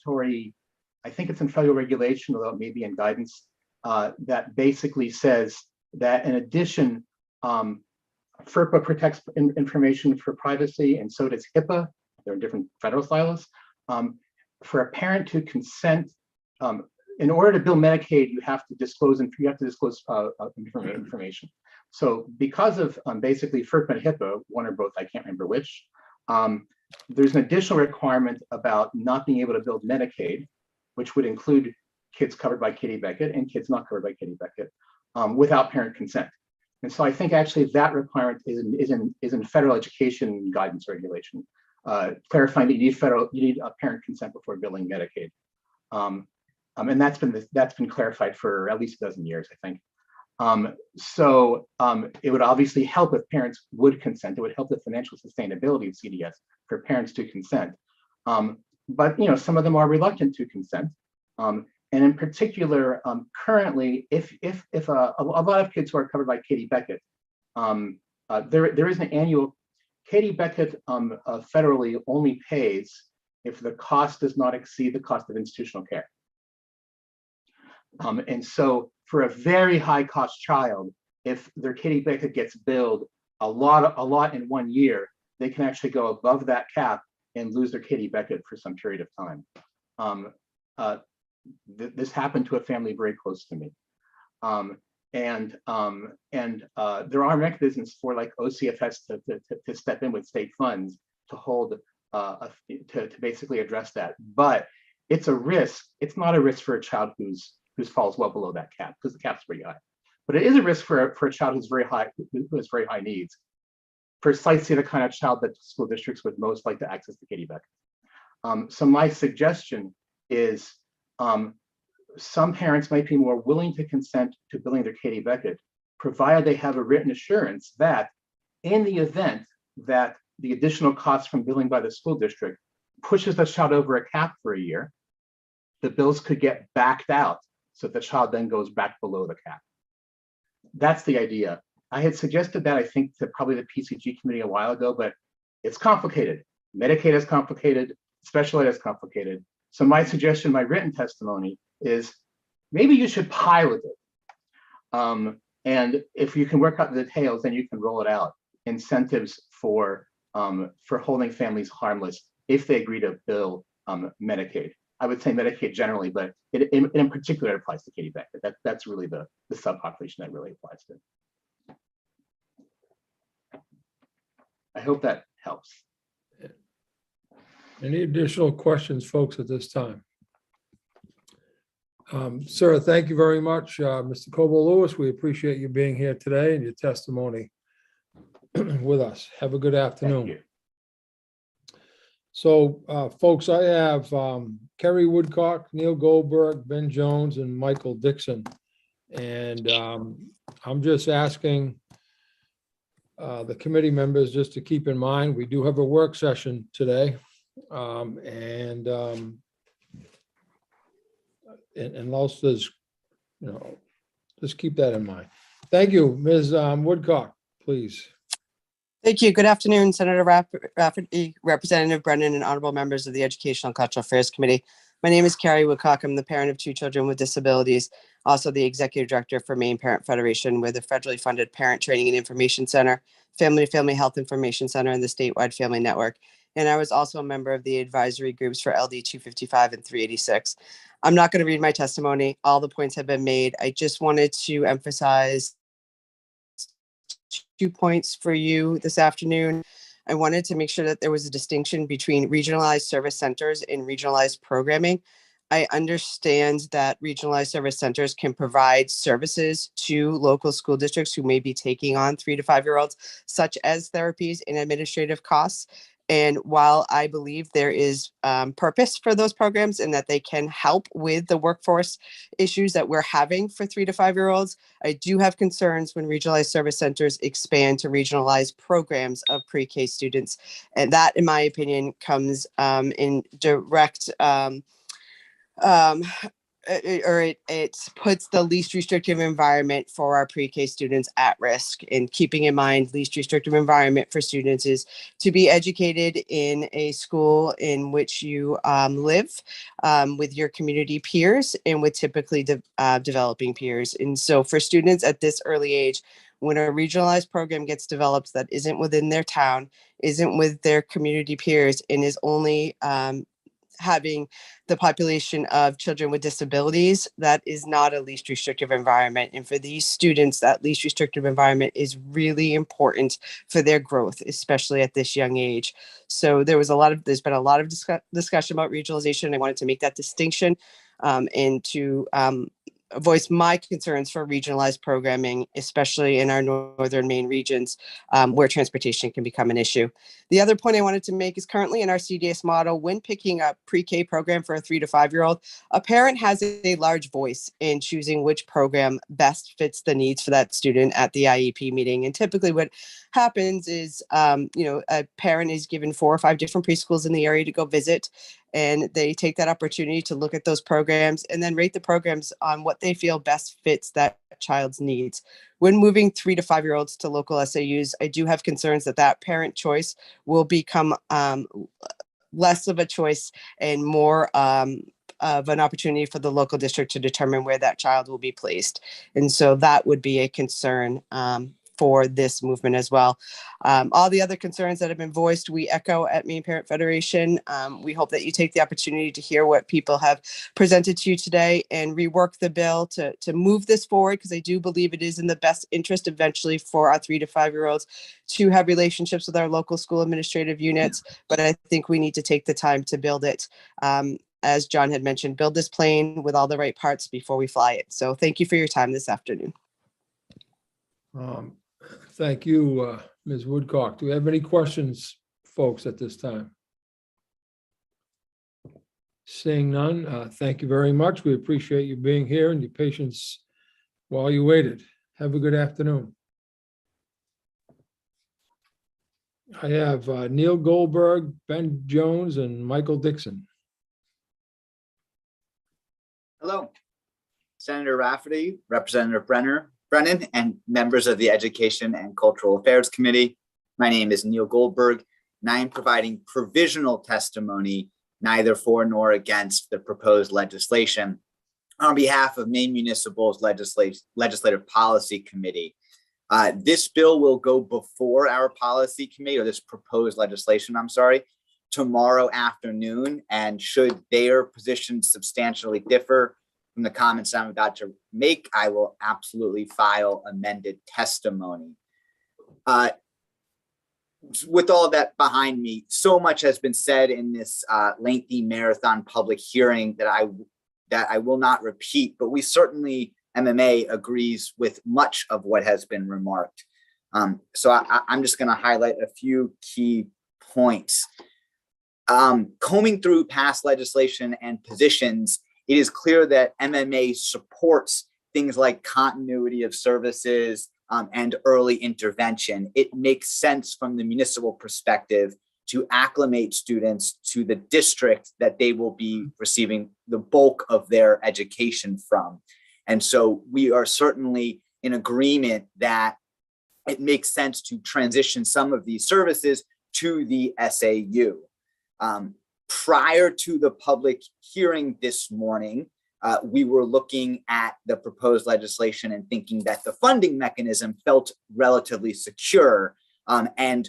although it may be in guidance, that basically says that in addition, FERPA protects information for privacy, and so does HIPAA. There are different federal styles. For a parent to consent, in order to bill Medicaid, you have to disclose information. So because of basically FERPA and HIPAA, one or both, I can't remember which, there's an additional requirement about not being able to bill Medicaid, which would include kids covered by Katie Beckett and kids not covered by Katie Beckett, without parent consent. And so I think actually that requirement is in federal education guidance regulation, clarifying that you need a parent consent before billing Medicaid. And that's been clarified for at least a dozen years, I think. It would obviously help if parents would consent. It would help the financial sustainability of CDS for parents to consent. But some of them are reluctant to consent. And in particular, currently, if a lot of kids who are covered by Katie Beckett, there is an annual, Katie Beckett federally only pays if the cost does not exceed the cost of institutional care. And so for a very high cost child, if their Katie Beckett gets billed a lot in 1 year, they can actually go above that cap and lose their Katie Beckett for some period of time. This happened to a family very close to me. There are mechanisms for like OCFS to step in with state funds to hold, to basically address that. But it's a risk. It's not a risk for a child who falls well below that cap, because the cap's pretty high. But it is a risk for a child who has very high needs, precisely the kind of child that school districts would most like to access to Katie Beckett. So my suggestion is some parents might be more willing to consent to billing their Katie Beckett, provided they have a written assurance that in the event that the additional cost from billing by the school district pushes the child over a cap for a year, the bills could get backed out so the child then goes back below the cap. That's the idea. I had suggested that, I think, to probably the PCG committee a while ago, but it's complicated. Medicaid is complicated, special ed is complicated. So my suggestion, my written testimony is maybe you should pilot it. And if you can work out the details, then you can roll it out. Incentives for holding families harmless if they agree to bill Medicaid. I would say Medicaid generally, but in particular, it applies to Katie Beckett. That's really the subpopulation that really applies to. I hope that helps. Any additional questions, folks, at this time? Sir, thank you very much. Mr. Coble-Lewis, we appreciate you being here today and your testimony with us. Have a good afternoon. So, folks, I have Kerry Woodcock, Neil Goldberg, Ben Jones, and Michael Dixon. And I'm just asking the committee members just to keep in mind, we do have a work session today. And also there's, just keep that in mind. Thank you, Ms. Woodcock, please. Thank you. Good afternoon, Senator Rafferty, Representative Brennan, and honorable members of the Educational and Cultural Affairs Committee. My name is Carrie Woodcock. I'm the parent of 2 children with disabilities, also the executive director for Maine Parent Federation. We're the federally funded Parent Training and Information Center, Family to Family Health Information Center, and the statewide family network. And I was also a member of the advisory groups for LD 255 and 386. I'm not going to read my testimony. All the points have been made. I just wanted to emphasize 2 points for you this afternoon. I wanted to make sure that there was a distinction between regionalized service centers and regionalized programming. I understand that regionalized service centers can provide services to local school districts who may be taking on 3 to 5 year olds, such as therapies and administrative costs. And while I believe there is purpose for those programs and that they can help with the workforce issues that we're having for 3 to 5 year olds, I do have concerns when regionalized service centers expand to regionalized programs of pre-K students. And that, in my opinion, comes in direct it puts the least restrictive environment for our pre-K students at risk. And keeping in mind, least restrictive environment for students is to be educated in a school in which you live with your community peers and with typically developing peers. And so for students at this early age, when a regionalized program gets developed that isn't within their town, isn't with their community peers, and is only having the population of children with disabilities, that is not a least restrictive environment. And for these students, that least restrictive environment is really important for their growth, especially at this young age. So there's been a lot of discussion about regionalization. I wanted to make that distinction and to voice my concerns for regionalized programming, especially in our northern Maine regions where transportation can become an issue. The other point I wanted to make is currently in our CDS model, when picking a pre-K program for a 3 to 5 year old, a parent has a large voice in choosing which program best fits the needs for that student at the IEP meeting. And typically what happens is, a parent is given 4 or 5 different preschools in the area to go visit, and they take that opportunity to look at those programs and then rate the programs on what they feel best fits that child's needs. When moving 3 to 5 year olds to local SAUs, I do have concerns that parent choice will become less of a choice and more of an opportunity for the local district to determine where that child will be placed. And so that would be a concern for this movement as well. All the other concerns that have been voiced, we echo at Maine Parent Federation. We hope that you take the opportunity to hear what people have presented to you today and rework the bill to move this forward, because I do believe it is in the best interest eventually for our 3 to 5 year olds to have relationships with our local school administrative units. But I think we need to take the time to build it. As John had mentioned, build this plane with all the right parts before we fly it. So thank you for your time this afternoon. Thank you, Ms. Woodcock. Do we have any questions, folks, at this time? Seeing none, thank you very much. We appreciate you being here and your patience while you waited. Have a good afternoon. I have Neil Goldberg, Ben Jones, and Michael Dixon. Hello, Senator Rafferty, Representative Brennan, and members of the Education and Cultural Affairs Committee. My name is Neil Goldberg, and I am providing provisional testimony neither for nor against the proposed legislation on behalf of Maine Municipal's Legislative Policy Committee. This bill will go before our policy committee, or this proposed legislation, I'm sorry, tomorrow afternoon, and should their positions substantially differ from the comments I'm about to make, I will absolutely file amended testimony. With all of that behind me, so much has been said in this lengthy marathon public hearing that I will not repeat, but we certainly, MMA agrees with much of what has been remarked. So I'm just going to highlight a few key points. Combing through past legislation and positions, it is clear that MMA supports things like continuity of services and early intervention. It makes sense from the municipal perspective to acclimate students to the district that they will be receiving the bulk of their education from. And so we are certainly in agreement that it makes sense to transition some of these services to the SAU. Prior to the public hearing this morning, we were looking at the proposed legislation and thinking that the funding mechanism felt relatively secure, and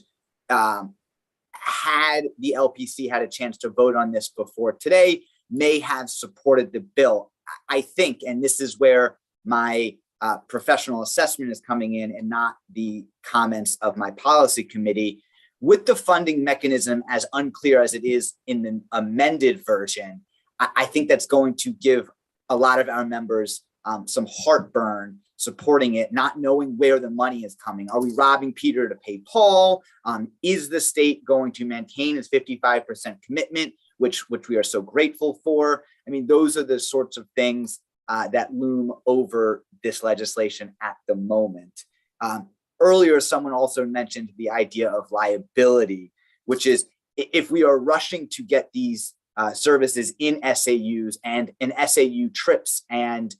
had the LPC had a chance to vote on this before today, may have supported the bill. I think, and this is where my professional assessment is coming in and not the comments of my policy committee, with the funding mechanism as unclear as it is in the amended version, I think that's going to give a lot of our members some heartburn supporting it, not knowing where the money is coming. Are we robbing Peter to pay Paul? Is the state going to maintain its 55% commitment, which we are so grateful for? I mean, those are the sorts of things that loom over this legislation at the moment. Earlier, someone also mentioned the idea of liability, which is if we are rushing to get these services in SAUs and an SAU trips and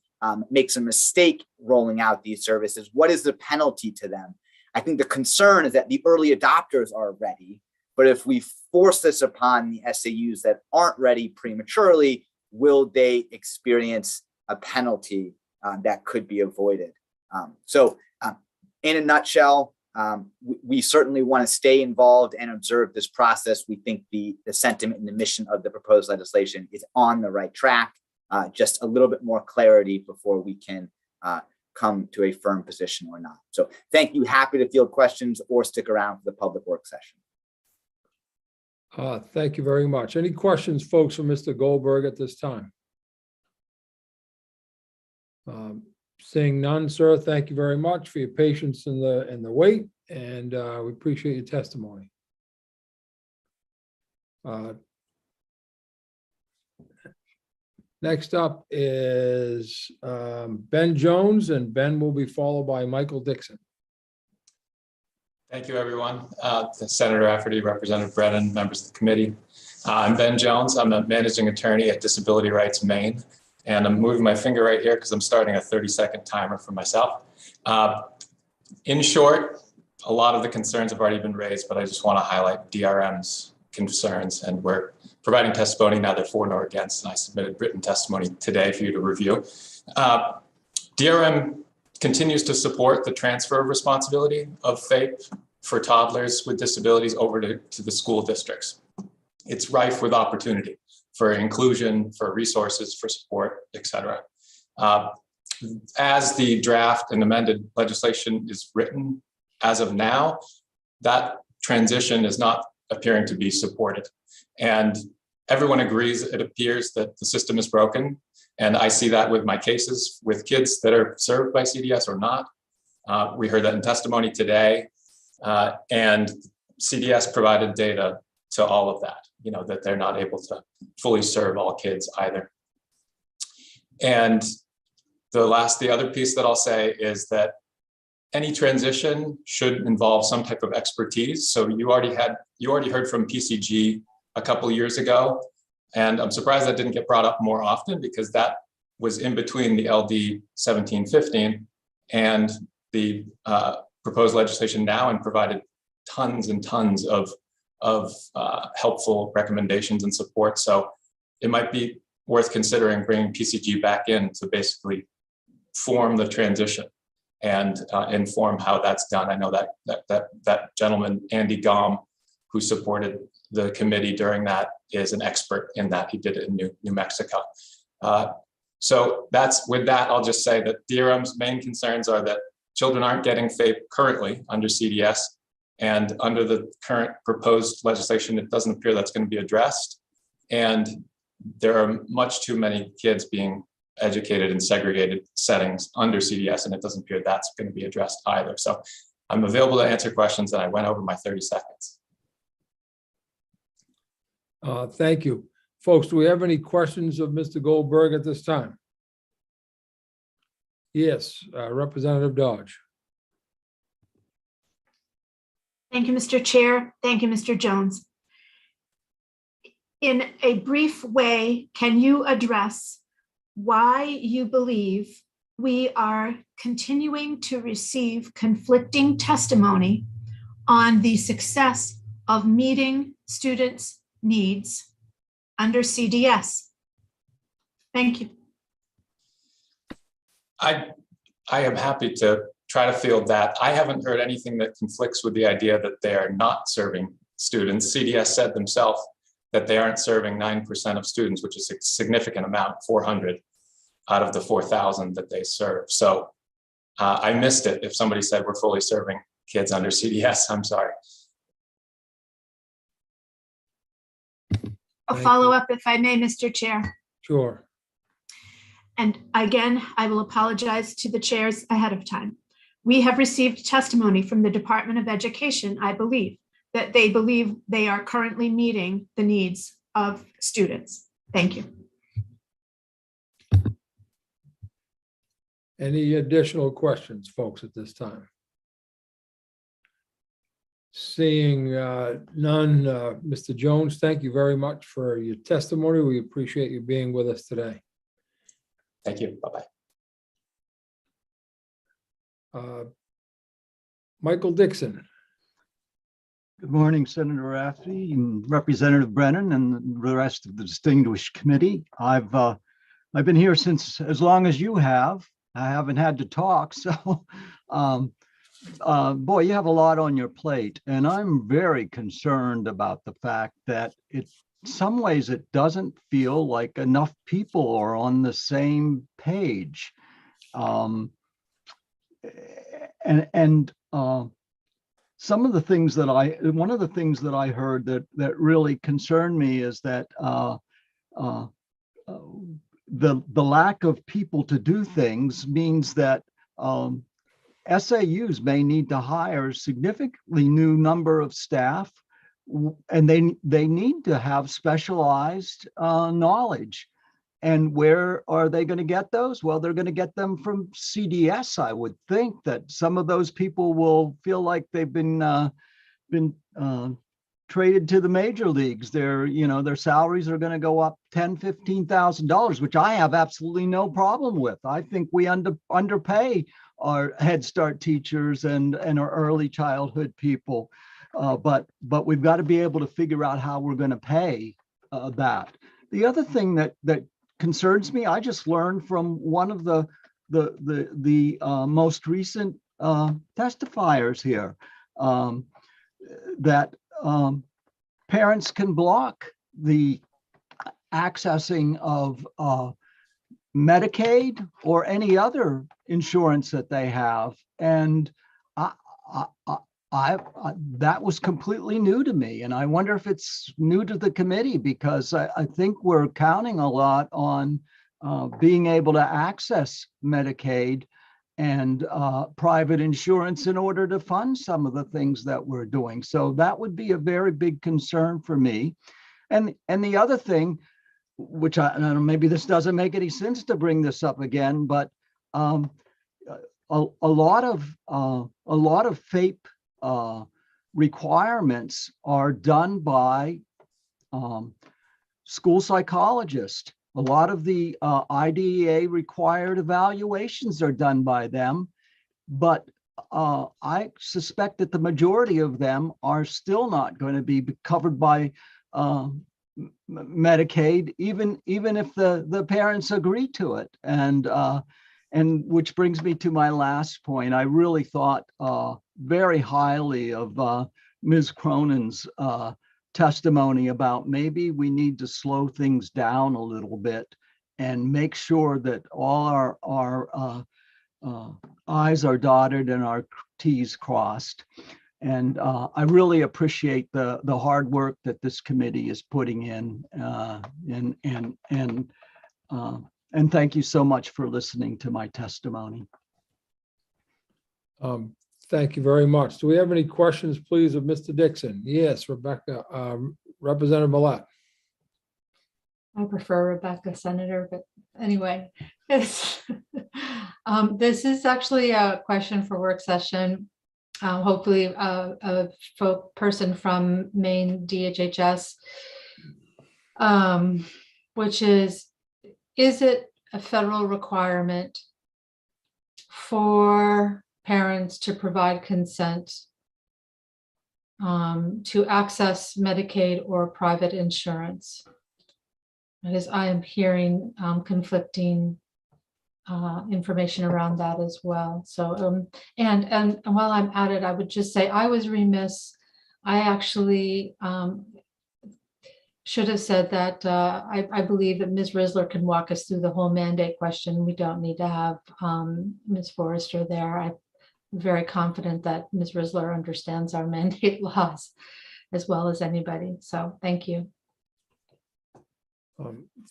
makes a mistake rolling out these services, what is the penalty to them? I think the concern is that the early adopters are ready, but if we force this upon the SAUs that aren't ready prematurely, will they experience a penalty that could be avoided? So in a nutshell, we certainly want to stay involved and observe this process. We think the sentiment and the mission of the proposed legislation is on the right track. Just a little bit more clarity before we can come to a firm position or not. So thank you. Happy to field questions or stick around for the public work session. Thank you very much. Any questions, folks, for Mr. Goldberg at this time? Seeing none, sir, thank you very much for your patience in the wait, and we appreciate your testimony. Next up is Ben Jones, and Ben will be followed by Michael Dixon. Thank you, everyone. Senator Rafferty, Representative Brennan, members of the committee. I'm Ben Jones. I'm a managing attorney at Disability Rights Maine. And I'm moving my finger right here because I'm starting a 30-second timer for myself. In short, a lot of the concerns have already been raised, but I just want to highlight DRM's concerns. And we're providing testimony, neither for nor against. And I submitted written testimony today for you to review. DRM continues to support the transfer of responsibility of FAPE for toddlers with disabilities over to the school districts. It's rife with opportunity for inclusion, for resources, for support, et cetera. As the draft and amended legislation is written, as of now, that transition is not appearing to be supported. And everyone agrees, it appears that the system is broken. And I see that with my cases with kids that are served by CDS or not. We heard that in testimony today. And CDS provided data to all of that, that they're not able to fully serve all kids either. And the other piece that I'll say is that any transition should involve some type of expertise. So you already heard from PCG a couple of years ago, and I'm surprised that didn't get brought up more often because that was in between the LD 1715 and the proposed legislation now, and provided tons and tons of helpful recommendations and support. So it might be worth considering bringing PCG back in to basically form the transition and inform how that's done. I know that gentleman, Andy Gom, who supported the committee during that is an expert in that. He did it in New Mexico. So with that, I'll just say that DRM's main concerns are that children aren't getting FAPE currently under CDS, and under the current proposed legislation, it doesn't appear that's going to be addressed. And there are much too many kids being educated in segregated settings under CDS, and it doesn't appear that's going to be addressed either. So I'm available to answer questions, and I went over my 30 seconds. Thank you. Folks, do we have any questions of Mr. Goldberg at this time? Yes, Representative Dodge. Thank you, Mr. Chair. Thank you, Mr. Jones. In a brief way, can you address why you believe we are continuing to receive conflicting testimony on the success of meeting students' needs under CDS? Thank you. I am happy to try to field that. I haven't heard anything that conflicts with the idea that they are not serving students. CDS said themselves that they aren't serving 9% of students, which is a significant amount, 400 out of the 4,000 that they serve. So I missed it if somebody said we're fully serving kids under CDS. I'm sorry. A follow-up, if I may, Mr. Chair. Sure. And again, I will apologize to the chairs ahead of time. We have received testimony from the Department of Education, I believe, that they believe they are currently meeting the needs of students. Thank you. Any additional questions, folks, at this time? Seeing none, Mr. Jones, thank you very much for your testimony. We appreciate you being with us today. Thank you. Bye-bye. Michael Dixon. Good morning, Senator Rafferty and Representative Brennan and the rest of the distinguished committee. I've been here since as long as you have. I haven't had to talk, so boy, you have a lot on your plate, and I'm very concerned about the fact that in some ways it doesn't feel like enough people are on the same page. Some of the things that one of the things that I heard that really concerned me is that the lack of people to do things means that SAUs may need to hire a significantly new number of staff, and they need to have specialized knowledge. And where are they going to get those? Well, they're going to get them from CDS. I would think that some of those people will feel like they've been traded to the major leagues. Their salaries are going to go up $10,000, $15,000, which I have absolutely no problem with. I think we underpay our Head Start teachers and our early childhood people, but we've got to be able to figure out how we're going to pay that. The other thing that concerns me, I just learned from one of the most recent testifiers here that parents can block the accessing of Medicaid or any other insurance that they have, and that was completely new to me, and I wonder if it's new to the committee, because I think we're counting a lot on being able to access Medicaid and private insurance in order to fund some of the things that we're doing. So that would be a very big concern for me. And the other thing, which I don't know, maybe this doesn't make any sense to bring this up again, but a lot of FAPE requirements are done by school psychologists. A lot of the IDEA required evaluations are done by them, but I suspect that the majority of them are still not going to be covered by Medicaid, even if the parents agree to it. And which brings me to my last point. I really thought very highly of Ms. Cronin's testimony about maybe we need to slow things down a little bit and make sure that all our I's are dotted and our T's crossed. And I really appreciate the hard work that this committee is putting in. And thank you so much for listening to my testimony. Thank you very much. Do we have any questions, please, of Mr. Dixon? Yes, Rebecca, Representative Millet. I prefer Rebecca, Senator, but anyway, this is actually a question for work session. Hopefully a person from Maine DHHS, which is it a federal requirement for parents to provide consent to access Medicaid or private insurance? Because I am hearing conflicting information around that as well. So, and while I'm at it, I would just say I was remiss. I actually should have said that I believe that Ms. Risler can walk us through the whole mandate question. We don't need to have Ms. Forrester there. I'm very confident that Ms. Risler understands our mandate laws as well as anybody. So thank you.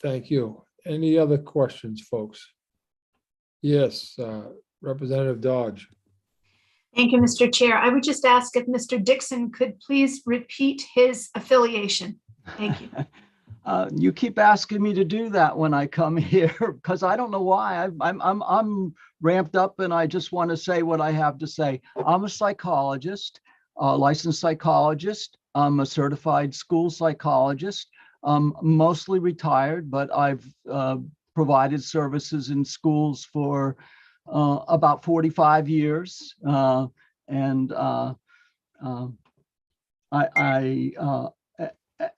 Thank you. Any other questions, folks? Yes, Representative Dodge. Thank you, Mr. Chair. I would just ask if Mr. Dixon could please repeat his affiliation. Thank you. You keep asking me to do that when I come here because I don't know why. I'm ramped up and I just want to say what I have to say. I'm a psychologist, a licensed psychologist. I'm a certified school psychologist. Mostly retired, but I've provided services in schools for about 45 years. And I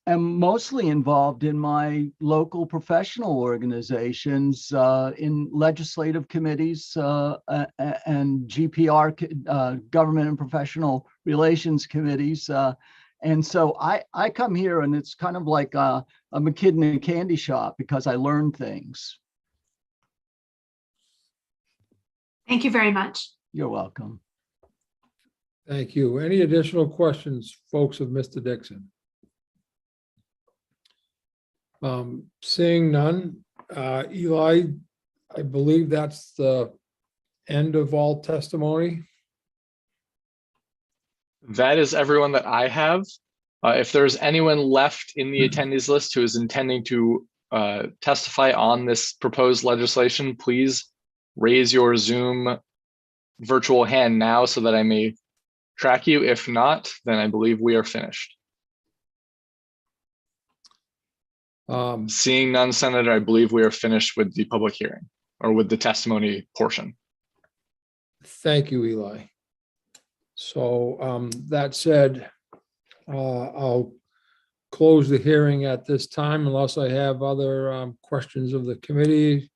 am mostly involved in my local professional organizations, in legislative committees and GPR, government and professional relations committees. And so I come here and it's kind of like I'm a kid in a candy shop because I learn things. Thank you very much. You're welcome. Thank you. Any additional questions, folks, of Mr. Dixon? Seeing none, Eli, I believe that's the end of all testimony. That is everyone that I have. If there's anyone left in the attendees list who is intending to testify on this proposed legislation, please raise your Zoom virtual hand now so that I may track you. If not, then I believe we are finished. Seeing none, Senator, I believe we are finished with the public hearing or with the testimony portion. Thank you, Eli. So that said, I'll close the hearing at this time unless I have other questions of the committee.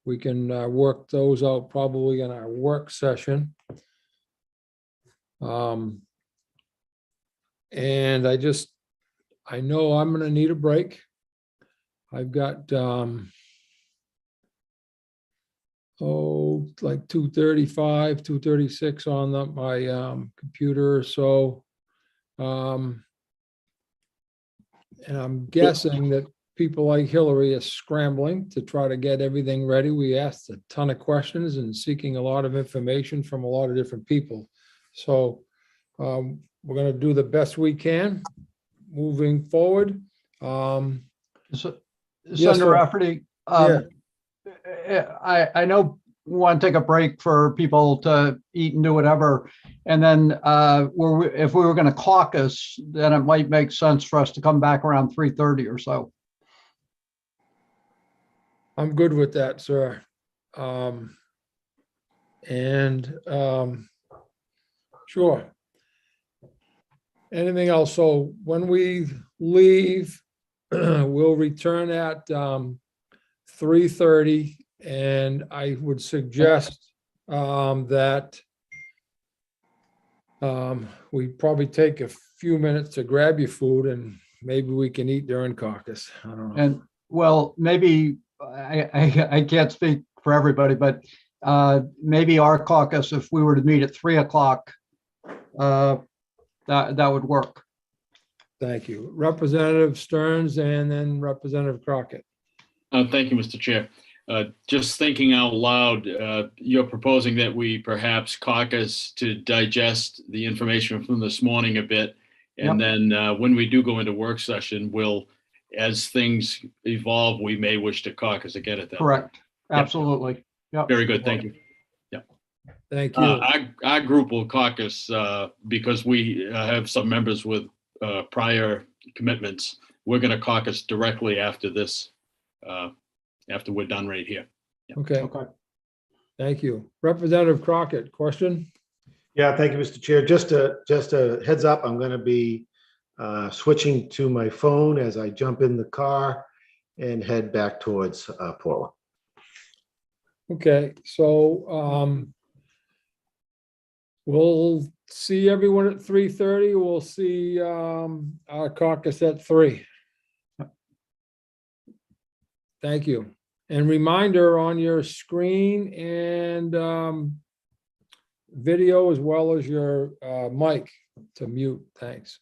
We can work those out probably in our work session. And I know I'm going to need a break. I've got like 2:35, 2:36 on my computer. So, and I'm guessing that people like Hillary are scrambling to try to get everything ready. We asked a ton of questions and seeking a lot of information from a lot of different people. So we're going to do the best we can moving forward. Senator Rafferty, I know we want to take a break for people to eat and do whatever. And then if we were going to caucus, then it might make sense for us to come back around 3:30 or so. I'm good with that, sir. Sure. Anything else? So when we leave, we'll return at 3:30, and I would suggest that we probably take a few minutes to grab your food and maybe we can eat during caucus. I don't know. And well, maybe I can't speak for everybody, but maybe our caucus, if we were to meet at 3 o'clock, that would work. Thank you. Representative Stearns and then Representative Crockett. Thank you, Mr. Chair. Just thinking out loud, you're proposing that we perhaps caucus to digest the information from this morning a bit. And then when we do go into work session, as things evolve, we may wish to caucus again at that. Correct. Absolutely. Yep. Very good. Thank you. Thank you. Our group will caucus because we have some members with prior commitments. We're going to caucus directly after this, after we're done right here. Okay. Thank you. Representative Crockett, question? Yeah, thank you, Mr. Chair. Just a heads up, I'm going to be switching to my phone as I jump in the car and head back towards Portland. Okay, so we'll see everyone at 3:30. We'll see our caucus at 3. Thank you. And reminder on your screen and video as well as your mic to mute. Thanks.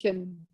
Can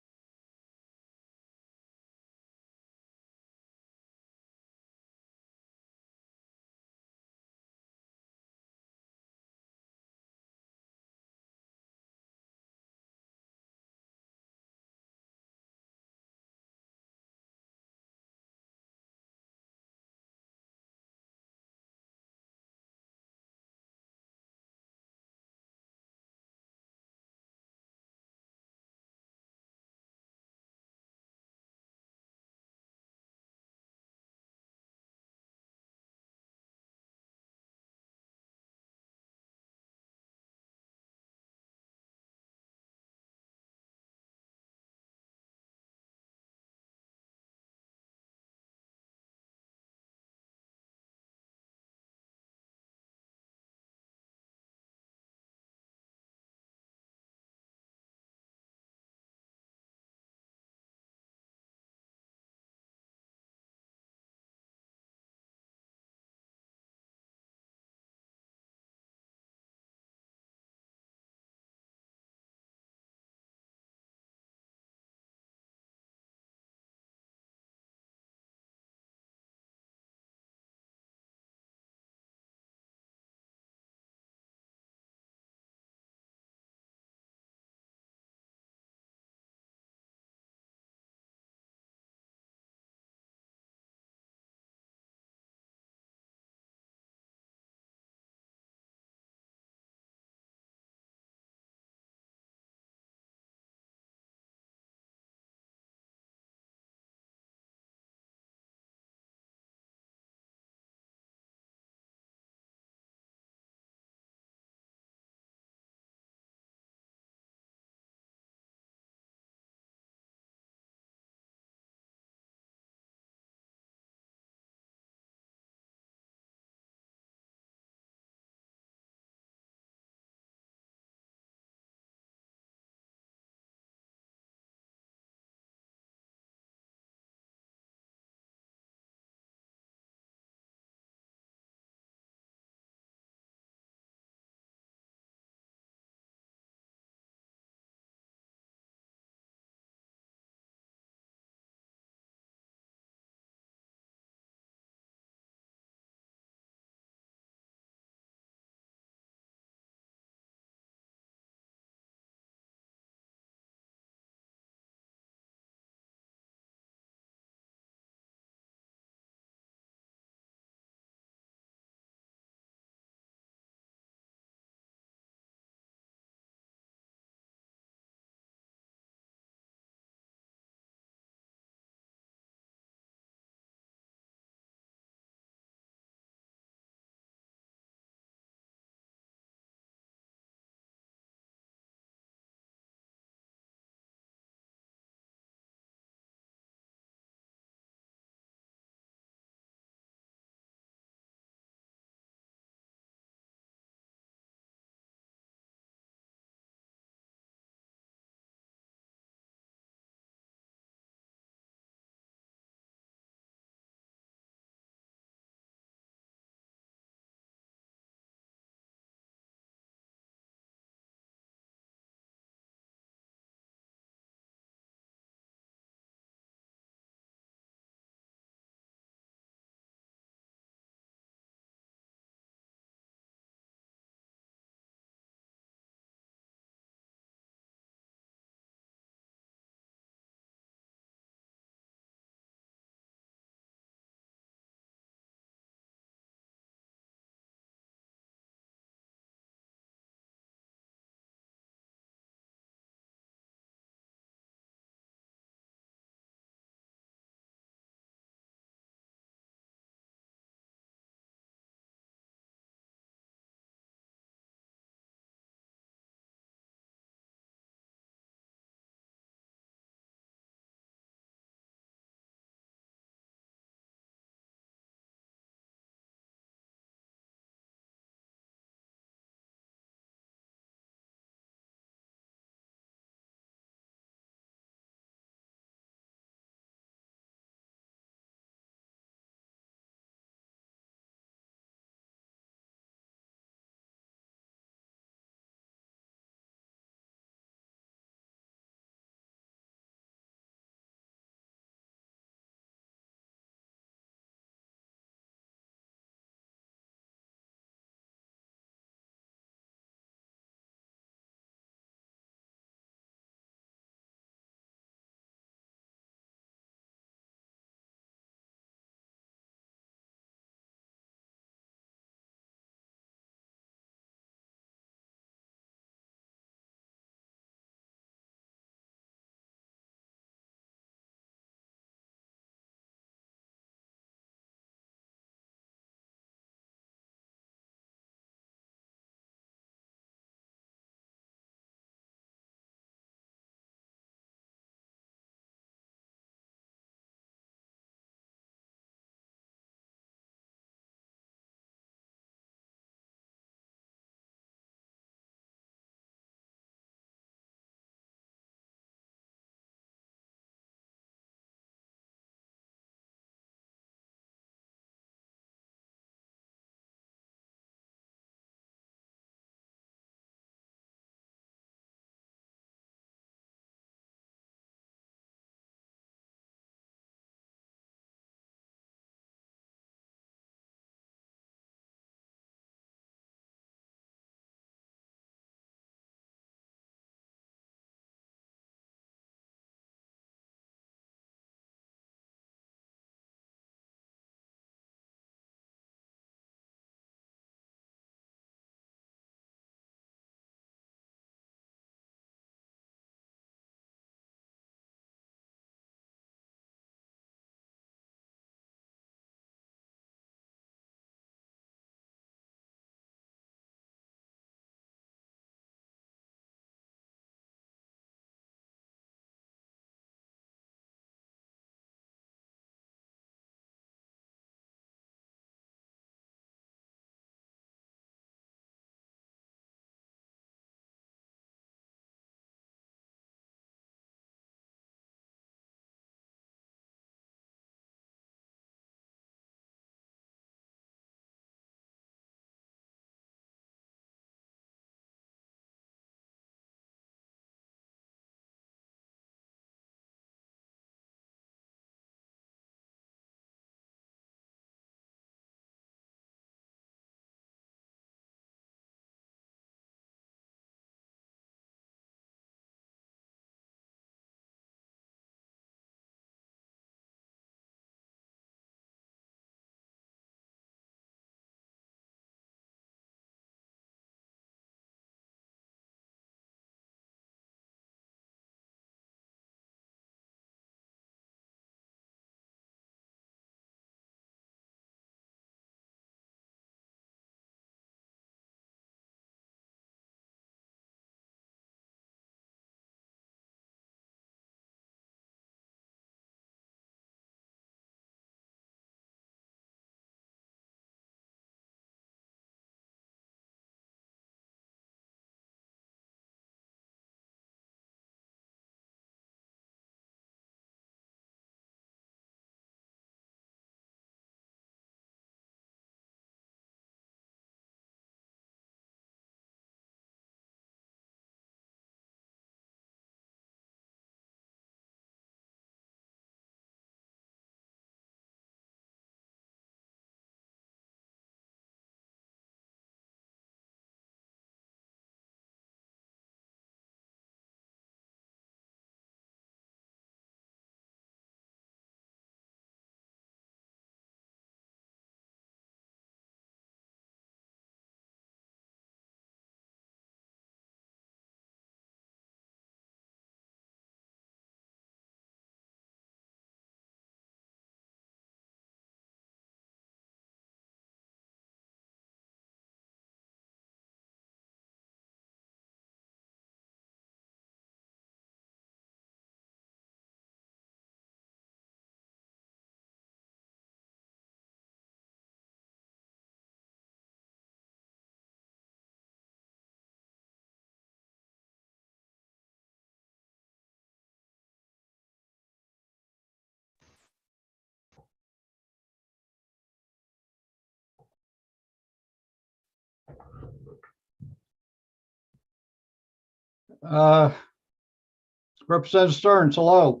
Representative Stearns, hello.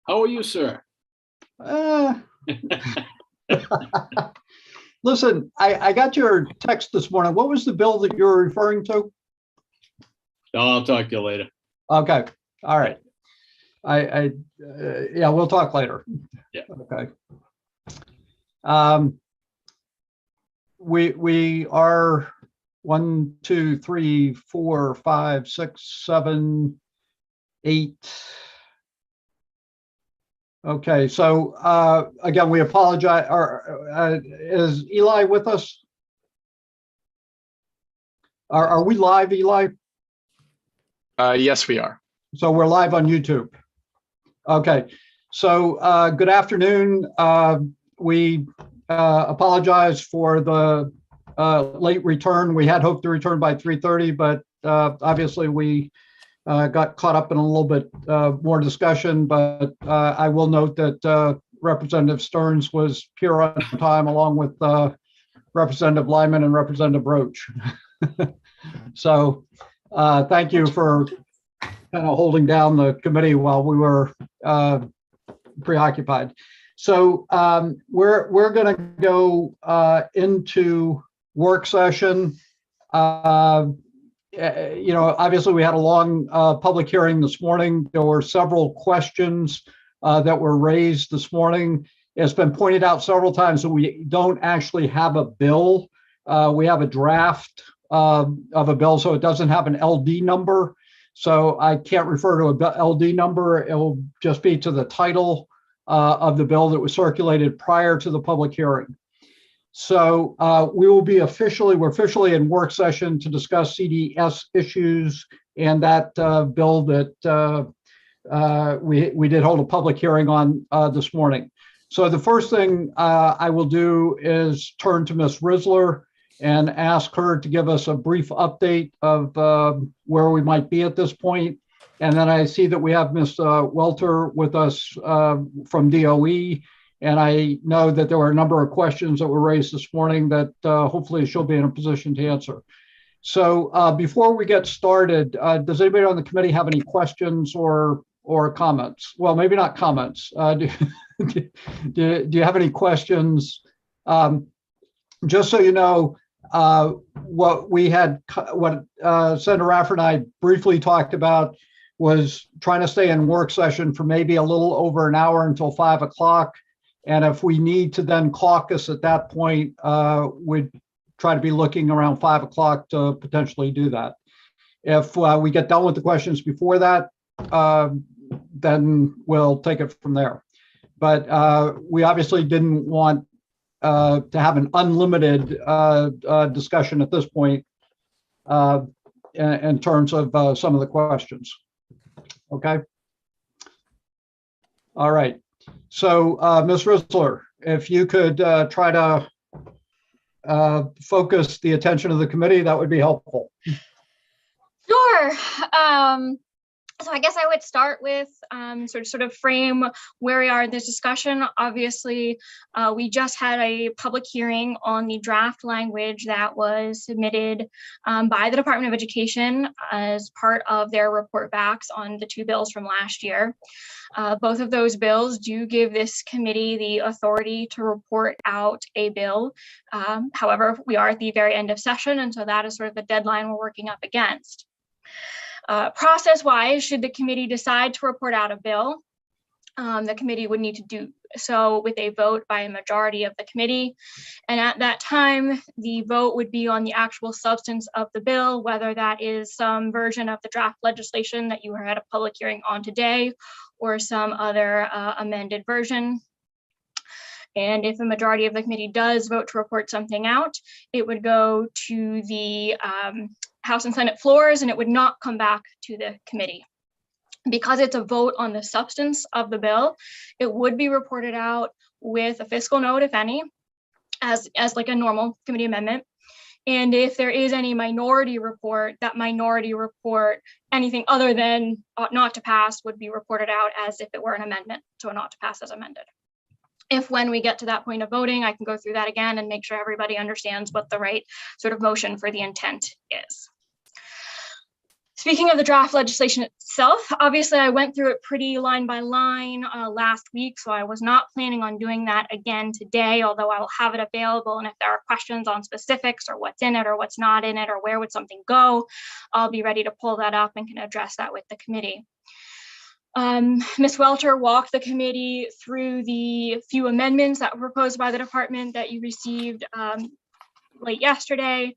How are you, sir? Listen, I got your text this morning. What was the bill that you were referring to? I'll talk to you later. Okay, all right. Yeah, we'll talk later. Yeah. Okay. We are 1, 2, 3, 4, 5, 6, 7, 8. Okay, so again, we apologize. Is Eli with us? Are we live, Eli? Yes, we are. So we're live on YouTube. Okay, so good afternoon. We apologize for the late return. We had hoped to return by 3:30, but obviously we got caught up in a little bit more discussion. But I will note that Representative Stearns was here on time, along with Representative Lyman and Representative Roach. So thank you for kind of holding down the committee while we were preoccupied. So we're going to go into work session. Obviously we had a long public hearing this morning. There were several questions that were raised this morning. It's been pointed out several times that we don't actually have a bill. We have a draft of a bill, so it doesn't have an LD number. So I can't refer to a LD number. It will just be to the title of the bill that was circulated prior to the public hearing. So we're officially in work session to discuss CDS issues and that bill that we did hold a public hearing on this morning. So the first thing I will do is turn to Ms. Risler and ask her to give us a brief update of where we might be at this point. And then I see that we have Ms. Welter with us from DOE. And I know that there were a number of questions that were raised this morning that hopefully she'll be in a position to answer. So before we get started, does anybody on the committee have any questions or comments? Well, maybe not comments. Do you have any questions? Just so you know, what Senator Raffer and I briefly talked about was trying to stay in work session for maybe a little over an hour until 5 o'clock. And if we need to then caucus at that point, we'd try to be looking around 5 o'clock to potentially do that. If we get done with the questions before that, then we'll take it from there. But we obviously didn't want to have an unlimited discussion at this point in terms of some of the questions. Okay. All right. So Ms. Risler, if you could try to focus the attention of the committee, that would be helpful. Sure. So I guess I would start with sort of frame where we are in this discussion. Obviously, we just had a public hearing on the draft language that was submitted by the Department of Education as part of their report backs on the 2 bills from last year. Both of those bills do give this committee the authority to report out a bill. However, we are at the very end of session, and so that is sort of the deadline we're working up against. Process-wise, should the committee decide to report out a bill, the committee would need to do so with a vote by a majority of the committee. And at that time, the vote would be on the actual substance of the bill, whether that is some version of the draft legislation that you had a public hearing on today, or some other amended version. And if a majority of the committee does vote to report something out, it would go to the House and Senate floors, and it would not come back to the committee. Because it's a vote on the substance of the bill, it would be reported out with a fiscal note, if any, as like a normal committee amendment. And if there is any minority report, that minority report, anything other than ought not to pass, would be reported out as if it were an amendment, so not to pass as amended. if when we get to that point of voting, I can go through that again and make sure everybody understands what the right sort of motion for the intent is. Speaking of the draft legislation itself, obviously I went through it pretty line by line last week, so I was not planning on doing that again today, although I will have it available. And if there are questions on specifics or what's in it or what's not in it or where would something go, I'll be ready to pull that up and can address that with the committee. Ms. Welter walked the committee through the few amendments that were proposed by the department that you received late yesterday.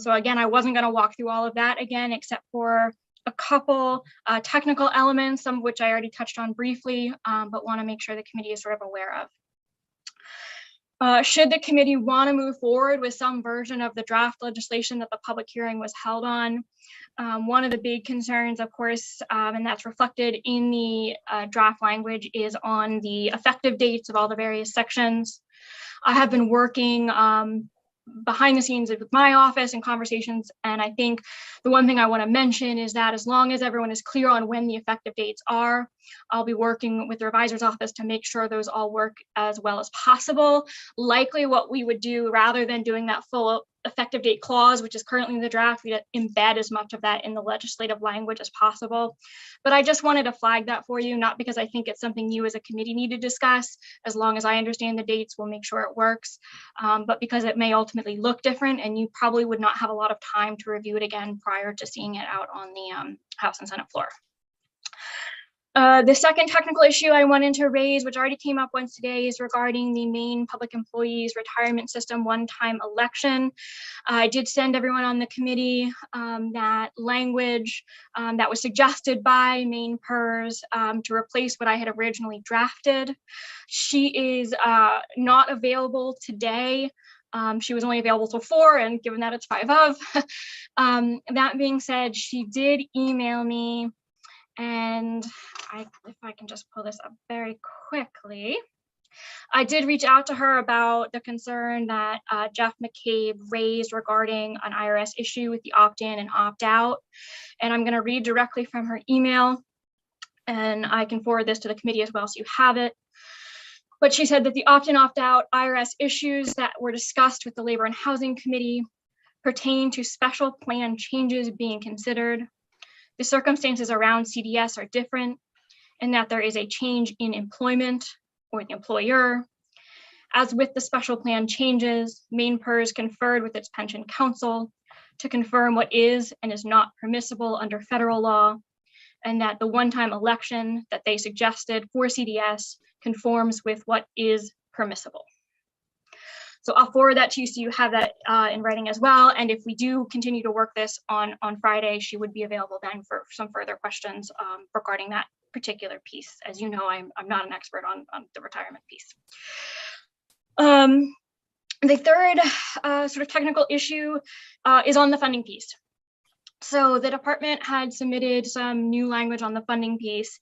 So again, I wasn't going to walk through all of that again, except for a couple technical elements, some of which I already touched on briefly, but want to make sure the committee is sort of aware of. Should the committee want to move forward with some version of the draft legislation that the public hearing was held on, one of the big concerns, of course, and that's reflected in the draft language, is on the effective dates of all the various sections. I have been working behind the scenes with my office and conversations, and I think the one thing I want to mention is that as long as everyone is clear on when the effective dates are, I'll be working with the revisor's office to make sure those all work as well as possible. Likely what we would do, rather than doing that full effective date clause, which is currently in the draft, we'd embed as much of that in the legislative language as possible. But I just wanted to flag that for you, not because I think it's something you as a committee need to discuss. As long as I understand the dates, we'll make sure it works, but because it may ultimately look different and you probably would not have a lot of time to review it again prior to seeing it out on the House and Senate floor. The second technical issue I wanted to raise, which already came up once today, is regarding the Maine Public Employees Retirement System one-time election. I did send everyone on the committee that language that was suggested by Maine PERS to replace what I had originally drafted. She is not available today. She was only available till 4, and given that it's 5 of. That being said, she did email me, and if I can just pull this up very quickly, I did reach out to her about the concern that Jeff McCabe raised regarding an IRS issue with the opt-in and opt-out. And I'm going to read directly from her email, and I can forward this to the committee as well so you have it. But she said that the opt-in, opt-out IRS issues that were discussed with the Labor and Housing Committee pertain to special plan changes being considered. The circumstances around CDS are different, and that there is a change in employment or the employer. As with the special plan changes, Maine PERS conferred with its pension counsel to confirm what is and is not permissible under federal law, and that the one-time election that they suggested for CDS conforms with what is permissible. So I'll forward that to you so you have that in writing as well. And if we do continue to work this on Friday, she would be available then for some further questions regarding that particular piece. As you know, I'm not an expert on the retirement piece. The third sort of technical issue is on the funding piece. So the department had submitted some new language on the funding piece,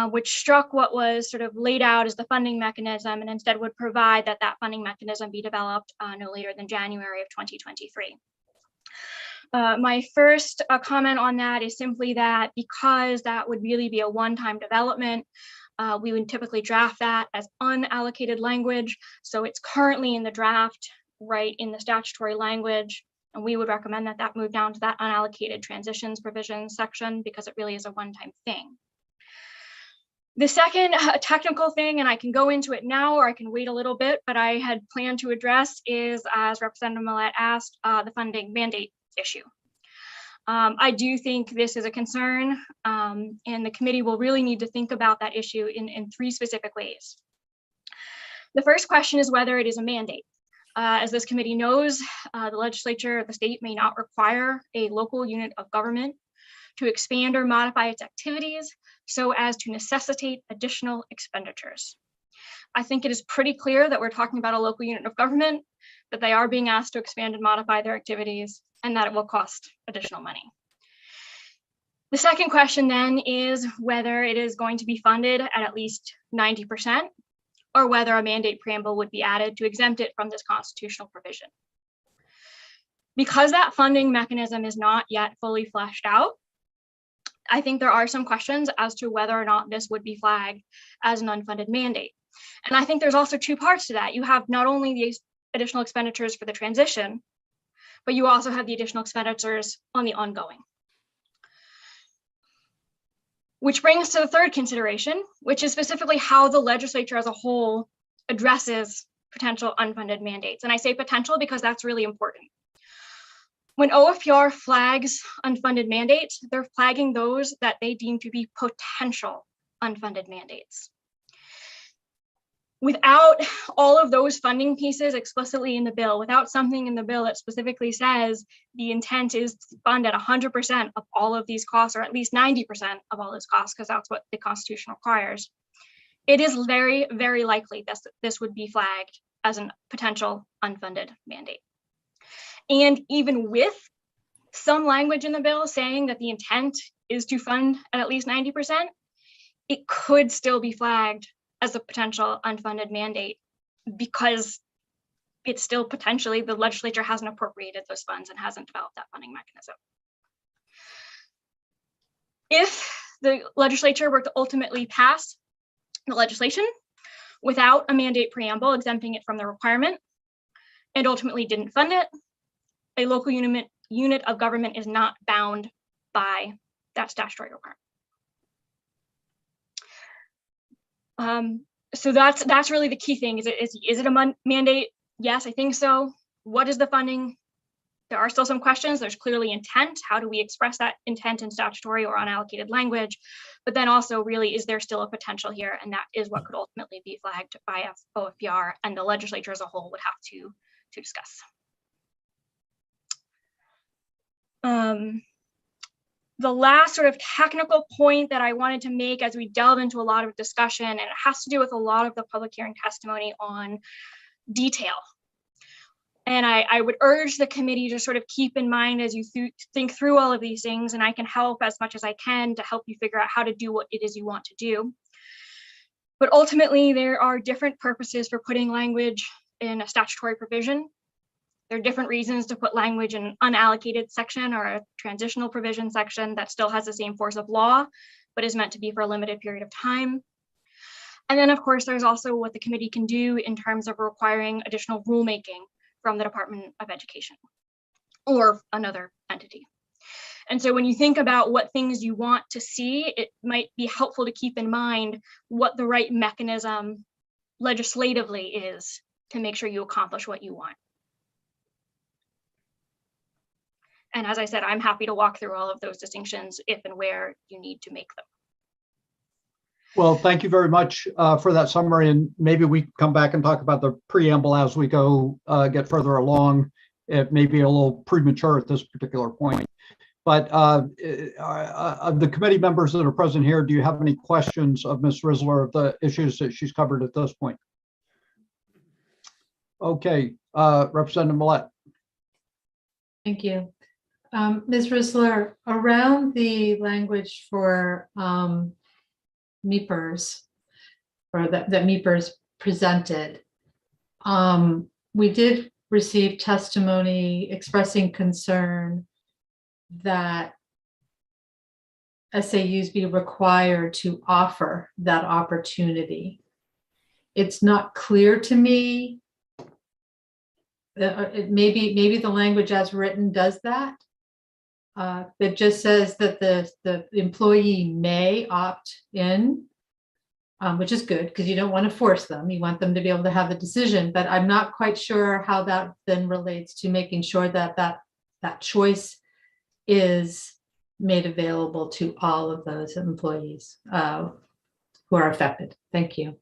which struck what was sort of laid out as the funding mechanism, and instead would provide that that funding mechanism be developed no later than January of 2023. My first comment on that is simply that because that would really be a one-time development, we would typically draft that as unallocated language. So it's currently in the draft, right in the statutory language. And we would recommend that that move down to that unallocated transitions provisions section because it really is a one-time thing. The second technical thing, and I can go into it now or I can wait a little bit, but I had planned to address is, as Representative Millett asked, the funding mandate issue. I do think this is a concern, and the committee will really need to think about that issue in 3 specific ways. The first question is whether it is a mandate. As this committee knows, the legislature of the state may not require a local unit of government to expand or modify its activities so as to necessitate additional expenditures. I think it is pretty clear that we're talking about a local unit of government, that they are being asked to expand and modify their activities, and that it will cost additional money. The second question then is whether it is going to be funded at least 90%, or whether a mandate preamble would be added to exempt it from this constitutional provision. Because that funding mechanism is not yet fully fleshed out, I think there are some questions as to whether or not this would be flagged as an unfunded mandate. And I think there's also two parts to that. You have not only the additional expenditures for the transition, but you also have the additional expenditures on the ongoing. Which brings to the third consideration, which is specifically how the legislature as a whole addresses potential unfunded mandates. And I say potential because that's really important. When OFPR flags unfunded mandates, they're flagging those that they deem to be potential unfunded mandates. Without all of those funding pieces explicitly in the bill, without something in the bill that specifically says the intent is to fund at 100% of all of these costs, or at least 90% of all those costs, because that's what the Constitution requires, it is very, very likely that this would be flagged as a potential unfunded mandate. And even with some language in the bill saying that the intent is to fund at least 90%, it could still be flagged as a potential unfunded mandate because it's still potentially, the legislature hasn't appropriated those funds and hasn't developed that funding mechanism. If the legislature were to ultimately pass the legislation without a mandate preamble exempting it from the requirement and ultimately didn't fund it, a local unit of government is not bound by that statutory requirement. So that's really the key thing. Is it a mandate? Yes, I think so. What is the funding? There are still some questions. There's clearly intent. How do we express that intent in statutory or unallocated language? But then also really, is there still a potential here? And that is what could ultimately be flagged by OFPR, and the legislature as a whole would have to discuss. The last sort of technical point that I wanted to make as we delve into a lot of discussion, and it has to do with a lot of the public hearing testimony on detail. And I would urge the committee to sort of keep in mind as you think through all of these things, and I can help as much as I can to help you figure out how to do what it is you want to do. But ultimately, there are different purposes for putting language in a statutory provision. There are different reasons to put language in an unallocated section or a transitional provision section that still has the same force of law, but is meant to be for a limited period of time. And then, of course, there's also what the committee can do in terms of requiring additional rulemaking from the Department of Education or another entity. And so when you think about what things you want to see, it might be helpful to keep in mind what the right mechanism legislatively is to make sure you accomplish what you want. And as I said, I'm happy to walk through all of those distinctions if and where you need to make them. Well, thank you very much for that summary, and maybe we come back and talk about the preamble as we go get further along. It may be a little premature at this particular point, but of the committee members that are present here, do you have any questions of Ms. Risler of the issues that she's covered at this point? Okay, Representative Millette. Thank you. Ms. Risler, around the language for MEPers, or that MEPers presented, we did receive testimony expressing concern that SAUs be required to offer that opportunity. It's not clear to me. Maybe the language as written does that. It just says that the employee may opt in, which is good because you don't want to force them. You want them to be able to have the decision, but I'm not quite sure how that then relates to making sure that that choice is made available to all of those employees who are affected. Thank you.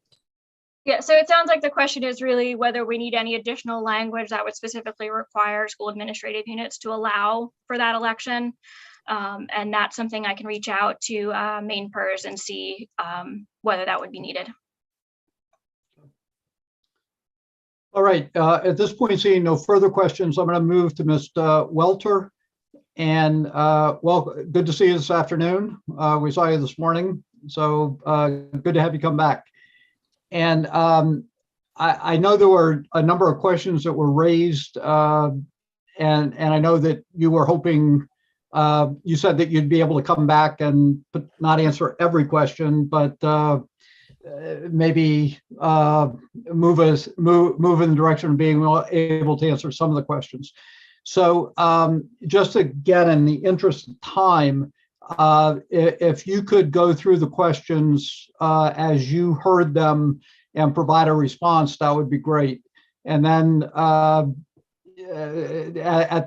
Yeah, so it sounds like the question is really whether we need any additional language that would specifically require school administrative units to allow for that election. And that's something I can reach out to Maine PERS and see whether that would be needed. All right, at this point, seeing no further questions, I'm going to move to Mr. Welter. And well, good to see you this afternoon. We saw you this morning, so good to have you come back. And I know there were a number of questions that were raised, and I know that you were hoping, you said that you'd be able to come back and not answer every question, but maybe move in the direction of being able to answer some of the questions. So just again, in the interest of time, if you could go through the questions as you heard them and provide a response, that would be great. And then at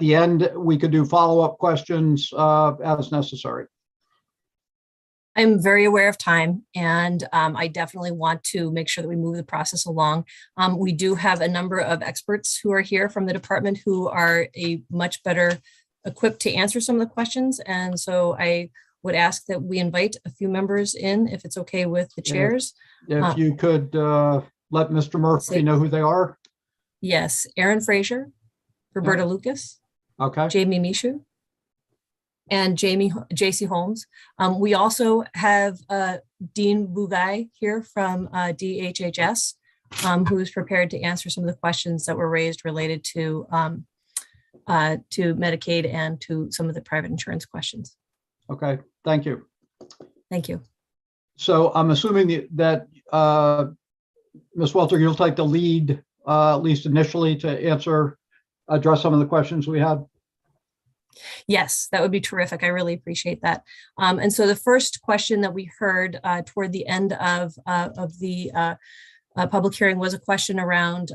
the end, we could do follow-up questions as necessary. I'm very aware of time, and I definitely want to make sure that we move the process along. We do have a number of experts who are here from the department who are much better equipped to answer some of the questions. And so I would ask that we invite a few members in, if it's okay with the chairs. If you could let Mr. Murphy know who they are. Yes, Aaron Frazier, Roberta Lucas, okay, Jamie Mishu, and J.C. Holmes. We also have Dean Bugai here from DHHS, who is prepared to answer some of the questions that were raised related to Medicaid and to some of the private insurance questions. Okay, thank you. Thank you. So I'm assuming that Ms. Welter, you'll take the lead, at least initially, to address some of the questions we had. Yes, that would be terrific. I really appreciate that. And so the first question that we heard toward the end of the public hearing was a question around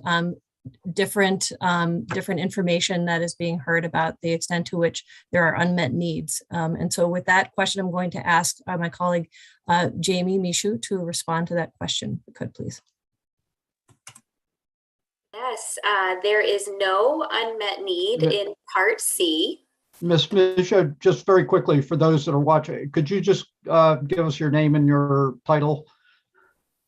different information that is being heard about the extent to which there are unmet needs. And so with that question, I'm going to ask my colleague, Jamie Mishu, to respond to that question, if you could, please. Yes, there is no unmet need in Part C. Ms. Mishu, just very quickly, for those that are watching, could you just give us your name and your title?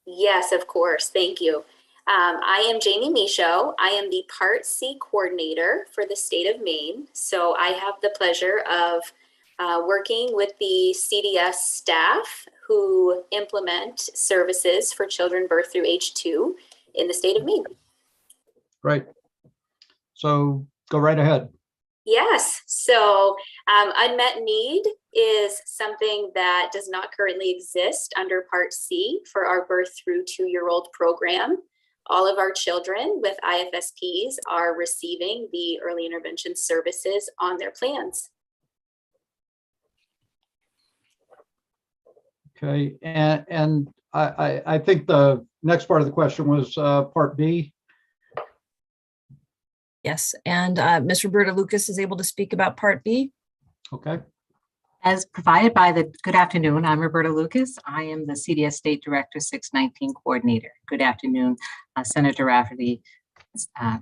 Yes, of course. Thank you. I am Jamie Michaud. I am the Part C coordinator for the state of Maine. So I have the pleasure of working with the CDS staff who implement services for children birth through age 2 in the state of Maine. Great. So go right ahead. Yes. So unmet need is something that does not currently exist under Part C for our birth through 2-year-old program. All of our children with IFSPs are receiving the early intervention services on their plans. Okay, and I think the next part of the question was Part B. Yes, and Ms. Roberta Lucas is able to speak about Part B. Okay. As provided by good afternoon, I'm Roberta Lucas. I am the CDS State Director 619 Coordinator. Good afternoon, Senator Rafferty,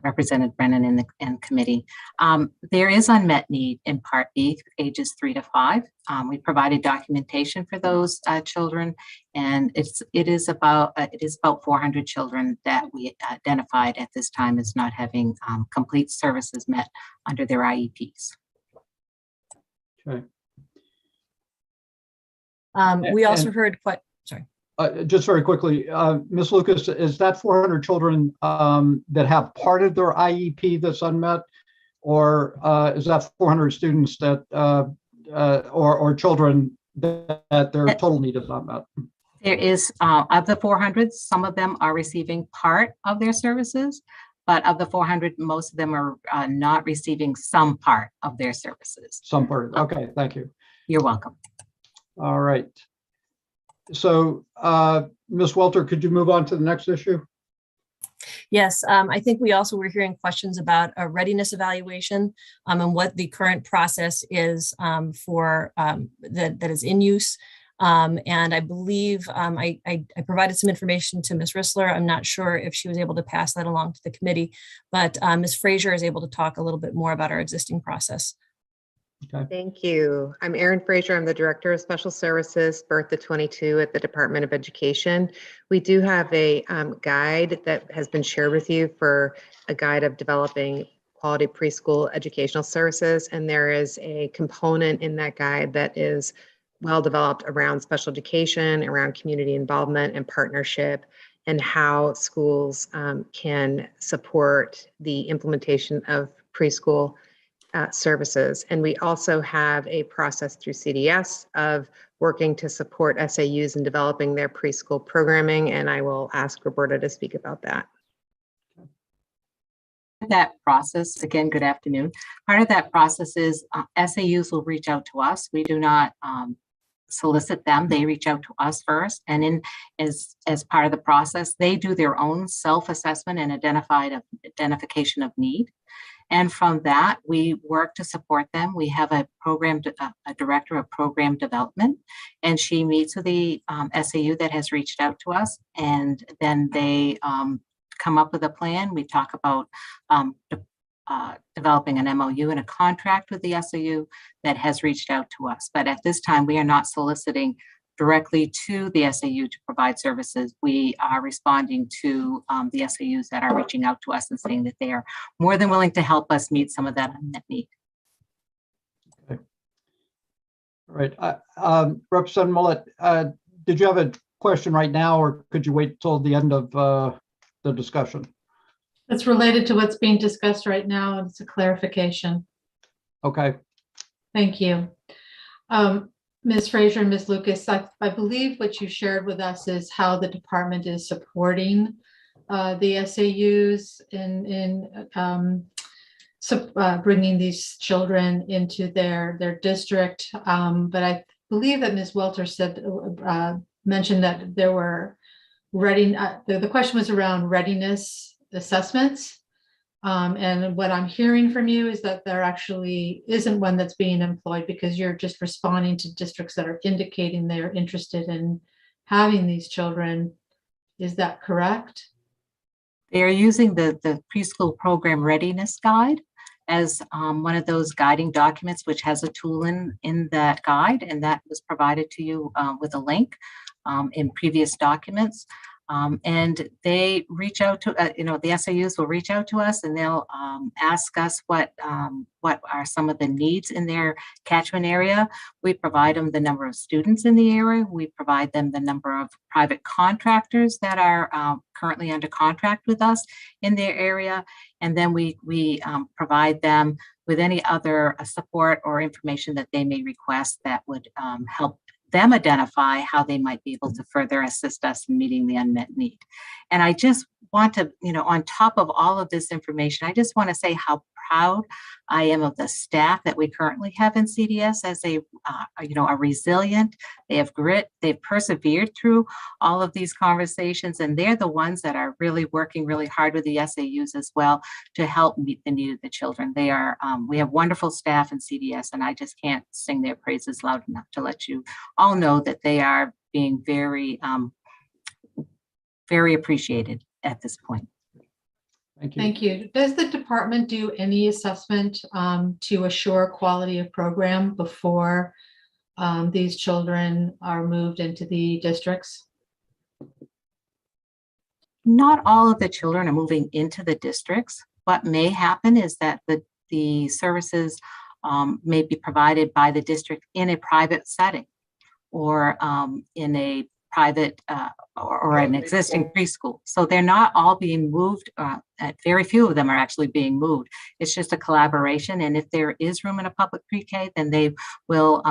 Representative Brennan and committee. There is unmet need in Part B, ages 3 to 5. We provided documentation for those children, and it is about 400 children that we identified at this time as not having complete services met under their IEPs. Okay. We also heard quite, sorry. Just very quickly, Ms. Lucas, is that 400 children that have part of their IEP that's unmet, or is that 400 students that, or children that their total need is not met? There is, of the 400, some of them are receiving part of their services, but of the 400, most of them are not receiving some part of their services. Some part, okay, thank you. You're welcome. All right. So, Ms. Welter, could you move on to the next issue? Yes, I think we also were hearing questions about a readiness evaluation and what the current process is for that is in use. And I believe I provided some information to Ms. Rissler. I'm not sure if she was able to pass that along to the committee, but Ms. Frazier is able to talk a little bit more about our existing process. Okay. Thank you. I'm Erin Frazier. I'm the Director of Special Services, Birth to 22 at the Department of Education. We do have a guide that has been shared with you for a guide of developing quality preschool educational services. And there is a component in that guide that is well developed around special education, around community involvement and partnership, and how schools can support the implementation of preschool services. And we also have a process through CDS of working to support SAUs in developing their preschool programming, and I will ask Roberta to speak about that. That process, again, good afternoon. Part of that process is SAUs will reach out to us. We do not solicit them. They reach out to us first. And as part of the process, they do their own self-assessment and identification of need. And from that, we work to support them. We have a director of program development, and she meets with the SAU that has reached out to us, and then they come up with a plan. We talk about developing an MOU and a contract with the SAU that has reached out to us. But at this time, we are not soliciting directly to the SAU to provide services. We are responding to the SAUs that are reaching out to us and saying that they are more than willing to help us meet some of that unmet need. Okay. All right. Representative Millett, did you have a question right now, or could you wait till the end of the discussion? It's related to what's being discussed right now, and it's a clarification. Okay. Thank you. Ms. Fraser and Ms. Lucas, I believe what you shared with us is how the department is supporting the SAUs in bringing these children into their district. But I believe that Ms. Welter said, mentioned that there were the question was around readiness assessments. And what I'm hearing from you is that there actually isn't one that's being employed, because you're just responding to districts that are indicating they're interested in having these children. Is that correct? They are using the preschool program readiness guide as one of those guiding documents, which has a tool in that guide, and that was provided to you with a link in previous documents. And they reach out to, the SAUs will reach out to us, and they'll ask us what are some of the needs in their catchment area. We provide them the number of students in the area. We provide them the number of private contractors that are currently under contract with us in their area. And then we provide them with any other support or information that they may request that would help them identify how they might be able to further assist us in meeting the unmet need. And I just want to, on top of all of this information, I just want to say how proud I am of the staff that we currently have in CDS as are resilient. They have grit. They've persevered through all of these conversations, and they're the ones that are really working really hard with the SAUs as well to help meet the need of the children. They are, we have wonderful staff in CDS, and I just can't sing their praises loud enough to let you all know that they are being very, very appreciated at this point. Thank you. Thank you. Does the department do any assessment to assure quality of program before these children are moved into the districts? Not all of the children are moving into the districts. What may happen is that the services may be provided by the district in a private setting, or in a private or an existing preschool. So they're not all being moved. Very few of them are actually being moved. It's just a collaboration. And if there is room in a public pre-K, then they will,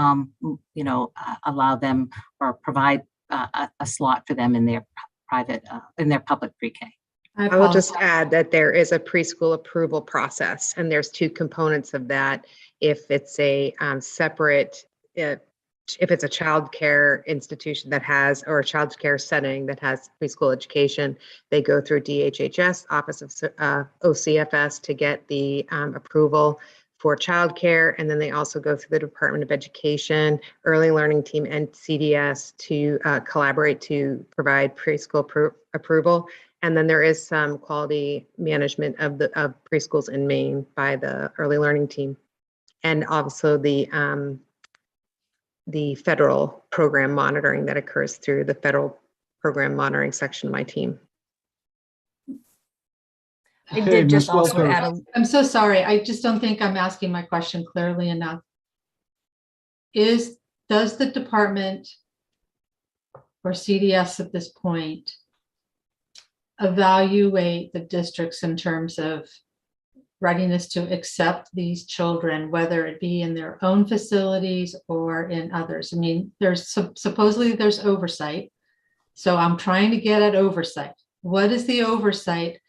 allow them or provide a slot for them in their private, in their public pre-K. I will just add that there is a preschool approval process, and there's two components of that. If it's a separate, if it's a child care institution that has, or a child care setting that has preschool education, they go through DHHS, Office of OCFS, to get the approval for childcare, and then they also go through the Department of Education, Early Learning Team, and CDS to collaborate to provide preschool approval. And then there is some quality management of preschools in Maine by the Early Learning Team, and also the federal program monitoring that occurs through the federal program monitoring section of my team. I did just also add I'm so sorry. I just don't think I'm asking my question clearly enough. Does the department or CDS at this point evaluate the districts in terms of readiness to accept these children, whether it be in their own facilities or in others. I mean, there's supposedly there's oversight. So I'm trying to get at oversight. What is the oversight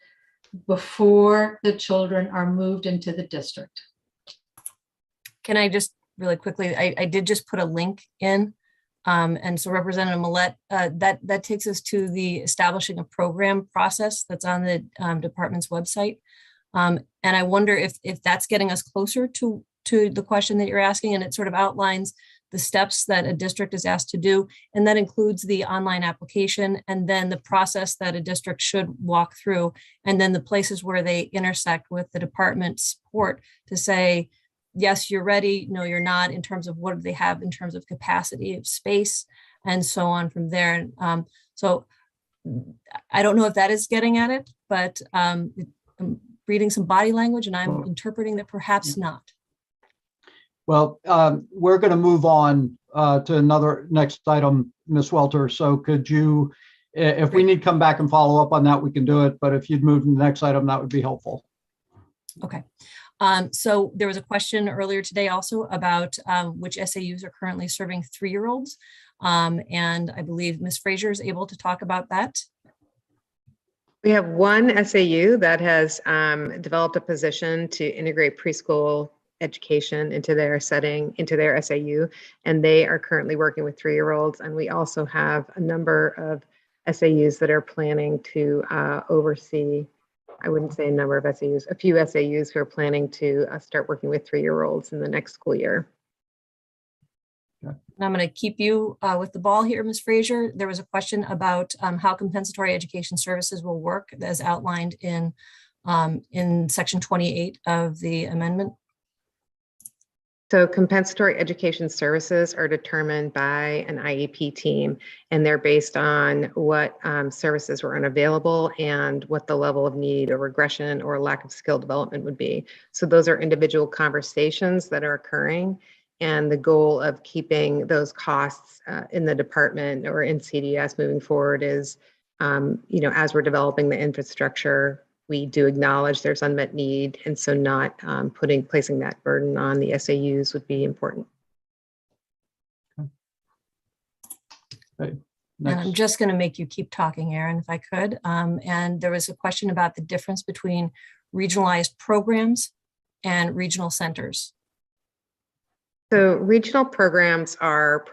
before the children are moved into the district? Can I just really quickly, I did just put a link in. And so Representative Millette, that takes us to the establishing a program process that's on the department's website. And I wonder if that's getting us closer to the question that you're asking, and it sort of outlines the steps that a district is asked to do. And that includes the online application and then the process that a district should walk through, and then the places where they intersect with the department support to say, yes, you're ready. No, you're not, in terms of what do they have in terms of capacity of space and so on from there. So I don't know if that is getting at it, but I'm reading some body language and I'm interpreting that perhaps not. Well, we're going to move on to another next item, Ms. Welter. So could you, if we need to come back and follow up on that, we can do it. But if you'd move to the next item, that would be helpful. Okay. So there was a question earlier today also about which SAUs are currently serving 3-year-olds. And I believe Ms. Fraser is able to talk about that. We have one SAU that has developed a position to integrate preschool education into their setting, into their SAU, and they are currently working with 3-year-olds. And we also have a number of SAUs that are planning to oversee, I wouldn't say a number of SAUs, a few SAUs who are planning to start working with 3-year-olds in the next school year. And I'm going to keep you with the ball here, Ms. Fraser. There was a question about how compensatory education services will work as outlined in section 28 of the amendment. So compensatory education services are determined by an IEP team, and they're based on what services were unavailable and what the level of need or regression or lack of skill development would be. So those are individual conversations that are occurring, and the goal of keeping those costs in the department or in CDS moving forward is, as we're developing the infrastructure, we do acknowledge there's unmet need, and so not placing that burden on the SAUs would be important. Okay. And I'm just going to make you keep talking, Erin, if I could. And there was a question about the difference between regionalized programs and regional centers. So regional programs are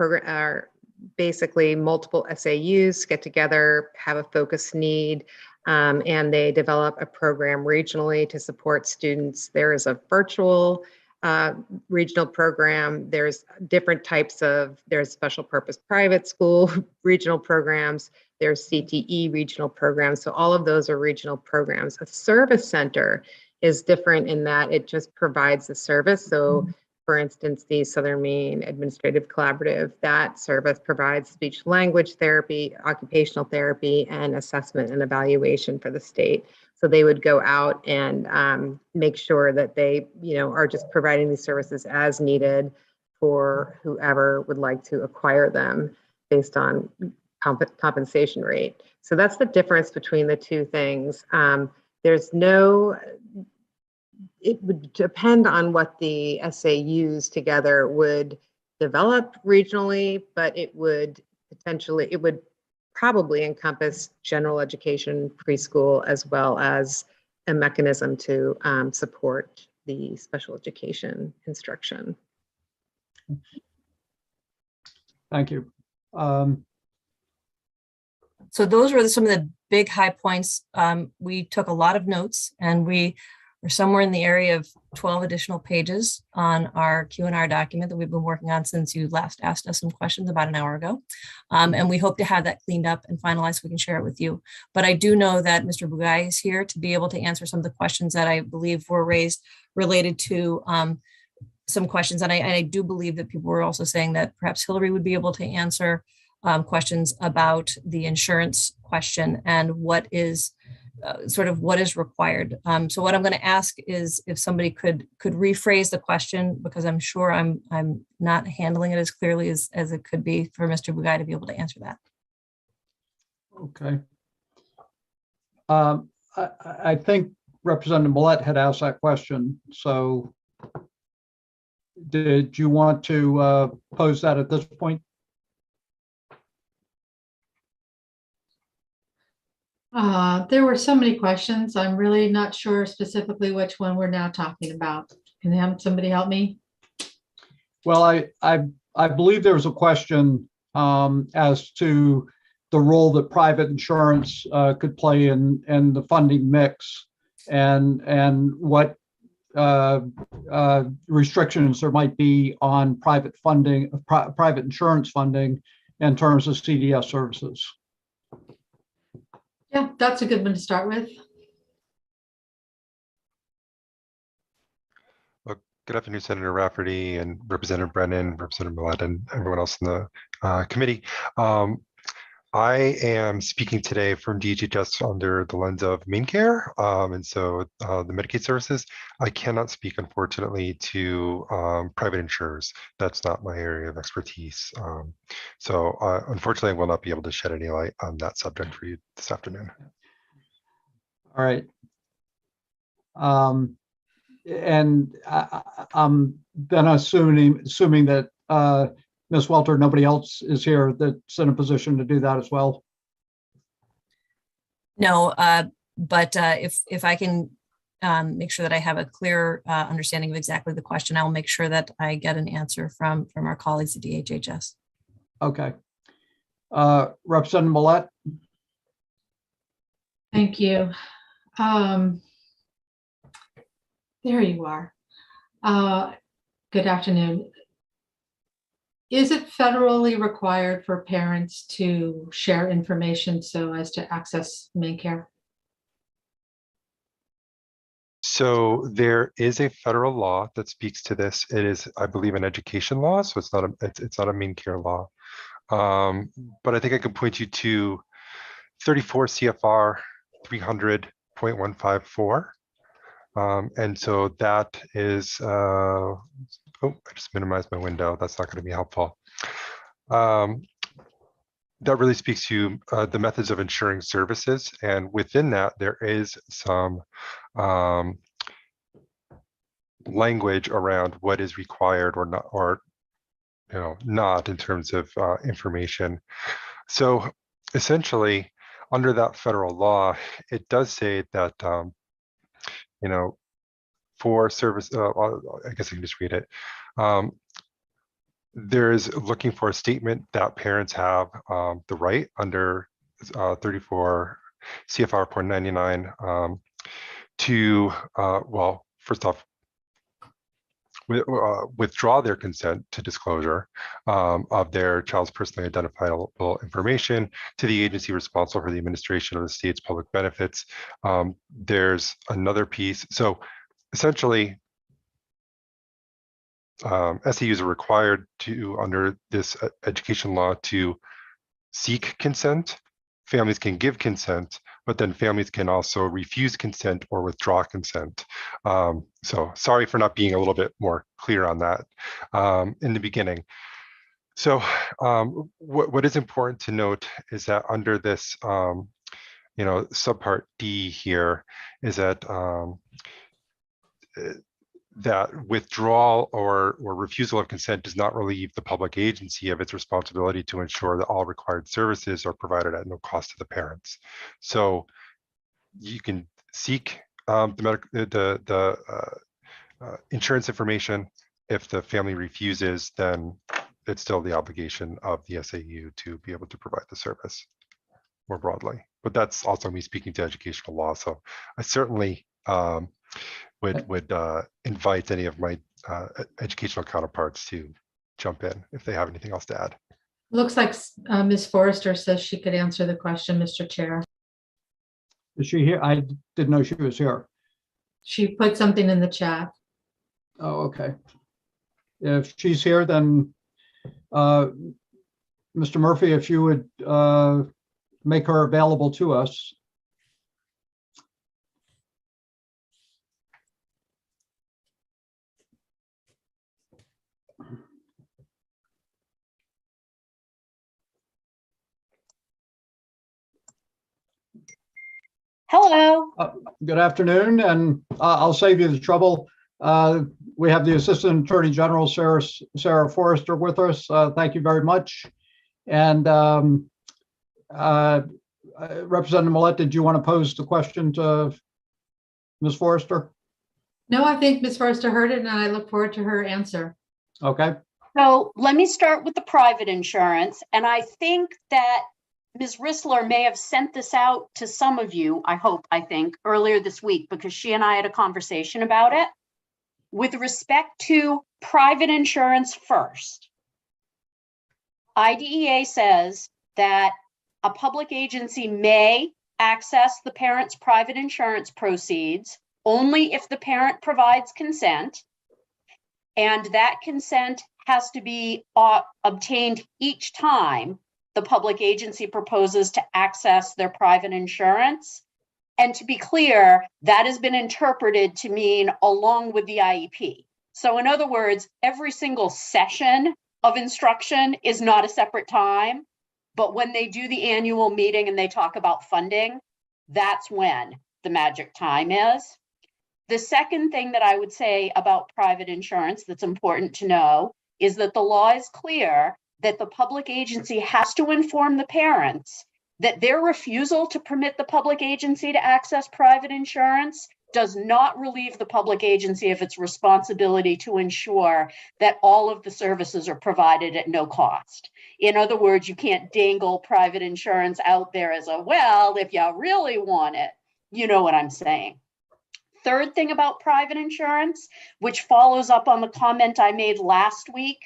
basically multiple SAUs get together, have a focused need, and they develop a program regionally to support students. There is a virtual regional program. There's different types of, there's special purpose private school regional programs. There's CTE regional programs. So all of those are regional programs. A service center is different in that it just provides the service. So for instance, the Southern Maine Administrative Collaborative, that service provides speech language therapy, occupational therapy, and assessment and evaluation for the state. So they would go out and make sure that they, are just providing these services as needed for whoever would like to acquire them based on compensation rate. So that's the difference between the two things. It would depend on what the SAUs together would develop regionally, but it would probably encompass general education, preschool, as well as a mechanism to support the special education instruction. Thank you. So those were some of the big high points. We took a lot of notes, and we are somewhere in the area of 12 additional pages on our Q&R document that we've been working on since you last asked us some questions about an hour ago. And we hope to have that cleaned up and finalized so we can share it with you. But I do know that Mr. Bugai is here to be able to answer some of the questions that I believe were raised related to some questions. And I do believe that people were also saying that perhaps Hillary would be able to answer questions about the insurance question and what is what is required. So what I'm going to ask is if somebody could rephrase the question, because I'm sure I'm not handling it as clearly as it could be for Mr. Bugai to be able to answer that. Okay. I think Representative Millette had asked that question. So did you want to pose that at this point? There were so many questions. I'm really not sure specifically which one we're now talking about. Can somebody help me? Well, I believe there was a question as to the role that private insurance could play in the funding mix, and what restrictions there might be on private funding, private insurance funding in terms of CDS services. Yeah, that's a good one to start with. Good afternoon, Senator Rafferty and Representative Brennan, Representative Millett, and everyone else in the committee. I am speaking today from DHHS under the lens of main care, and so the Medicaid services. I cannot speak, unfortunately, to private insurers. That's not my area of expertise. So unfortunately, I will not be able to shed any light on that subject for you this afternoon. All right. And I'm then assuming that Ms. Welter, nobody else is here that's in a position to do that as well. No, but if I can make sure that I have a clear understanding of exactly the question, I will make sure that I get an answer from our colleagues at DHHS. Okay. Representative Millett. Thank you. There you are. Good afternoon. Is it federally required for parents to share information so as to access main care? So there is a federal law that speaks to this. It is, I believe, an education law, so it's not a main care law. But I think I can point you to 34 CFR 300.154. And so that is, oh, I just minimized my window. That's not going to be helpful. That really speaks to the methods of ensuring services. And within that, there is some language around what is required or not, or not in terms of information. So essentially, under that federal law, it does say that for service, I guess I can just read it. There's looking for a statement that parents have the right under 34 CFR 0.99 to, well, first off, withdraw their consent to disclosure of their child's personally identifiable information to the agency responsible for the administration of the state's public benefits. There's another piece. So essentially, SEUs are required to, under this education law, to seek consent. Families can give consent, but then families can also refuse consent or withdraw consent. So sorry for not being a little bit more clear on that in the beginning. So what is important to note is that under this, subpart D here is that that withdrawal or refusal of consent does not relieve the public agency of its responsibility to ensure that all required services are provided at no cost to the parents. So you can seek the insurance information. If the family refuses, then it's still the obligation of the SAU to be able to provide the service more broadly. But that's also me speaking to educational law. So I certainly would invite any of my educational counterparts to jump in if they have anything else to add. Looks like Ms. Forrester says she could answer the question, Mr. Chair. Is she here? I didn't know she was here. She put something in the chat. Oh, okay. If she's here, then Mr. Murphy, if you would make her available to us. Hello. Good afternoon, and I'll save you the trouble. We have the Assistant Attorney General, Sarah Forrester, with us. Thank you very much. And Representative Millette, did you want to pose the question to Ms. Forrester? No, I think Ms. Forrester heard it and I look forward to her answer. Okay. So let me start with the private insurance. And I think that Ms. Rissler may have sent this out to some of you, I think, earlier this week, because she and I had a conversation about it. With respect to private insurance first, IDEA says that a public agency may access the parent's private insurance proceeds only if the parent provides consent, and that consent has to be obtained each time the public agency proposes to access their private insurance. And to be clear, that has been interpreted to mean along with the IEP. So in other words, every single session of instruction is not a separate time, but when they do the annual meeting and they talk about funding, that's when the magic time is. The second thing that I would say about private insurance that's important to know is that the law is clear that the public agency has to inform the parents that their refusal to permit the public agency to access private insurance does not relieve the public agency of its responsibility to ensure that all of the services are provided at no cost. In other words, you can't dangle private insurance out there as a, well, if you really want it, you know what I'm saying. Third thing about private insurance, which follows up on the comment I made last week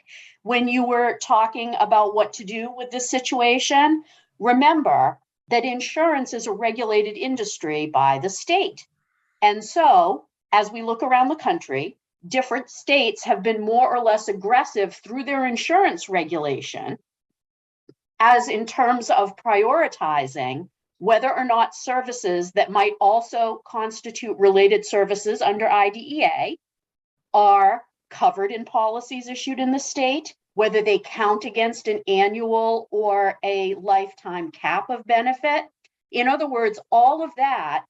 when you were talking about what to do with this situation, remember that insurance is a regulated industry by the state. And so, as we look around the country, different states have been more or less aggressive through their insurance regulation, as in terms of prioritizing whether or not services that might also constitute related services under IDEA are covered in policies issued in the state, whether they count against an annual or a lifetime cap of benefit. In other words, all of that,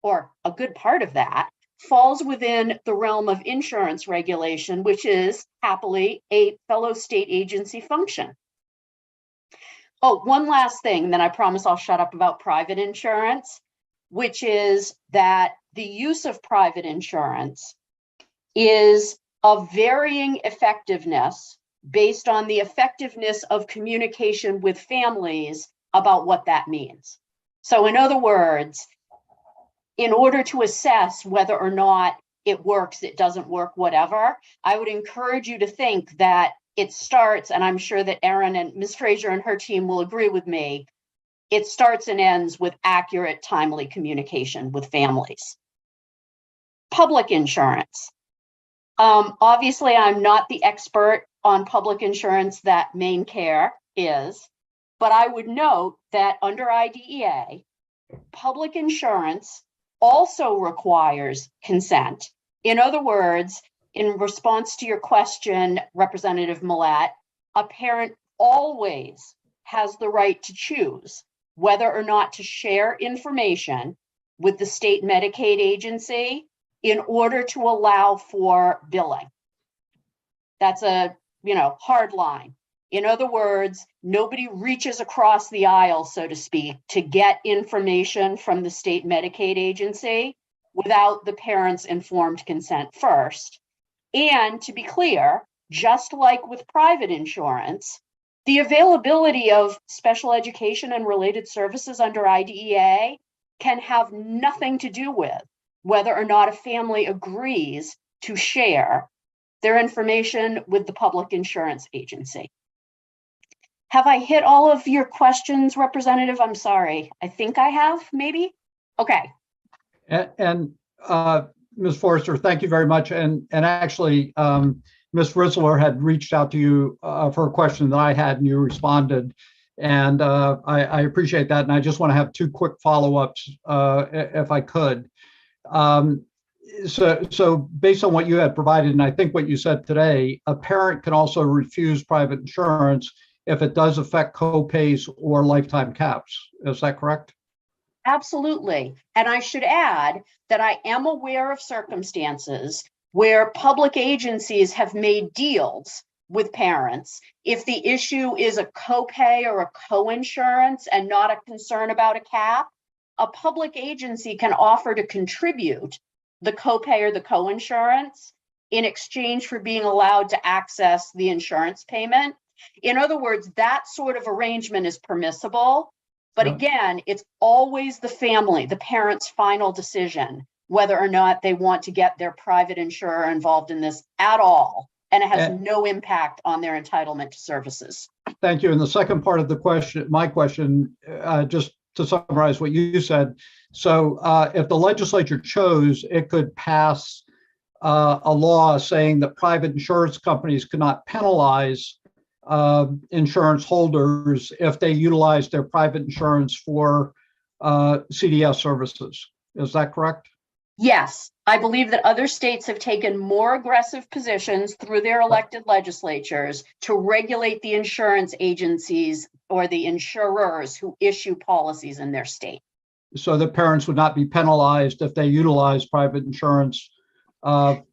or a good part of that, falls within the realm of insurance regulation, which is happily a fellow state agency function. Oh, one last thing, and then I promise I'll shut up about private insurance, which is that the use of private insurance is of varying effectiveness based on the effectiveness of communication with families about what that means. So in other words, in order to assess whether or not it works, it doesn't work, whatever, I would encourage you to think that it starts, and I'm sure that Erin and Ms. Fraser and her team will agree with me, it starts and ends with accurate, timely communication with families. Public insurance. Obviously, I'm not the expert on public insurance that Maine Care is, but I would note that under IDEA, public insurance also requires consent. In other words, in response to your question, Representative Millette, a parent always has the right to choose whether or not to share information with the state Medicaid agency in order to allow for billing. That's a, hard line. In other words, nobody reaches across the aisle, so to speak, to get information from the state Medicaid agency without the parent's informed consent first. And to be clear, just like with private insurance, the availability of special education and related services under IDEA can have nothing to do with whether or not a family agrees to share their information with the public insurance agency. Have I hit all of your questions, Representative? I'm sorry. I think I have, maybe? Okay. And Ms. Forrester, thank you very much. And actually, Ms. Rissler had reached out to you for a question that I had, and you responded. And I appreciate that. And I just want to have two quick follow-ups, if I could. So based on what you had provided, and I think what you said today, a parent can also refuse private insurance if it does affect co-pays or lifetime caps. Is that correct? Absolutely. And I should add that I am aware of circumstances where public agencies have made deals with parents. If the issue is a copay or a co-insurance and not a concern about a cap, a public agency can offer to contribute the copay or the co-insurance in exchange for being allowed to access the insurance payment. In other words, that sort of arrangement is permissible. But again, it's always the family, the parent's final decision, whether or not they want to get their private insurer involved in this at all. And it has no impact on their entitlement to services. Thank you. And the second part of the question, my question, just to summarize what you said. So if the legislature chose, it could pass a law saying that private insurance companies could not penalize insurance holders if they utilize their private insurance for CDS services. Is that correct? Yes, I believe that other states have taken more aggressive positions through their elected legislatures to regulate the insurance agencies or the insurers who issue policies in their state. So that parents would not be penalized if they utilize private insurance for.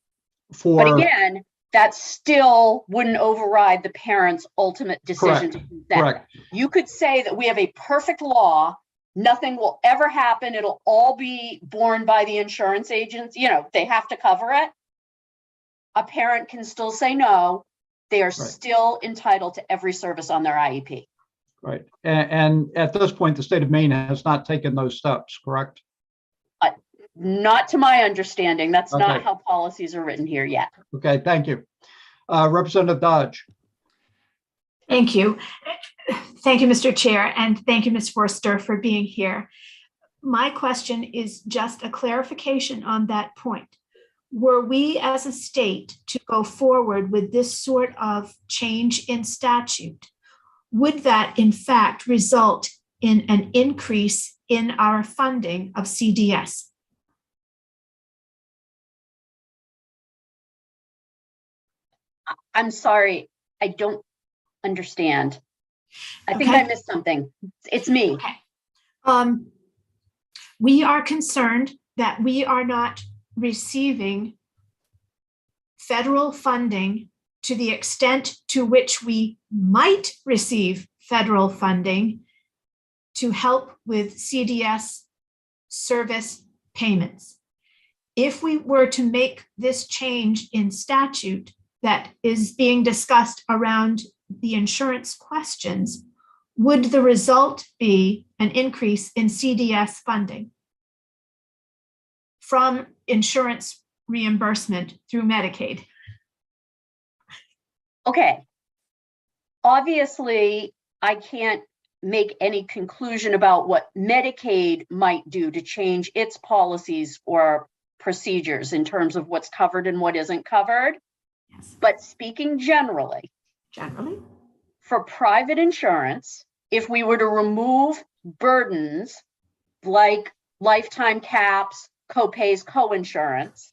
But again, that still wouldn't override the parent's ultimate decision to consent. Correct. You could say that we have a perfect law, nothing will ever happen, it'll all be borne by the insurance agents, you know, they have to cover it. A parent can still say no, they are still entitled to every service on their IEP. Right. And at this point, the state of Maine has not taken those steps, correct? Not to my understanding. That's not how policies are written here yet. Okay, thank you. Representative Dodge. Thank you. Thank you, Mr. Chair, and thank you, Ms. Forster, for being here. My question is just a clarification on that point. Were we as a state to go forward with this sort of change in statute, would that in fact result in an increase in our funding of CDS? I'm sorry, I don't understand. I think I missed something. It's me. Okay. We are concerned that we are not receiving federal funding to the extent to which we might receive federal funding to help with CDS service payments. If we were to make this change in statute that is being discussed around the insurance questions, would the result be an increase in CDS funding from insurance reimbursement through Medicaid? Okay. Obviously, I can't make any conclusion about what Medicaid might do to change its policies or procedures in terms of what's covered and what isn't covered. Yes. But speaking generally, for private insurance, if we were to remove burdens like lifetime caps, copays, co-insurance,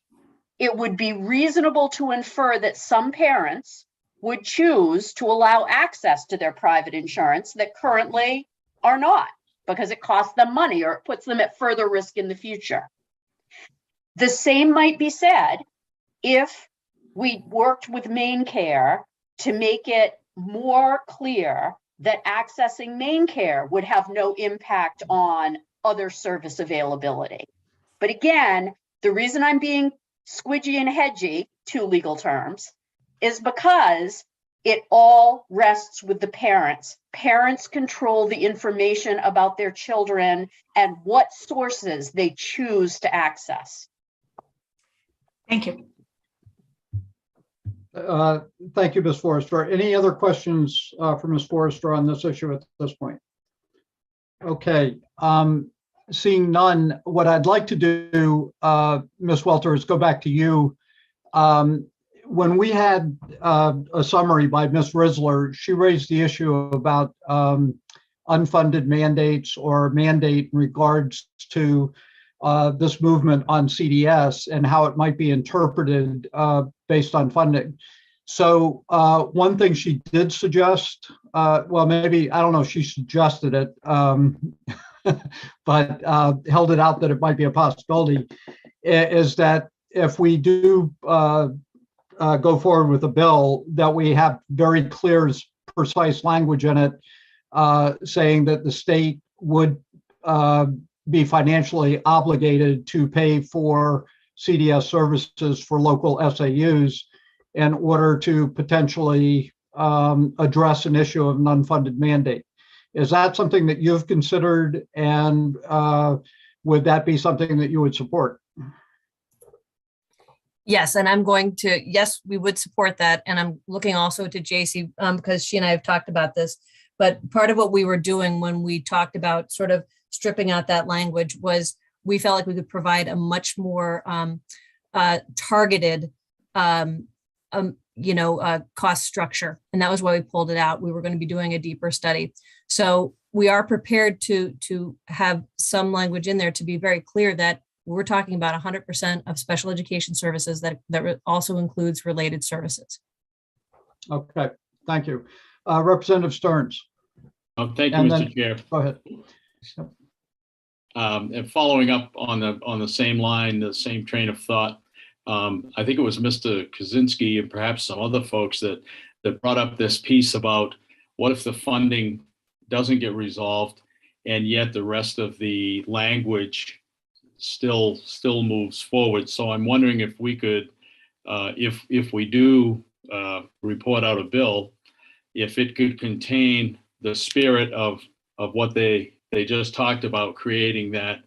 it would be reasonable to infer that some parents would choose to allow access to their private insurance that currently are not, because it costs them money or it puts them at further risk in the future. The same might be said if we worked with MaineCare to make it more clear that accessing MaineCare would have no impact on other service availability. But again, the reason I'm being squidgy and hedgy, two legal terms, is because it all rests with the parents. Parents control the information about their children and what sources they choose to access. Thank you. Thank you, Ms. Forrester. Any other questions for Ms. Forrester on this issue at this point? Okay, seeing none, what I'd like to do, Ms. Welter, is go back to you. When we had a summary by Ms. Risler, she raised the issue about unfunded mandates or mandate in regards to this movement on CDS and how it might be interpreted based on funding. So one thing she did suggest, well, maybe, I don't know if she suggested it, but held it out that it might be a possibility, is that if we do go forward with a bill, that we have very clear, precise language in it saying that the state would be financially obligated to pay for CDS services for local SAUs in order to potentially address an issue of an unfunded mandate. Is that something that you've considered, and would that be something that you would support? Yes, and I'm going to, yes, we would support that. And I'm looking also to JC because she and I have talked about this. But part of what we were doing when we talked about sort of stripping out that language was we felt like we could provide a much more targeted, cost structure. And that was why we pulled it out. We were going to be doing a deeper study. So we are prepared to have some language in there to be very clear that we're talking about 100% of special education services that also includes related services. Okay, thank you. Representative Stearns. Oh, thank you, And Mr. then- Chair. Go ahead. And following up on the same line, the same train of thought, I think it was Mr. Kaczynski and perhaps some other folks that brought up this piece about what if the funding doesn't get resolved and yet the rest of the language still moves forward. So I'm wondering if we could, if we do report out a bill, if it could contain the spirit of what they just talked about, creating that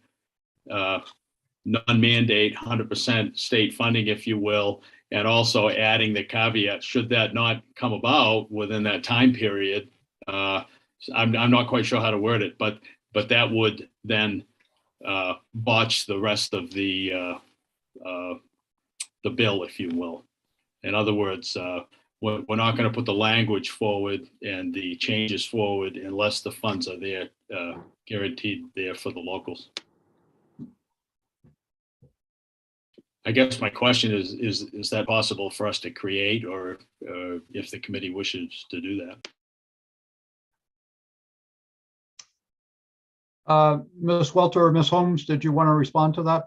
non-mandate 100% state funding, if you will, and also adding the caveat, should that not come about within that time period, I'm not quite sure how to word it, but that would then botch the rest of the bill, if you will. In other words, we're not going to put the language forward and the changes forward unless the funds are there, guaranteed there for the locals. I guess my question is that possible for us to create, or if the committee wishes to do that? Ms. Welter or Ms. Holmes, did you want to respond to that?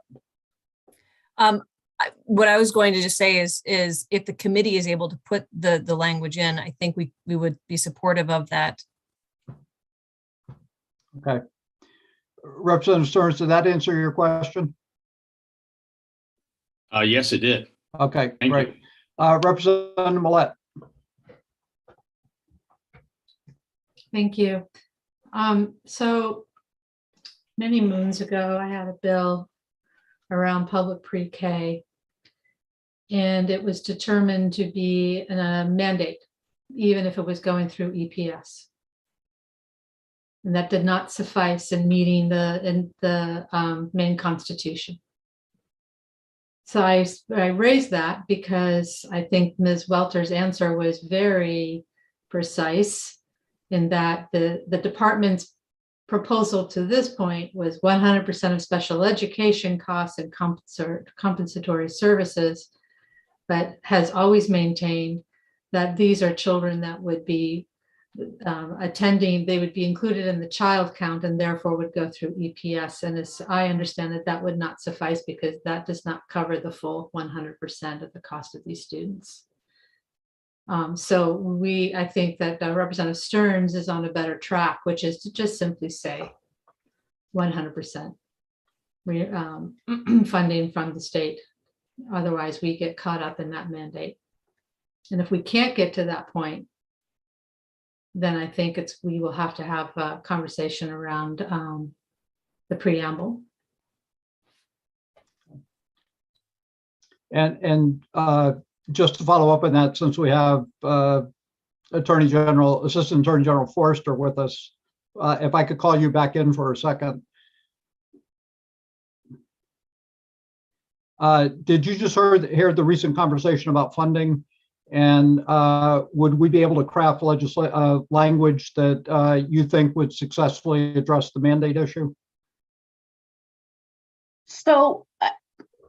What I was going to just say is if the committee is able to put the language in, I think we would be supportive of that. Okay. Representative Stearns, did that answer your question? Yes, it did. Okay, Thank great. you. Representative Millette. Thank you. So many moons ago, I had a bill around public pre-K, and it was determined to be a mandate, even if it was going through EPS. And that did not suffice in meeting the Maine Constitution. So I raised that because I think Ms. Welter's answer was very precise in that the department's proposal to this point was 100% of special education costs and compensatory services, but has always maintained that these are children that would be attending, they would be included in the child count and therefore would go through EPS. And as I understand that would not suffice because that does not cover the full 100% of the cost of these students. So I think that Representative Stearns is on a better track, which is to just simply say 100% funding from the state. Otherwise, we get caught up in that mandate. And if we can't get to that point, then I think we will have to have a conversation around the preamble. And just to follow up on that, since we have Assistant Attorney General Forrester with us, if I could call you back in for a second. Did you just hear the recent conversation about funding? And would we be able to craft language that you think would successfully address the mandate issue? So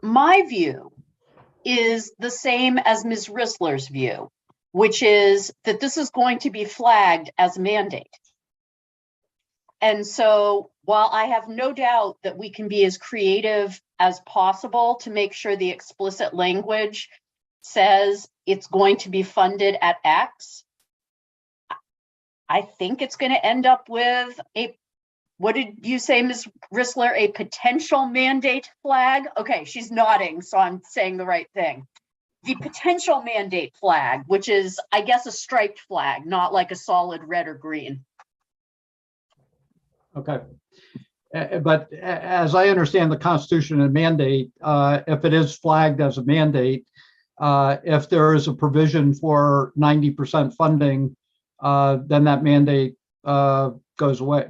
my view is the same as Ms. Rissler's view, which is that this is going to be flagged as a mandate. And so while I have no doubt that we can be as creative as possible to make sure the explicit language says it's going to be funded at X, I think it's going to end up with what did you say, Ms. Rissler, a potential mandate flag? Okay, she's nodding, so I'm saying the right thing. The potential mandate flag, which is, I guess, a striped flag, not like a solid red or green. Okay. But as I understand the Constitution and mandate, if it is flagged as a mandate, if there is a provision for 90% funding, then that mandate goes away.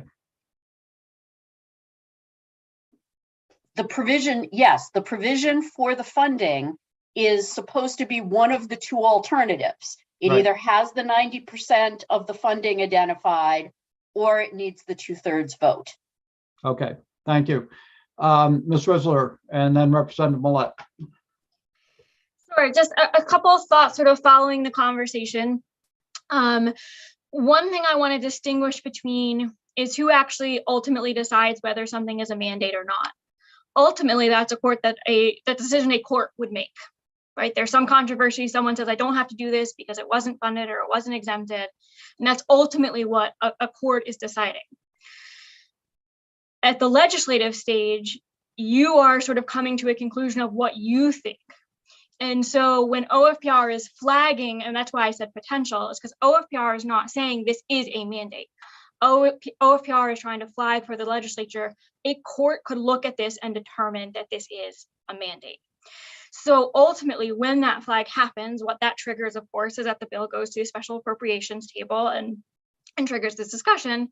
The provision, yes, the provision for the funding is supposed to be one of the two alternatives. It Right. either has the 90% of the funding identified, or it needs the 2/3 vote. Okay, thank you. Ms. Rissler, and then Representative Millette. Sure, just a couple of thoughts sort of following the conversation. One thing I want to distinguish between is who actually ultimately decides whether something is a mandate or not. Ultimately, that's a court that decision a court would make, right? There's some controversy. Someone says, I don't have to do this because it wasn't funded or it wasn't exempted. And that's ultimately what a court is deciding. At the legislative stage, you are sort of coming to a conclusion of what you think. And so when OFPR is flagging, and that's why I said potential, is because OFPR is not saying this is a mandate. OFPR is trying to flag for the legislature. A court could look at this and determine that this is a mandate. So ultimately, when that flag happens, what that triggers, of course, is that the bill goes to a special appropriations table and triggers this discussion.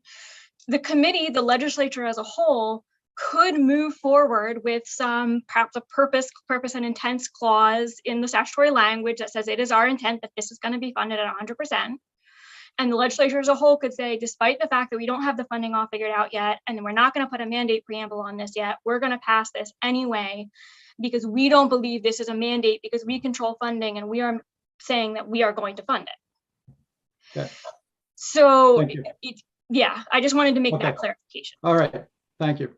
The committee, the legislature as a whole, could move forward with some, perhaps a purpose and intent clause in the statutory language that says it is our intent that this is going to be funded at 100%. And the legislature as a whole could say, despite the fact that we don't have the funding all figured out yet, and we're not going to put a mandate preamble on this yet, we're going to pass this anyway, because we don't believe this is a mandate because we control funding and we are saying that we are going to fund it. Okay. So, Thank you. yeah, I just wanted to make Okay. that clarification. All right, thank you.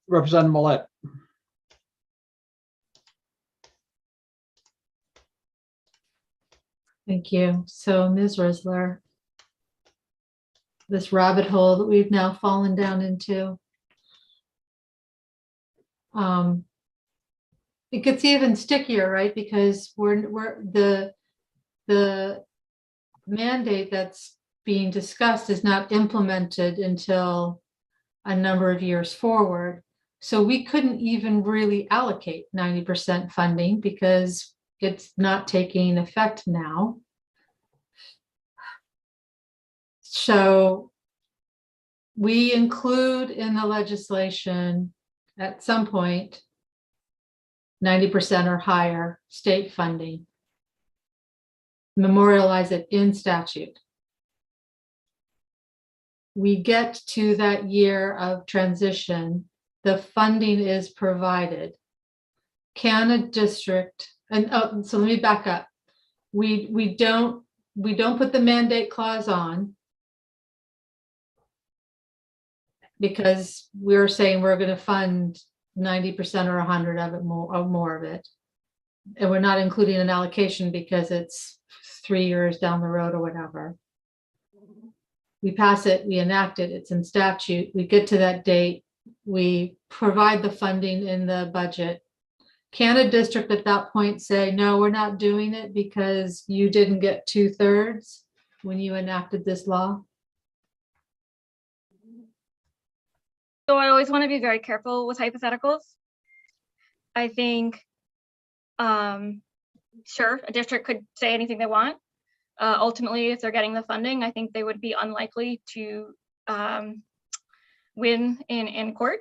Representative Millette. Thank you. So Ms. Rissler, this rabbit hole that we've now fallen down into, it gets even stickier, right? Because we're the mandate that's being discussed is not implemented until a number of years forward. So we couldn't even really allocate 90% funding because it's not taking effect now. So we include in the legislation at some point 90% or higher state funding. Memorialize it in statute. We get to that year of transition, the funding is provided. Can a district, and oh, so let me back up. We don't put the mandate clause on because we're saying we're going to fund 90% or 100 of it, more of it. And we're not including an allocation because it's 3 years down the road or whatever. We pass it, we enact it, it's in statute. We get to that date, we provide the funding in the budget. Can a district at that point say, no, we're not doing it because you didn't get 2/3 when you enacted this law? So I always want to be very careful with hypotheticals. I think, sure, a district could say anything they want. Ultimately, if they're getting the funding, I think they would be unlikely to win in court.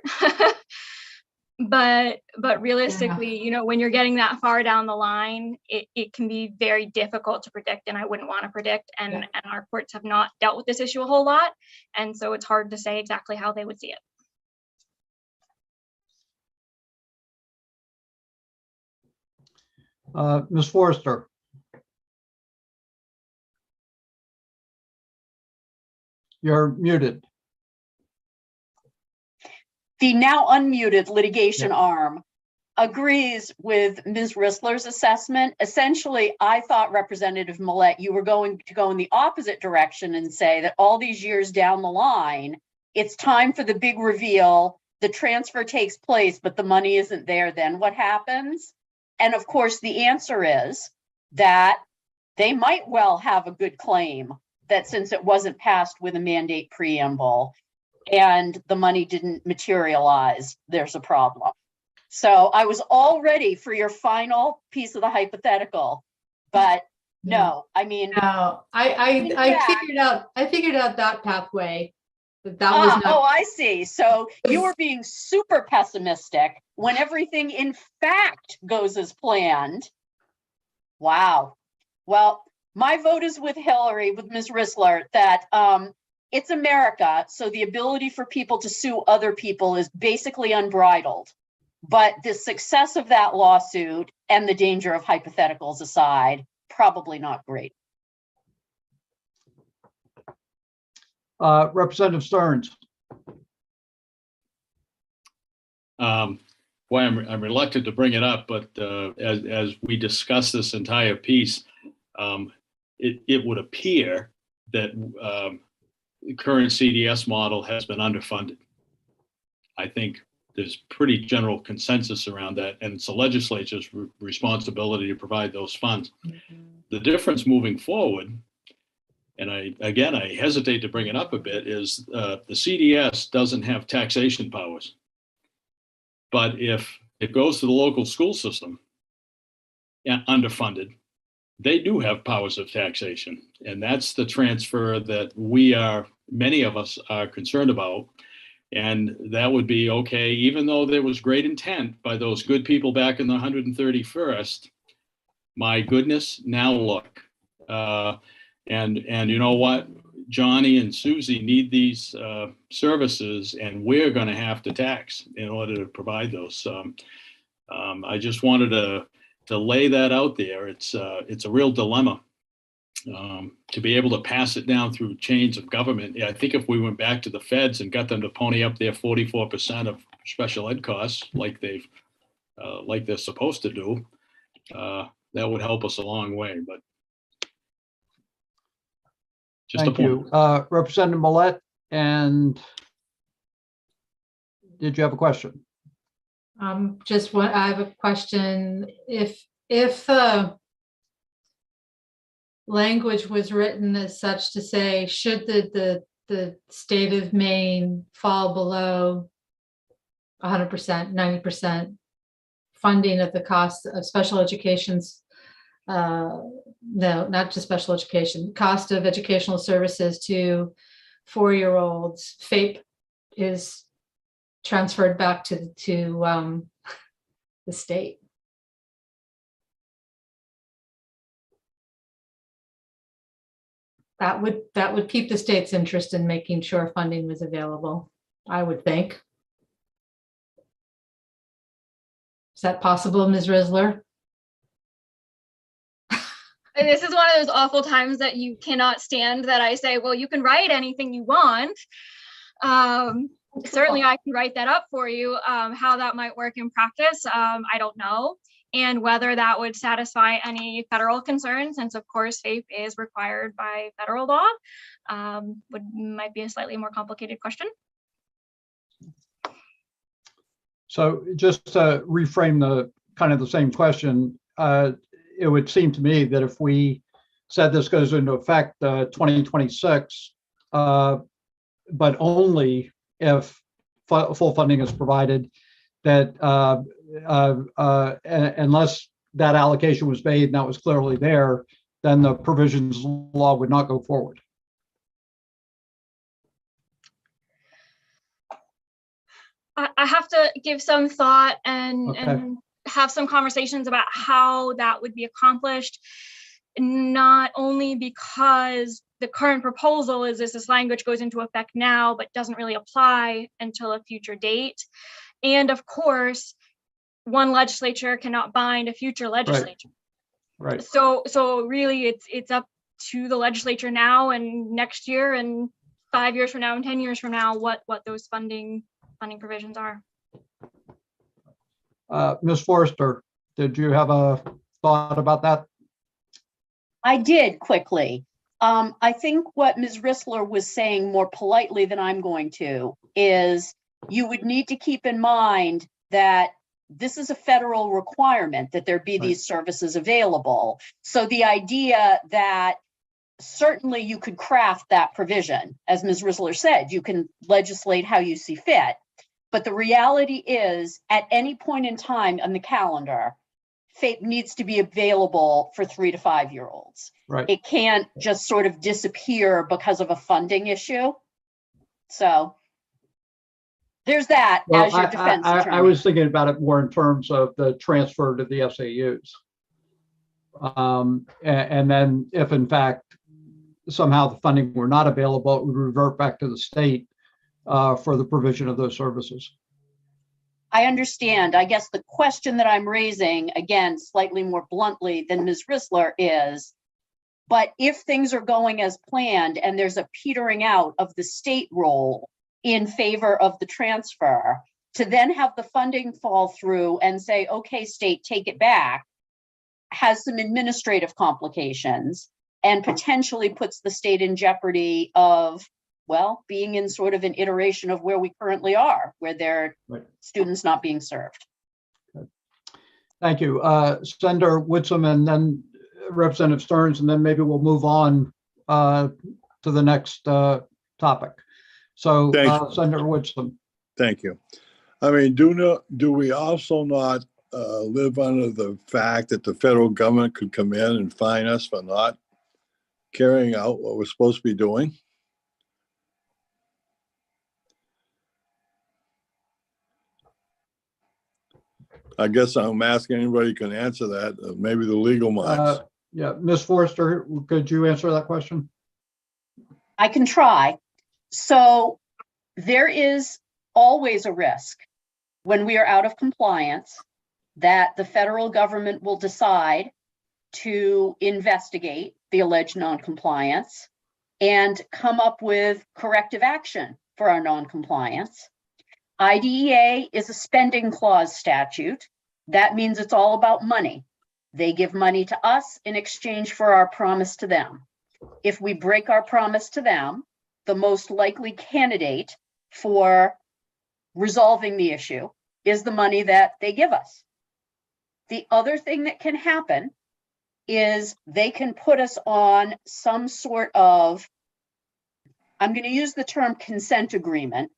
but realistically, you know, when you're getting that far down the line, it can be very difficult to predict, and I wouldn't want to predict. And our courts have not dealt with this issue a whole lot, and so it's hard to say exactly how they would see it. Ms. Forrester. You're muted. the now unmuted litigation arm agrees with Ms. Rissler's assessment. Essentially, I thought, Representative Millette, you were going to go in the opposite direction and say that all these years down the line, it's time for the big reveal, the transfer takes place, but the money isn't there. Then what happens? And of course, the answer is that they might well have a good claim that since it wasn't passed with a mandate preamble and the money didn't materialize, there's a problem. So I was all ready for your final piece of the hypothetical, but no, I mean, No, I figured out that pathway. That was not. Oh, I see. So you were being super pessimistic when everything in fact goes as planned. Wow. Well, my vote is with Hillary, with Ms. Rissler, that it's America. So the ability for people to sue other people is basically unbridled. But the success of that lawsuit and the danger of hypotheticals aside, probably not great. Representative Stearns. Well, I'm reluctant to bring it up, but as we discuss this entire piece, it would appear that the current CDS model has been underfunded. I think there's pretty general consensus around that, and it's the legislature's responsibility to provide those funds. The difference moving forward, and I hesitate to bring it up a bit, is the CDS doesn't have taxation powers. But if it goes to the local school system and underfunded, they do have powers of taxation. And that's the transfer that many of us are concerned about. And that would be okay, even though there was great intent by those good people back in the 131st. My goodness, now look. And you know what? Johnny and Susie need these services, and we're going to have to tax in order to provide those. I just wanted to lay that out there. It's a real dilemma to be able to pass it down through chains of government. Yeah, I think if we went back to the feds and got them to pony up their 44% of special ed costs, like they're supposed to do, that would help us a long way. But just Thank you. Representative Millette, and did you have a question? I have a question. If language was written as such to say, should the state of Maine fall below 100%, 90% funding of the cost of special education's, no, not just special education, cost of educational services to 4-year-olds, FAPE is transferred back to the state. That would keep the state's interest in making sure funding was available, I would think. Is that possible, Ms. Rissler? And this is one of those awful times that you cannot stand that I say, well, you can write anything you want. Certainly I can write that up for you. How that might work in practice, I don't know. And whether that would satisfy any federal concerns, since of course FAPE is required by federal law, might be a slightly more complicated question. So just to reframe the same question, it would seem to me that if we said this goes into effect 2026, but only if full funding is provided, that unless that allocation was made and that was clearly there, then the provisions law would not go forward. I have to give some thought and have some conversations about how that would be accomplished, not only because the current proposal is this language goes into effect now, but doesn't really apply until a future date. And of course, one legislature cannot bind a future legislature. Right. So really it's up to the legislature now and next year and 5 years from now and 10 years from now, what those funding funding provisions are. Ms. Forrester, did you have a thought about that? I did quickly. I think what Ms. Rissler was saying more politely than I'm going to is you would need to keep in mind that this is a federal requirement that there be these services available. So the idea that certainly you could craft that provision, as Ms. Rissler said, you can legislate how you see fit. But the reality is, at any point in time on the calendar, FAPE needs to be available for 3 to 5 year olds. Right. It can't just sort of disappear because of a funding issue. So there's that as your defense attorney. I was thinking about it more in terms of the transfer to the SAUs. And then if in fact somehow the funding were not available, it would revert back to the state for the provision of those services. I understand. I guess the question that I'm raising, again, slightly more bluntly than Ms. Rissler is, but if things are going as planned and there's a petering out of the state role in favor of the transfer, to then have the funding fall through and say, okay, state, take it back, has some administrative complications and potentially puts the state in jeopardy of, well, being in sort of an iteration of where we currently are, where there are students not being served. Thank you. Senator Whitsom and then Representative Stearns, and then maybe we'll move on to the next topic. So Senator Whitsom. Thank you. I mean, do we also not live under the fact that the federal government could come in and fine us for not carrying out what we're supposed to be doing? I guess I'm asking anybody who can answer that, maybe the legal minds. Yeah, Ms. Forrester, could you answer that question? I can try. So there is always a risk when we are out of compliance that the federal government will decide to investigate the alleged noncompliance and come up with corrective action for our noncompliance. IDEA is a spending clause statute. That means it's all about money. They give money to us in exchange for our promise to them. If we break our promise to them, the most likely candidate for resolving the issue is the money that they give us. The other thing that can happen is they can put us on some sort of, I'm going to use the term consent agreement,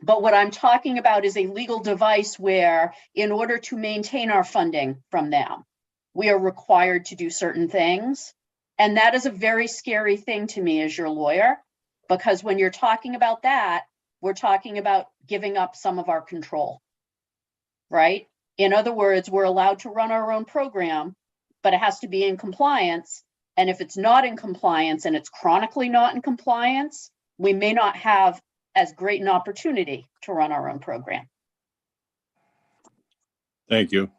but what I'm talking about is a legal device where, in order to maintain our funding from them, we are required to do certain things. And that is a very scary thing to me as your lawyer, because when you're talking about that, we're talking about giving up some of our control, right? In other words, we're allowed to run our own program, but it has to be in compliance. And if it's not in compliance and it's chronically not in compliance, we may not have as great an opportunity to run our own program. Thank you.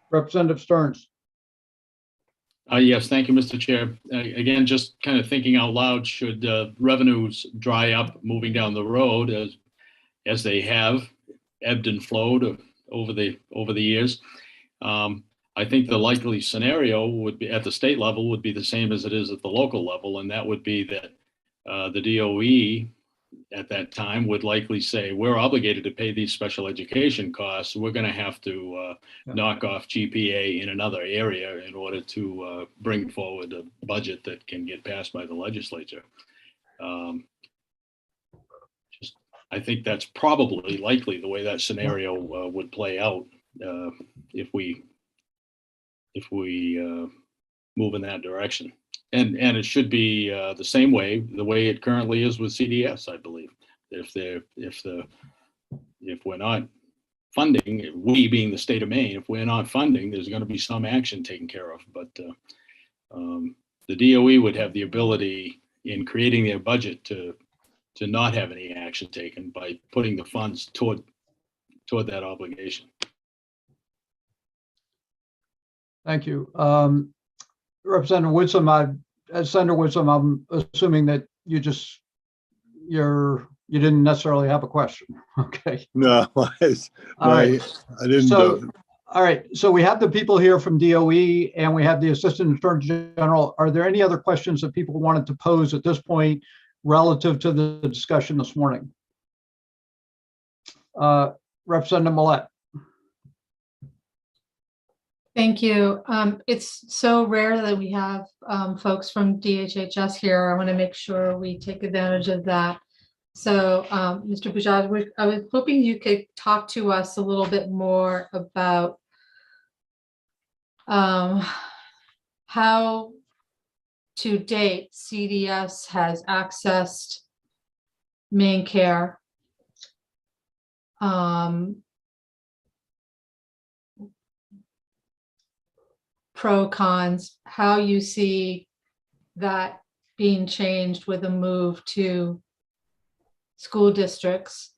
Representative Stearns. Yes, thank you, Mr. Chair. Again, just kind of thinking out loud, should revenues dry up moving down the road as they have ebbed and flowed over the years, I think the likely scenario would be at the state level would be the same as it is at the local level, and that would be that the DOE at that time would likely say, we're obligated to pay these special education costs. We're going to have to knock off GPA in another area in order to bring forward a budget that can get passed by the legislature. I think that's probably likely the way that scenario would play out if we move in that direction. And it should be the same way, the way it currently is with CDS, I believe. If we're not funding, we being the state of Maine, if we're not funding, there's going to be some action taken care of. But the DOE would have the ability in creating their budget to not have any action taken by putting the funds toward that obligation. Thank you. Representative Whitsom, Senator Whitsom, I'm assuming that you're you didn't necessarily have a question. Okay. No, All right. I didn't. So, all right. So we have the people here from DOE and we have the Assistant Attorney General. Are there any other questions that people wanted to pose at this point relative to the discussion this morning? Representative Millette. Thank you. It's so rare that we have folks from DHHS here. I want to make sure we take advantage of that. So, Mr. Bujaj, I was hoping you could talk to us a little bit more about how to date CDS has accessed main care. Pro cons, how you see that being changed with a move to school districts.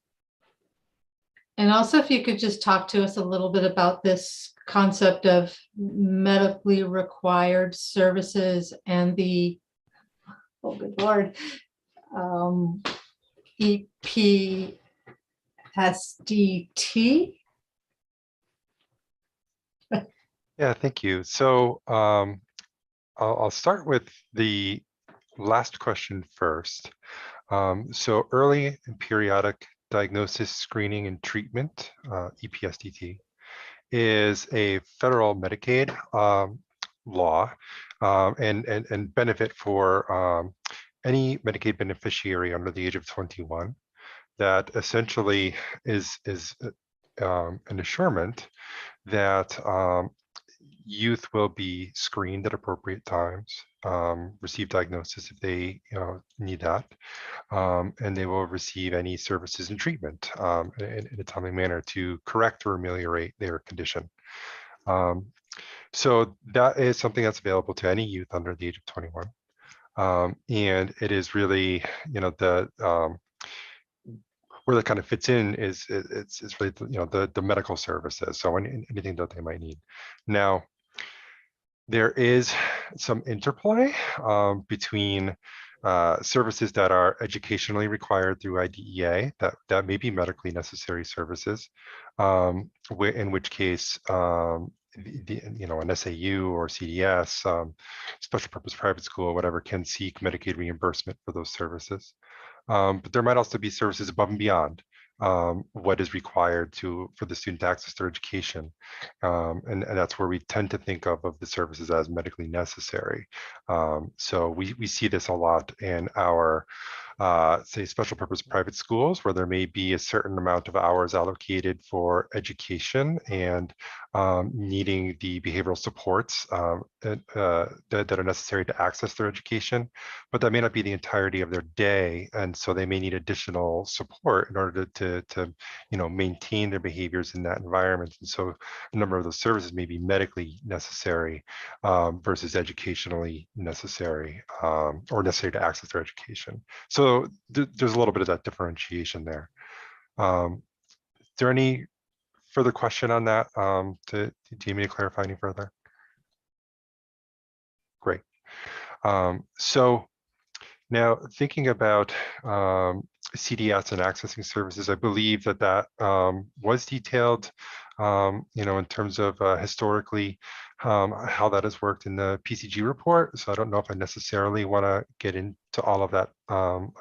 And also if you could just talk to us a little bit about this concept of medically required services and the, oh good Lord, EPSDT. Yeah, thank you. So I'll start with the last question first. So early and periodic diagnosis, screening, and treatment, EPSDT, is a federal Medicaid law and benefit for any Medicaid beneficiary under the age of 21 that essentially is an assurement that youth will be screened at appropriate times, receive diagnosis if they need that, and they will receive any services and treatment in a timely manner to correct or ameliorate their condition. So that is something that's available to any youth under the age of 21. And it is really, where that kind of fits in is it's really the medical services, so anything that they might need. Now, there is some interplay between services that are educationally required through IDEA that may be medically necessary services, in which case an SAU or CDS, special purpose private school or whatever, can seek Medicaid reimbursement for those services. But there might also be services above and beyond what is required for the student to access their education. And that's where we tend to think of the services as medically necessary. So we see this a lot in our, say, special purpose private schools, where there may be a certain amount of hours allocated for education and needing the behavioral supports that are necessary to access their education, but that may not be the entirety of their day, and so they may need additional support in order to maintain their behaviors in that environment. And so a number of those services may be medically necessary versus educationally necessary or necessary to access their education. So there's a little bit of that differentiation there. Is there any further question on that? Do you need me to clarify any further? Great. So now thinking about CDS and accessing services, I believe that was detailed, in terms of historically how that has worked in the PCG report. So I don't know if I necessarily want to get into all of that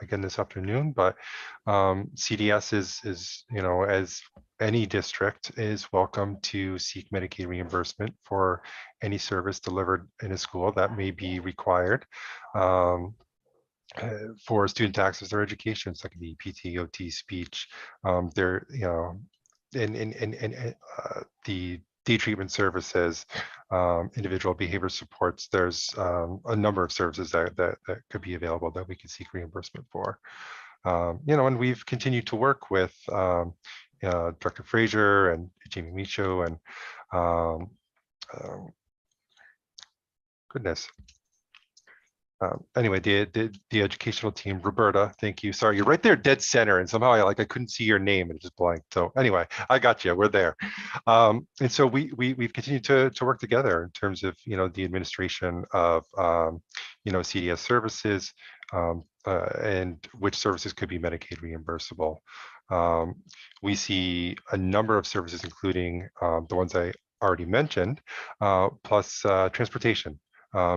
again this afternoon, but CDS is as any district is welcome to seek Medicaid reimbursement for any service delivered in a school that may be required for a student to access their education. So that could be PT, OT, speech. There, in the day treatment services, individual behavior supports. There's a number of services that could be available that we could seek reimbursement for. And we've continued to work with Director Frazier and Jamie Michaud and goodness. Anyway, the educational team, Roberta, thank you. Sorry, you're right there, dead center, and somehow I couldn't see your name and it just blanked. So anyway, I got you. We're there, and so we've continued to work together in terms of the administration of CDS services, and which services could be Medicaid reimbursable. We see a number of services, including the ones I already mentioned, plus transportation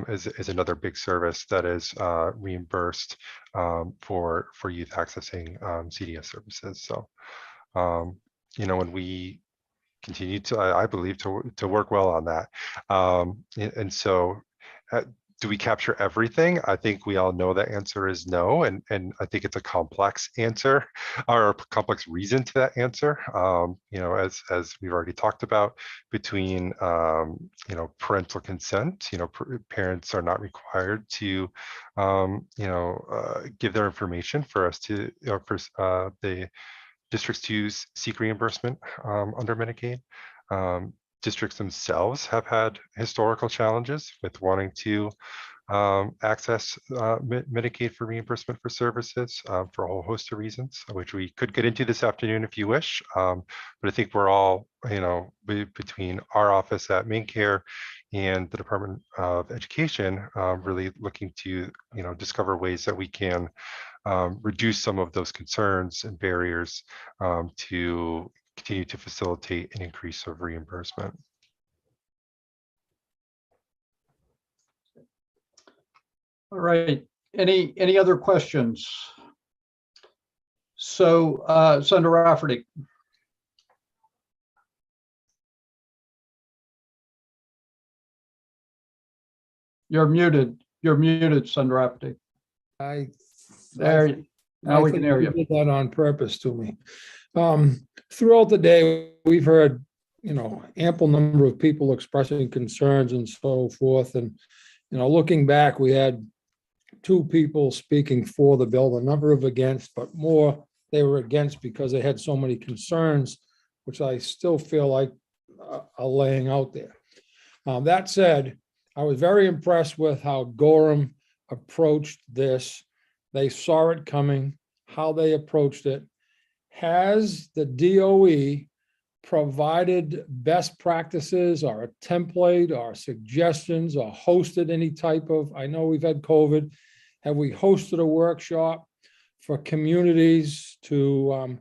is another big service that is reimbursed for youth accessing CDS services. So, when we continue to, I believe, to work well on that. And so do we capture everything? I think we all know the answer is no. And I think it's a complex answer, or a complex reason to that answer. As we've already talked about, between, parental consent, parents are not required to, give their information for us to, for the districts to seek reimbursement under Medicaid. Districts themselves have had historical challenges with wanting to access Medicaid for reimbursement for services for a whole host of reasons, which we could get into this afternoon if you wish. But I think we're all, between our office at MaineCare and the Department of Education, really looking to, discover ways that we can reduce some of those concerns and barriers to continue to facilitate an increase of reimbursement. All right, any other questions? So Senator Rafferty. You're muted, Senator Rafferty. Now we can hear you. Did that on purpose to me. Throughout the day, we've heard, ample number of people expressing concerns and so forth. And, looking back, we had 2 people speaking for the bill, a number of against, but more they were against because they had so many concerns, which I still feel like are laying out there. That said, I was very impressed with how Gorham approached this. They saw it coming, how they approached it. Has the DOE provided best practices or a template or suggestions or hosted any type of, I know we've had COVID, have we hosted a workshop for communities to,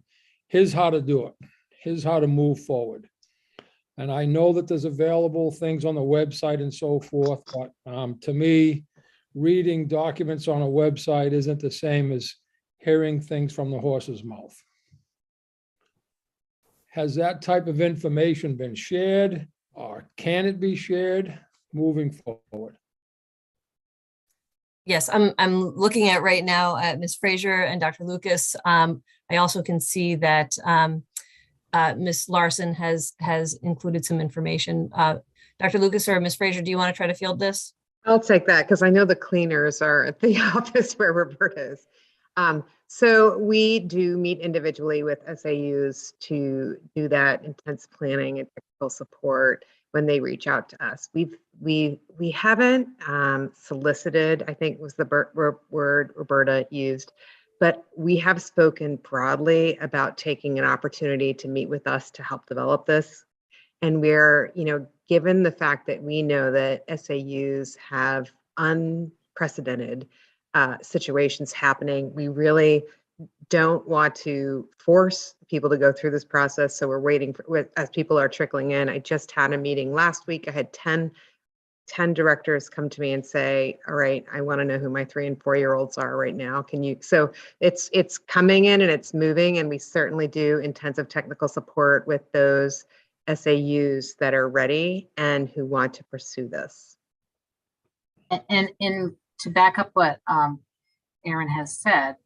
here's how to do it, here's how to move forward? And I know that there's available things on the website and so forth, but to me, reading documents on a website isn't the same as hearing things from the horse's mouth. Has that type of information been shared, or can it be shared moving forward? Yes, I'm looking at right now at Ms. Fraser and Dr. Lucas. I also can see that Ms. Larson has included some information. Dr. Lucas or Ms. Fraser, do you want to try to field this? I'll take that because I know the cleaners are at the office where Roberta is. So we do meet individually with SAUs to do that intense planning and technical support when they reach out to us. We haven't solicited, I think was the word Roberta used, but we have spoken broadly about taking an opportunity to meet with us to help develop this. And we're, given the fact that we know that SAUs have unprecedented situations happening, we really don't want to force people to go through this process. So we're waiting for, as people are trickling in. I just had a meeting last week. I had 10 directors come to me and say, all right, I want to know who my 3- and 4-year-olds are right now. Can you? So it's coming in and it's moving, and we certainly do intensive technical support with those SAUs that are ready and who want to pursue this. And to back up what Aaron has said,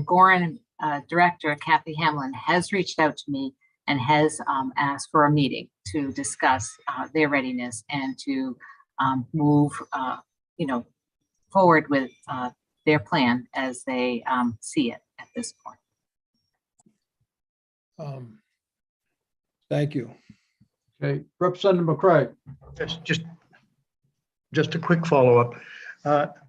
Gorham Director Kathy Hamlin has reached out to me and has asked for a meeting to discuss their readiness and to move, forward with their plan as they see it at this point. Thank you. Okay, Representative McCray. Just a quick follow-up.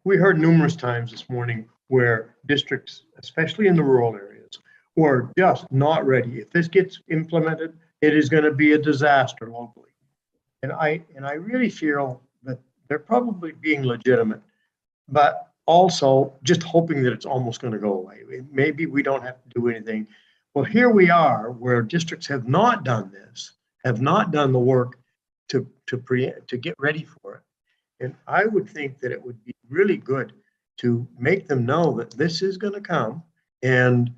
We heard numerous times this morning where districts, especially in the rural areas, were just not ready. If this gets implemented, it is going to be a disaster locally. And I really feel that they're probably being legitimate, but also just hoping that it's almost going to go away. Maybe we don't have to do anything. Well, here we are where districts have not done this, have not done the work to get ready for it. And I would think that it would be really good to make them know that this is going to come. And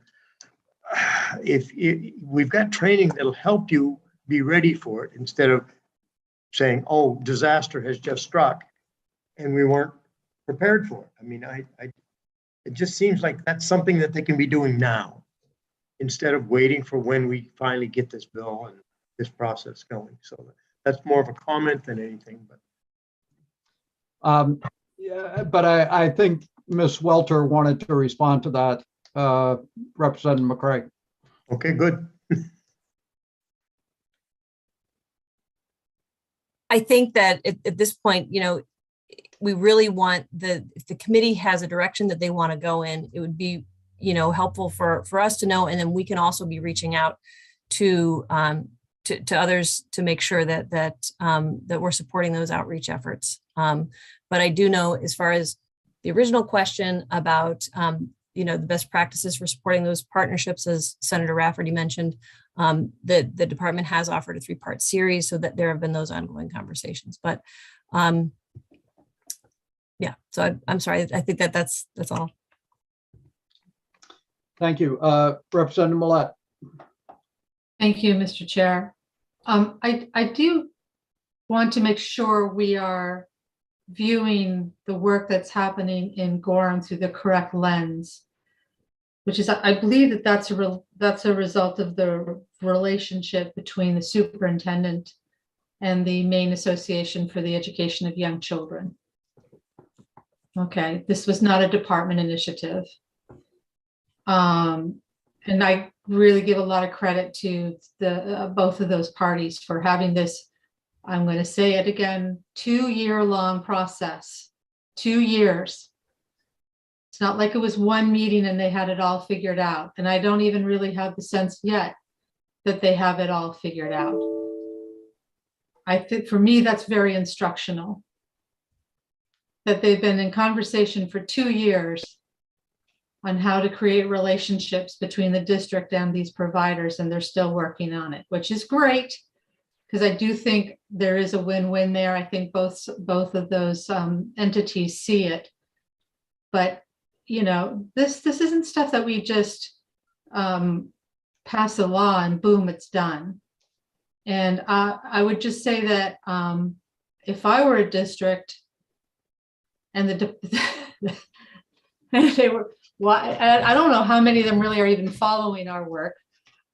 if we've got training that'll help you be ready for it, instead of saying, oh, disaster has just struck and we weren't prepared for it. I mean, it just seems like that's something that they can be doing now, instead of waiting for when we finally get this bill and this process going. So that's more of a comment than anything. But Yeah, but I think Ms. Welter wanted to respond to that, Representative McCray. Okay, good. I think that at this point, we really want if the committee has a direction that they want to go in, it would be, helpful for us to know. And then we can also be reaching out to others to make sure that we're supporting those outreach efforts. But I do know, as far as the original question about, the best practices for supporting those partnerships, as Senator Rafferty mentioned, the department has offered a 3-part series, so that there have been those ongoing conversations. But yeah, so I'm sorry. I think that's all. Thank you. Representative Millette. Thank you, Mr. Chair. I do want to make sure we are viewing the work that's happening in Gorham through the correct lens, which is, I believe that's a result of the relationship between the superintendent and the Maine Association for the Education of Young Children. Okay, this was not a department initiative. And I really give a lot of credit to both of those parties for having this, I'm going to say it again, 2-year-long process, 2 years. It's not like it was one meeting and they had it all figured out. And I don't even really have the sense yet that they have it all figured out. I think for me, that's very instructional, that they've been in conversation for 2 years on how to create relationships between the district and these providers, and they're still working on it, which is great, because I do think there is a win-win there. I think both of those entities see it. But this isn't stuff that we just pass a law and boom, it's done. And I would just say that if I were a district and they were, well, I don't know how many of them really are even following our work.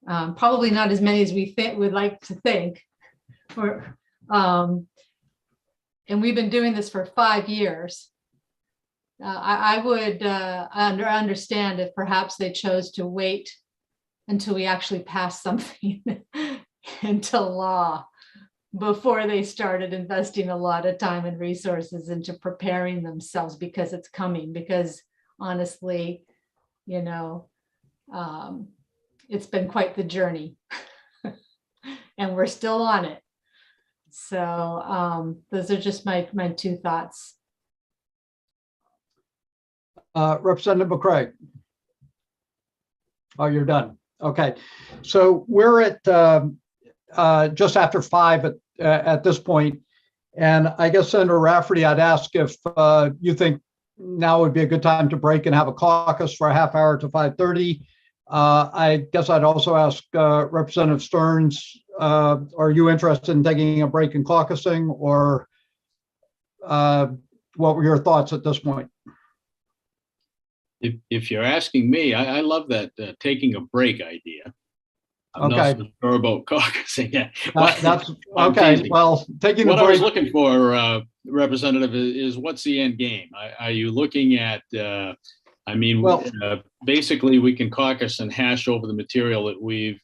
Probably not as many as we would like to think. And we've been doing this for 5 years. I would understand if perhaps they chose to wait until we actually pass something into law before they started investing a lot of time and resources into preparing themselves, because it's coming. Because honestly, it's been quite the journey and we're still on it. So those are just my 2 thoughts. Representative McCray. Oh, you're done. Okay. So we're at just after 5 at this point. And I guess, Senator Rafferty, I'd ask if you think now would be a good time to break and have a caucus for a half hour to 5:30. I guess I'd also ask Representative Stearns, are you interested in taking a break and caucusing, or what were your thoughts at this point? If you're asking me, I love that taking a break idea. I'm Okay. not so sure about caucusing. That's okay. Well, taking what a I was break. looking for, Representative, is what's the end game? Are you looking at? Basically, we can caucus and hash over the material that we've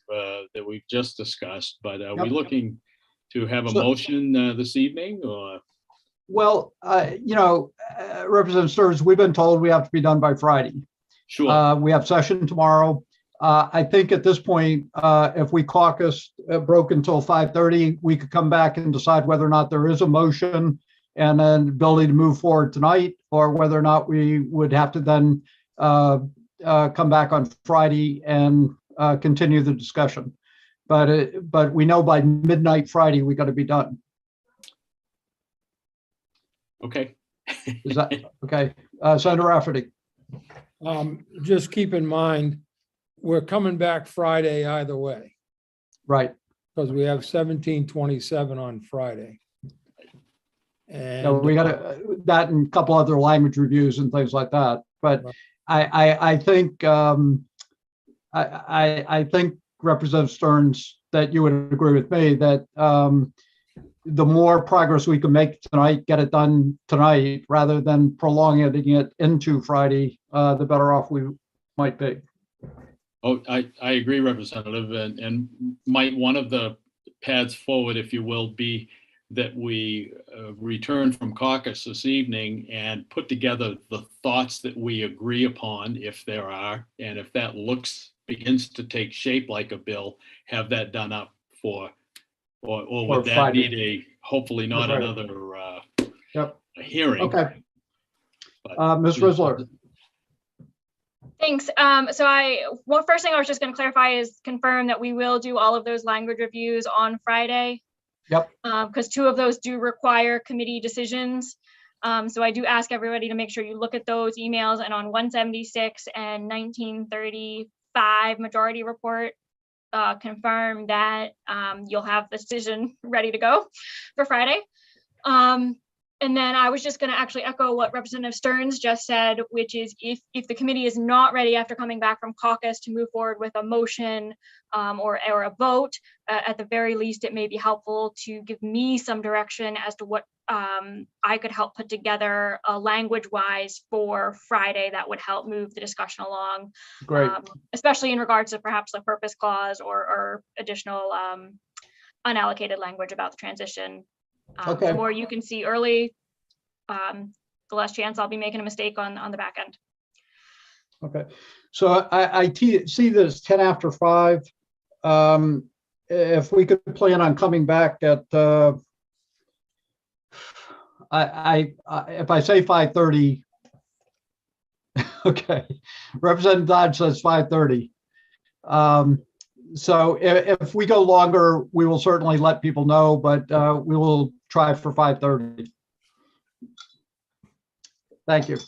just discussed. But are we looking to have a motion this evening, or? Well, Representative Stearns, we've been told we have to be done by Friday. Sure. We have session tomorrow. I think at this point, if we caucus broke until 5:30, we could come back and decide whether or not there is a motion and then ability to move forward tonight, or whether or not we would have to then come back on Friday and continue the discussion. But we know by midnight Friday, we got to be done. Okay. Is that okay? Senator Rafferty. Just keep in mind, we're coming back Friday either way, Right. because we have 1727 on Friday. And No, we got that and a couple other language reviews and things like that. But I think I think Representative Stearns, that you would agree with me that the more progress we can make tonight, get it done tonight, rather than prolonging it into Friday, the better off we might be. Oh, I agree, Representative, and might one of the paths forward, if you will, be that we return from caucus this evening and put together the thoughts that we agree upon, if there are, and if that begins to take shape like a bill, have that done up for, or would that Friday. need hopefully not Friday. another Yep. hearing? Okay. But Ms. Risler. Thanks. First thing I was just going to clarify is confirm that we will do all of those language reviews on Friday. Yep. Because 2 of those do require committee decisions. So I do ask everybody to make sure you look at those emails, and on 176 and 1935 majority report, confirm that you'll have the decision ready to go for Friday. And then I was just going to actually echo what Representative Stearns just said, which is if the committee is not ready after coming back from caucus to move forward with a motion or a vote, at the very least, it may be helpful to give me some direction as to what I could help put together language-wise for Friday that would help move the discussion along. Great. Especially in regards to perhaps the purpose clause or additional unallocated language about the transition. Okay. The more you can see early, the less chance I'll be making a mistake on the back end. Okay. So I see this 10 after 5. If we could plan on coming back at, if I say 5:30, okay. Representative Dodge says 5:30. So if we go longer, we will certainly let people know, but we will try for 5:30. Thank you.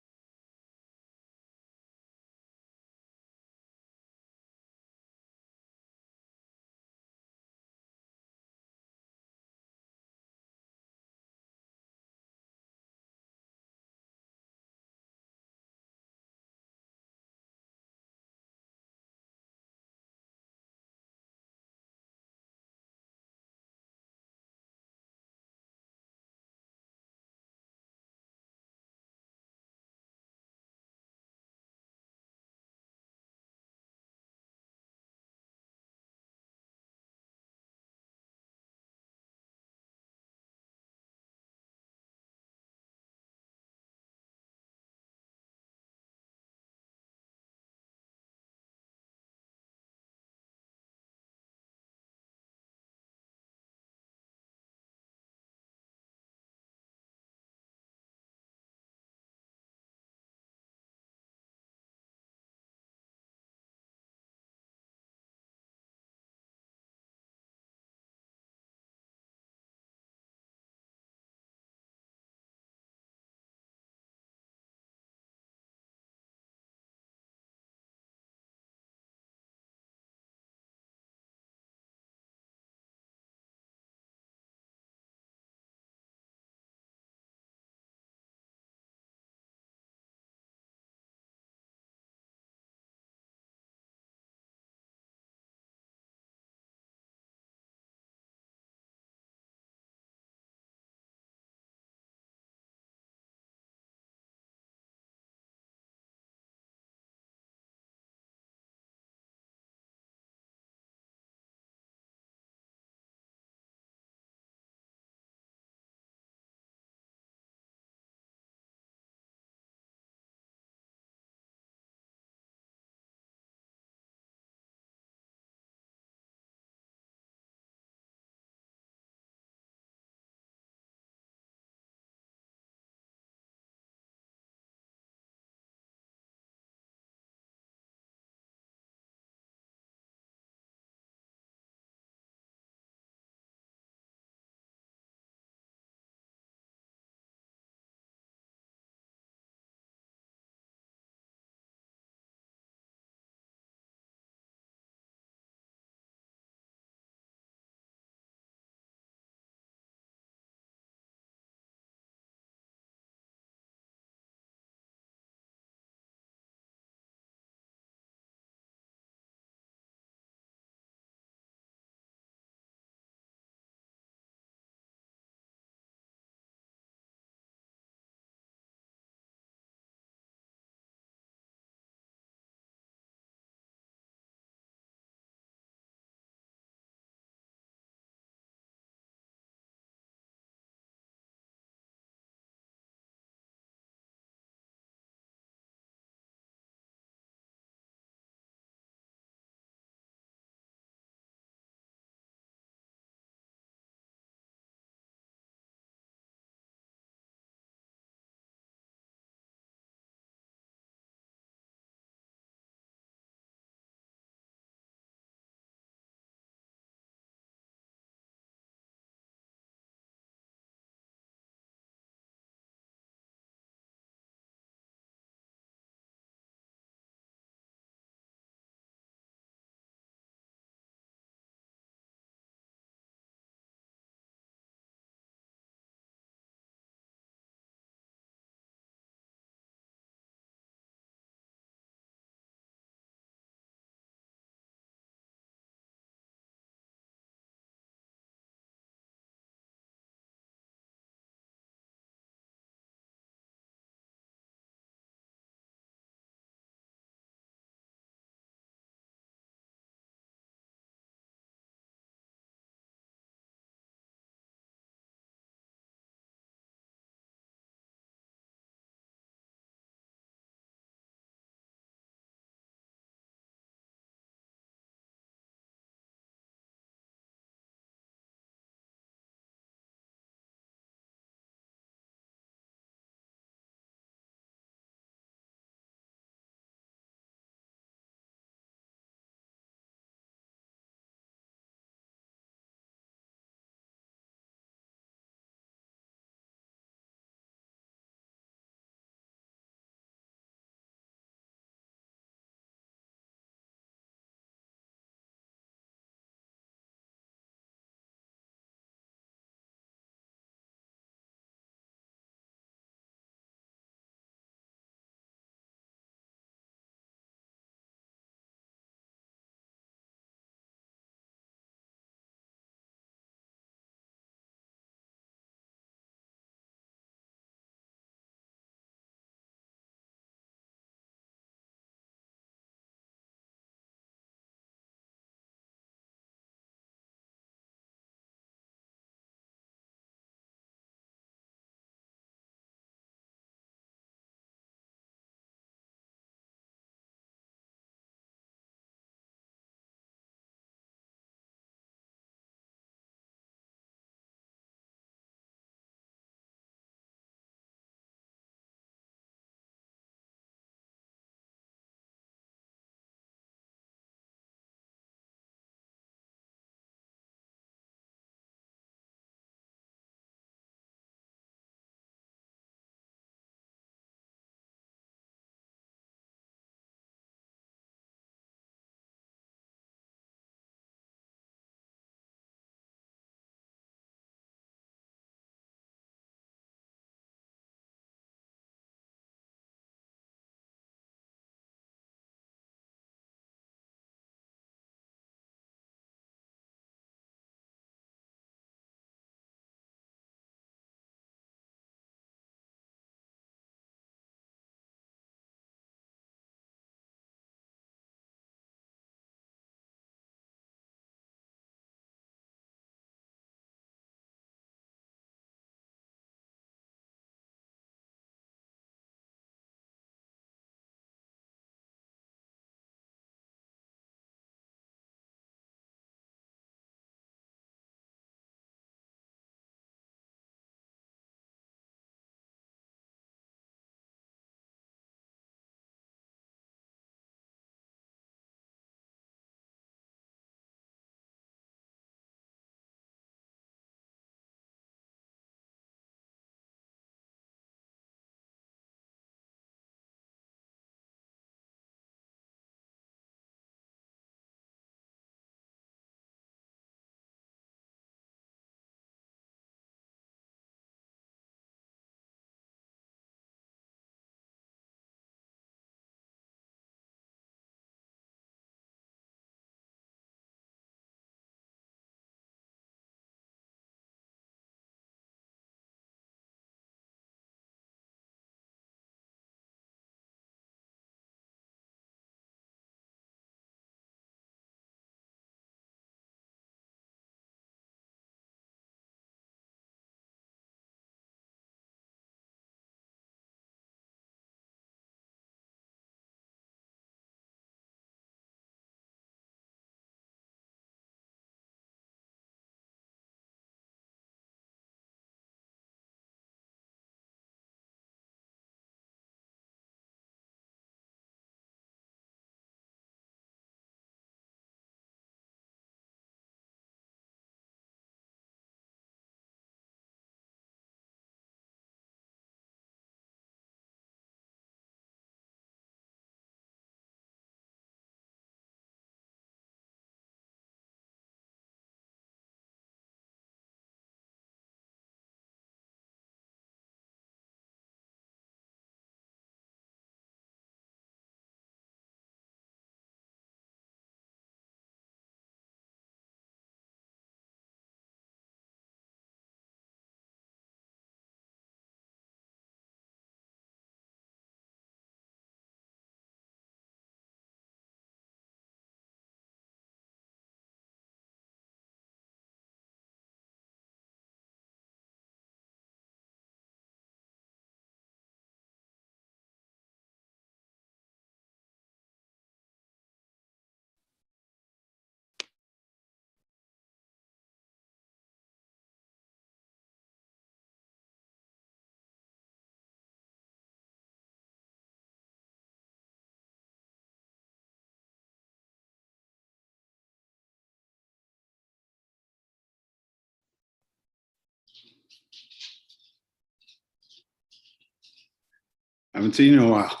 Haven't seen you in a while.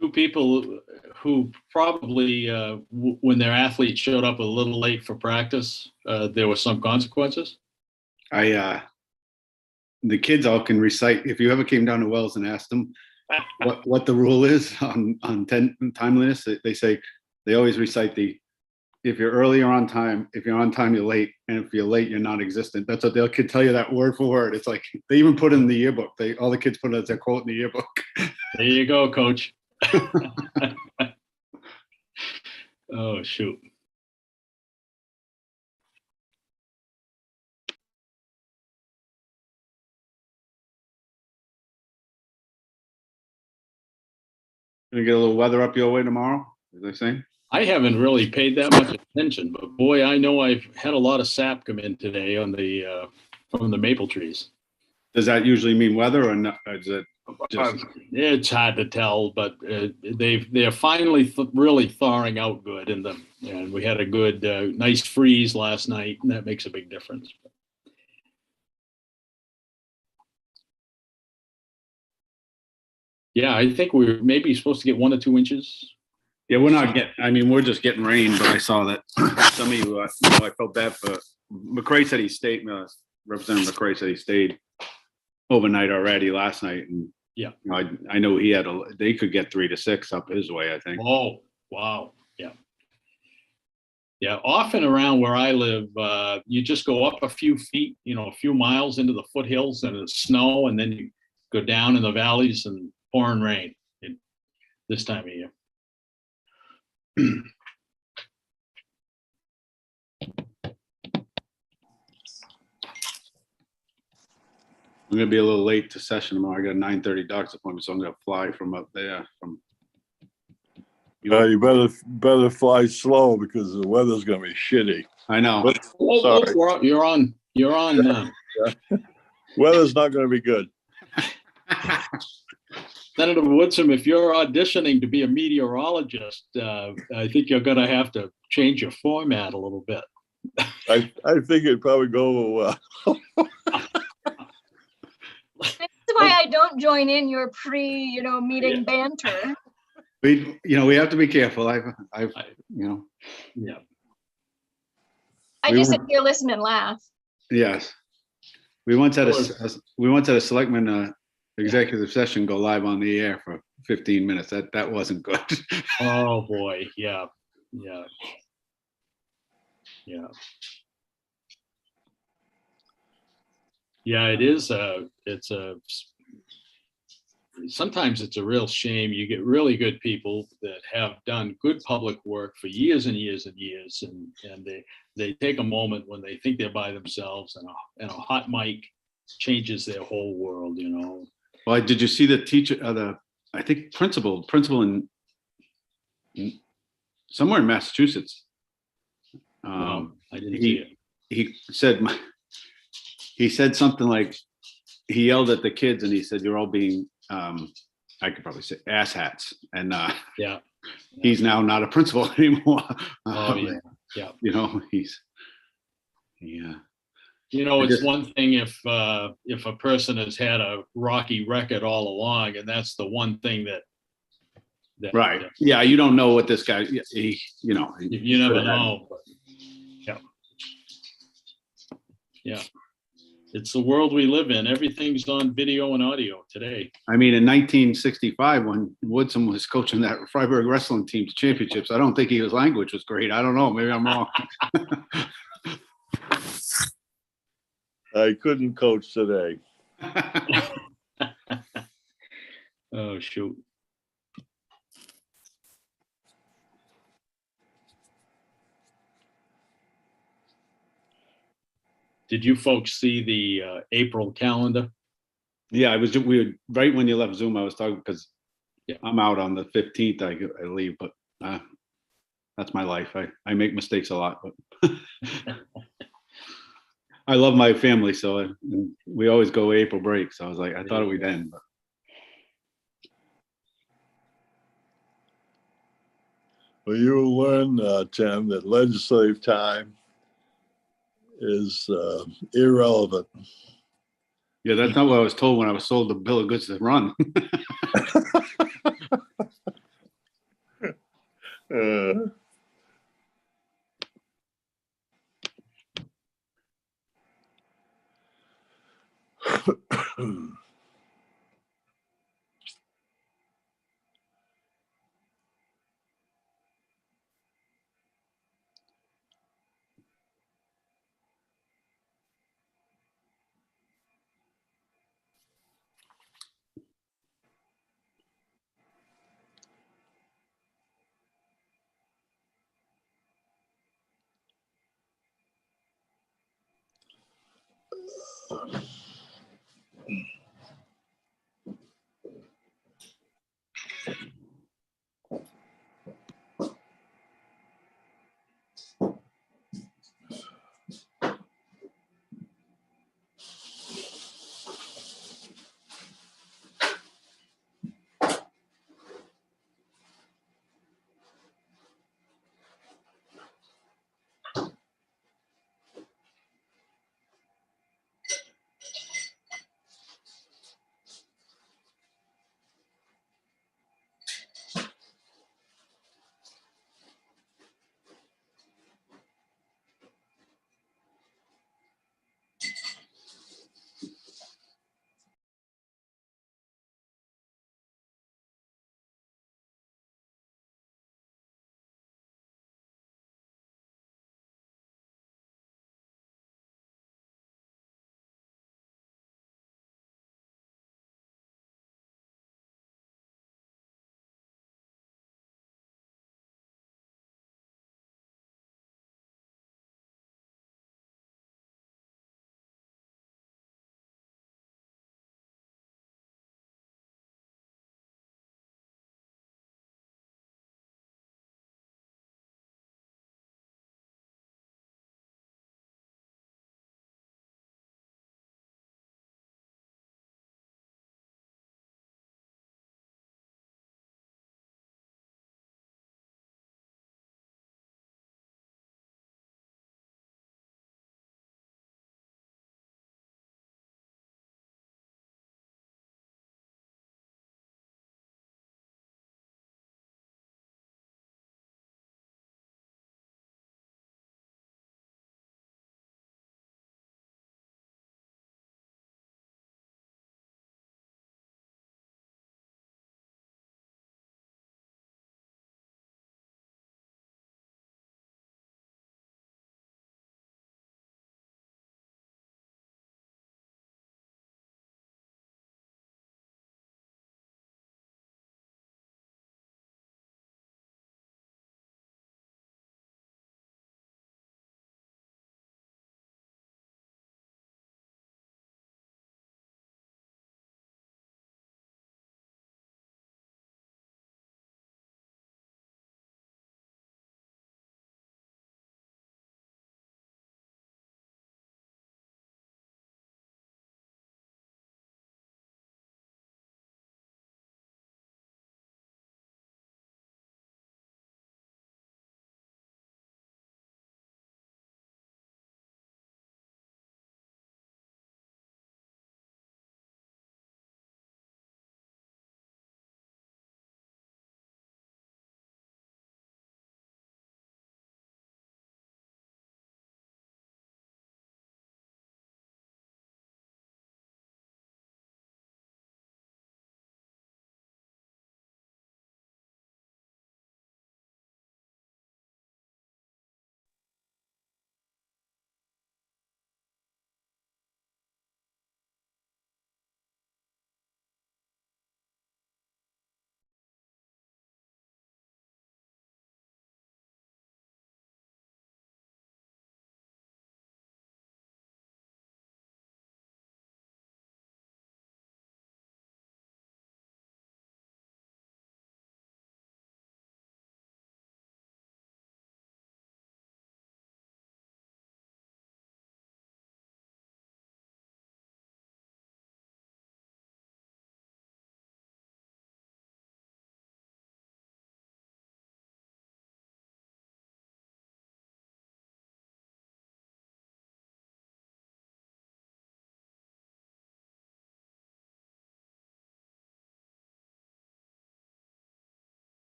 Two people who probably, when their athlete showed up a little late for practice, there were some consequences. The kids all can recite. If you ever came down to Wells and asked them what the rule is on timeliness, they say they always recite if you're early, you're on time. If you're on time, you're late. And if you're late, you're non-existent. That's what they'll tell you, that word for word. It's like they even put it in the yearbook. All the kids put it as their quote in the yearbook. There you go, coach. Oh, shoot. Gonna get a little weather up your way tomorrow, as they say. I haven't really paid that much attention, but boy, I know I've had a lot of sap come in today on the from the maple trees. Does that usually mean weather, or not? Is it just... It's hard to tell, but they're finally really thawing out good, and we had a good nice freeze last night, and that makes a big difference. Yeah, I think we're maybe supposed to get 1 or 2 inches. Yeah, we're not getting. I mean, we're just getting rain. But I saw that some of you. I felt bad for McCray. Said he stayed. Representative McCray said he stayed overnight already last night, and yeah, I know he had they could get 3 to 6 up his way, I think. Oh, wow. Yeah. Yeah. Often around where I live, you just go up a few feet, a few miles into the foothills and it's snow, and then you go down in the valleys and pouring rain this time of year. I'm gonna be a little late to session tomorrow. I got a 9:30 doctor's appointment, so I'm gonna fly from up there. You better fly slow because the weather's gonna be shitty. I know. Sorry. You're on now. Weather's not gonna be good. Senator Woodson, if you're auditioning to be a meteorologist, I think you're going to have to change your format a little bit. I think it'd probably go over well. This is why I don't join in your meeting banter. We have to be careful. Yeah. I just sit here, listen, and laugh. Yes. We once had a selectman executive session go live on the air for 15 minutes. That wasn't good. Oh boy. Yeah. It is. Sometimes it's a real shame. You get really good people that have done good public work for years and years and years, and they take a moment when they think they're by themselves, and a hot mic changes their whole world. Well, did you see the teacher, I think principal in somewhere in Massachusetts? I didn't see it. He said something like, he yelled at the kids and he said, "You're all being," I could probably say, asshats. And he's now not a principal anymore. It's one thing if a person has had a rocky record all along, and that's the one thing that right. Yeah, you don't know what this guy. You never know. But, yeah. It's the world we live in. Everything's on video and audio today. I mean, in 1965, when Woodson was coaching that Freiburg wrestling team to championships, I don't think his language was great. I don't know. Maybe I'm wrong. I couldn't coach today. Oh, shoot. Did you folks see the April calendar? Yeah, we were right when you left Zoom. I was talking because I'm out on the 15th. I leave, but that's my life. I make mistakes a lot, but I love my family, so we always go April break. So I was like, I thought it would end, but. Well, you will learn, Tim, that legislative time is irrelevant. Yeah, that's not what I was told when I was sold the bill of goods to run.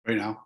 right now.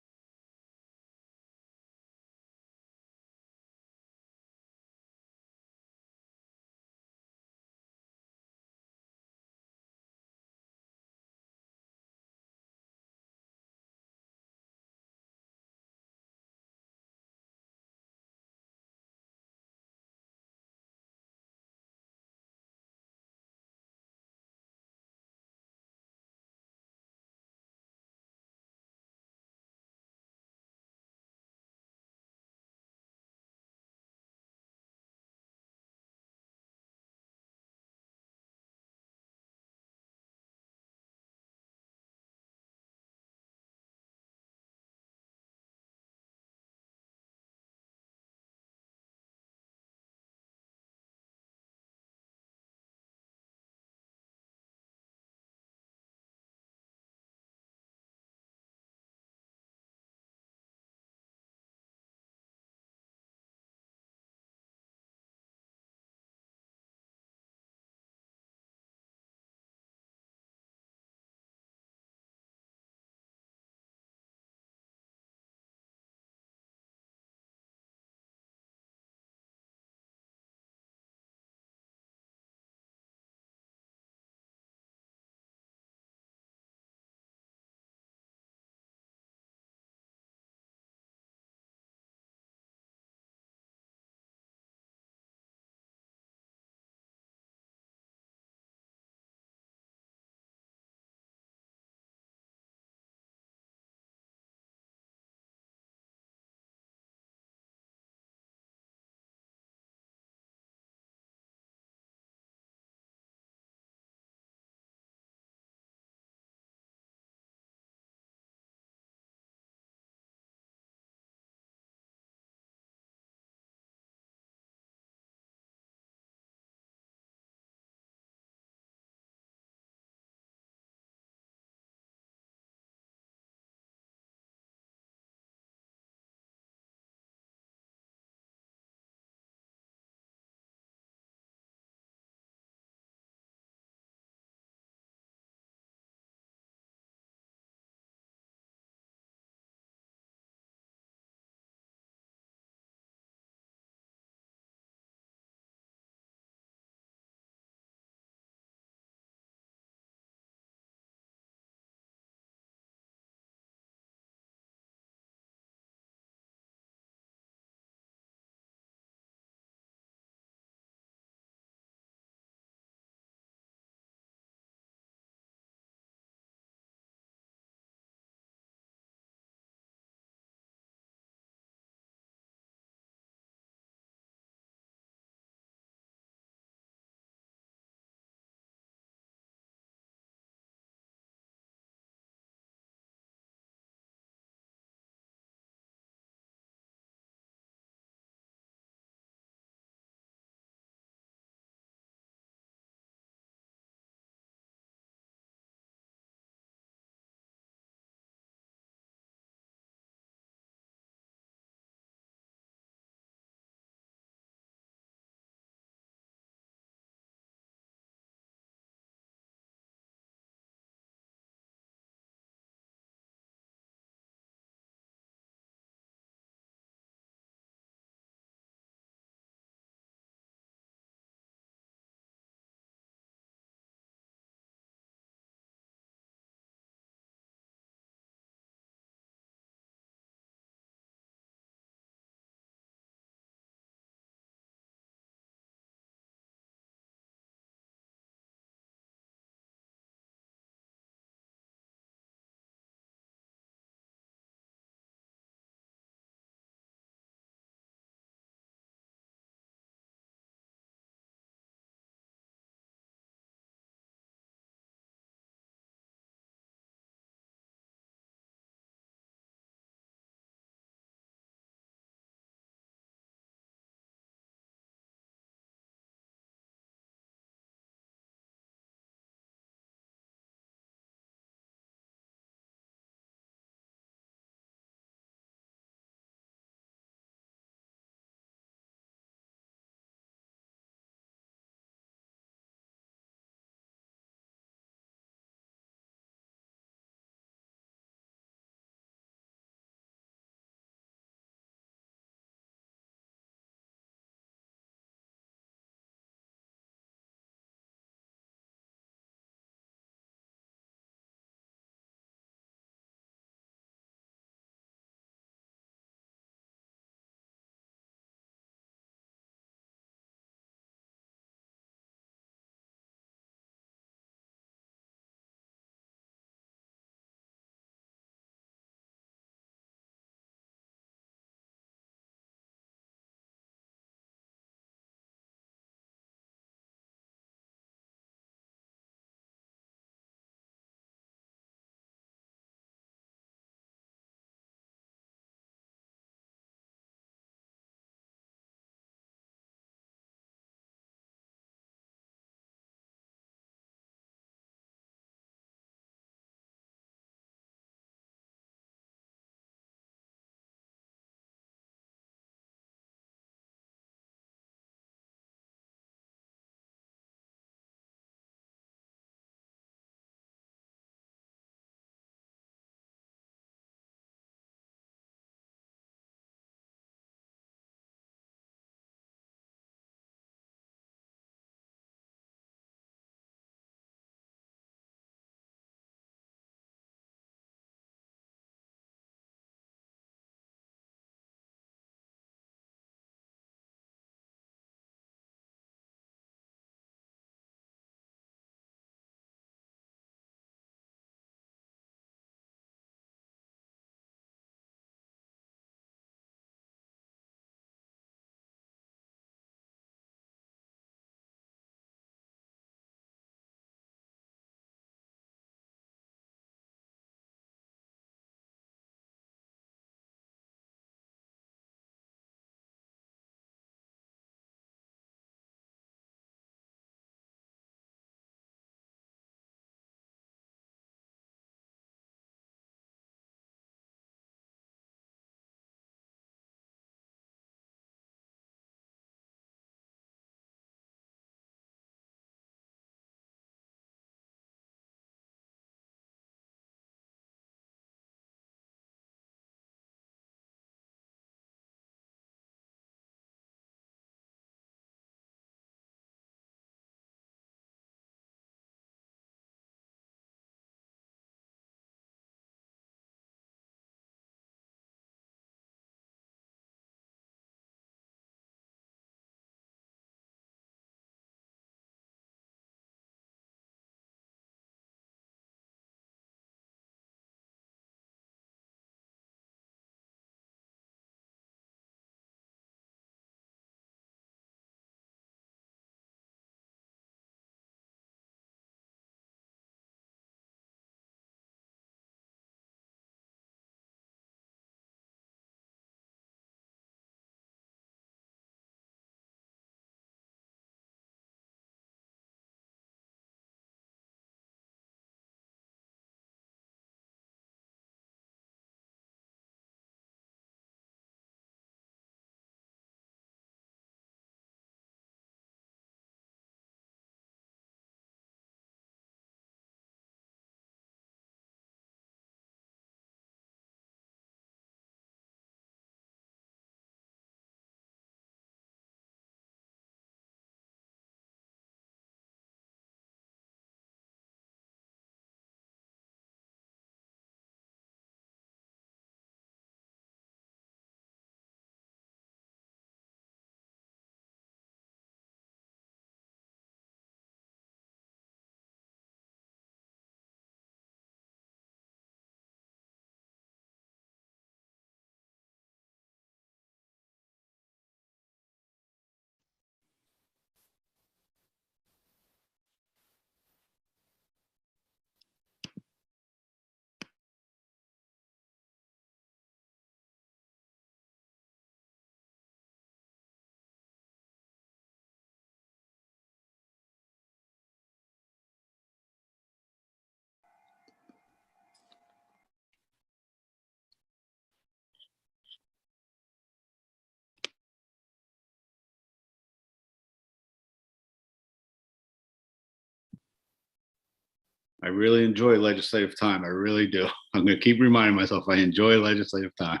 I really enjoy legislative time. I really do. I'm going to keep reminding myself I enjoy legislative time.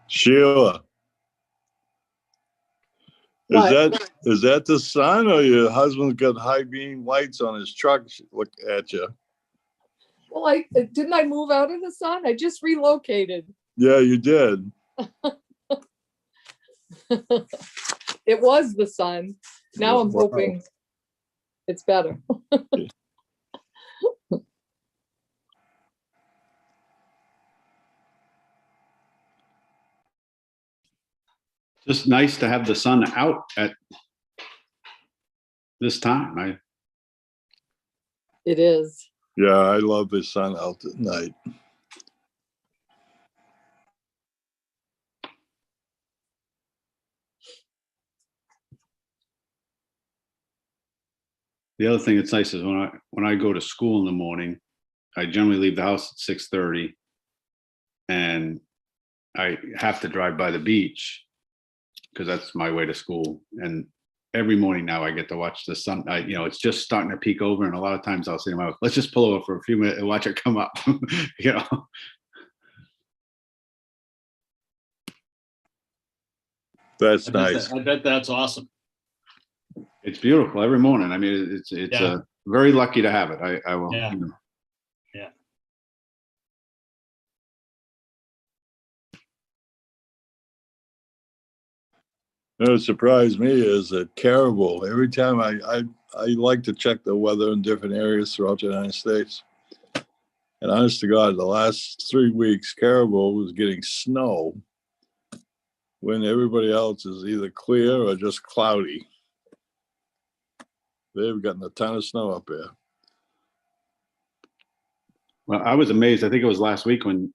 Sheila, What? is that the sun, or your husband's got high beam lights on his truck? Look at you. Well, didn't I move out of the sun? I just relocated. Yeah, you did. It was the sun. Now I'm Wow. hoping it's better. Just nice to have the sun out at this time. It is. Yeah, I love the sun out at night. The other thing that's nice is when I go to school in the morning, I generally leave the house at 6:30, and I have to drive by the beach because that's my way to school. And every morning now I get to watch the sun. It's just starting to peek over, and a lot of times I'll say to my wife, let's just pull over for a few minutes and watch it come up. That's nice. I bet that's awesome. It's beautiful every morning. I mean, it's very lucky to have it. I will. Yeah. Yeah. What surprised me is that Caribou, every time I like to check the weather in different areas throughout the United States. And honest to God, the last 3 weeks, Caribou was getting snow when everybody else is either clear or just cloudy. They've gotten a ton of snow up there. Well, I was amazed. I think it was last week when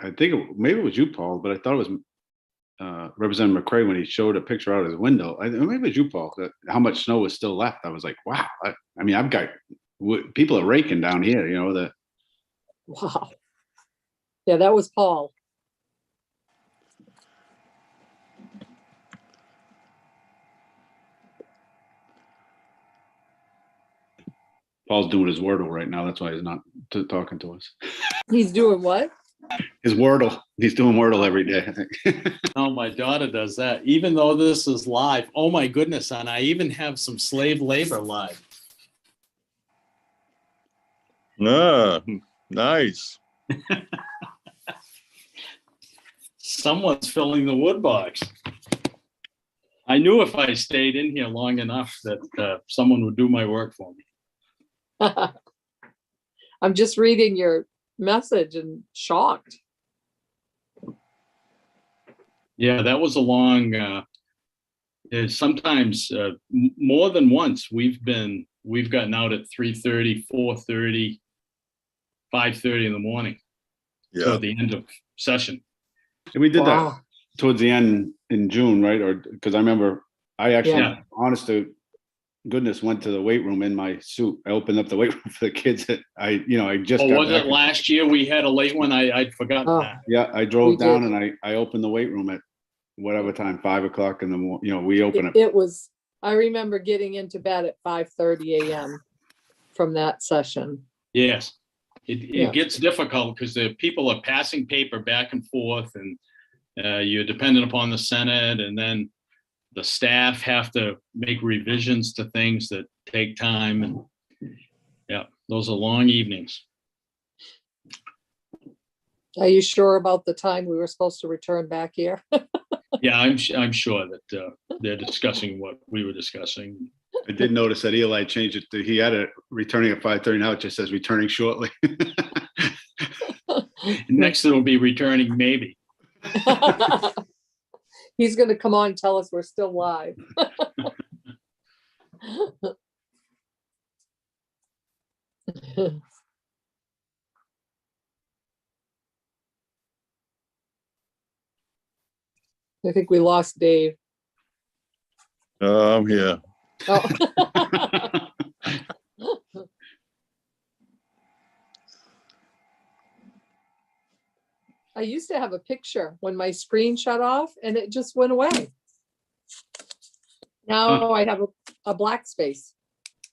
maybe it was you, Paul, but I thought it was Representative McCray when he showed a picture out of his window. Maybe it was you, Paul, how much snow was still left. I was like, wow. I mean, I've got people are raking down here, Wow. Yeah, that was Paul. Paul's doing his Wordle right now. That's why he's not talking to us. He's doing what? His Wordle. He's doing Wordle every day, I think. Oh, my daughter does that. Even though this is live. Oh, my goodness. And I even have some slave labor live. Ah, nice. Someone's filling the wood box. I knew if I stayed in here long enough that someone would do my work for me. I'm just reading your message and shocked. Yeah, that was a long, sometimes more than once we've gotten out at 3:30, 4:30, 5:30 in the morning. Yeah. Toward the end of session. And we did that towards the end in June, right? Or because I remember I actually, honest to goodness, went to the weight room in my suit. I opened up the weight room for the kids that I just. Oh, was it last year we had a late one? I'd forgotten that. Yeah, I drove down and I opened the weight room at whatever time, 5 o'clock in the morning. We open it. It was. I remember getting into bed at 5:30 a.m. from that session. Yes, it gets difficult because the people are passing paper back and forth, and You're dependent upon the Senate, and then the staff have to make revisions to things that take time. And yeah, those are long evenings. Are you sure about the time we were supposed to return back here? Yeah, I'm sure that they're discussing what we were discussing. I did notice that Eli changed it to, he had it returning at 5:30. Now it just says returning shortly. Next, it'll be returning maybe. He's going to come on and tell us we're still live. I think we lost Dave. I'm here. Oh. I used to have a picture when my screen shut off and it just went away. Now I have a black space.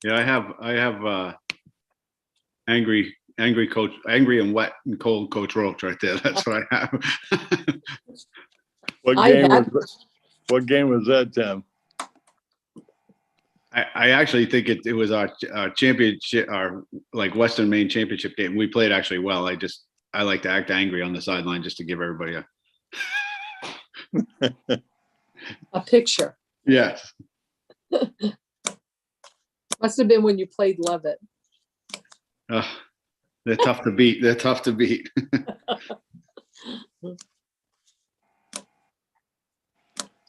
Yeah, I have angry coach, angry and wet and cold Coach Roach right there. That's what I have. What game was that, Tim? I actually think it was our championship, our like Western Maine championship game. We played actually well. I like to act angry on the sideline just to give everybody A picture. Yes. Must have been when you played Levitt. They're tough to beat. They're tough to beat.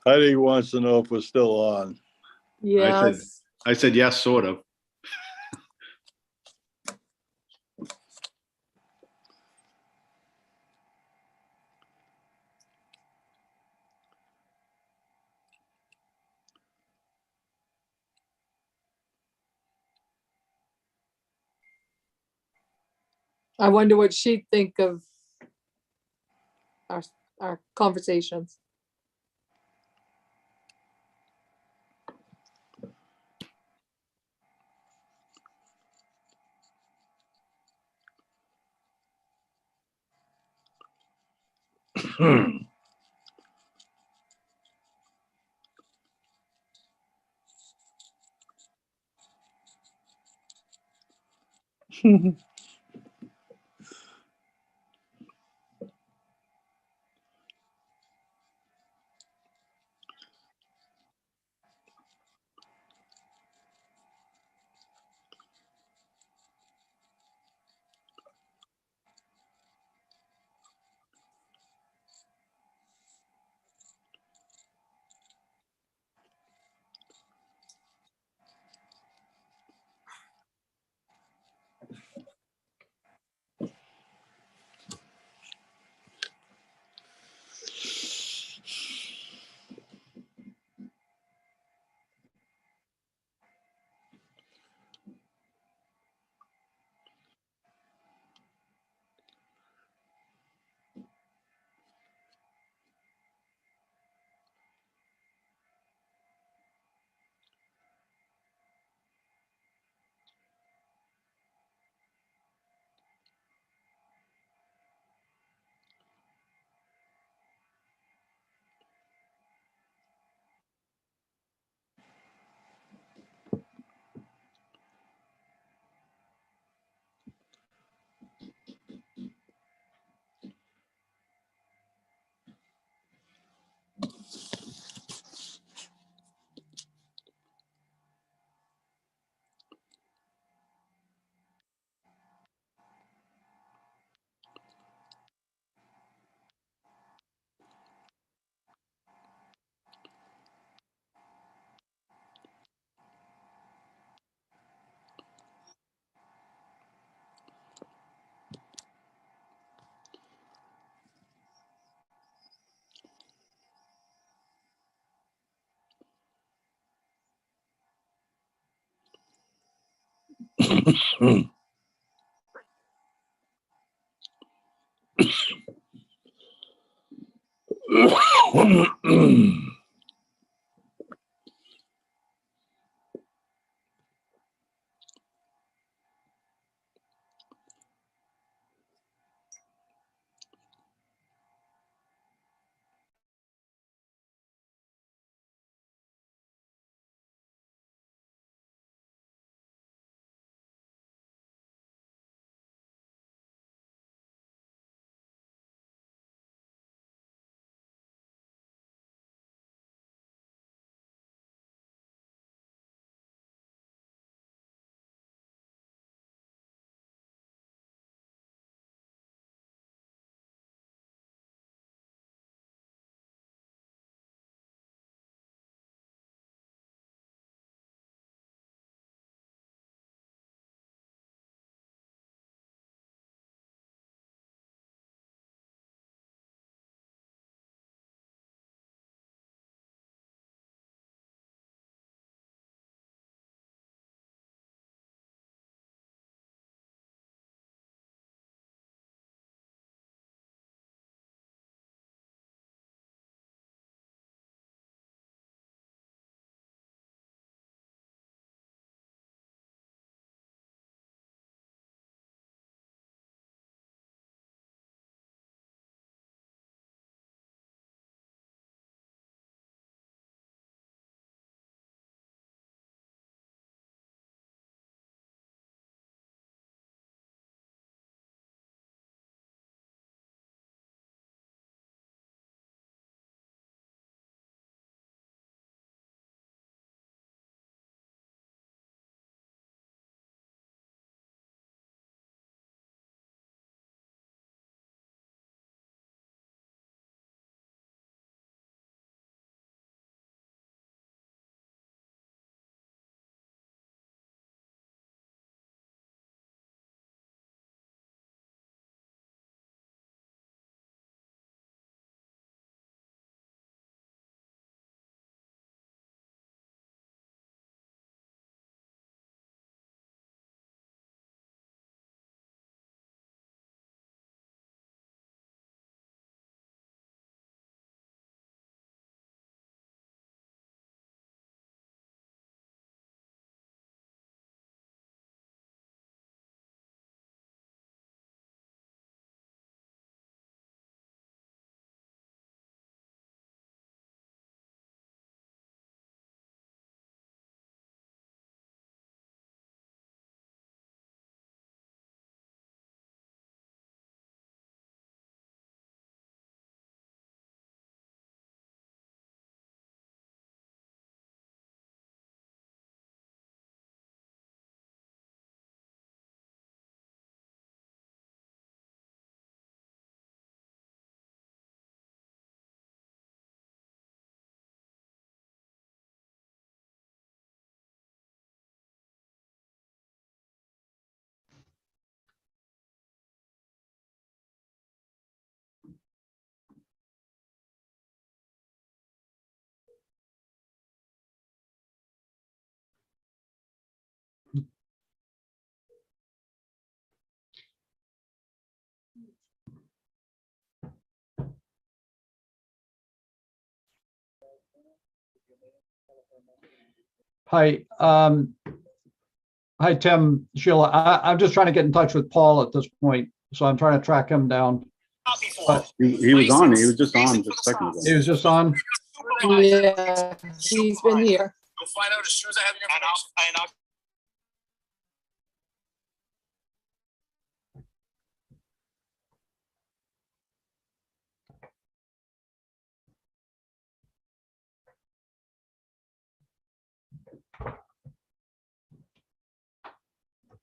Heidi wants to know if we're still on. Yes. I said yes, sort of. I wonder what she'd think of our conversations. Hi, hi, Tim, Sheila. I'm just trying to get in touch with Paul at this point, so I'm trying to track him down. But He was on, he was just on just a second ago. he was just on. Yeah, he's been here. You'll find out as soon as I have your information.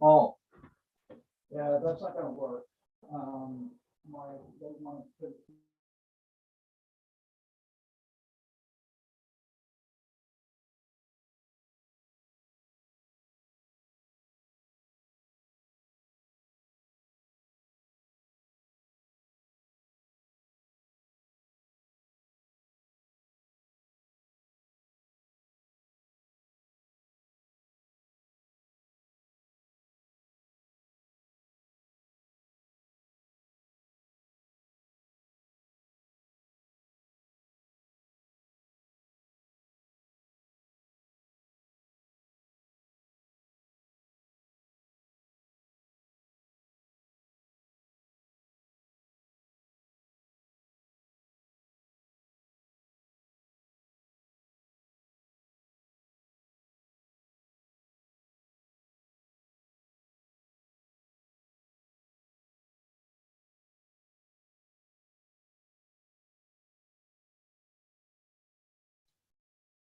Oh, yeah, that's not gonna work.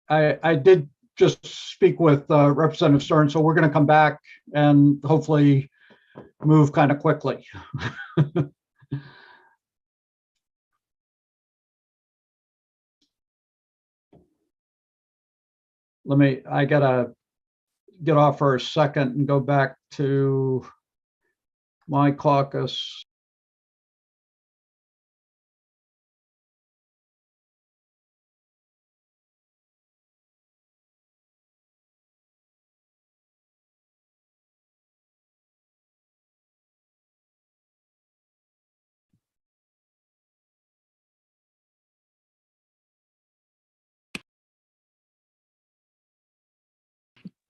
I did just speak with Representative Stern, so we're going to come back and hopefully move kind of quickly. I gotta get off for a second and go back to my caucus.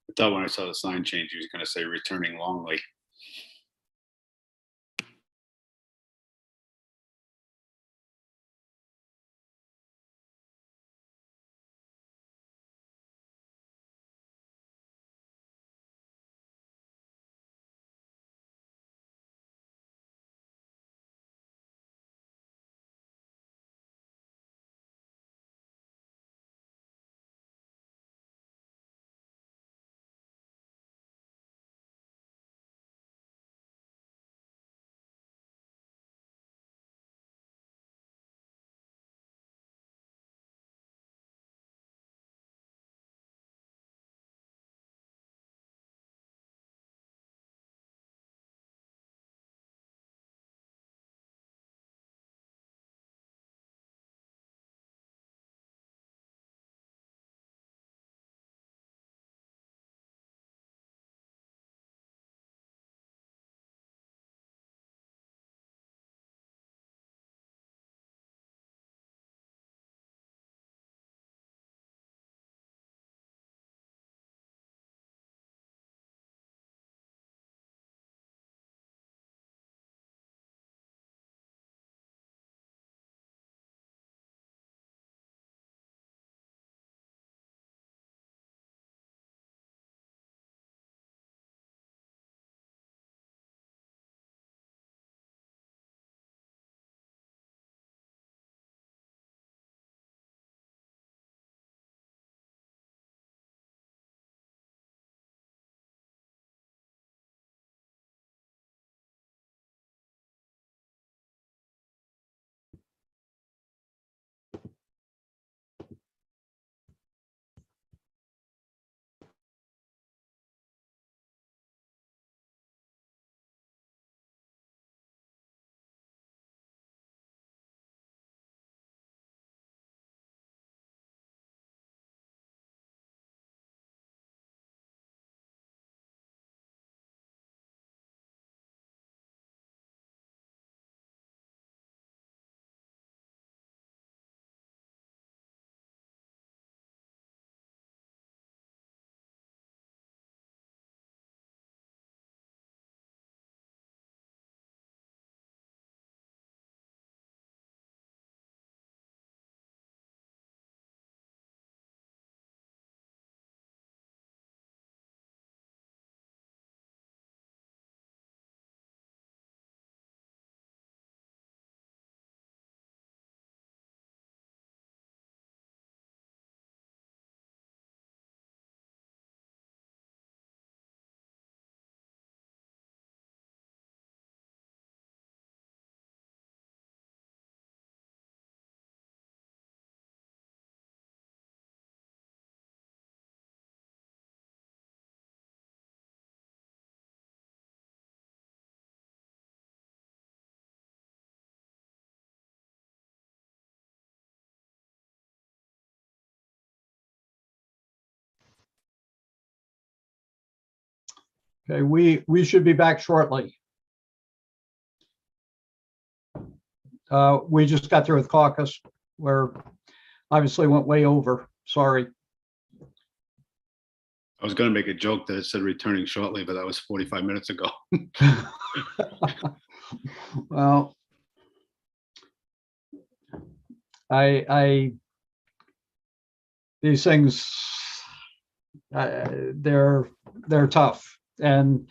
I thought when I saw the sign change, he was going to say returning Longley. Okay, we should be back shortly. We just got through with caucus, where obviously went way over. Sorry. I was going to make a joke that it said returning shortly, but that was 45 minutes ago. Well, these things, they're tough, and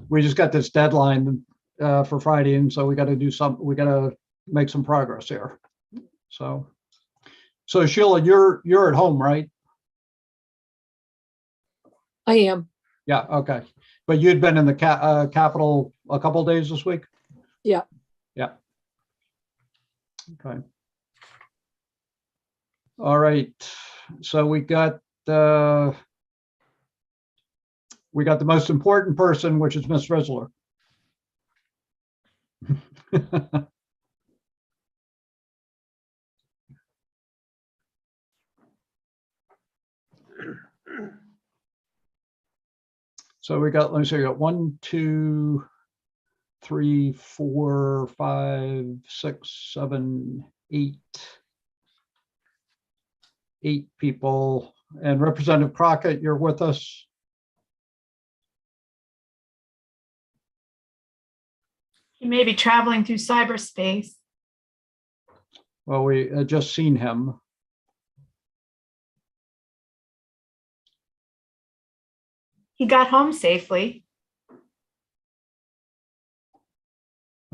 we just got this deadline for Friday, and so we got to do something. We got to make some progress here. So Sheila, you're at home, right? I am. Yeah. Okay. But you'd been in the Capitol a couple days this week. Yeah. Yeah. Okay. All right. So we got the most important person, which is Ms. Rizzler. So we got, let me see, we got 1, 2, 3, 4, 5, 6, 7, 8. 8 people. And Representative Crockett, you're with us. He may be traveling through cyberspace. Well, we had just seen him. He got home safely.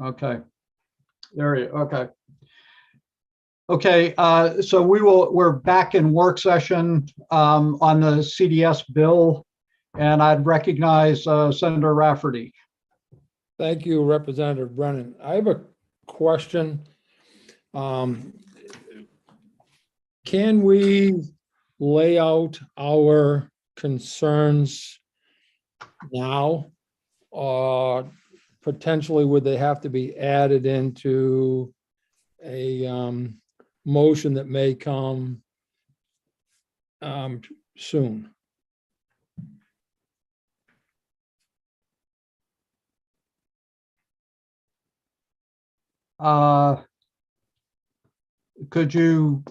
Okay. There you, okay. Okay, so we're back in work session on the CDS bill, and I'd recognize Senator Rafferty. Thank you, Representative Brennan. I have a question. Can we lay out our concerns now? Or potentially would they have to be added into a motion that may come soon? Could you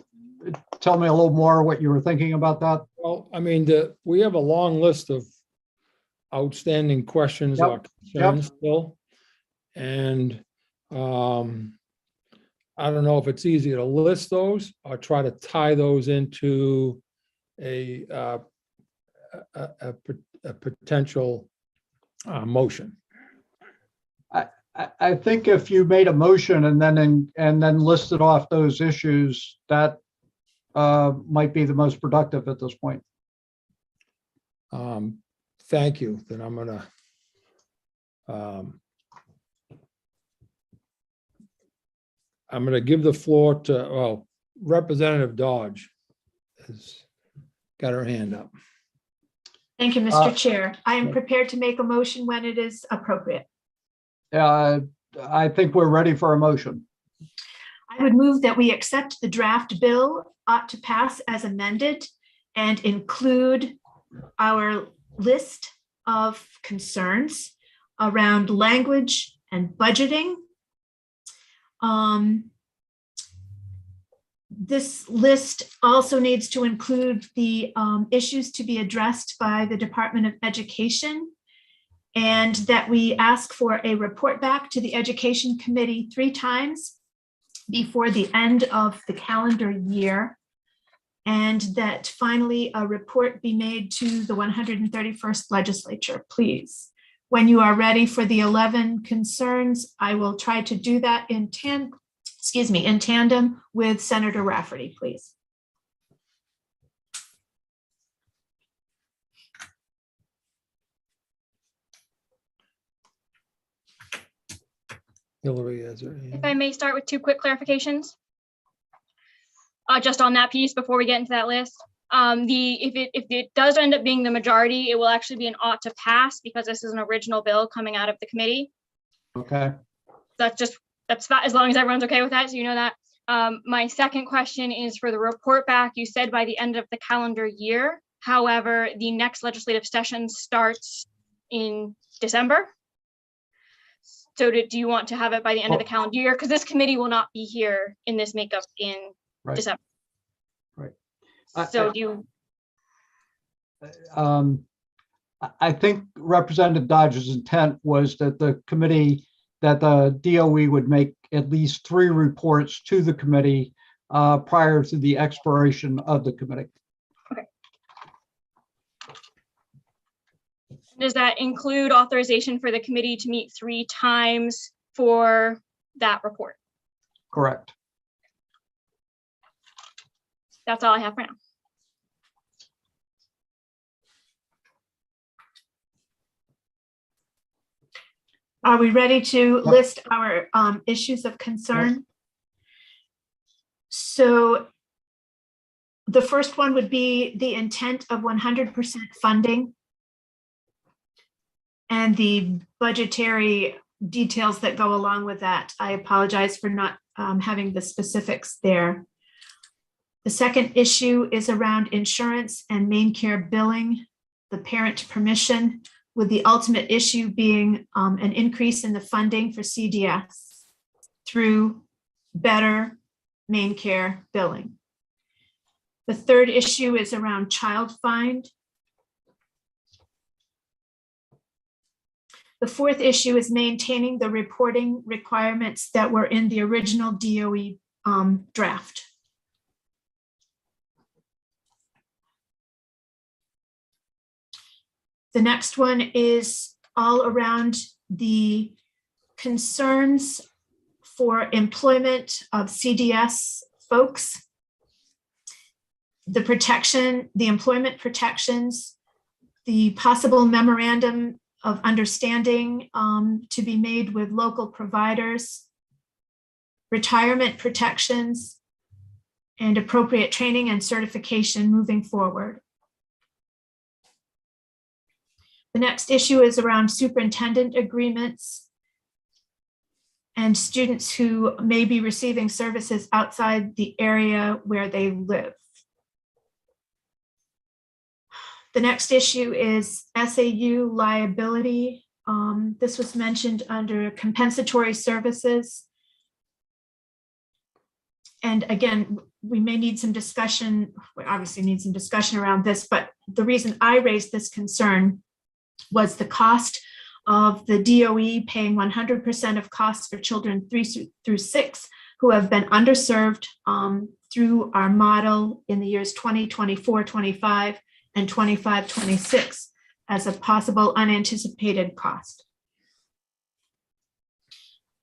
tell me a little more what you were thinking about that? Well, I mean, we have a long list of outstanding questions or concerns still. And I don't know if it's easy to list those or try to tie those into a potential motion. I think if you made a motion and then listed off those issues, that might be the most productive at this point. Thank you. Then I'm gonna give the floor to, well, Representative Dodge has got her hand up. Thank you, Mr. Chair. I am prepared to make a motion when it is appropriate. I think we're ready for a motion. I would move that we accept the draft bill ought to pass as amended and include our list of concerns around language and budgeting. This list also needs to include the issues to be addressed by the Department of Education, and that we ask for a report back to the Education Committee 3 times before the end of the calendar year, and that finally a report be made to the 131st legislature, please. When you are ready for the 11 concerns, I will try to do that in tandem with Senator Rafferty, please. Hillary has her hand. If I may start with 2 quick clarifications. Just on that piece before we get into that list. If it does end up being the majority, it will actually be an ought to pass because this is an original bill coming out of the committee. Okay. That's as long as everyone's okay with that, so you know that. My second question is for the report back. You said by the end of the calendar year. However, the next legislative session starts in December. So do you want to have it by the end of the calendar year? Because this committee will not be here in this makeup in December. Right. So do you? I think Representative Dodge's intent was that the DOE would make at least 3 reports to the committee prior to the expiration of the committee. Okay. Does that include authorization for the committee to meet 3 times for that report? Correct. That's all I have for now. Are we ready to list our issues of concern? So the first one would be the intent of 100% funding and the budgetary details that go along with that. I apologize for not having the specifics there. The second issue is around insurance and main care billing, the parent permission, with the ultimate issue being an increase in the funding for CDS through better main care billing. The third issue is around child find. The fourth issue is maintaining the reporting requirements that were in the original DOE draft. The next one is all around the concerns for employment of CDS folks, the protection, the employment protections, the possible memorandum of understanding to be made with local providers, retirement protections, and appropriate training and certification moving forward. The next issue is around superintendent agreements and students who may be receiving services outside the area where they live. The next issue is SAU liability. This was mentioned under compensatory services. And again, we may need some discussion, we obviously need some discussion around this, but the reason I raised this concern was the cost of the DOE paying 100% of costs for children 3 through 6 who have been underserved through our model in the years 2024-25 and 25-26 as a possible unanticipated cost.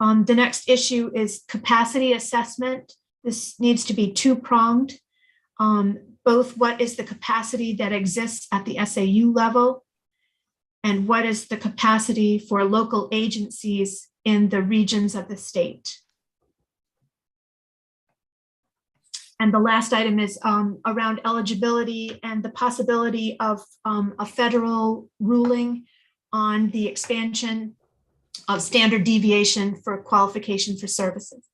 The next issue is capacity assessment. This needs to be 2-pronged. Both what is the capacity that exists at the SAU level and what is the capacity for local agencies in the regions of the state. And the last item is around eligibility and the possibility of a federal ruling on the expansion of standard deviation for qualification for services.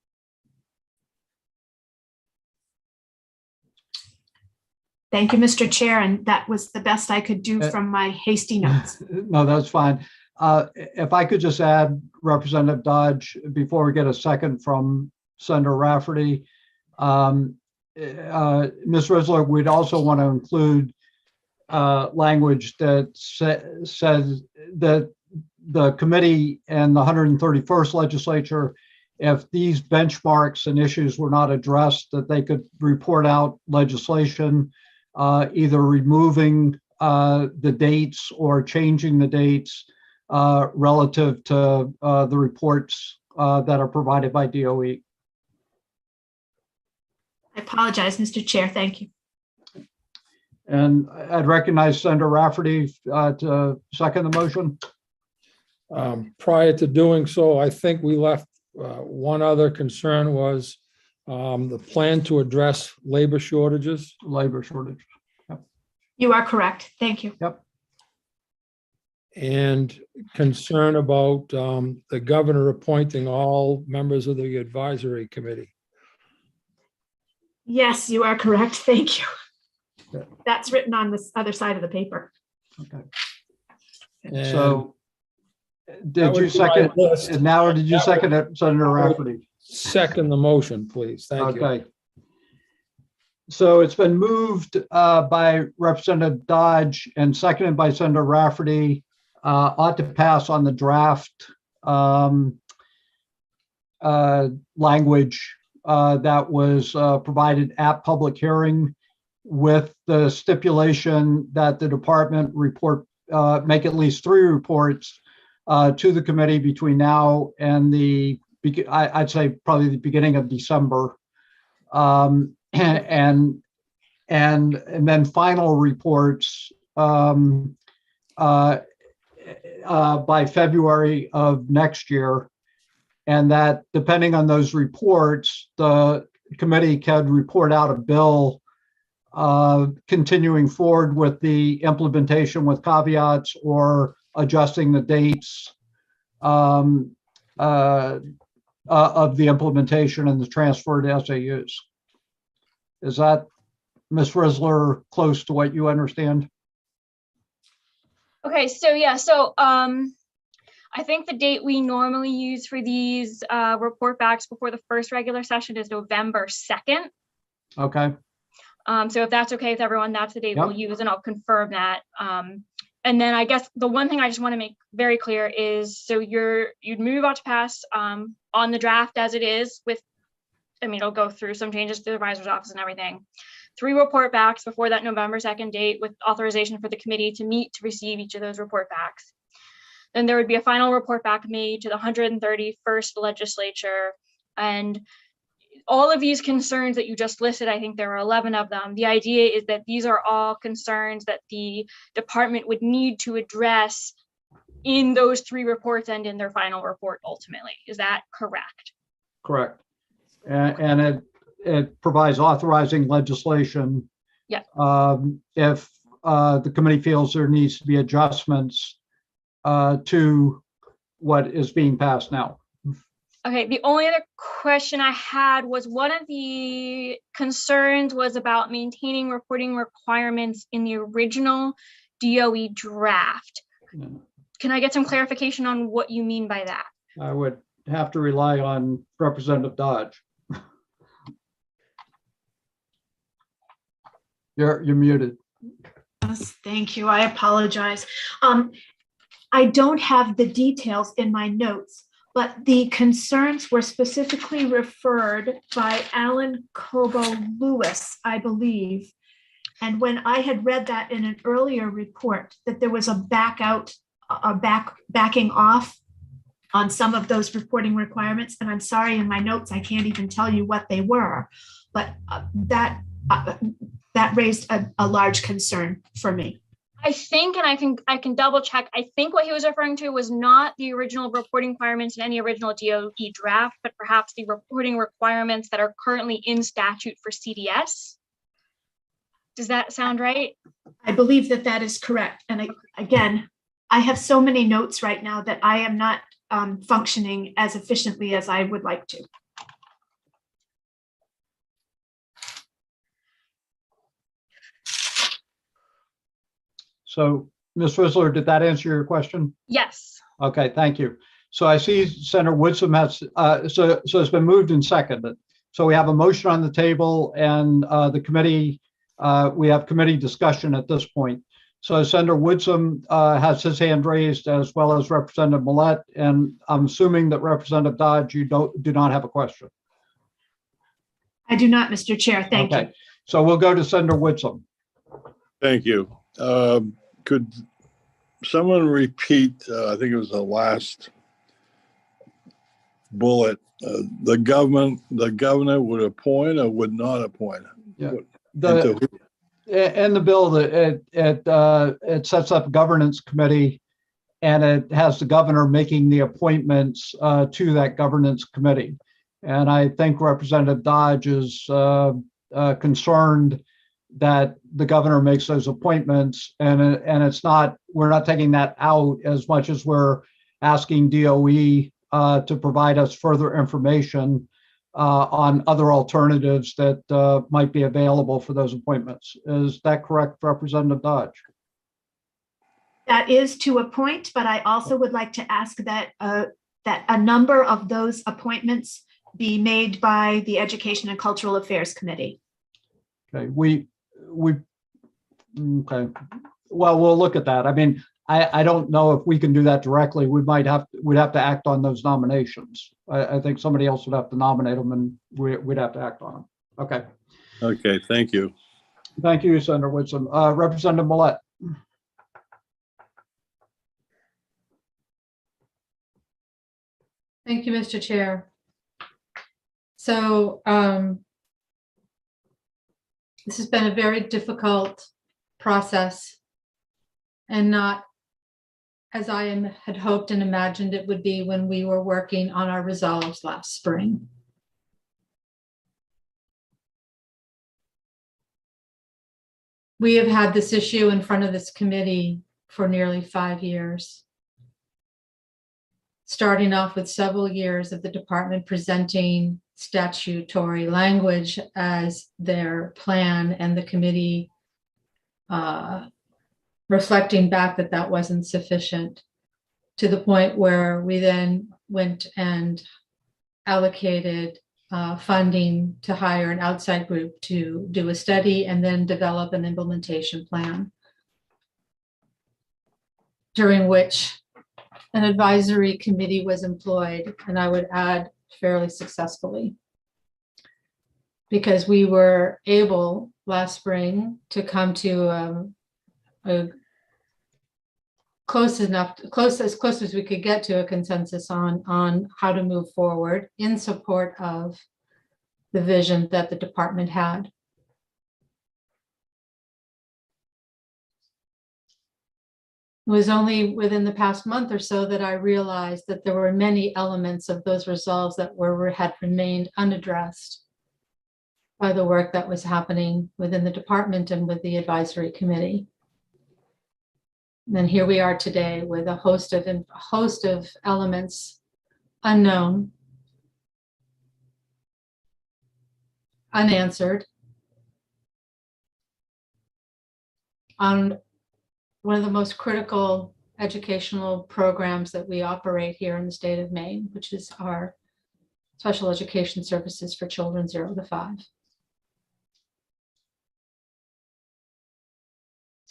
Thank you, Mr. Chair, and that was the best I could do from my hasty notes. No, that's fine. If I could just add, Representative Dodge, before we get a second from Senator Rafferty, Ms. Risler, we'd also want to include language that says that the committee and the 131st legislature, if these benchmarks and issues were not addressed, that they could report out legislation either removing the dates or changing the dates relative to the reports that are provided by DOE. I apologize, Mr. Chair. Thank you. And I'd recognize Senator Rafferty to second the motion. Prior to doing so, I think we left one other concern was the plan to address labor shortages. Yep. You are correct. Thank you. Yep. And concern about the governor appointing all members of the advisory committee. Yes, you are correct. Thank you. Yeah. That's written on this other side of the paper. Okay. And So that did you would be my second, list. and now, or did you That would- second it, Senator Rafferty? Second the motion, please. Thank you. Okay. So it's been moved by Representative Dodge and seconded by Senator Rafferty, ought to pass on the draft language that was provided at public hearing, with the stipulation that the department report, make at least 3 reports to the committee between now and I'd say probably the beginning of December. And then final reports by February of next year. And that depending on those reports, the committee can report out a bill continuing forward with the implementation with caveats or adjusting the dates of the implementation and the transfer to SAUs. Is that, Ms. Risler, close to what you understand? Okay, so yeah, so I think the date we normally use for these report backs before the first regular session is November 2nd. Okay. So if that's okay with everyone, that's the date Yep. we'll use, and I'll confirm that. And then I guess the one thing I just want to make very clear is, so you'd move out to pass on the draft as it is with, I mean, it'll go through some changes to the advisor's office and everything. 3 report backs before that November 2nd date with authorization for the committee to meet to receive each of those report backs. Then there would be a final report back made to the 131st legislature. And all of these concerns that you just listed, I think there are 11 of them. The idea is that these are all concerns that the department would need to address in those 3 reports and in their final report ultimately. Is that correct? Correct. And it provides authorizing legislation. Yeah. If the committee feels there needs to be adjustments to what is being passed now. Okay, the only other question I had was, one of the concerns was about maintaining reporting requirements in the original DOE draft. Yeah. Can I get some clarification on what you mean by that? I would have to rely on Representative Dodge. You're muted. Yes, thank you. I apologize. I don't have the details in my notes, but the concerns were specifically referred by Alan Cobo Lewis, I believe. And when I had read that in an earlier report, that there was a backing off on some of those reporting requirements. And I'm sorry, in my notes, I can't even tell you what they were, but that raised a large concern for me. I think, and I can double check, I think what he was referring to was not the original reporting requirements in any original DOE draft, but perhaps the reporting requirements that are currently in statute for CDS. Does that sound right? I believe that that is correct. And again, I have so many notes right now that I am not functioning as efficiently as I would like to. So, Ms. Risler, did that answer your question? Yes. Okay, thank you. So I see Senator Woodson has, so it's been moved and seconded. So we have a motion on the table, and the committee, we have committee discussion at this point. So Senator Woodson has his hand raised, as well as Representative Millette, and I'm assuming that Representative Dodge, you do not have a question. I do not, Mr. Chair. Thank you. So we'll go to Senator Woodson. Thank you. Could someone repeat, I think it was the last bullet, the governor would appoint or would not appoint? Yeah. Into In the bill, it sets up a governance committee, and it has the governor making the appointments to that governance committee. And I think Representative Dodge is concerned that the governor makes those appointments, and it's not, we're not taking that out as much as we're asking DOE to provide us further information on other alternatives that might be available for those appointments. Is that correct, Representative Dodge? That is to appoint, but I also would like to ask that that a number of those appointments be made by the Education and Cultural Affairs Committee. Okay, okay. Well, we'll look at that. I mean, I don't know if we can do that directly. We'd have to act on those nominations. I think somebody else would have to nominate them and we'd have to act on them. Okay. Okay, thank you. Thank you, Senator Whitson. Representative Millette. Thank you, Mr. Chair. So this has been a very difficult process and not as I had hoped and imagined it would be when we were working on our resolves last spring. We have had this issue in front of this committee for nearly 5 years, starting off with several years of the department presenting statutory language as their plan and the committee reflecting back that that wasn't sufficient, to the point where we then went and allocated funding to hire an outside group to do a study and then develop an implementation plan, during which an advisory committee was employed, and I would add fairly successfully, because we were able last spring to come to a close as we could get to a consensus on how to move forward in support of the vision that the department had. It was only within the past month or so that I realized that there were many elements of those resolves that had remained unaddressed by the work that was happening within the department and with the advisory committee. And here we are today with a host of elements unknown, unanswered, on one of the most critical educational programs that we operate here in the state of Maine, which is our special education services for children 0 to 5.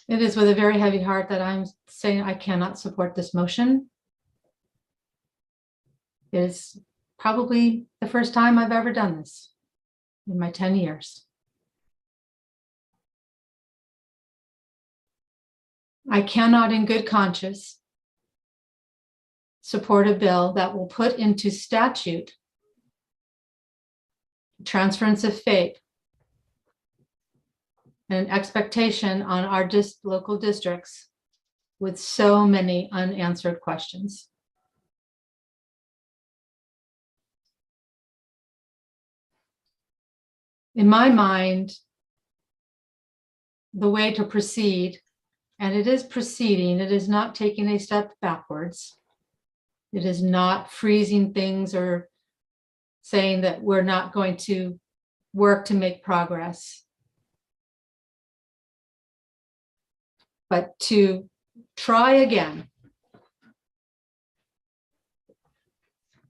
It is with a very heavy heart that I'm saying I cannot support this motion. It is probably the first time I've ever done this in my 10 years. I cannot in good conscience support a bill that will put into statute transference of FAPE and an expectation on our local districts with so many unanswered questions. In my mind, the way to proceed, and it is proceeding, it is not taking a step backwards. It is not freezing things or saying that we're not going to work to make progress, but to try again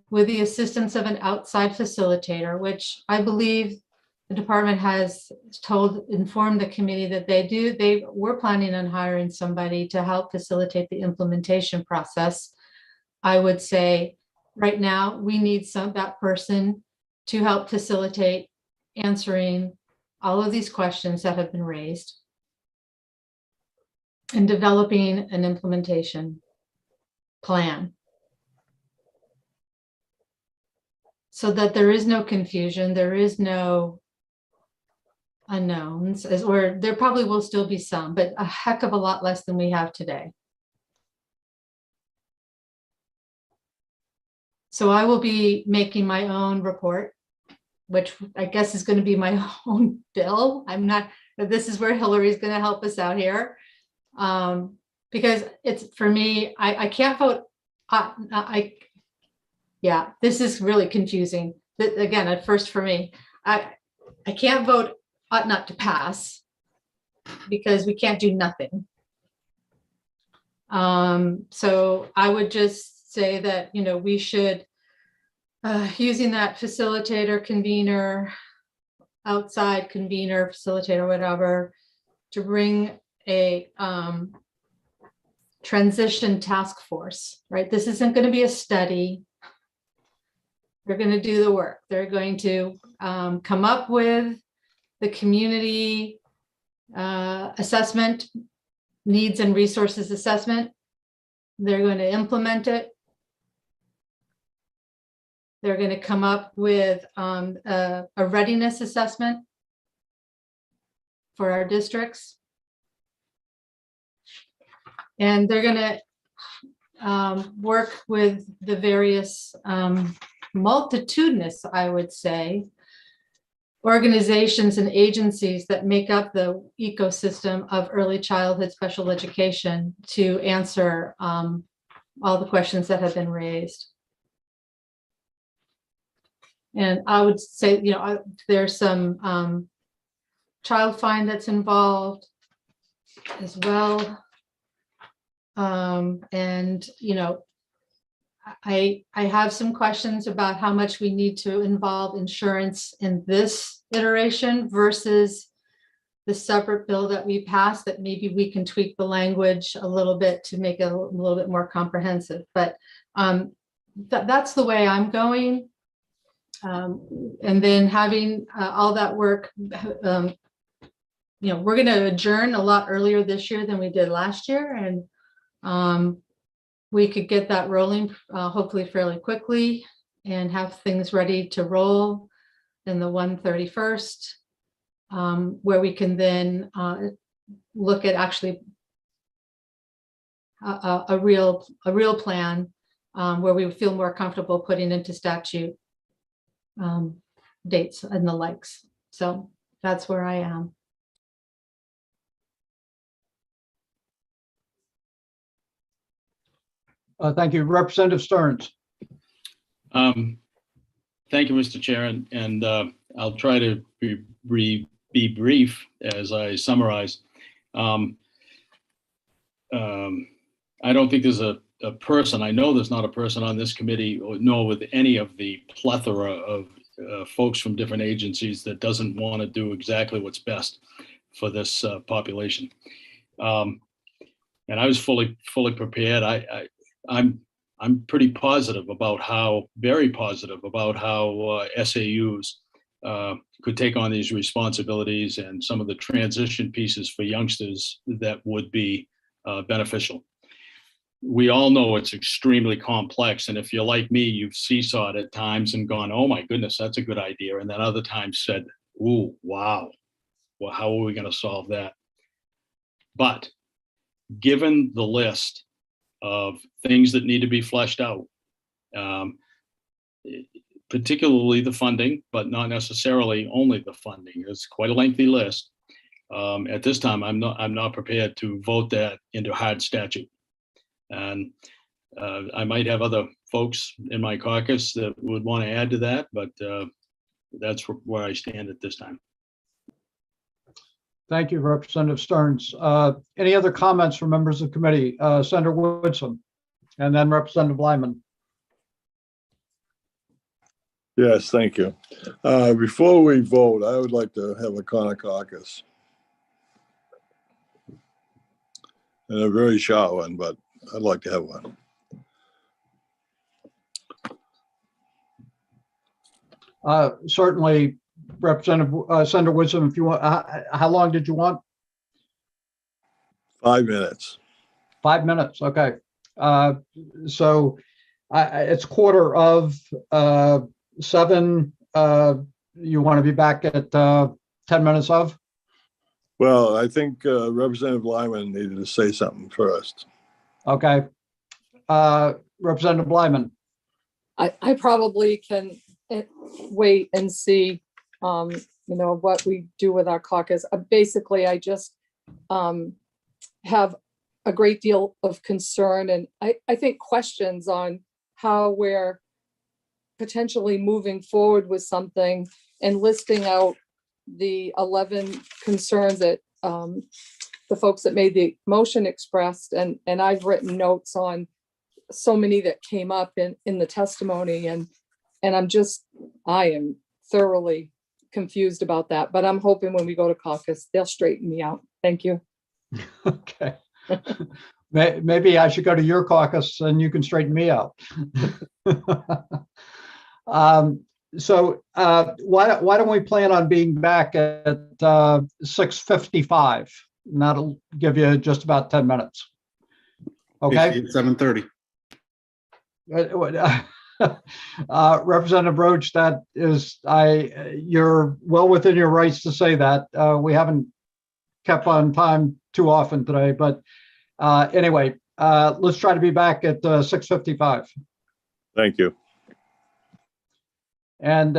with the assistance of an outside facilitator, which I believe the department has informed the committee that they were planning on hiring somebody to help facilitate the implementation process. I would say right now we need that person to help facilitate answering all of these questions that have been raised and developing an implementation plan so that there is no confusion, there is no unknowns, or there probably will still be some, but a heck of a lot less than we have today. So I will be making my own report, which I guess is going to be my own bill. This is where Hillary's going to help us out here. Because it's, for me, I can't vote. Yeah, this is really confusing. Again, at first for me, I can't vote ought not to pass because we can't do nothing. So I would just say that, we should, using that facilitator, convener, outside convener, facilitator, whatever, to bring a transition task force, right? This isn't going to be a study. They're going to do the work. They're going to come up with the community assessment, needs and resources assessment. They're going to implement it. They're going to come up with a readiness assessment for our districts. And they're going to work with the various multitudinous, I would say, organizations and agencies that make up the ecosystem of early childhood special education to answer all the questions that have been raised. And I would say, there's some child find that's involved as well. And, I have some questions about how much we need to involve insurance in this iteration versus the separate bill that we passed, that maybe we can tweak the language a little bit to make it a little bit more comprehensive. But that's the way I'm going. And then having all that work, we're going to adjourn a lot earlier this year than we did last year. And we could get that rolling hopefully fairly quickly and have things ready to roll in the 1/31st, where we can then look at actually a real plan where we feel more comfortable putting into statute dates and the likes. So that's where I am. Thank you. Representative Stearns. Thank you, Mr. Chair, and I'll try to be brief as I summarize. I don't think there's a person, I know there's not a person on this committee, nor with any of the plethora of folks from different agencies that doesn't want to do exactly what's best for this population. And I was fully prepared. I'm pretty positive about very positive about how SAUs could take on these responsibilities and some of the transition pieces for youngsters that would be beneficial. We all know it's extremely complex. And if you're like me, you've seesawed at times and gone, oh my goodness, that's a good idea. And then other times said, ooh, wow, well, how are we going to solve that? But given the list of things that need to be fleshed out, particularly the funding, but not necessarily only the funding. It's quite a lengthy list. At this time, I'm not prepared to vote that into hard statute. And I might have other folks in my caucus that would want to add to that, but that's where I stand at this time. Thank you, Representative Stearns. Any other comments from members of the committee? Senator Woodson, and then Representative Lyman. Yes, thank you. Before we vote, I would like to have a corner caucus. And a very short one, but I'd like to have one. Certainly, Representative Senator Woodson, if you want, how long did you want? 5 minutes. 5 minutes, okay. So it's 7:15. You want to be back at 10 minutes of? Well, I think Representative Lyman needed to say something first. Okay. Representative Lyman. I probably can wait and see, what we do with our caucus. Basically, I just have a great deal of concern and I think questions on how we're potentially moving forward with something and listing out the 11 concerns that the folks that made the motion expressed, and I've written notes on so many that came up in the testimony, and I am thoroughly confused about that, but I'm hoping when we go to caucus, they'll straighten me out. Thank you. Okay. Maybe I should go to your caucus and you can straighten me out. So why don't we plan on being back at 6:55? And that'll give you just about 10 minutes. Okay. 7:30. Representative Roach, that is, you're well within your rights to say that. We haven't kept on time too often today, but anyway, let's try to be back at 6:55. Thank you. And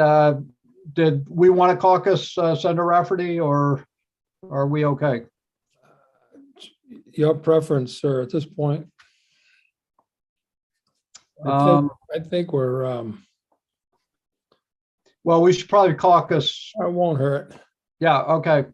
did we want to caucus, Senator Rafferty, or are we okay? Your preference, sir, at this point. I think we're, well, we should probably caucus. it won't hurt. Yeah, okay.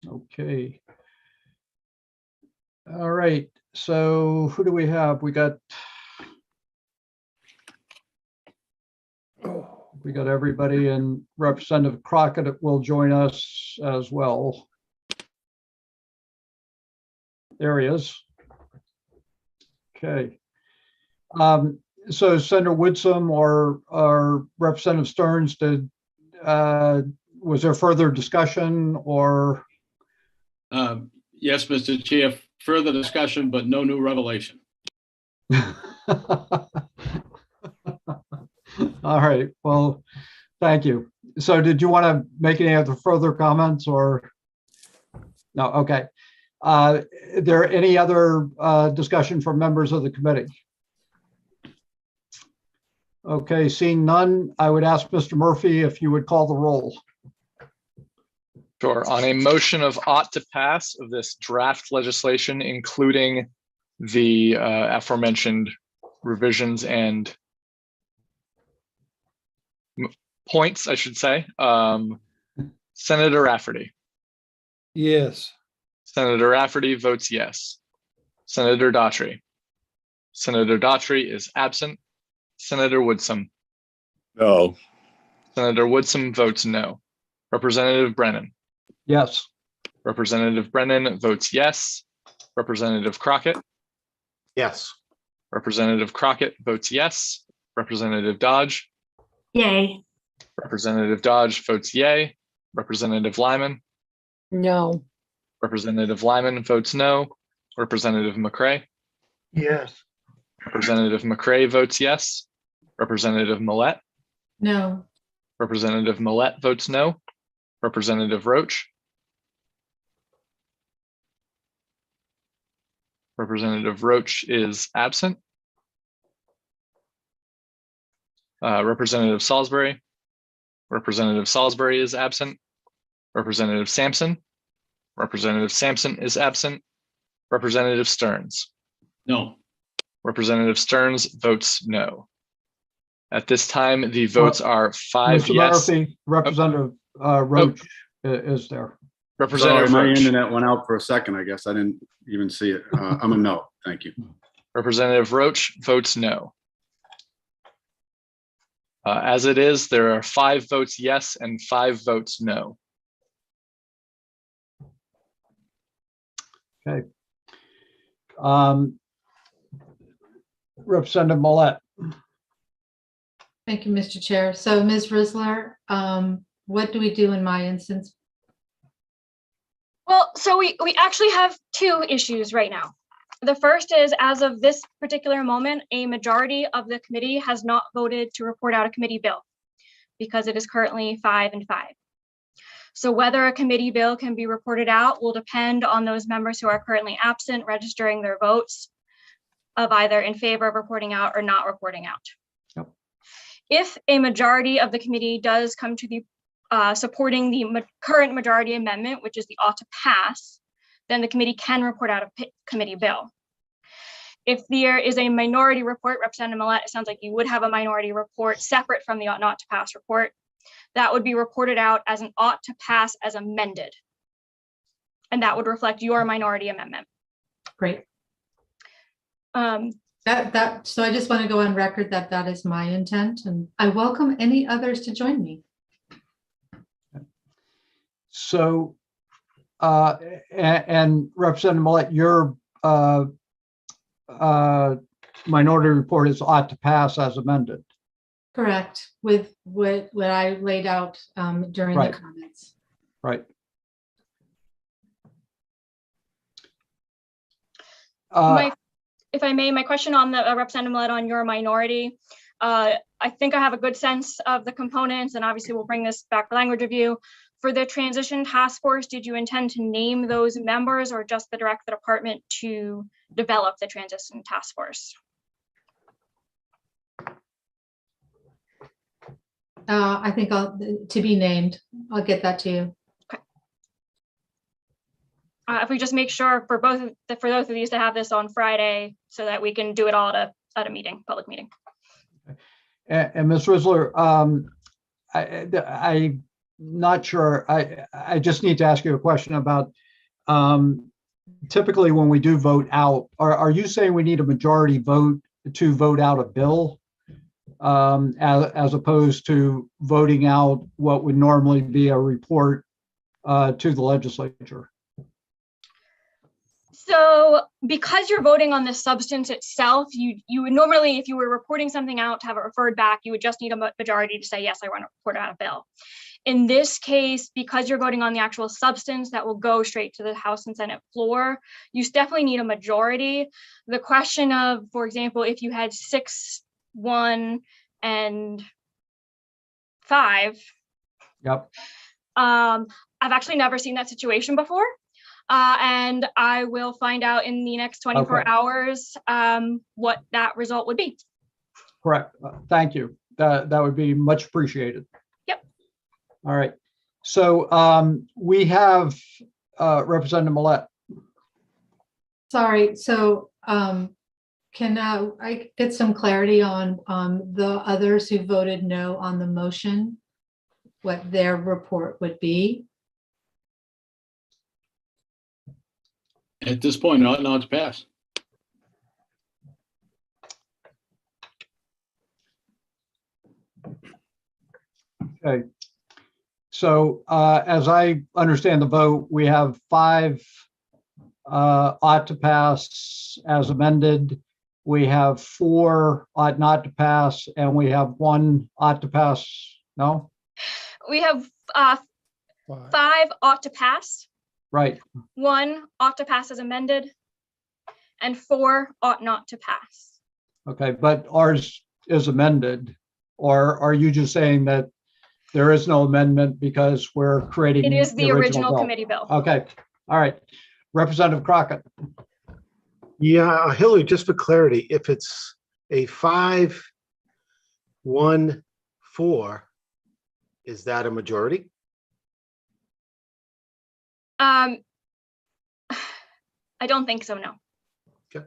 Okay. All right, so who do we have? We got everybody, and Representative Crockett will join us as well. There he is. Okay. So Senator Woodson or Representative Stearns, was there further discussion or? Yes, Mr. Chair, further discussion, but no new revelation. All right, well, thank you. So did you want to make any other further comments or? No, okay. Is there any other discussion from members of the committee? Okay, seeing none, I would ask Mr. Murphy if you would call the roll. Sure. On a motion of ought to pass of this draft legislation, including the aforementioned revisions and points, I should say, Senator Rafferty. Yes. Senator Rafferty votes yes. Senator Daughtry. Senator Daughtry is absent. Senator Woodson. No. Senator Woodson votes no. Representative Brennan. Yes. Representative Brennan votes yes. Representative Crockett. Yes. Representative Crockett votes yes. Representative Dodge. Yay. Representative Dodge votes yay. Representative Lyman. No. Representative Lyman votes no. Representative McCray. Yes. Representative McCray votes yes. Representative Millette. No. Representative Millette votes no. Representative Roach. Representative Roach is absent. Representative Salisbury. Representative Salisbury is absent. Representative Sampson. Representative Sampson is absent. Representative Stearns. No. Representative Stearns votes no. At this time, the votes are 5 Mr. yes. Murphy, Representative Roach is there. Representative Sorry, my Roach. internet went out for a second, I guess. I didn't even see it. I'm a no, thank you. Representative Roach votes no. As it is, there are 5 votes yes and 5 votes no. Okay. Representative Millette. Thank you, Mr. Chair. So Ms. Risler, what do we do in my instance? Well, so we actually have 2 issues right now. The first is, as of this particular moment, a majority of the committee has not voted to report out a committee bill because it is currently 5 and 5. So whether a committee bill can be reported out will depend on those members who are currently absent registering their votes of either in favor of reporting out or not reporting out. Yep. If a majority of the committee does come to the supporting the current majority amendment, which is the ought to pass, then the committee can report out a committee bill. If there is a minority report, Representative Millette, it sounds like you would have a minority report separate from the ought not to pass report. That would be reported out as an ought to pass as amended. And that would reflect your minority amendment. Great. So I just want to go on record that that is my intent, and I welcome any others to join me. So, and Representative Millette, your minority report is ought to pass as amended. Correct, with what I laid out during Right. the comments. Right. If I may, my question on the Representative Millette on your minority, I think I have a good sense of the components, and obviously we'll bring this back for language review. For the transition task force, did you intend to name those members or just direct the department to develop the transition task force? I think to be named. I'll get that to you. Okay. If we just make sure for both of these to have this on Friday so that we can do it all at a meeting, public meeting. And Ms. Risler, I not sure. I just need to ask you a question about, typically when we do vote out, are you saying we need a majority vote to vote out a bill? As opposed to voting out what would normally be a report to the legislature? So because you're voting on the substance itself, you would normally, if you were reporting something out to have it referred back, you would just need a majority to say, yes, I want to report out a bill. In this case, because you're voting on the actual substance that will go straight to the House and Senate floor, you definitely need a majority. The question of, for example, if you had 6-1 and 5. Yep. I've actually never seen that situation before. And I will find out in the next 24 hours what that result would be. Correct. Thank you. That would be much appreciated. Yep. All right. So we have Representative Millette. Sorry, so can I get some clarity on the others who voted no on the motion, what their report would be? At this point, not to pass. Okay. So as I understand the vote, we have 5 ought to pass as amended. We have 4 ought not to pass, and we have 1 ought to pass. No? We have 5 ought to pass. Right. 1 ought to pass as amended, and 4 ought not to pass. Okay, but ours is amended, or are you just saying that there is no amendment because we're creating? It is the original bill? committee bill. Okay, all right. Representative Crockett. Yeah, Hillary, just for clarity, if it's a 5-1-4, is that a majority? I don't think so, no. Okay.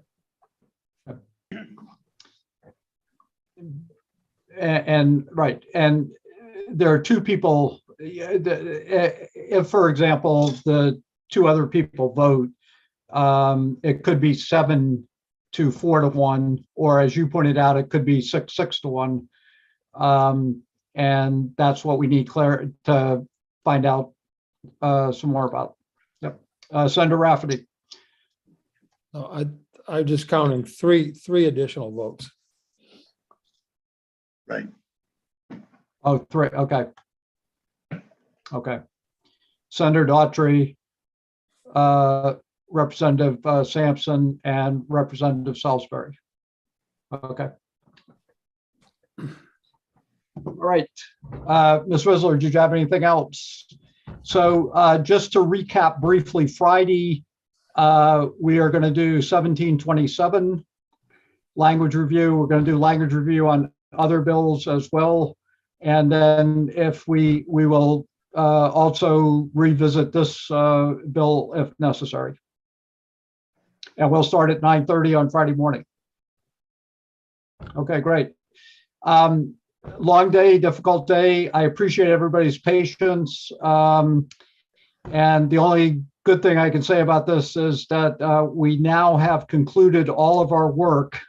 And right, and there are 2 people. If, for example, the 2 other people vote, it could be 7-4-1, or as you pointed out, it could be 6-6-1, and that's what we need to find out some more about. Yep. Senator Rafferty. No, I'm just counting three additional votes. Right. Oh, 3. Okay. Okay. Senator Daughtry, Representative Sampson, and Representative Salisbury. Okay. All right. Ms. Whistler, did you have anything else? So just to recap briefly, Friday, we are going to do 1727 language review. We're going to do language review on other bills as well. And then if we will also revisit this bill if necessary. And we'll start at 9:30 on Friday morning. Okay, great. Long day, difficult day. I appreciate everybody's patience. And the only good thing I can say about this is that we now have concluded all of our work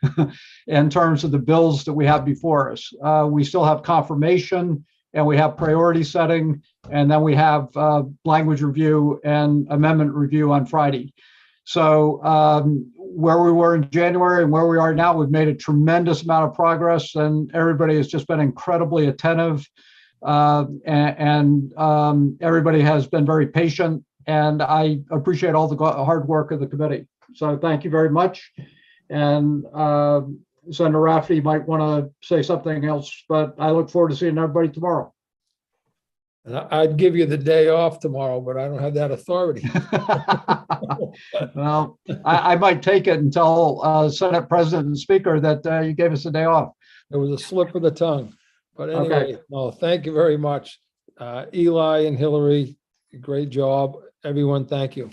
in terms of the bills that we have before us. We still have confirmation, and we have priority setting, and then we have language review and amendment review on Friday. So where we were in January and where we are now, we've made a tremendous amount of progress, and everybody has just been incredibly attentive, and everybody has been very patient, and I appreciate all the hard work of the committee. So thank you very much. And Senator Rafferty might want to say something else, but I look forward to seeing everybody tomorrow. And I'd give you the day off tomorrow, but I don't have that authority. Well, I might take it and tell Senate President and Speaker that you gave us a day off. It was a slip of the tongue. But anyway, Okay. no, thank you very much. Eli and Hillary, great job. Everyone, thank you.